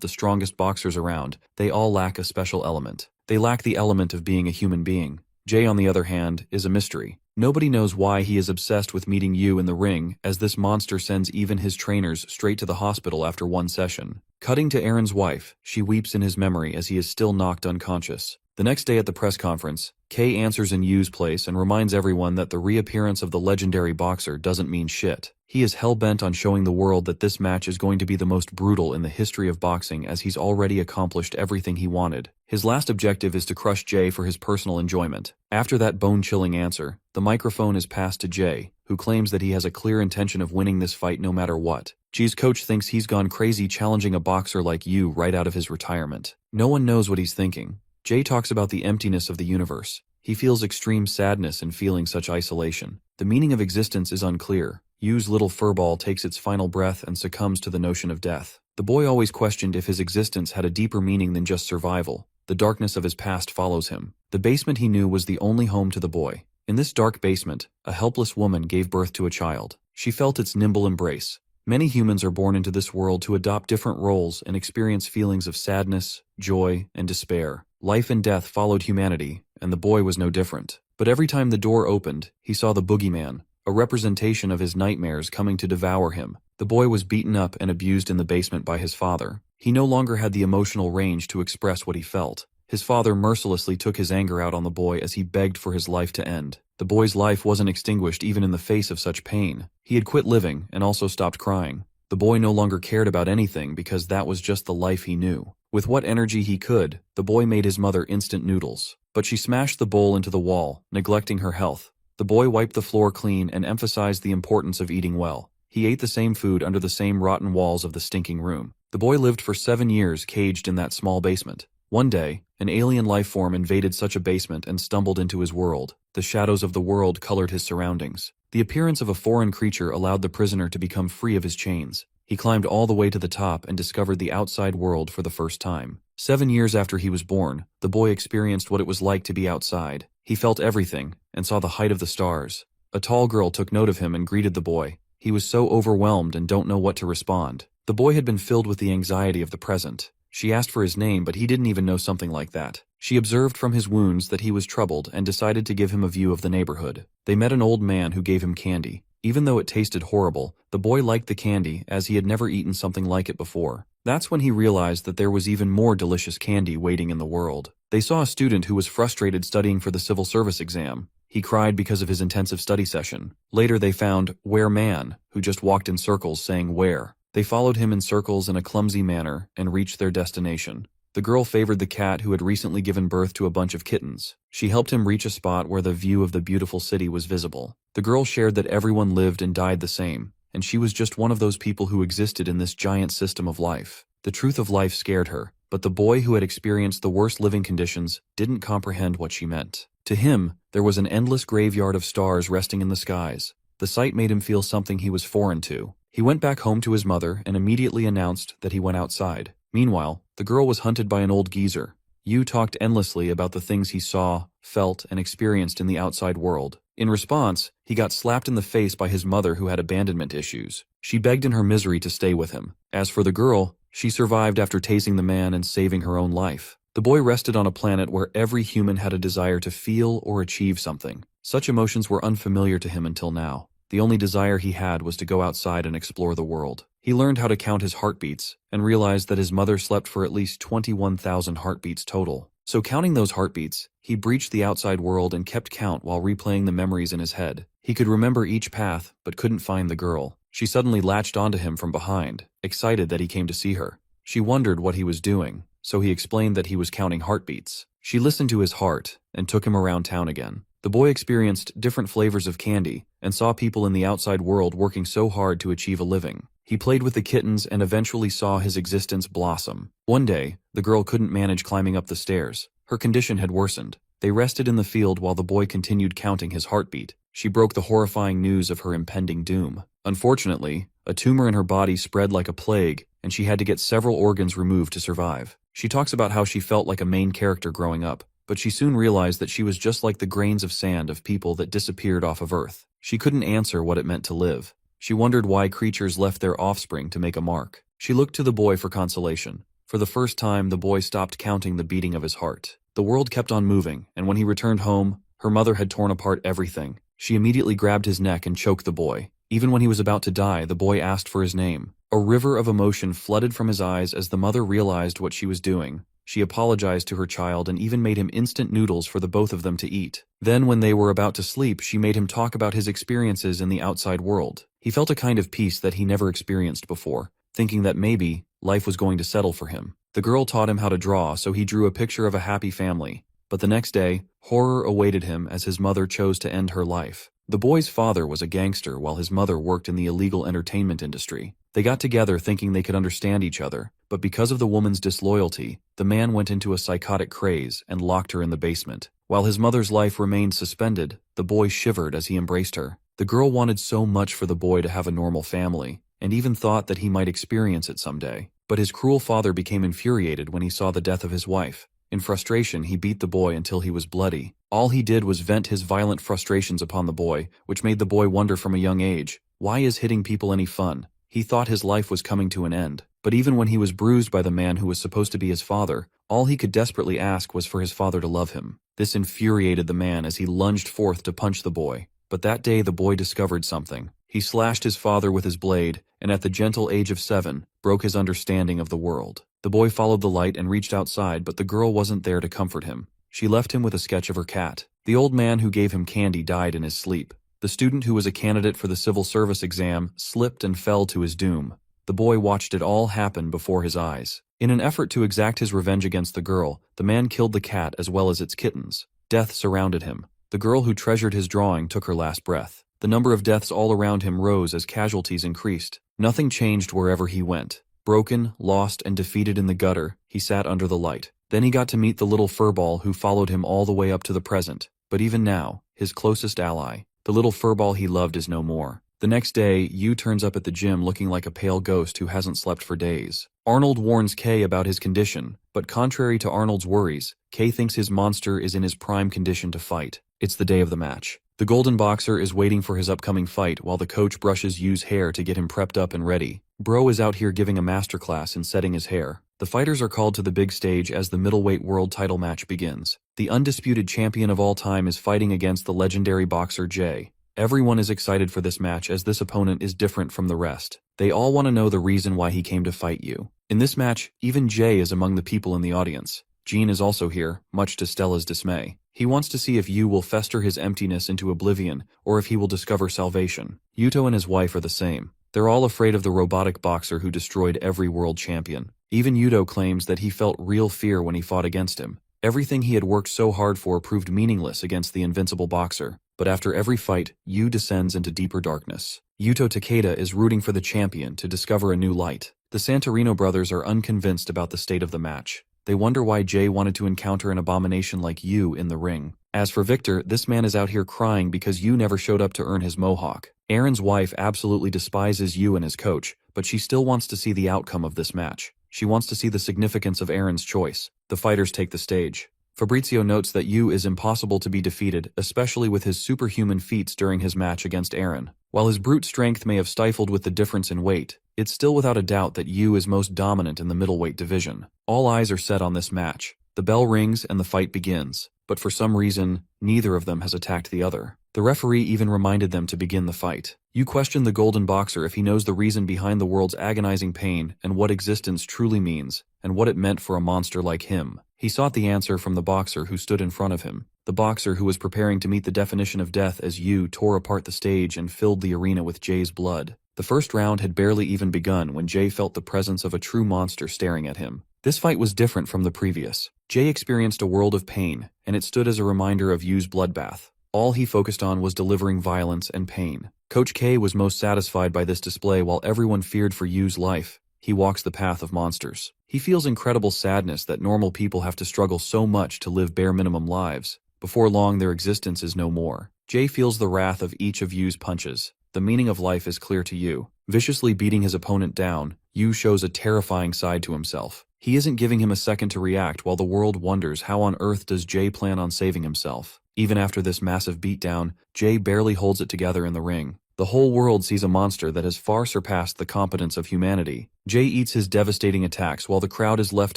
the strongest boxers around, they all lack a special element. They lack the element of being a human being. Jay, on the other hand, is a mystery. Nobody knows why he is obsessed with meeting Yu in the ring, as this monster sends even his trainers straight to the hospital after one session. Cutting to Aaron's wife, she weeps in his memory as he is still knocked unconscious. The next day at the press conference, Kay answers in Yu's place and reminds everyone that the reappearance of the legendary boxer doesn't mean shit. He is hell-bent on showing the world that this match is going to be the most brutal in the history of boxing, as he's already accomplished everything he wanted. His last objective is to crush Jay for his personal enjoyment. After that bone-chilling answer, the microphone is passed to Jay, who claims that he has a clear intention of winning this fight no matter what. Jay's coach thinks he's gone crazy challenging a boxer like Yu right out of his retirement. No one knows what he's thinking. Jay talks about the emptiness of the universe. He feels extreme sadness in feeling such isolation. The meaning of existence is unclear. Yu's little furball takes its final breath and succumbs to the notion of death. The boy always questioned if his existence had a deeper meaning than just survival. The darkness of his past follows him. The basement he knew was the only home to the boy. In this dark basement, a helpless woman gave birth to a child. She felt its nimble embrace. Many humans are born into this world to adopt different roles and experience feelings of sadness, joy, and despair. Life and death followed humanity, and the boy was no different. But every time the door opened, he saw the boogeyman, a representation of his nightmares coming to devour him. The boy was beaten up and abused in the basement by his father. He no longer had the emotional range to express what he felt. His father mercilessly took his anger out on the boy as he begged for his life to end. The boy's life wasn't extinguished even in the face of such pain. He had quit living and also stopped crying. The boy no longer cared about anything because that was just the life he knew. With what energy he could, the boy made his mother instant noodles. But she smashed the bowl into the wall, neglecting her health. The boy wiped the floor clean and emphasized the importance of eating well. He ate the same food under the same rotten walls of the stinking room. The boy lived for 7 years caged in that small basement. One day, an alien life form invaded such a basement and stumbled into his world. The shadows of the world colored his surroundings. The appearance of a foreign creature allowed the prisoner to become free of his chains. He climbed all the way to the top and discovered the outside world for the first time. 7 years after he was born, the boy experienced what it was like to be outside. He felt everything and saw the height of the stars. A tall girl took note of him and greeted the boy. He was so overwhelmed and don't know what to respond. The boy had been filled with the anxiety of the present. She asked for his name, but he didn't even know something like that. She observed from his wounds that he was troubled and decided to give him a view of the neighborhood. They met an old man who gave him candy. Even though it tasted horrible, the boy liked the candy as he had never eaten something like it before. That's when he realized that there was even more delicious candy waiting in the world. They saw a student who was frustrated studying for the civil service exam. He cried because of his intensive study session. Later they found Where Man, who just walked in circles saying where. They followed him in circles in a clumsy manner and reached their destination. The girl favored the cat who had recently given birth to a bunch of kittens. She helped him reach a spot where the view of the beautiful city was visible. The girl shared that everyone lived and died the same, and she was just one of those people who existed in this giant system of life. The truth of life scared her, but the boy who had experienced the worst living conditions didn't comprehend what she meant. To him, there was an endless graveyard of stars resting in the skies. The sight made him feel something he was foreign to. He went back home to his mother and immediately announced that he went outside. Meanwhile, the girl was hunted by an old geezer. Yu talked endlessly about the things he saw, felt, and experienced in the outside world. In response, he got slapped in the face by his mother who had abandonment issues. She begged in her misery to stay with him. As for the girl, she survived after tasing the man and saving her own life. The boy rested on a planet where every human had a desire to feel or achieve something. Such emotions were unfamiliar to him until now. The only desire he had was to go outside and explore the world. He learned how to count his heartbeats and realized that his mother slept for at least 21,000 heartbeats total. So counting those heartbeats, he breached the outside world and kept count while replaying the memories in his head. He could remember each path, but couldn't find the girl. She suddenly latched onto him from behind, excited that he came to see her. She wondered what he was doing, so he explained that he was counting heartbeats. She listened to his heart and took him around town again. The boy experienced different flavors of candy and saw people in the outside world working so hard to achieve a living. He played with the kittens and eventually saw his existence blossom. One day, the girl couldn't manage climbing up the stairs. Her condition had worsened. They rested in the field while the boy continued counting his heartbeat. She broke the horrifying news of her impending doom. Unfortunately, a tumor in her body spread like a plague, and she had to get several organs removed to survive. She talks about how she felt like a main character growing up, but she soon realized that she was just like the grains of sand of people that disappeared off of Earth. She couldn't answer what it meant to live. She wondered why creatures left their offspring to make a mark. She looked to the boy for consolation. For the first time, the boy stopped counting the beating of his heart. The world kept on moving, and when he returned home, her mother had torn apart everything. She immediately grabbed his neck and choked the boy. Even when he was about to die, the boy asked for his name. A river of emotion flooded from his eyes as the mother realized what she was doing. She apologized to her child and even made him instant noodles for the both of them to eat. Then, when they were about to sleep, she made him talk about his experiences in the outside world. He felt a kind of peace that he never experienced before, thinking that maybe life was going to settle for him. The girl taught him how to draw, so he drew a picture of a happy family. But the next day, horror awaited him as his mother chose to end her life. The boy's father was a gangster while his mother worked in the illegal entertainment industry. They got together thinking they could understand each other, but because of the woman's disloyalty, the man went into a psychotic craze and locked her in the basement. While his mother's life remained suspended, the boy shivered as he embraced her. The girl wanted so much for the boy to have a normal family, and even thought that he might experience it someday. But his cruel father became infuriated when he saw the death of his wife. In frustration, he beat the boy until he was bloody. All he did was vent his violent frustrations upon the boy, which made the boy wonder from a young age, why is hitting people any fun? He thought his life was coming to an end. But even when he was bruised by the man who was supposed to be his father, all he could desperately ask was for his father to love him. This infuriated the man as he lunged forth to punch the boy. But that day the boy discovered something. He slashed his father with his blade, and at the gentle age of 7, broke his understanding of the world. The boy followed the light and reached outside, but the girl wasn't there to comfort him. She left him with a sketch of her cat. The old man who gave him candy died in his sleep. The student who was a candidate for the civil service exam slipped and fell to his doom. The boy watched it all happen before his eyes. In an effort to exact his revenge against the girl, the man killed the cat as well as its kittens. Death surrounded him. The girl who treasured his drawing took her last breath. The number of deaths all around him rose as casualties increased. Nothing changed wherever he went. Broken, lost, and defeated in the gutter, he sat under the light. Then he got to meet the little furball who followed him all the way up to the present. But even now, his closest ally, the little furball he loved, is no more. The next day, Yu turns up at the gym looking like a pale ghost who hasn't slept for days. Arnold warns Kei about his condition, but contrary to Arnold's worries, Kei thinks his monster is in his prime condition to fight. It's the day of the match. The Golden Boxer is waiting for his upcoming fight while the coach brushes Yu's hair to get him prepped up and ready. Bro is out here giving a masterclass in setting his hair. The fighters are called to the big stage as the middleweight world title match begins. The undisputed champion of all time is fighting against the legendary boxer Jay. Everyone is excited for this match as this opponent is different from the rest. They all want to know the reason why he came to fight you. In this match, even Jay is among the people in the audience. Jean is also here, much to Stella's dismay. He wants to see if Yu will fester his emptiness into oblivion, or if he will discover salvation. Yuto and his wife are the same. They're all afraid of the robotic boxer who destroyed every world champion. Even Yuto claims that he felt real fear when he fought against him. Everything he had worked so hard for proved meaningless against the invincible boxer. But after every fight, Yu descends into deeper darkness. Yuto Takeda is rooting for the champion to discover a new light. The Santorino brothers are unconvinced about the state of the match. They wonder why Jay wanted to encounter an abomination like Yu in the ring. As for Victor, this man is out here crying because Yu never showed up to earn his mohawk. Aaron's wife absolutely despises Yu and his coach, but she still wants to see the outcome of this match. She wants to see the significance of Aaron's choice. The fighters take the stage. Fabrizio notes that Yu is impossible to be defeated, especially with his superhuman feats during his match against Aaron. While his brute strength may have stifled with the difference in weight, it's still without a doubt that Yu is most dominant in the middleweight division. All eyes are set on this match. The bell rings and the fight begins, but for some reason, neither of them has attacked the other. The referee even reminded them to begin the fight. Yu questioned the Golden Boxer if he knows the reason behind the world's agonizing pain and what existence truly means, and what it meant for a monster like him. He sought the answer from the boxer who stood in front of him, the boxer who was preparing to meet the definition of death as Yu tore apart the stage and filled the arena with Jay's blood. The first round had barely even begun when Jay felt the presence of a true monster staring at him. This fight was different from the previous. Jay experienced a world of pain, and it stood as a reminder of Yu's bloodbath. All he focused on was delivering violence and pain. Coach K was most satisfied by this display while everyone feared for Yu's life. He walks the path of monsters. He feels incredible sadness that normal people have to struggle so much to live bare minimum lives. Before long, their existence is no more. Jay feels the wrath of each of Yu's punches. The meaning of life is clear to Yu. Viciously beating his opponent down, Yu shows a terrifying side to himself. He isn't giving him a second to react while the world wonders how on earth does Jay plan on saving himself. Even after this massive beatdown, Jay barely holds it together in the ring. The whole world sees a monster that has far surpassed the competence of humanity. Jay eats his devastating attacks while the crowd is left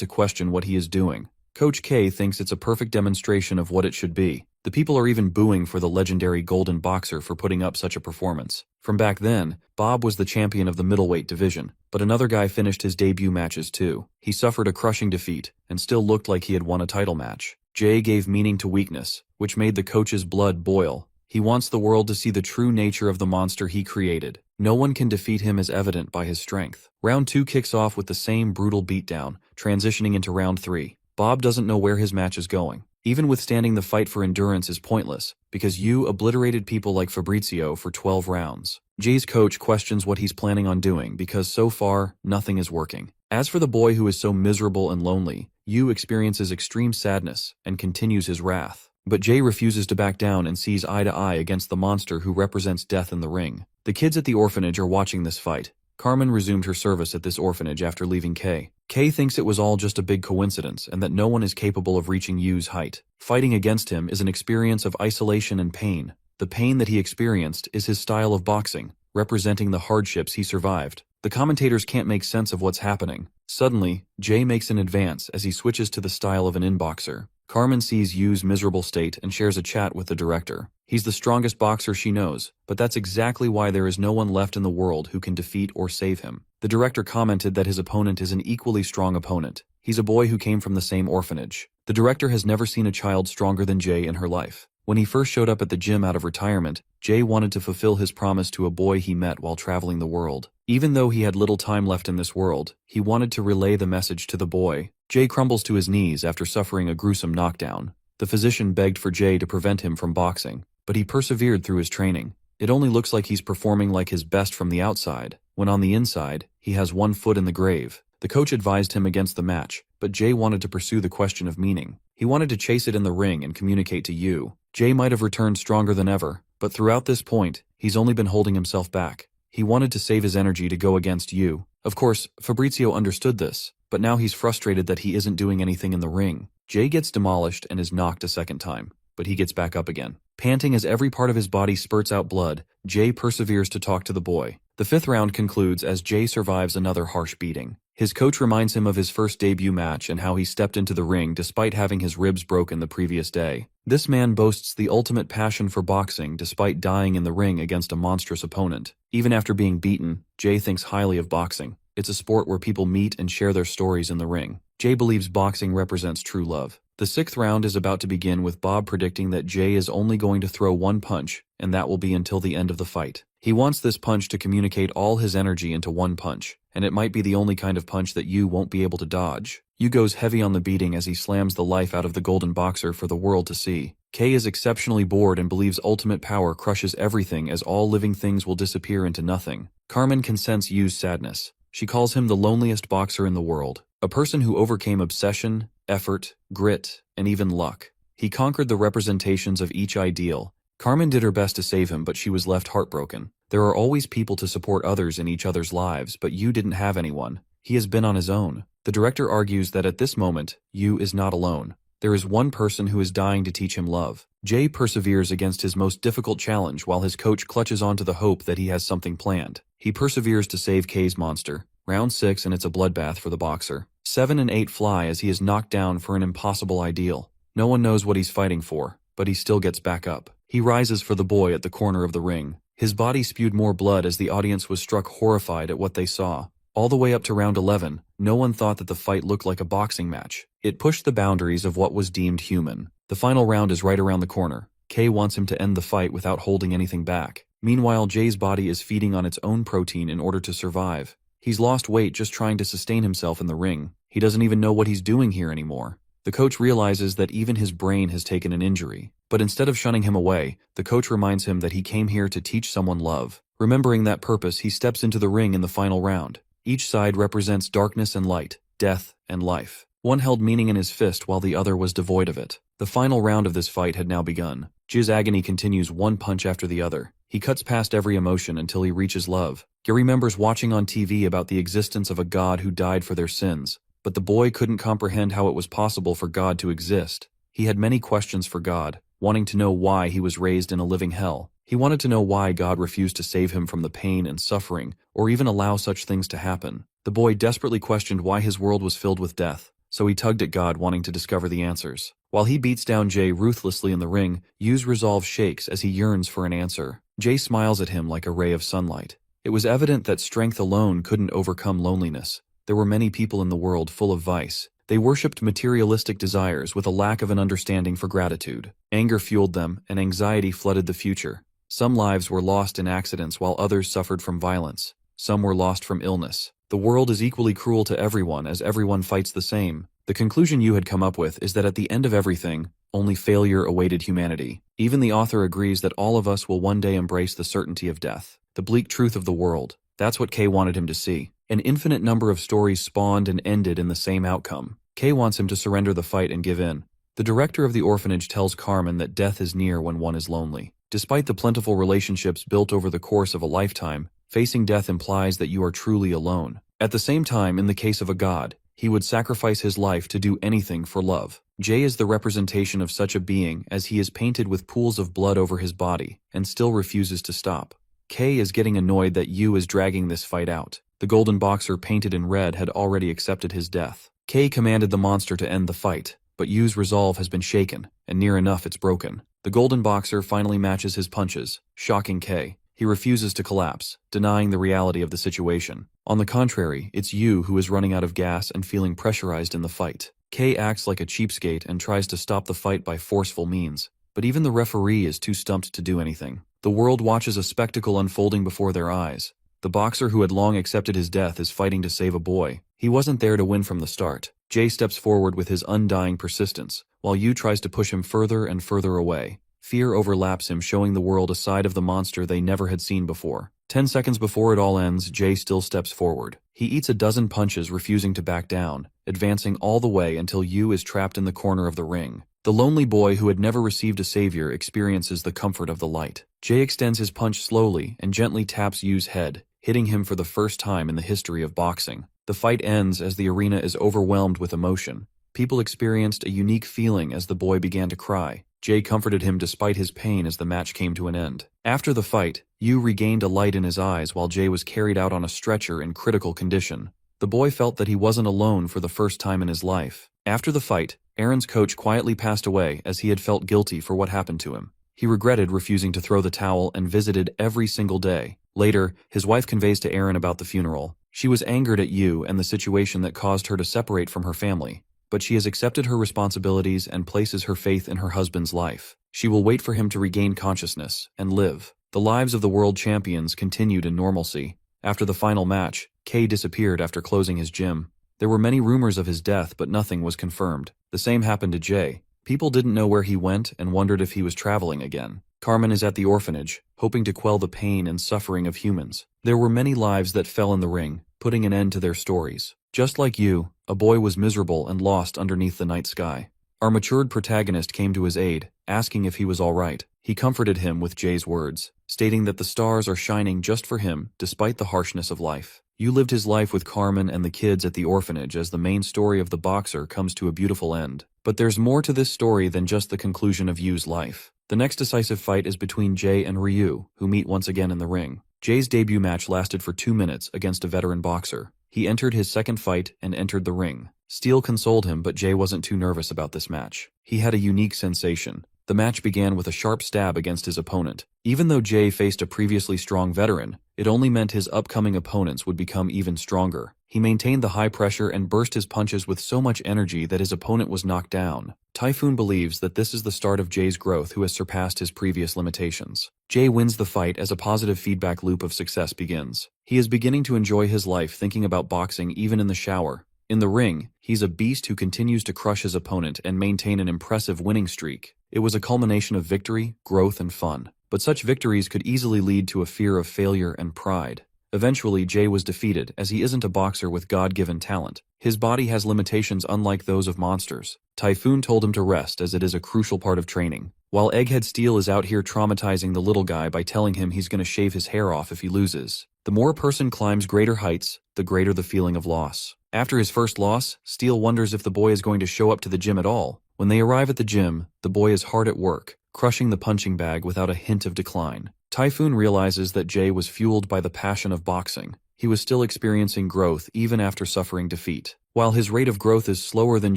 to question what he is doing. Coach K thinks it's a perfect demonstration of what it should be. The people are even booing for the legendary Golden Boxer for putting up such a performance. From back then, Bob was the champion of the middleweight division, but another guy finished his debut matches too. He suffered a crushing defeat, and still looked like he had won a title match. Jay gave meaning to weakness, which made the coach's blood boil. He wants the world to see the true nature of the monster he created. No one can defeat him as evident by his strength. Round 2 kicks off with the same brutal beatdown, transitioning into round 3. Bob doesn't know where his match is going. Even withstanding the fight for endurance is pointless, because Yu obliterated people like Fabrizio for 12 rounds. Jay's coach questions what he's planning on doing because so far, nothing is working. As for the boy who is so miserable and lonely, Yu experiences extreme sadness and continues his wrath. But Jay refuses to back down and sees eye to eye against the monster who represents death in the ring. The kids at the orphanage are watching this fight. Carmen resumed her service at this orphanage after leaving Kay. Kay thinks it was all just a big coincidence and that no one is capable of reaching Yu's height. Fighting against him is an experience of isolation and pain. The pain that he experienced is his style of boxing, representing the hardships he survived. The commentators can't make sense of what's happening. Suddenly, Jay makes an advance as he switches to the style of an inboxer. Carmen sees Yu's miserable state and shares a chat with the director. He's the strongest boxer she knows, but that's exactly why there is no one left in the world who can defeat or save him. The director commented that his opponent is an equally strong opponent. He's a boy who came from the same orphanage. The director has never seen a child stronger than Jay in her life. When he first showed up at the gym out of retirement, Jay wanted to fulfill his promise to a boy he met while traveling the world. Even though he had little time left in this world, he wanted to relay the message to the boy. Jay crumbles to his knees after suffering a gruesome knockdown. The physician begged for Jay to prevent him from boxing, but he persevered through his training. It only looks like he's performing like his best from the outside, when on the inside, he has one foot in the grave. The coach advised him against the match, but Jay wanted to pursue the question of meaning. He wanted to chase it in the ring and communicate to Yu. Jay might have returned stronger than ever, but throughout this point, he's only been holding himself back. He wanted to save his energy to go against Yu. Of course, Fabrizio understood this, but now he's frustrated that he isn't doing anything in the ring. Jay gets demolished and is knocked a second time, but he gets back up again. Panting as every part of his body spurts out blood, Jay perseveres to talk to the boy. The fifth round concludes as Jay survives another harsh beating. His coach reminds him of his first debut match and how he stepped into the ring despite having his ribs broken the previous day. This man boasts the ultimate passion for boxing despite dying in the ring against a monstrous opponent. Even after being beaten, Jay thinks highly of boxing. It's a sport where people meet and share their stories in the ring. Jay believes boxing represents true love. The sixth round is about to begin with Bob predicting that Jay is only going to throw one punch, and that will be until the end of the fight. He wants this punch to communicate all his energy into one punch, and it might be the only kind of punch that Yu won't be able to dodge. Yu goes heavy on the beating as he slams the life out of the golden boxer for the world to see. Kei is exceptionally bored and believes ultimate power crushes everything as all living things will disappear into nothing. Carmen can sense Yu's sadness. She calls him the loneliest boxer in the world, a person who overcame obsession, effort, grit, and even luck. He conquered the representations of each ideal. Carmen did her best to save him, but she was left heartbroken. There are always people to support others in each other's lives, but Yu didn't have anyone. He has been on his own. The director argues that at this moment, Yu is not alone. There is one person who is dying to teach him love. Jay perseveres against his most difficult challenge while his coach clutches onto the hope that he has something planned. He perseveres to save Kei's monster. Round 6 and it's a bloodbath for the boxer. 7 and 8 fly as he is knocked down for an impossible ideal. No one knows what he's fighting for, but he still gets back up. He rises for the boy at the corner of the ring. His body spewed more blood as the audience was struck horrified at what they saw. All the way up to round 11, no one thought that the fight looked like a boxing match. It pushed the boundaries of what was deemed human. The final round is right around the corner. Kei wants him to end the fight without holding anything back. Meanwhile, Jay's body is feeding on its own protein in order to survive. He's lost weight just trying to sustain himself in the ring. He doesn't even know what he's doing here anymore. The coach realizes that even his brain has taken an injury. But instead of shunning him away, the coach reminds him that he came here to teach someone love. Remembering that purpose, he steps into the ring in the final round. Each side represents darkness and light, death and life. One held meaning in his fist while the other was devoid of it. The final round of this fight had now begun. Jay's agony continues one punch after the other. He cuts past every emotion until he reaches love. He remembers watching on TV about the existence of a God who died for their sins, but the boy couldn't comprehend how it was possible for God to exist. He had many questions for God, wanting to know why he was raised in a living hell. He wanted to know why God refused to save him from the pain and suffering, or even allow such things to happen. The boy desperately questioned why his world was filled with death, so he tugged at God wanting to discover the answers. While he beats down Jay ruthlessly in the ring, Yu's resolve shakes as he yearns for an answer. Jay smiles at him like a ray of sunlight. It was evident that strength alone couldn't overcome loneliness. There were many people in the world full of vice. They worshipped materialistic desires with a lack of an understanding for gratitude. Anger fueled them, and anxiety flooded the future. Some lives were lost in accidents while others suffered from violence. Some were lost from illness. The world is equally cruel to everyone as everyone fights the same. The conclusion you had come up with is that at the end of everything, only failure awaited humanity. Even the author agrees that all of us will one day embrace the certainty of death. The bleak truth of the world. That's what Kei wanted him to see. An infinite number of stories spawned and ended in the same outcome. Kei wants him to surrender the fight and give in. The director of the orphanage tells Carmen that death is near when one is lonely. Despite the plentiful relationships built over the course of a lifetime, facing death implies that you are truly alone. At the same time, in the case of a god, he would sacrifice his life to do anything for love. Jay is the representation of such a being as he is painted with pools of blood over his body and still refuses to stop. Kei is getting annoyed that Yu is dragging this fight out. The golden boxer painted in red had already accepted his death. K commanded the monster to end the fight, but Yu's resolve has been shaken, and near enough it's broken. The golden boxer finally matches his punches, shocking K. He refuses to collapse, denying the reality of the situation. On the contrary, it's Yu who is running out of gas and feeling pressurized in the fight. K acts like a cheapskate and tries to stop the fight by forceful means, but even the referee is too stumped to do anything. The world watches a spectacle unfolding before their eyes. The boxer who had long accepted his death is fighting to save a boy. He wasn't there to win from the start. Jay steps forward with his undying persistence, while Yu tries to push him further and further away. Fear overlaps him, showing the world a side of the monster they never had seen before. 10 seconds before it all ends, Jay still steps forward. He eats a dozen punches, refusing to back down, advancing all the way until Yu is trapped in the corner of the ring. The lonely boy who had never received a savior experiences the comfort of the light. Jay extends his punch slowly and gently taps Yu's head, hitting him for the first time in the history of boxing. The fight ends as the arena is overwhelmed with emotion. People experienced a unique feeling as the boy began to cry. Jay comforted him despite his pain as the match came to an end. After the fight, Yu regained a light in his eyes while Jay was carried out on a stretcher in critical condition. The boy felt that he wasn't alone for the first time in his life. After the fight, Aaron's coach quietly passed away as he had felt guilty for what happened to him. He regretted refusing to throw the towel and visited every single day. Later, his wife conveys to Aaron about the funeral. She was angered at Yu and the situation that caused her to separate from her family, but she has accepted her responsibilities and places her faith in her husband's life. She will wait for him to regain consciousness and live. The lives of the world champions continued in normalcy. After the final match, Kay disappeared after closing his gym. There were many rumors of his death, but nothing was confirmed. The same happened to Jay. People didn't know where he went and wondered if he was traveling again. Carmen is at the orphanage, hoping to quell the pain and suffering of humans. There were many lives that fell in the ring, putting an end to their stories. Just like you, a boy was miserable and lost underneath the night sky. Our matured protagonist came to his aid, asking if he was all right. He comforted him with Jay's words, stating that the stars are shining just for him, despite the harshness of life. You lived his life with Carmen and the kids at the orphanage as the main story of the boxer comes to a beautiful end. But there's more to this story than just the conclusion of Yu's life. The next decisive fight is between Jay and Ryu, who meet once again in the ring. Jay's debut match lasted for 2 minutes against a veteran boxer. He entered his second fight and entered the ring. Steel consoled him, but Jay wasn't too nervous about this match. He had a unique sensation. The match began with a sharp stab against his opponent. Even though Jay faced a previously strong veteran, it only meant his upcoming opponents would become even stronger. He maintained the high pressure and burst his punches with so much energy that his opponent was knocked down. Typhoon believes that this is the start of Jay's growth, who has surpassed his previous limitations. Jay wins the fight as a positive feedback loop of success begins. He is beginning to enjoy his life, thinking about boxing even in the shower. In the ring, he's a beast who continues to crush his opponent and maintain an impressive winning streak. It was a culmination of victory, growth, and fun. But such victories could easily lead to a fear of failure and pride. Eventually, Jay was defeated, as he isn't a boxer with God-given talent. His body has limitations unlike those of monsters. Typhoon told him to rest, as it is a crucial part of training. While Egghead Steel is out here traumatizing the little guy by telling him he's going to shave his hair off if he loses. The more a person climbs greater heights, the greater the feeling of loss. After his first loss, Steel wonders if the boy is going to show up to the gym at all. When they arrive at the gym, the boy is hard at work, crushing the punching bag without a hint of decline. Typhoon realizes that Jay was fueled by the passion of boxing. He was still experiencing growth even after suffering defeat. While his rate of growth is slower than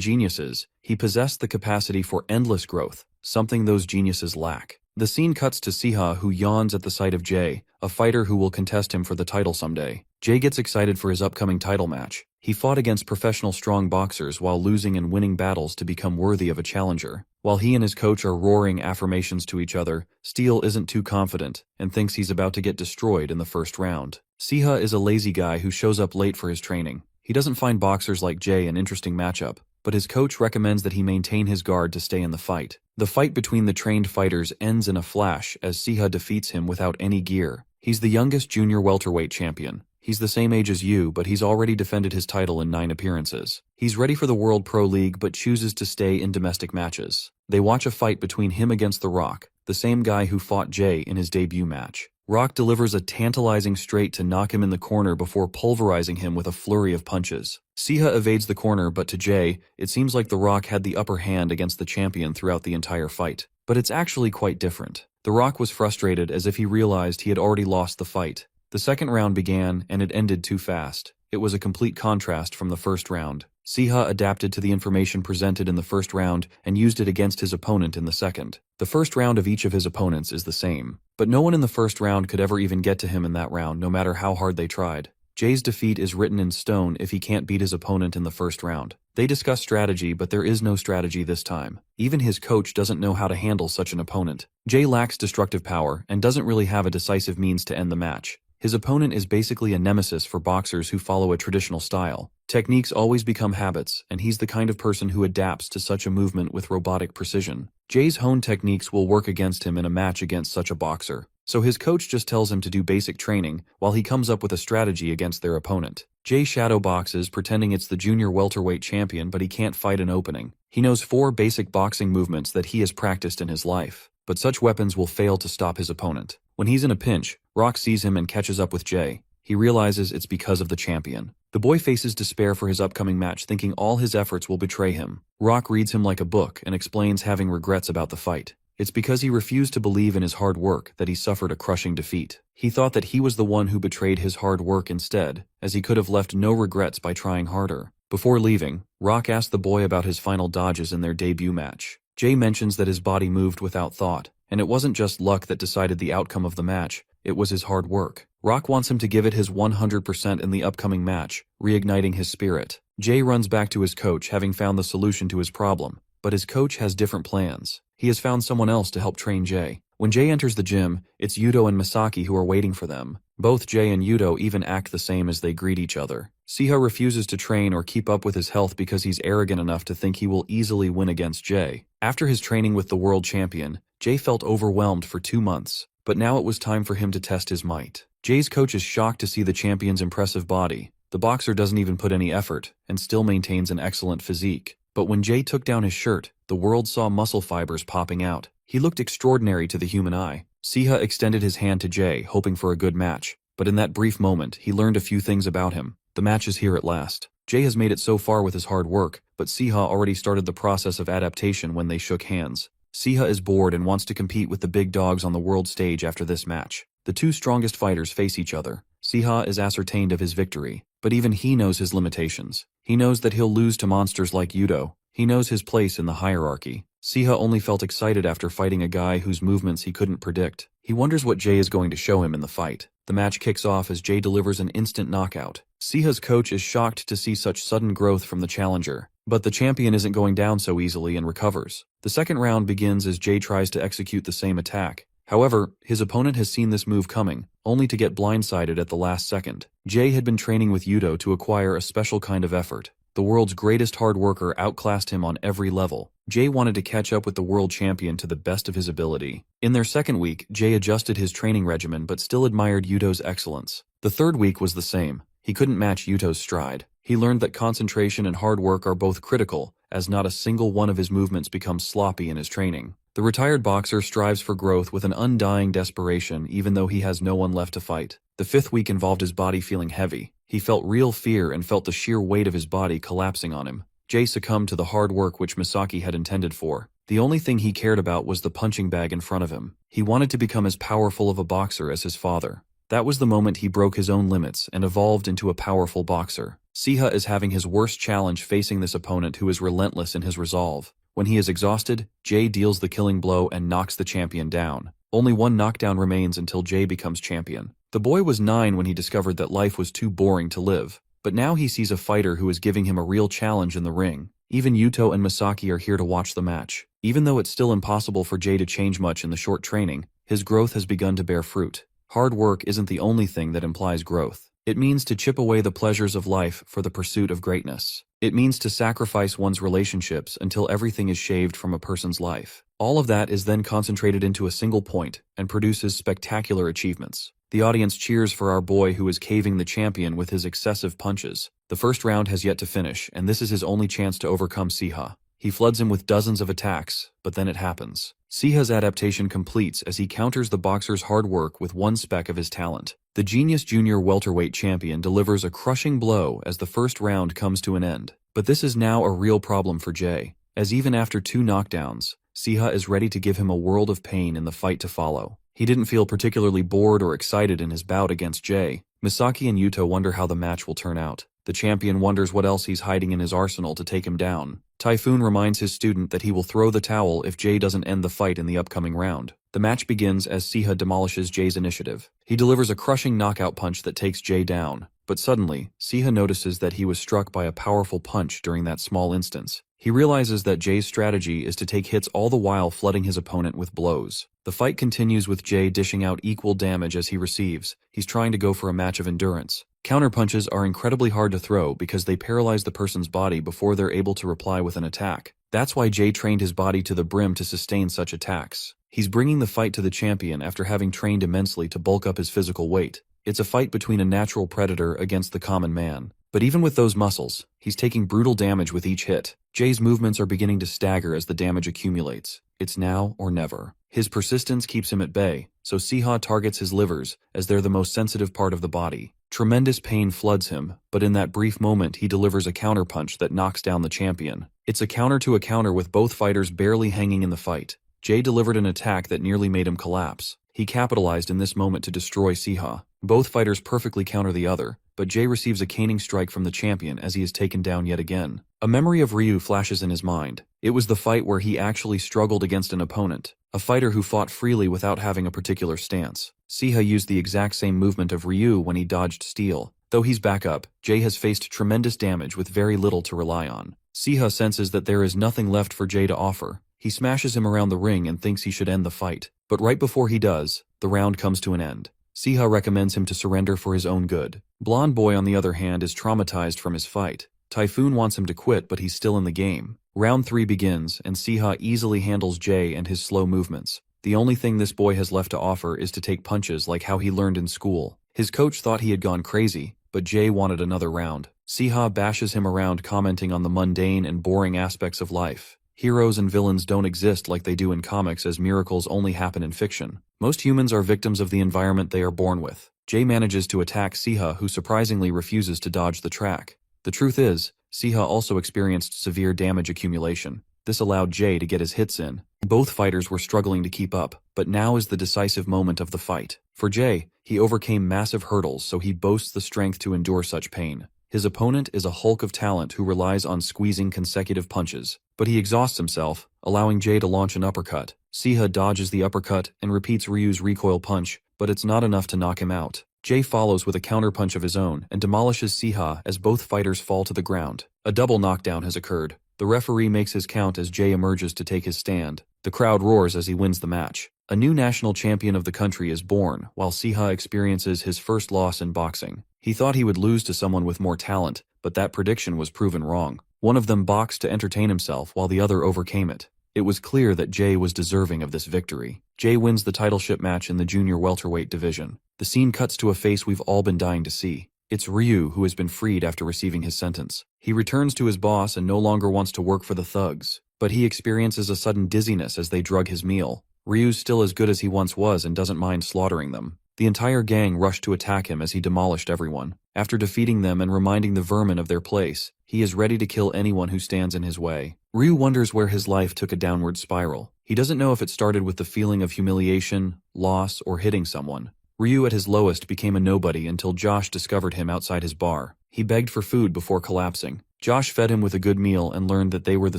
geniuses, he possessed the capacity for endless growth, something those geniuses lack. The scene cuts to Siha, who yawns at the sight of Jay, a fighter who will contest him for the title someday. Jay gets excited for his upcoming title match. He fought against professional strong boxers while losing and winning battles to become worthy of a challenger. While he and his coach are roaring affirmations to each other, Steel isn't too confident and thinks he's about to get destroyed in the first round. Siha is a lazy guy who shows up late for his training. He doesn't find boxers like Jay an interesting matchup, but his coach recommends that he maintain his guard to stay in the fight. The fight between the trained fighters ends in a flash as Siha defeats him without any gear. He's the youngest junior welterweight champion. He's the same age as you, but he's already defended his title in 9 appearances. He's ready for the World Pro League, but chooses to stay in domestic matches. They watch a fight between him against The Rock, the same guy who fought Jay in his debut match. Rock delivers a tantalizing straight to knock him in the corner before pulverizing him with a flurry of punches. Siha evades the corner, but to Jay, it seems like The Rock had the upper hand against the champion throughout the entire fight. But it's actually quite different. The Rock was frustrated as if he realized he had already lost the fight. The second round began, and it ended too fast. It was a complete contrast from the first round. Siha adapted to the information presented in the first round and used it against his opponent in the second. The first round of each of his opponents is the same, but no one in the first round could ever even get to him in that round, no matter how hard they tried. Jay's defeat is written in stone if he can't beat his opponent in the first round. They discuss strategy, but there is no strategy this time. Even his coach doesn't know how to handle such an opponent. Jay lacks destructive power and doesn't really have a decisive means to end the match. His opponent is basically a nemesis for boxers who follow a traditional style. Techniques always become habits, and he's the kind of person who adapts to such a movement with robotic precision. Jay's honed techniques will work against him in a match against such a boxer. So his coach just tells him to do basic training while he comes up with a strategy against their opponent. Jay shadow boxes, pretending it's the junior welterweight champion, but he can't fight an opening. He knows 4 basic boxing movements that he has practiced in his life, but such weapons will fail to stop his opponent. When he's in a pinch, Rock sees him and catches up with Jay. He realizes it's because of the champion. The boy faces despair for his upcoming match, thinking all his efforts will betray him. Rock reads him like a book and explains having regrets about the fight. It's because he refused to believe in his hard work that he suffered a crushing defeat. He thought that he was the one who betrayed his hard work instead, as he could have left no regrets by trying harder. Before leaving, Rock asked the boy about his final dodges in their debut match. Jay mentions that his body moved without thought, and it wasn't just luck that decided the outcome of the match, it was his hard work. Rock wants him to give it his 100% in the upcoming match, reigniting his spirit. Jay runs back to his coach, having found the solution to his problem, but his coach has different plans. He has found someone else to help train Jay. When Jay enters the gym, it's Yuto and Misaki who are waiting for them. Both Jay and Yuto even act the same as they greet each other. Siha refuses to train or keep up with his health because he's arrogant enough to think he will easily win against Jay. After his training with the world champion, Jay felt overwhelmed for 2 months, but now it was time for him to test his might. Jay's coach is shocked to see the champion's impressive body. The boxer doesn't even put any effort and still maintains an excellent physique. But when Jay took down his shirt, the world saw muscle fibers popping out. He looked extraordinary to the human eye. Siha extended his hand to Jay, hoping for a good match. But in that brief moment, he learned a few things about him. The match is here at last. Jay has made it so far with his hard work, but Siha already started the process of adaptation when they shook hands. Siha is bored and wants to compete with the big dogs on the world stage after this match. The 2 strongest fighters face each other. Siha is ascertained of his victory, but even he knows his limitations. He knows that he'll lose to monsters like Yuto. He knows his place in the hierarchy. Siha only felt excited after fighting a guy whose movements he couldn't predict. He wonders what Jay is going to show him in the fight. The match kicks off as Jay delivers an instant knockout. Siha's coach is shocked to see such sudden growth from the challenger, but the champion isn't going down so easily and recovers. The second round begins as Jay tries to execute the same attack. However, his opponent has seen this move coming, only to get blindsided at the last second. Jay had been training with Yuto to acquire a special kind of effort. The world's greatest hard worker outclassed him on every level. Jay wanted to catch up with the world champion to the best of his ability. In their second week, Jay adjusted his training regimen but still admired Yuto's excellence. The third week was the same. He couldn't match Yuto's stride. He learned that concentration and hard work are both critical, as not a single one of his movements becomes sloppy in his training. The retired boxer strives for growth with an undying desperation even though he has no one left to fight. The fifth week involved his body feeling heavy. He felt real fear and felt the sheer weight of his body collapsing on him. Jay succumbed to the hard work which Misaki had intended for. The only thing he cared about was the punching bag in front of him. He wanted to become as powerful of a boxer as his father. That was the moment he broke his own limits and evolved into a powerful boxer. Siha is having his worst challenge facing this opponent who is relentless in his resolve. When he is exhausted, Jay deals the killing blow and knocks the champion down. Only one knockdown remains until Jay becomes champion. The boy was 9 when he discovered that life was too boring to live, but now he sees a fighter who is giving him a real challenge in the ring. Even Yuto and Misaki are here to watch the match. Even though it's still impossible for Jay to change much in the short training, his growth has begun to bear fruit. Hard work isn't the only thing that implies growth. It means to chip away the pleasures of life for the pursuit of greatness. It means to sacrifice one's relationships until everything is shaved from a person's life. All of that is then concentrated into a single point and produces spectacular achievements. The audience cheers for our boy who is caving the champion with his excessive punches. The first round has yet to finish, and this is his only chance to overcome Siha. He floods him with dozens of attacks, but then it happens. Siha's adaptation completes as he counters the boxer's hard work with one speck of his talent. The genius junior welterweight champion delivers a crushing blow as the first round comes to an end. But this is now a real problem for Jay, as even after 2 knockdowns, Siha is ready to give him a world of pain in the fight to follow. He didn't feel particularly bored or excited in his bout against Jay. Misaki and Yuto wonder how the match will turn out. The champion wonders what else he's hiding in his arsenal to take him down. Typhoon reminds his student that he will throw the towel if Jay doesn't end the fight in the upcoming round. The match begins as Siha demolishes Jay's initiative. He delivers a crushing knockout punch that takes Jay down. But suddenly, Siha notices that he was struck by a powerful punch during that small instance. He realizes that Jay's strategy is to take hits all the while flooding his opponent with blows. The fight continues with Jay dishing out equal damage as he receives. He's trying to go for a match of endurance. Counterpunches are incredibly hard to throw because they paralyze the person's body before they're able to reply with an attack. That's why Jay trained his body to the brim to sustain such attacks. He's bringing the fight to the champion after having trained immensely to bulk up his physical weight. It's a fight between a natural predator against the common man. But even with those muscles, he's taking brutal damage with each hit. Jay's movements are beginning to stagger as the damage accumulates. It's now or never. His persistence keeps him at bay, so Siha targets his livers, as they're the most sensitive part of the body. Tremendous pain floods him, but in that brief moment he delivers a counterpunch that knocks down the champion. It's a counter to a counter with both fighters barely hanging in the fight. Jay delivered an attack that nearly made him collapse. He capitalized in this moment to destroy Siha. Both fighters perfectly counter the other, but Jay receives a caning strike from the champion as he is taken down yet again. A memory of Ryu flashes in his mind. It was the fight where he actually struggled against an opponent, a fighter who fought freely without having a particular stance. Siha used the exact same movement of Ryu when he dodged steel. Though he's back up, Jay has faced tremendous damage with very little to rely on. Siha senses that there is nothing left for Jay to offer. He smashes him around the ring and thinks he should end the fight. But right before he does, the round comes to an end. Siha recommends him to surrender for his own good. Blonde Boy, on the other hand, is traumatized from his fight. Typhoon wants him to quit, but he's still in the game. Round 3 begins, and Siha easily handles Jay and his slow movements. The only thing this boy has left to offer is to take punches like how he learned in school. His coach thought he had gone crazy, but Jay wanted another round. Siha bashes him around, commenting on the mundane and boring aspects of life. Heroes and villains don't exist like they do in comics, as miracles only happen in fiction. Most humans are victims of the environment they are born with. Jay manages to attack Siha, who surprisingly refuses to dodge the track. The truth is, Siha also experienced severe damage accumulation. This allowed Jay to get his hits in. Both fighters were struggling to keep up, but now is the decisive moment of the fight. For Jay, he overcame massive hurdles, so he boasts the strength to endure such pain. His opponent is a hulk of talent who relies on squeezing consecutive punches, but he exhausts himself, allowing Jay to launch an uppercut. Siha dodges the uppercut and repeats Ryu's recoil punch, but it's not enough to knock him out. Jay follows with a counterpunch of his own and demolishes Siha as both fighters fall to the ground. A double knockdown has occurred. The referee makes his count as Jay emerges to take his stand. The crowd roars as he wins the match. A new national champion of the country is born, while Siha experiences his first loss in boxing. He thought he would lose to someone with more talent, but that prediction was proven wrong. One of them boxed to entertain himself while the other overcame it. It was clear that Jay was deserving of this victory. Jay wins the titleship match in the junior welterweight division. The scene cuts to a face we've all been dying to see. It's Ryu, who has been freed after receiving his sentence. He returns to his boss and no longer wants to work for the thugs, but he experiences a sudden dizziness as they drug his meal. Ryu's still as good as he once was and doesn't mind slaughtering them. The entire gang rushed to attack him as he demolished everyone. After defeating them and reminding the vermin of their place, he is ready to kill anyone who stands in his way. Ryu wonders where his life took a downward spiral. He doesn't know if it started with the feeling of humiliation, loss, or hitting someone. Ryu at his lowest became a nobody until Josh discovered him outside his bar. He begged for food before collapsing. Josh fed him with a good meal and learned that they were the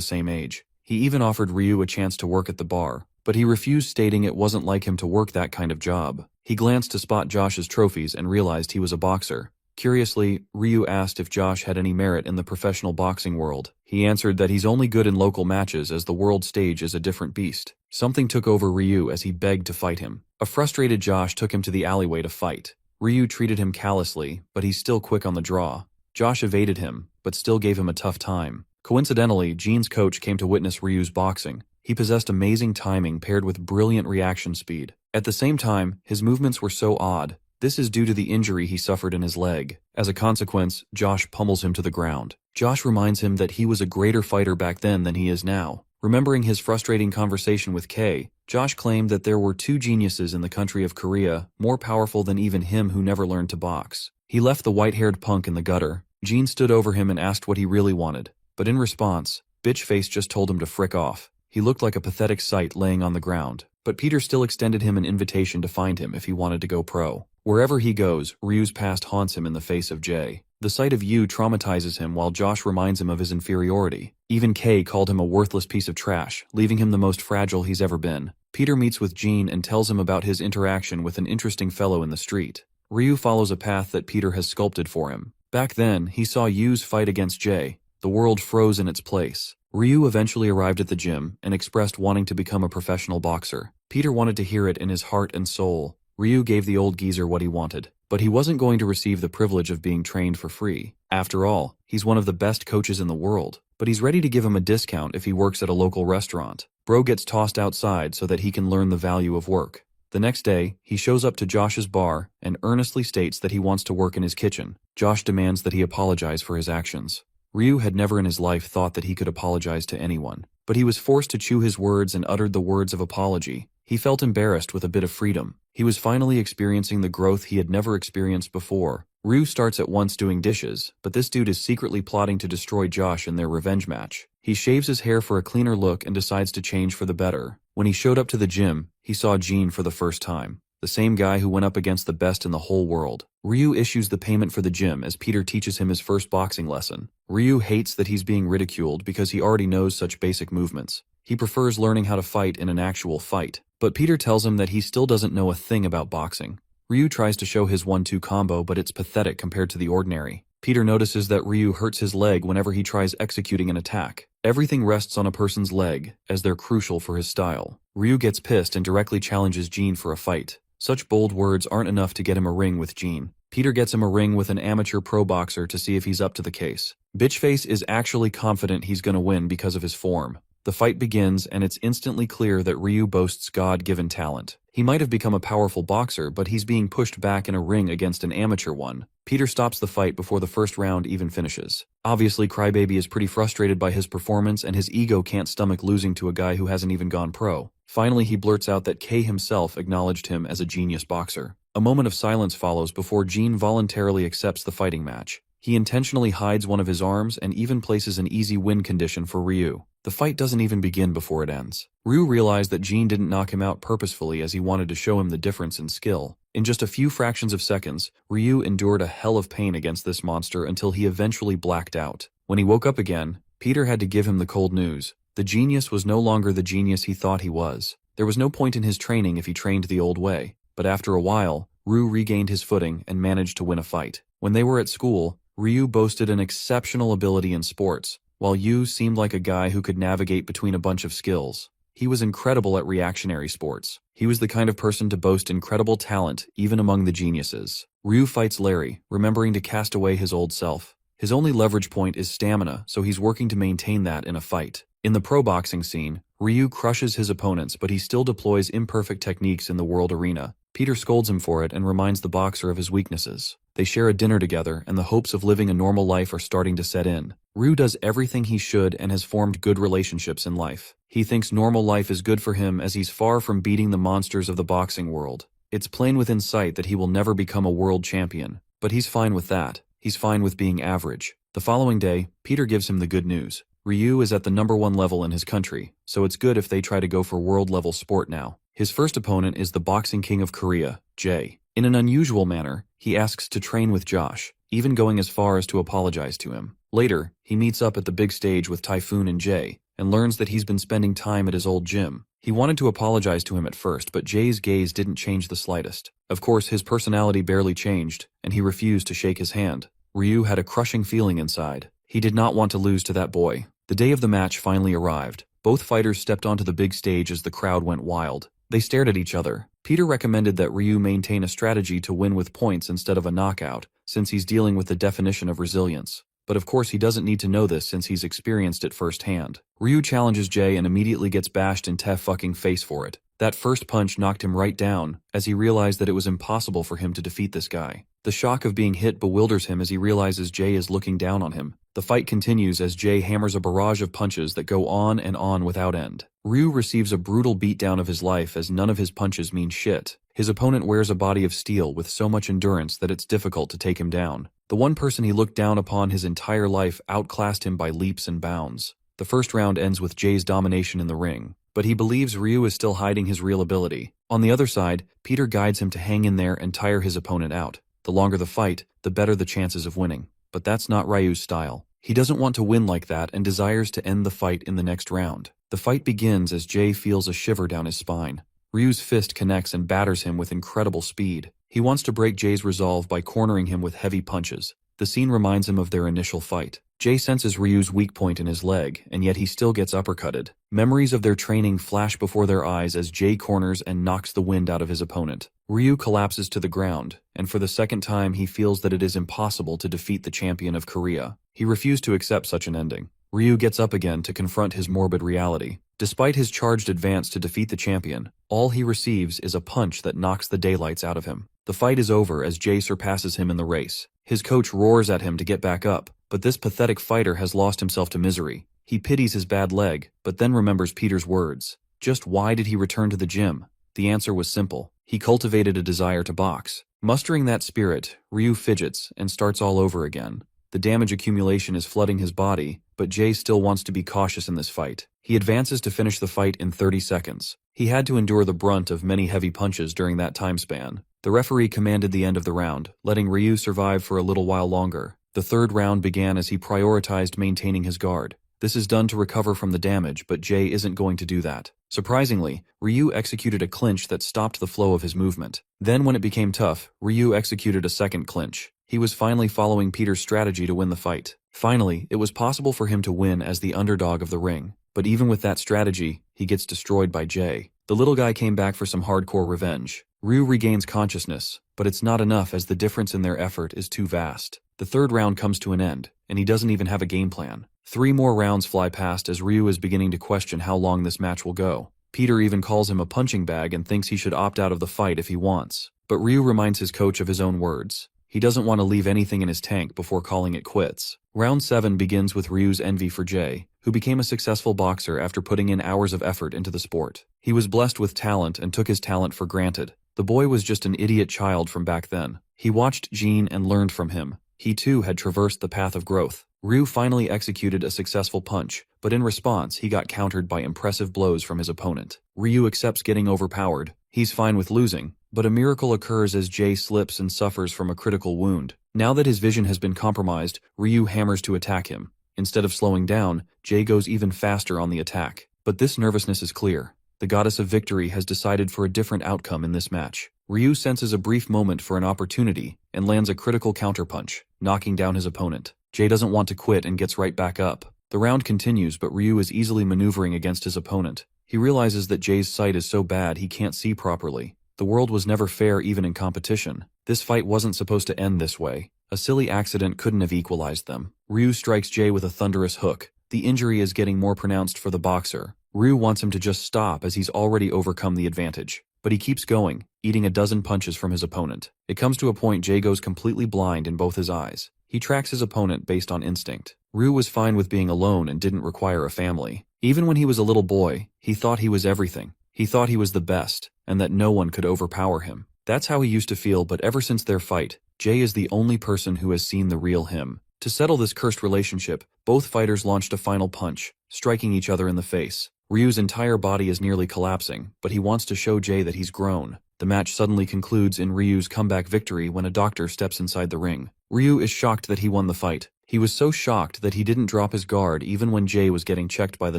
same age. He even offered Ryu a chance to work at the bar, but he refused, stating it wasn't like him to work that kind of job. He glanced to spot Josh's trophies and realized he was a boxer. Curiously, Ryu asked if Josh had any merit in the professional boxing world. He answered that he's only good in local matches, as the world stage is a different beast. Something took over Ryu as he begged to fight him. A frustrated Josh took him to the alleyway to fight. Ryu treated him callously, but he's still quick on the draw. Josh evaded him, but still gave him a tough time. Coincidentally, Gene's coach came to witness Ryu's boxing. He possessed amazing timing paired with brilliant reaction speed. At the same time, his movements were so odd. This is due to the injury he suffered in his leg. As a consequence, Josh pummels him to the ground. Josh reminds him that he was a greater fighter back then than he is now. Remembering his frustrating conversation with Kay, Josh claimed that there were two geniuses in the country of Korea, more powerful than even him, who never learned to box. He left the white-haired punk in the gutter. Gene stood over him and asked what he really wanted. But in response, Bitchface just told him to frick off. He looked like a pathetic sight laying on the ground, but Peter still extended him an invitation to find him if he wanted to go pro. Wherever he goes, Ryu's past haunts him in the face of Jay. The sight of Yu traumatizes him while Josh reminds him of his inferiority. Even Kei called him a worthless piece of trash, leaving him the most fragile he's ever been. Peter meets with Jean and tells him about his interaction with an interesting fellow in the street. Ryu follows a path that Peter has sculpted for him. Back then, he saw Yu's fight against Jay. The world froze in its place. Ryu eventually arrived at the gym and expressed wanting to become a professional boxer. Peter wanted to hear it in his heart and soul. Ryu gave the old geezer what he wanted, but he wasn't going to receive the privilege of being trained for free. After all, he's one of the best coaches in the world, but he's ready to give him a discount if he works at a local restaurant. Bro gets tossed outside so that he can learn the value of work. The next day, he shows up to Josh's bar and earnestly states that he wants to work in his kitchen. Josh demands that he apologize for his actions. Ryu had never in his life thought that he could apologize to anyone, but he was forced to chew his words and uttered the words of apology. He felt embarrassed with a bit of freedom. He was finally experiencing the growth he had never experienced before. Ryu starts at once doing dishes, but this dude is secretly plotting to destroy Josh in their revenge match. He shaves his hair for a cleaner look and decides to change for the better. When he showed up to the gym, he saw Jean for the first time. The same guy who went up against the best in the whole world. Ryu issues the payment for the gym as Peter teaches him his first boxing lesson. Ryu hates that he's being ridiculed because he already knows such basic movements. He prefers learning how to fight in an actual fight. But Peter tells him that he still doesn't know a thing about boxing. Ryu tries to show his 1-2 combo, but it's pathetic compared to the ordinary. Peter notices that Ryu hurts his leg whenever he tries executing an attack. Everything rests on a person's leg, as they're crucial for his style. Ryu gets pissed and directly challenges Jean for a fight. Such bold words aren't enough to get him a ring with Jean. Peter gets him a ring with an amateur pro boxer to see if he's up to the case. Bitchface is actually confident he's gonna win because of his form. The fight begins, and it's instantly clear that Ryu boasts God-given talent. He might have become a powerful boxer, but he's being pushed back in a ring against an amateur one. Peter stops the fight before the first round even finishes. Obviously, Crybaby is pretty frustrated by his performance, and his ego can't stomach losing to a guy who hasn't even gone pro. Finally, he blurts out that Kei himself acknowledged him as a genius boxer. A moment of silence follows before Jean voluntarily accepts the fighting match. He intentionally hides one of his arms and even places an easy win condition for Ryu. The fight doesn't even begin before it ends. Ryu realized that Jean didn't knock him out purposefully as he wanted to show him the difference in skill. In just a few fractions of seconds, Ryu endured a hell of pain against this monster until he eventually blacked out. When he woke up again, Peter had to give him the cold news. The genius was no longer the genius he thought he was. There was no point in his training if he trained the old way. But after a while, Ryu regained his footing and managed to win a fight. When they were at school, Ryu boasted an exceptional ability in sports, while Yu seemed like a guy who could navigate between a bunch of skills. He was incredible at reactionary sports. He was the kind of person to boast incredible talent, even among the geniuses. Ryu fights Larry, remembering to cast away his old self. His only leverage point is stamina, so he's working to maintain that in a fight. In the pro boxing scene, Ryu crushes his opponents, but he still deploys imperfect techniques in the world arena. Peter scolds him for it and reminds the boxer of his weaknesses. They share a dinner together, and the hopes of living a normal life are starting to set in. Ryu does everything he should and has formed good relationships in life. He thinks normal life is good for him as he's far from beating the monsters of the boxing world. It's plain within sight that he will never become a world champion, but he's fine with that. He's fine with being average. The following day, Peter gives him the good news. Ryu is at the #1 level in his country, so it's good if they try to go for world-level sport now. His first opponent is the boxing king of Korea, Jay. In an unusual manner, he asks to train with Josh, even going as far as to apologize to him. Later, he meets up at the big stage with Typhoon and Jay, and learns that he's been spending time at his old gym. He wanted to apologize to him at first, but Jay's gaze didn't change the slightest. Of course, his personality barely changed, and he refused to shake his hand. Ryu had a crushing feeling inside. He did not want to lose to that boy. The day of the match finally arrived. Both fighters stepped onto the big stage as the crowd went wild. They stared at each other. Peter recommended that Ryu maintain a strategy to win with points instead of a knockout, since he's dealing with the definition of resilience. But of course he doesn't need to know this since he's experienced it firsthand. Ryu challenges Jay and immediately gets bashed in fucking face for it. That first punch knocked him right down, as he realized that it was impossible for him to defeat this guy. The shock of being hit bewilders him as he realizes Jay is looking down on him. The fight continues as Jay hammers a barrage of punches that go on and on without end. Ryu receives a brutal beatdown of his life as none of his punches mean shit. His opponent wears a body of steel with so much endurance that it's difficult to take him down. The one person he looked down upon his entire life outclassed him by leaps and bounds. The first round ends with Jay's domination in the ring, but he believes Ryu is still hiding his real ability. On the other side, Peter guides him to hang in there and tire his opponent out. The longer the fight, the better the chances of winning. But that's not Ryu's style. He doesn't want to win like that and desires to end the fight in the next round. The fight begins as Jay feels a shiver down his spine. Ryu's fist connects and batters him with incredible speed. He wants to break Jay's resolve by cornering him with heavy punches. The scene reminds him of their initial fight. Jay senses Ryu's weak point in his leg, and yet he still gets uppercutted. Memories of their training flash before their eyes as Jay corners and knocks the wind out of his opponent. Ryu collapses to the ground, and for the second time he feels that it is impossible to defeat the champion of Korea. He refused to accept such an ending. Ryu gets up again to confront his morbid reality. Despite his charged advance to defeat the champion, all he receives is a punch that knocks the daylights out of him. The fight is over as Jay surpasses him in the race. His coach roars at him to get back up, but this pathetic fighter has lost himself to misery. He pities his bad leg, but then remembers Peter's words. Just why did he return to the gym? The answer was simple. He cultivated a desire to box. Mustering that spirit, Ryu fidgets and starts all over again. The damage accumulation is flooding his body, but Jay still wants to be cautious in this fight. He advances to finish the fight in 30 seconds. He had to endure the brunt of many heavy punches during that time span. The referee commanded the end of the round, letting Ryu survive for a little while longer. The third round began as he prioritized maintaining his guard. This is done to recover from the damage, but Jay isn't going to do that. Surprisingly, Ryu executed a clinch that stopped the flow of his movement. Then when it became tough, Ryu executed a second clinch. He was finally following Peter's strategy to win the fight. Finally, it was possible for him to win as the underdog of the ring. But even with that strategy, he gets destroyed by Jay. The little guy came back for some hardcore revenge. Ryu regains consciousness, but it's not enough as the difference in their effort is too vast. The third round comes to an end, and he doesn't even have a game plan. 3 more rounds fly past as Ryu is beginning to question how long this match will go. Peter even calls him a punching bag and thinks he should opt out of the fight if he wants. But Ryu reminds his coach of his own words. He doesn't want to leave anything in his tank before calling it quits. Round 7 begins with Ryu's envy for Jay, who became a successful boxer after putting in hours of effort into the sport. He was blessed with talent and took his talent for granted. The boy was just an idiot child from back then. He watched Gene and learned from him. He too had traversed the path of growth. Ryu finally executed a successful punch, but in response he got countered by impressive blows from his opponent. Ryu accepts getting overpowered. He's fine with losing, but a miracle occurs as Jay slips and suffers from a critical wound. Now that his vision has been compromised, Ryu hammers to attack him. Instead of slowing down, Jay goes even faster on the attack. But this nervousness is clear. The goddess of victory has decided for a different outcome in this match. Ryu senses a brief moment for an opportunity and lands a critical counterpunch, knocking down his opponent. Jay doesn't want to quit and gets right back up. The round continues, but Ryu is easily maneuvering against his opponent. He realizes that Jay's sight is so bad he can't see properly. The world was never fair even in competition. This fight wasn't supposed to end this way. A silly accident couldn't have equalized them. Ryu strikes Jay with a thunderous hook. The injury is getting more pronounced for the boxer. Ryu wants him to just stop as he's already overcome the advantage. But he keeps going, eating a dozen punches from his opponent. It comes to a point Jay goes completely blind in both his eyes. He tracks his opponent based on instinct. Ryu was fine with being alone and didn't require a family. Even when he was a little boy, he thought he was everything. He thought he was the best, and that no one could overpower him. That's how he used to feel, but ever since their fight, Jay is the only person who has seen the real him. To settle this cursed relationship, both fighters launched a final punch, striking each other in the face. Ryu's entire body is nearly collapsing, but he wants to show Jay that he's grown. The match suddenly concludes in Ryu's comeback victory when a doctor steps inside the ring. Ryu is shocked that he won the fight. He was so shocked that he didn't drop his guard even when Jay was getting checked by the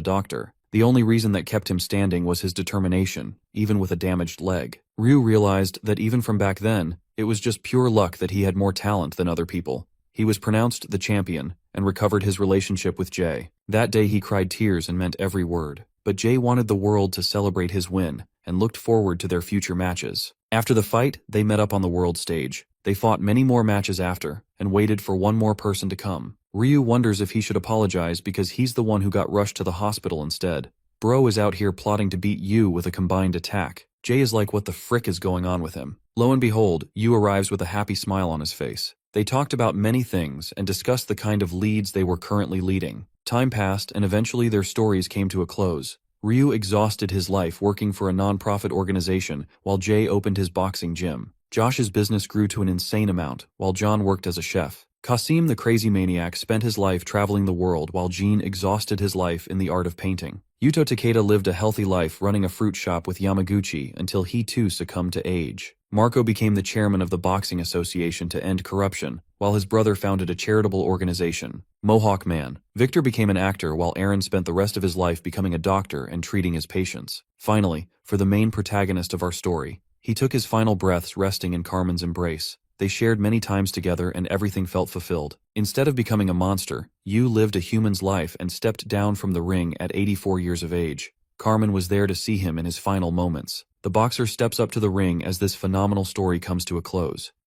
doctor. The only reason that kept him standing was his determination, even with a damaged leg. Ryu realized that even from back then, it was just pure luck that he had more talent than other people. He was pronounced the champion and recovered his relationship with Jay. That day he cried tears and meant every word. But Jay wanted the world to celebrate his win and looked forward to their future matches. After the fight, they met up on the world stage. They fought many more matches after and waited for one more person to come. Ryu wonders if he should apologize because he's the one who got rushed to the hospital instead. Bro is out here plotting to beat Yu with a combined attack. Jay is like, what the frick is going on with him? Lo and behold, Yu arrives with a happy smile on his face. They talked about many things and discussed the kind of leads they were currently leading. Time passed and eventually their stories came to a close. Ryu exhausted his life working for a non-profit organization while Jay opened his boxing gym. Josh's business grew to an insane amount while John worked as a chef. Kasim the crazy maniac spent his life traveling the world while Jean exhausted his life in the art of painting. Yuto Takeda lived a healthy life running a fruit shop with Yamaguchi until he too succumbed to age. Marco became the chairman of the Boxing Association to end corruption, while his brother founded a charitable organization, Mohawk Man. Victor became an actor while Aaron spent the rest of his life becoming a doctor and treating his patients. Finally, for the main protagonist of our story, he took his final breaths resting in Carmen's embrace. They shared many times together and everything felt fulfilled. Instead of becoming a monster, Yu lived a human's life and stepped down from the ring at 84 years of age. Carmen was there to see him in his final moments. The boxer steps up to the ring as this phenomenal story comes to a close.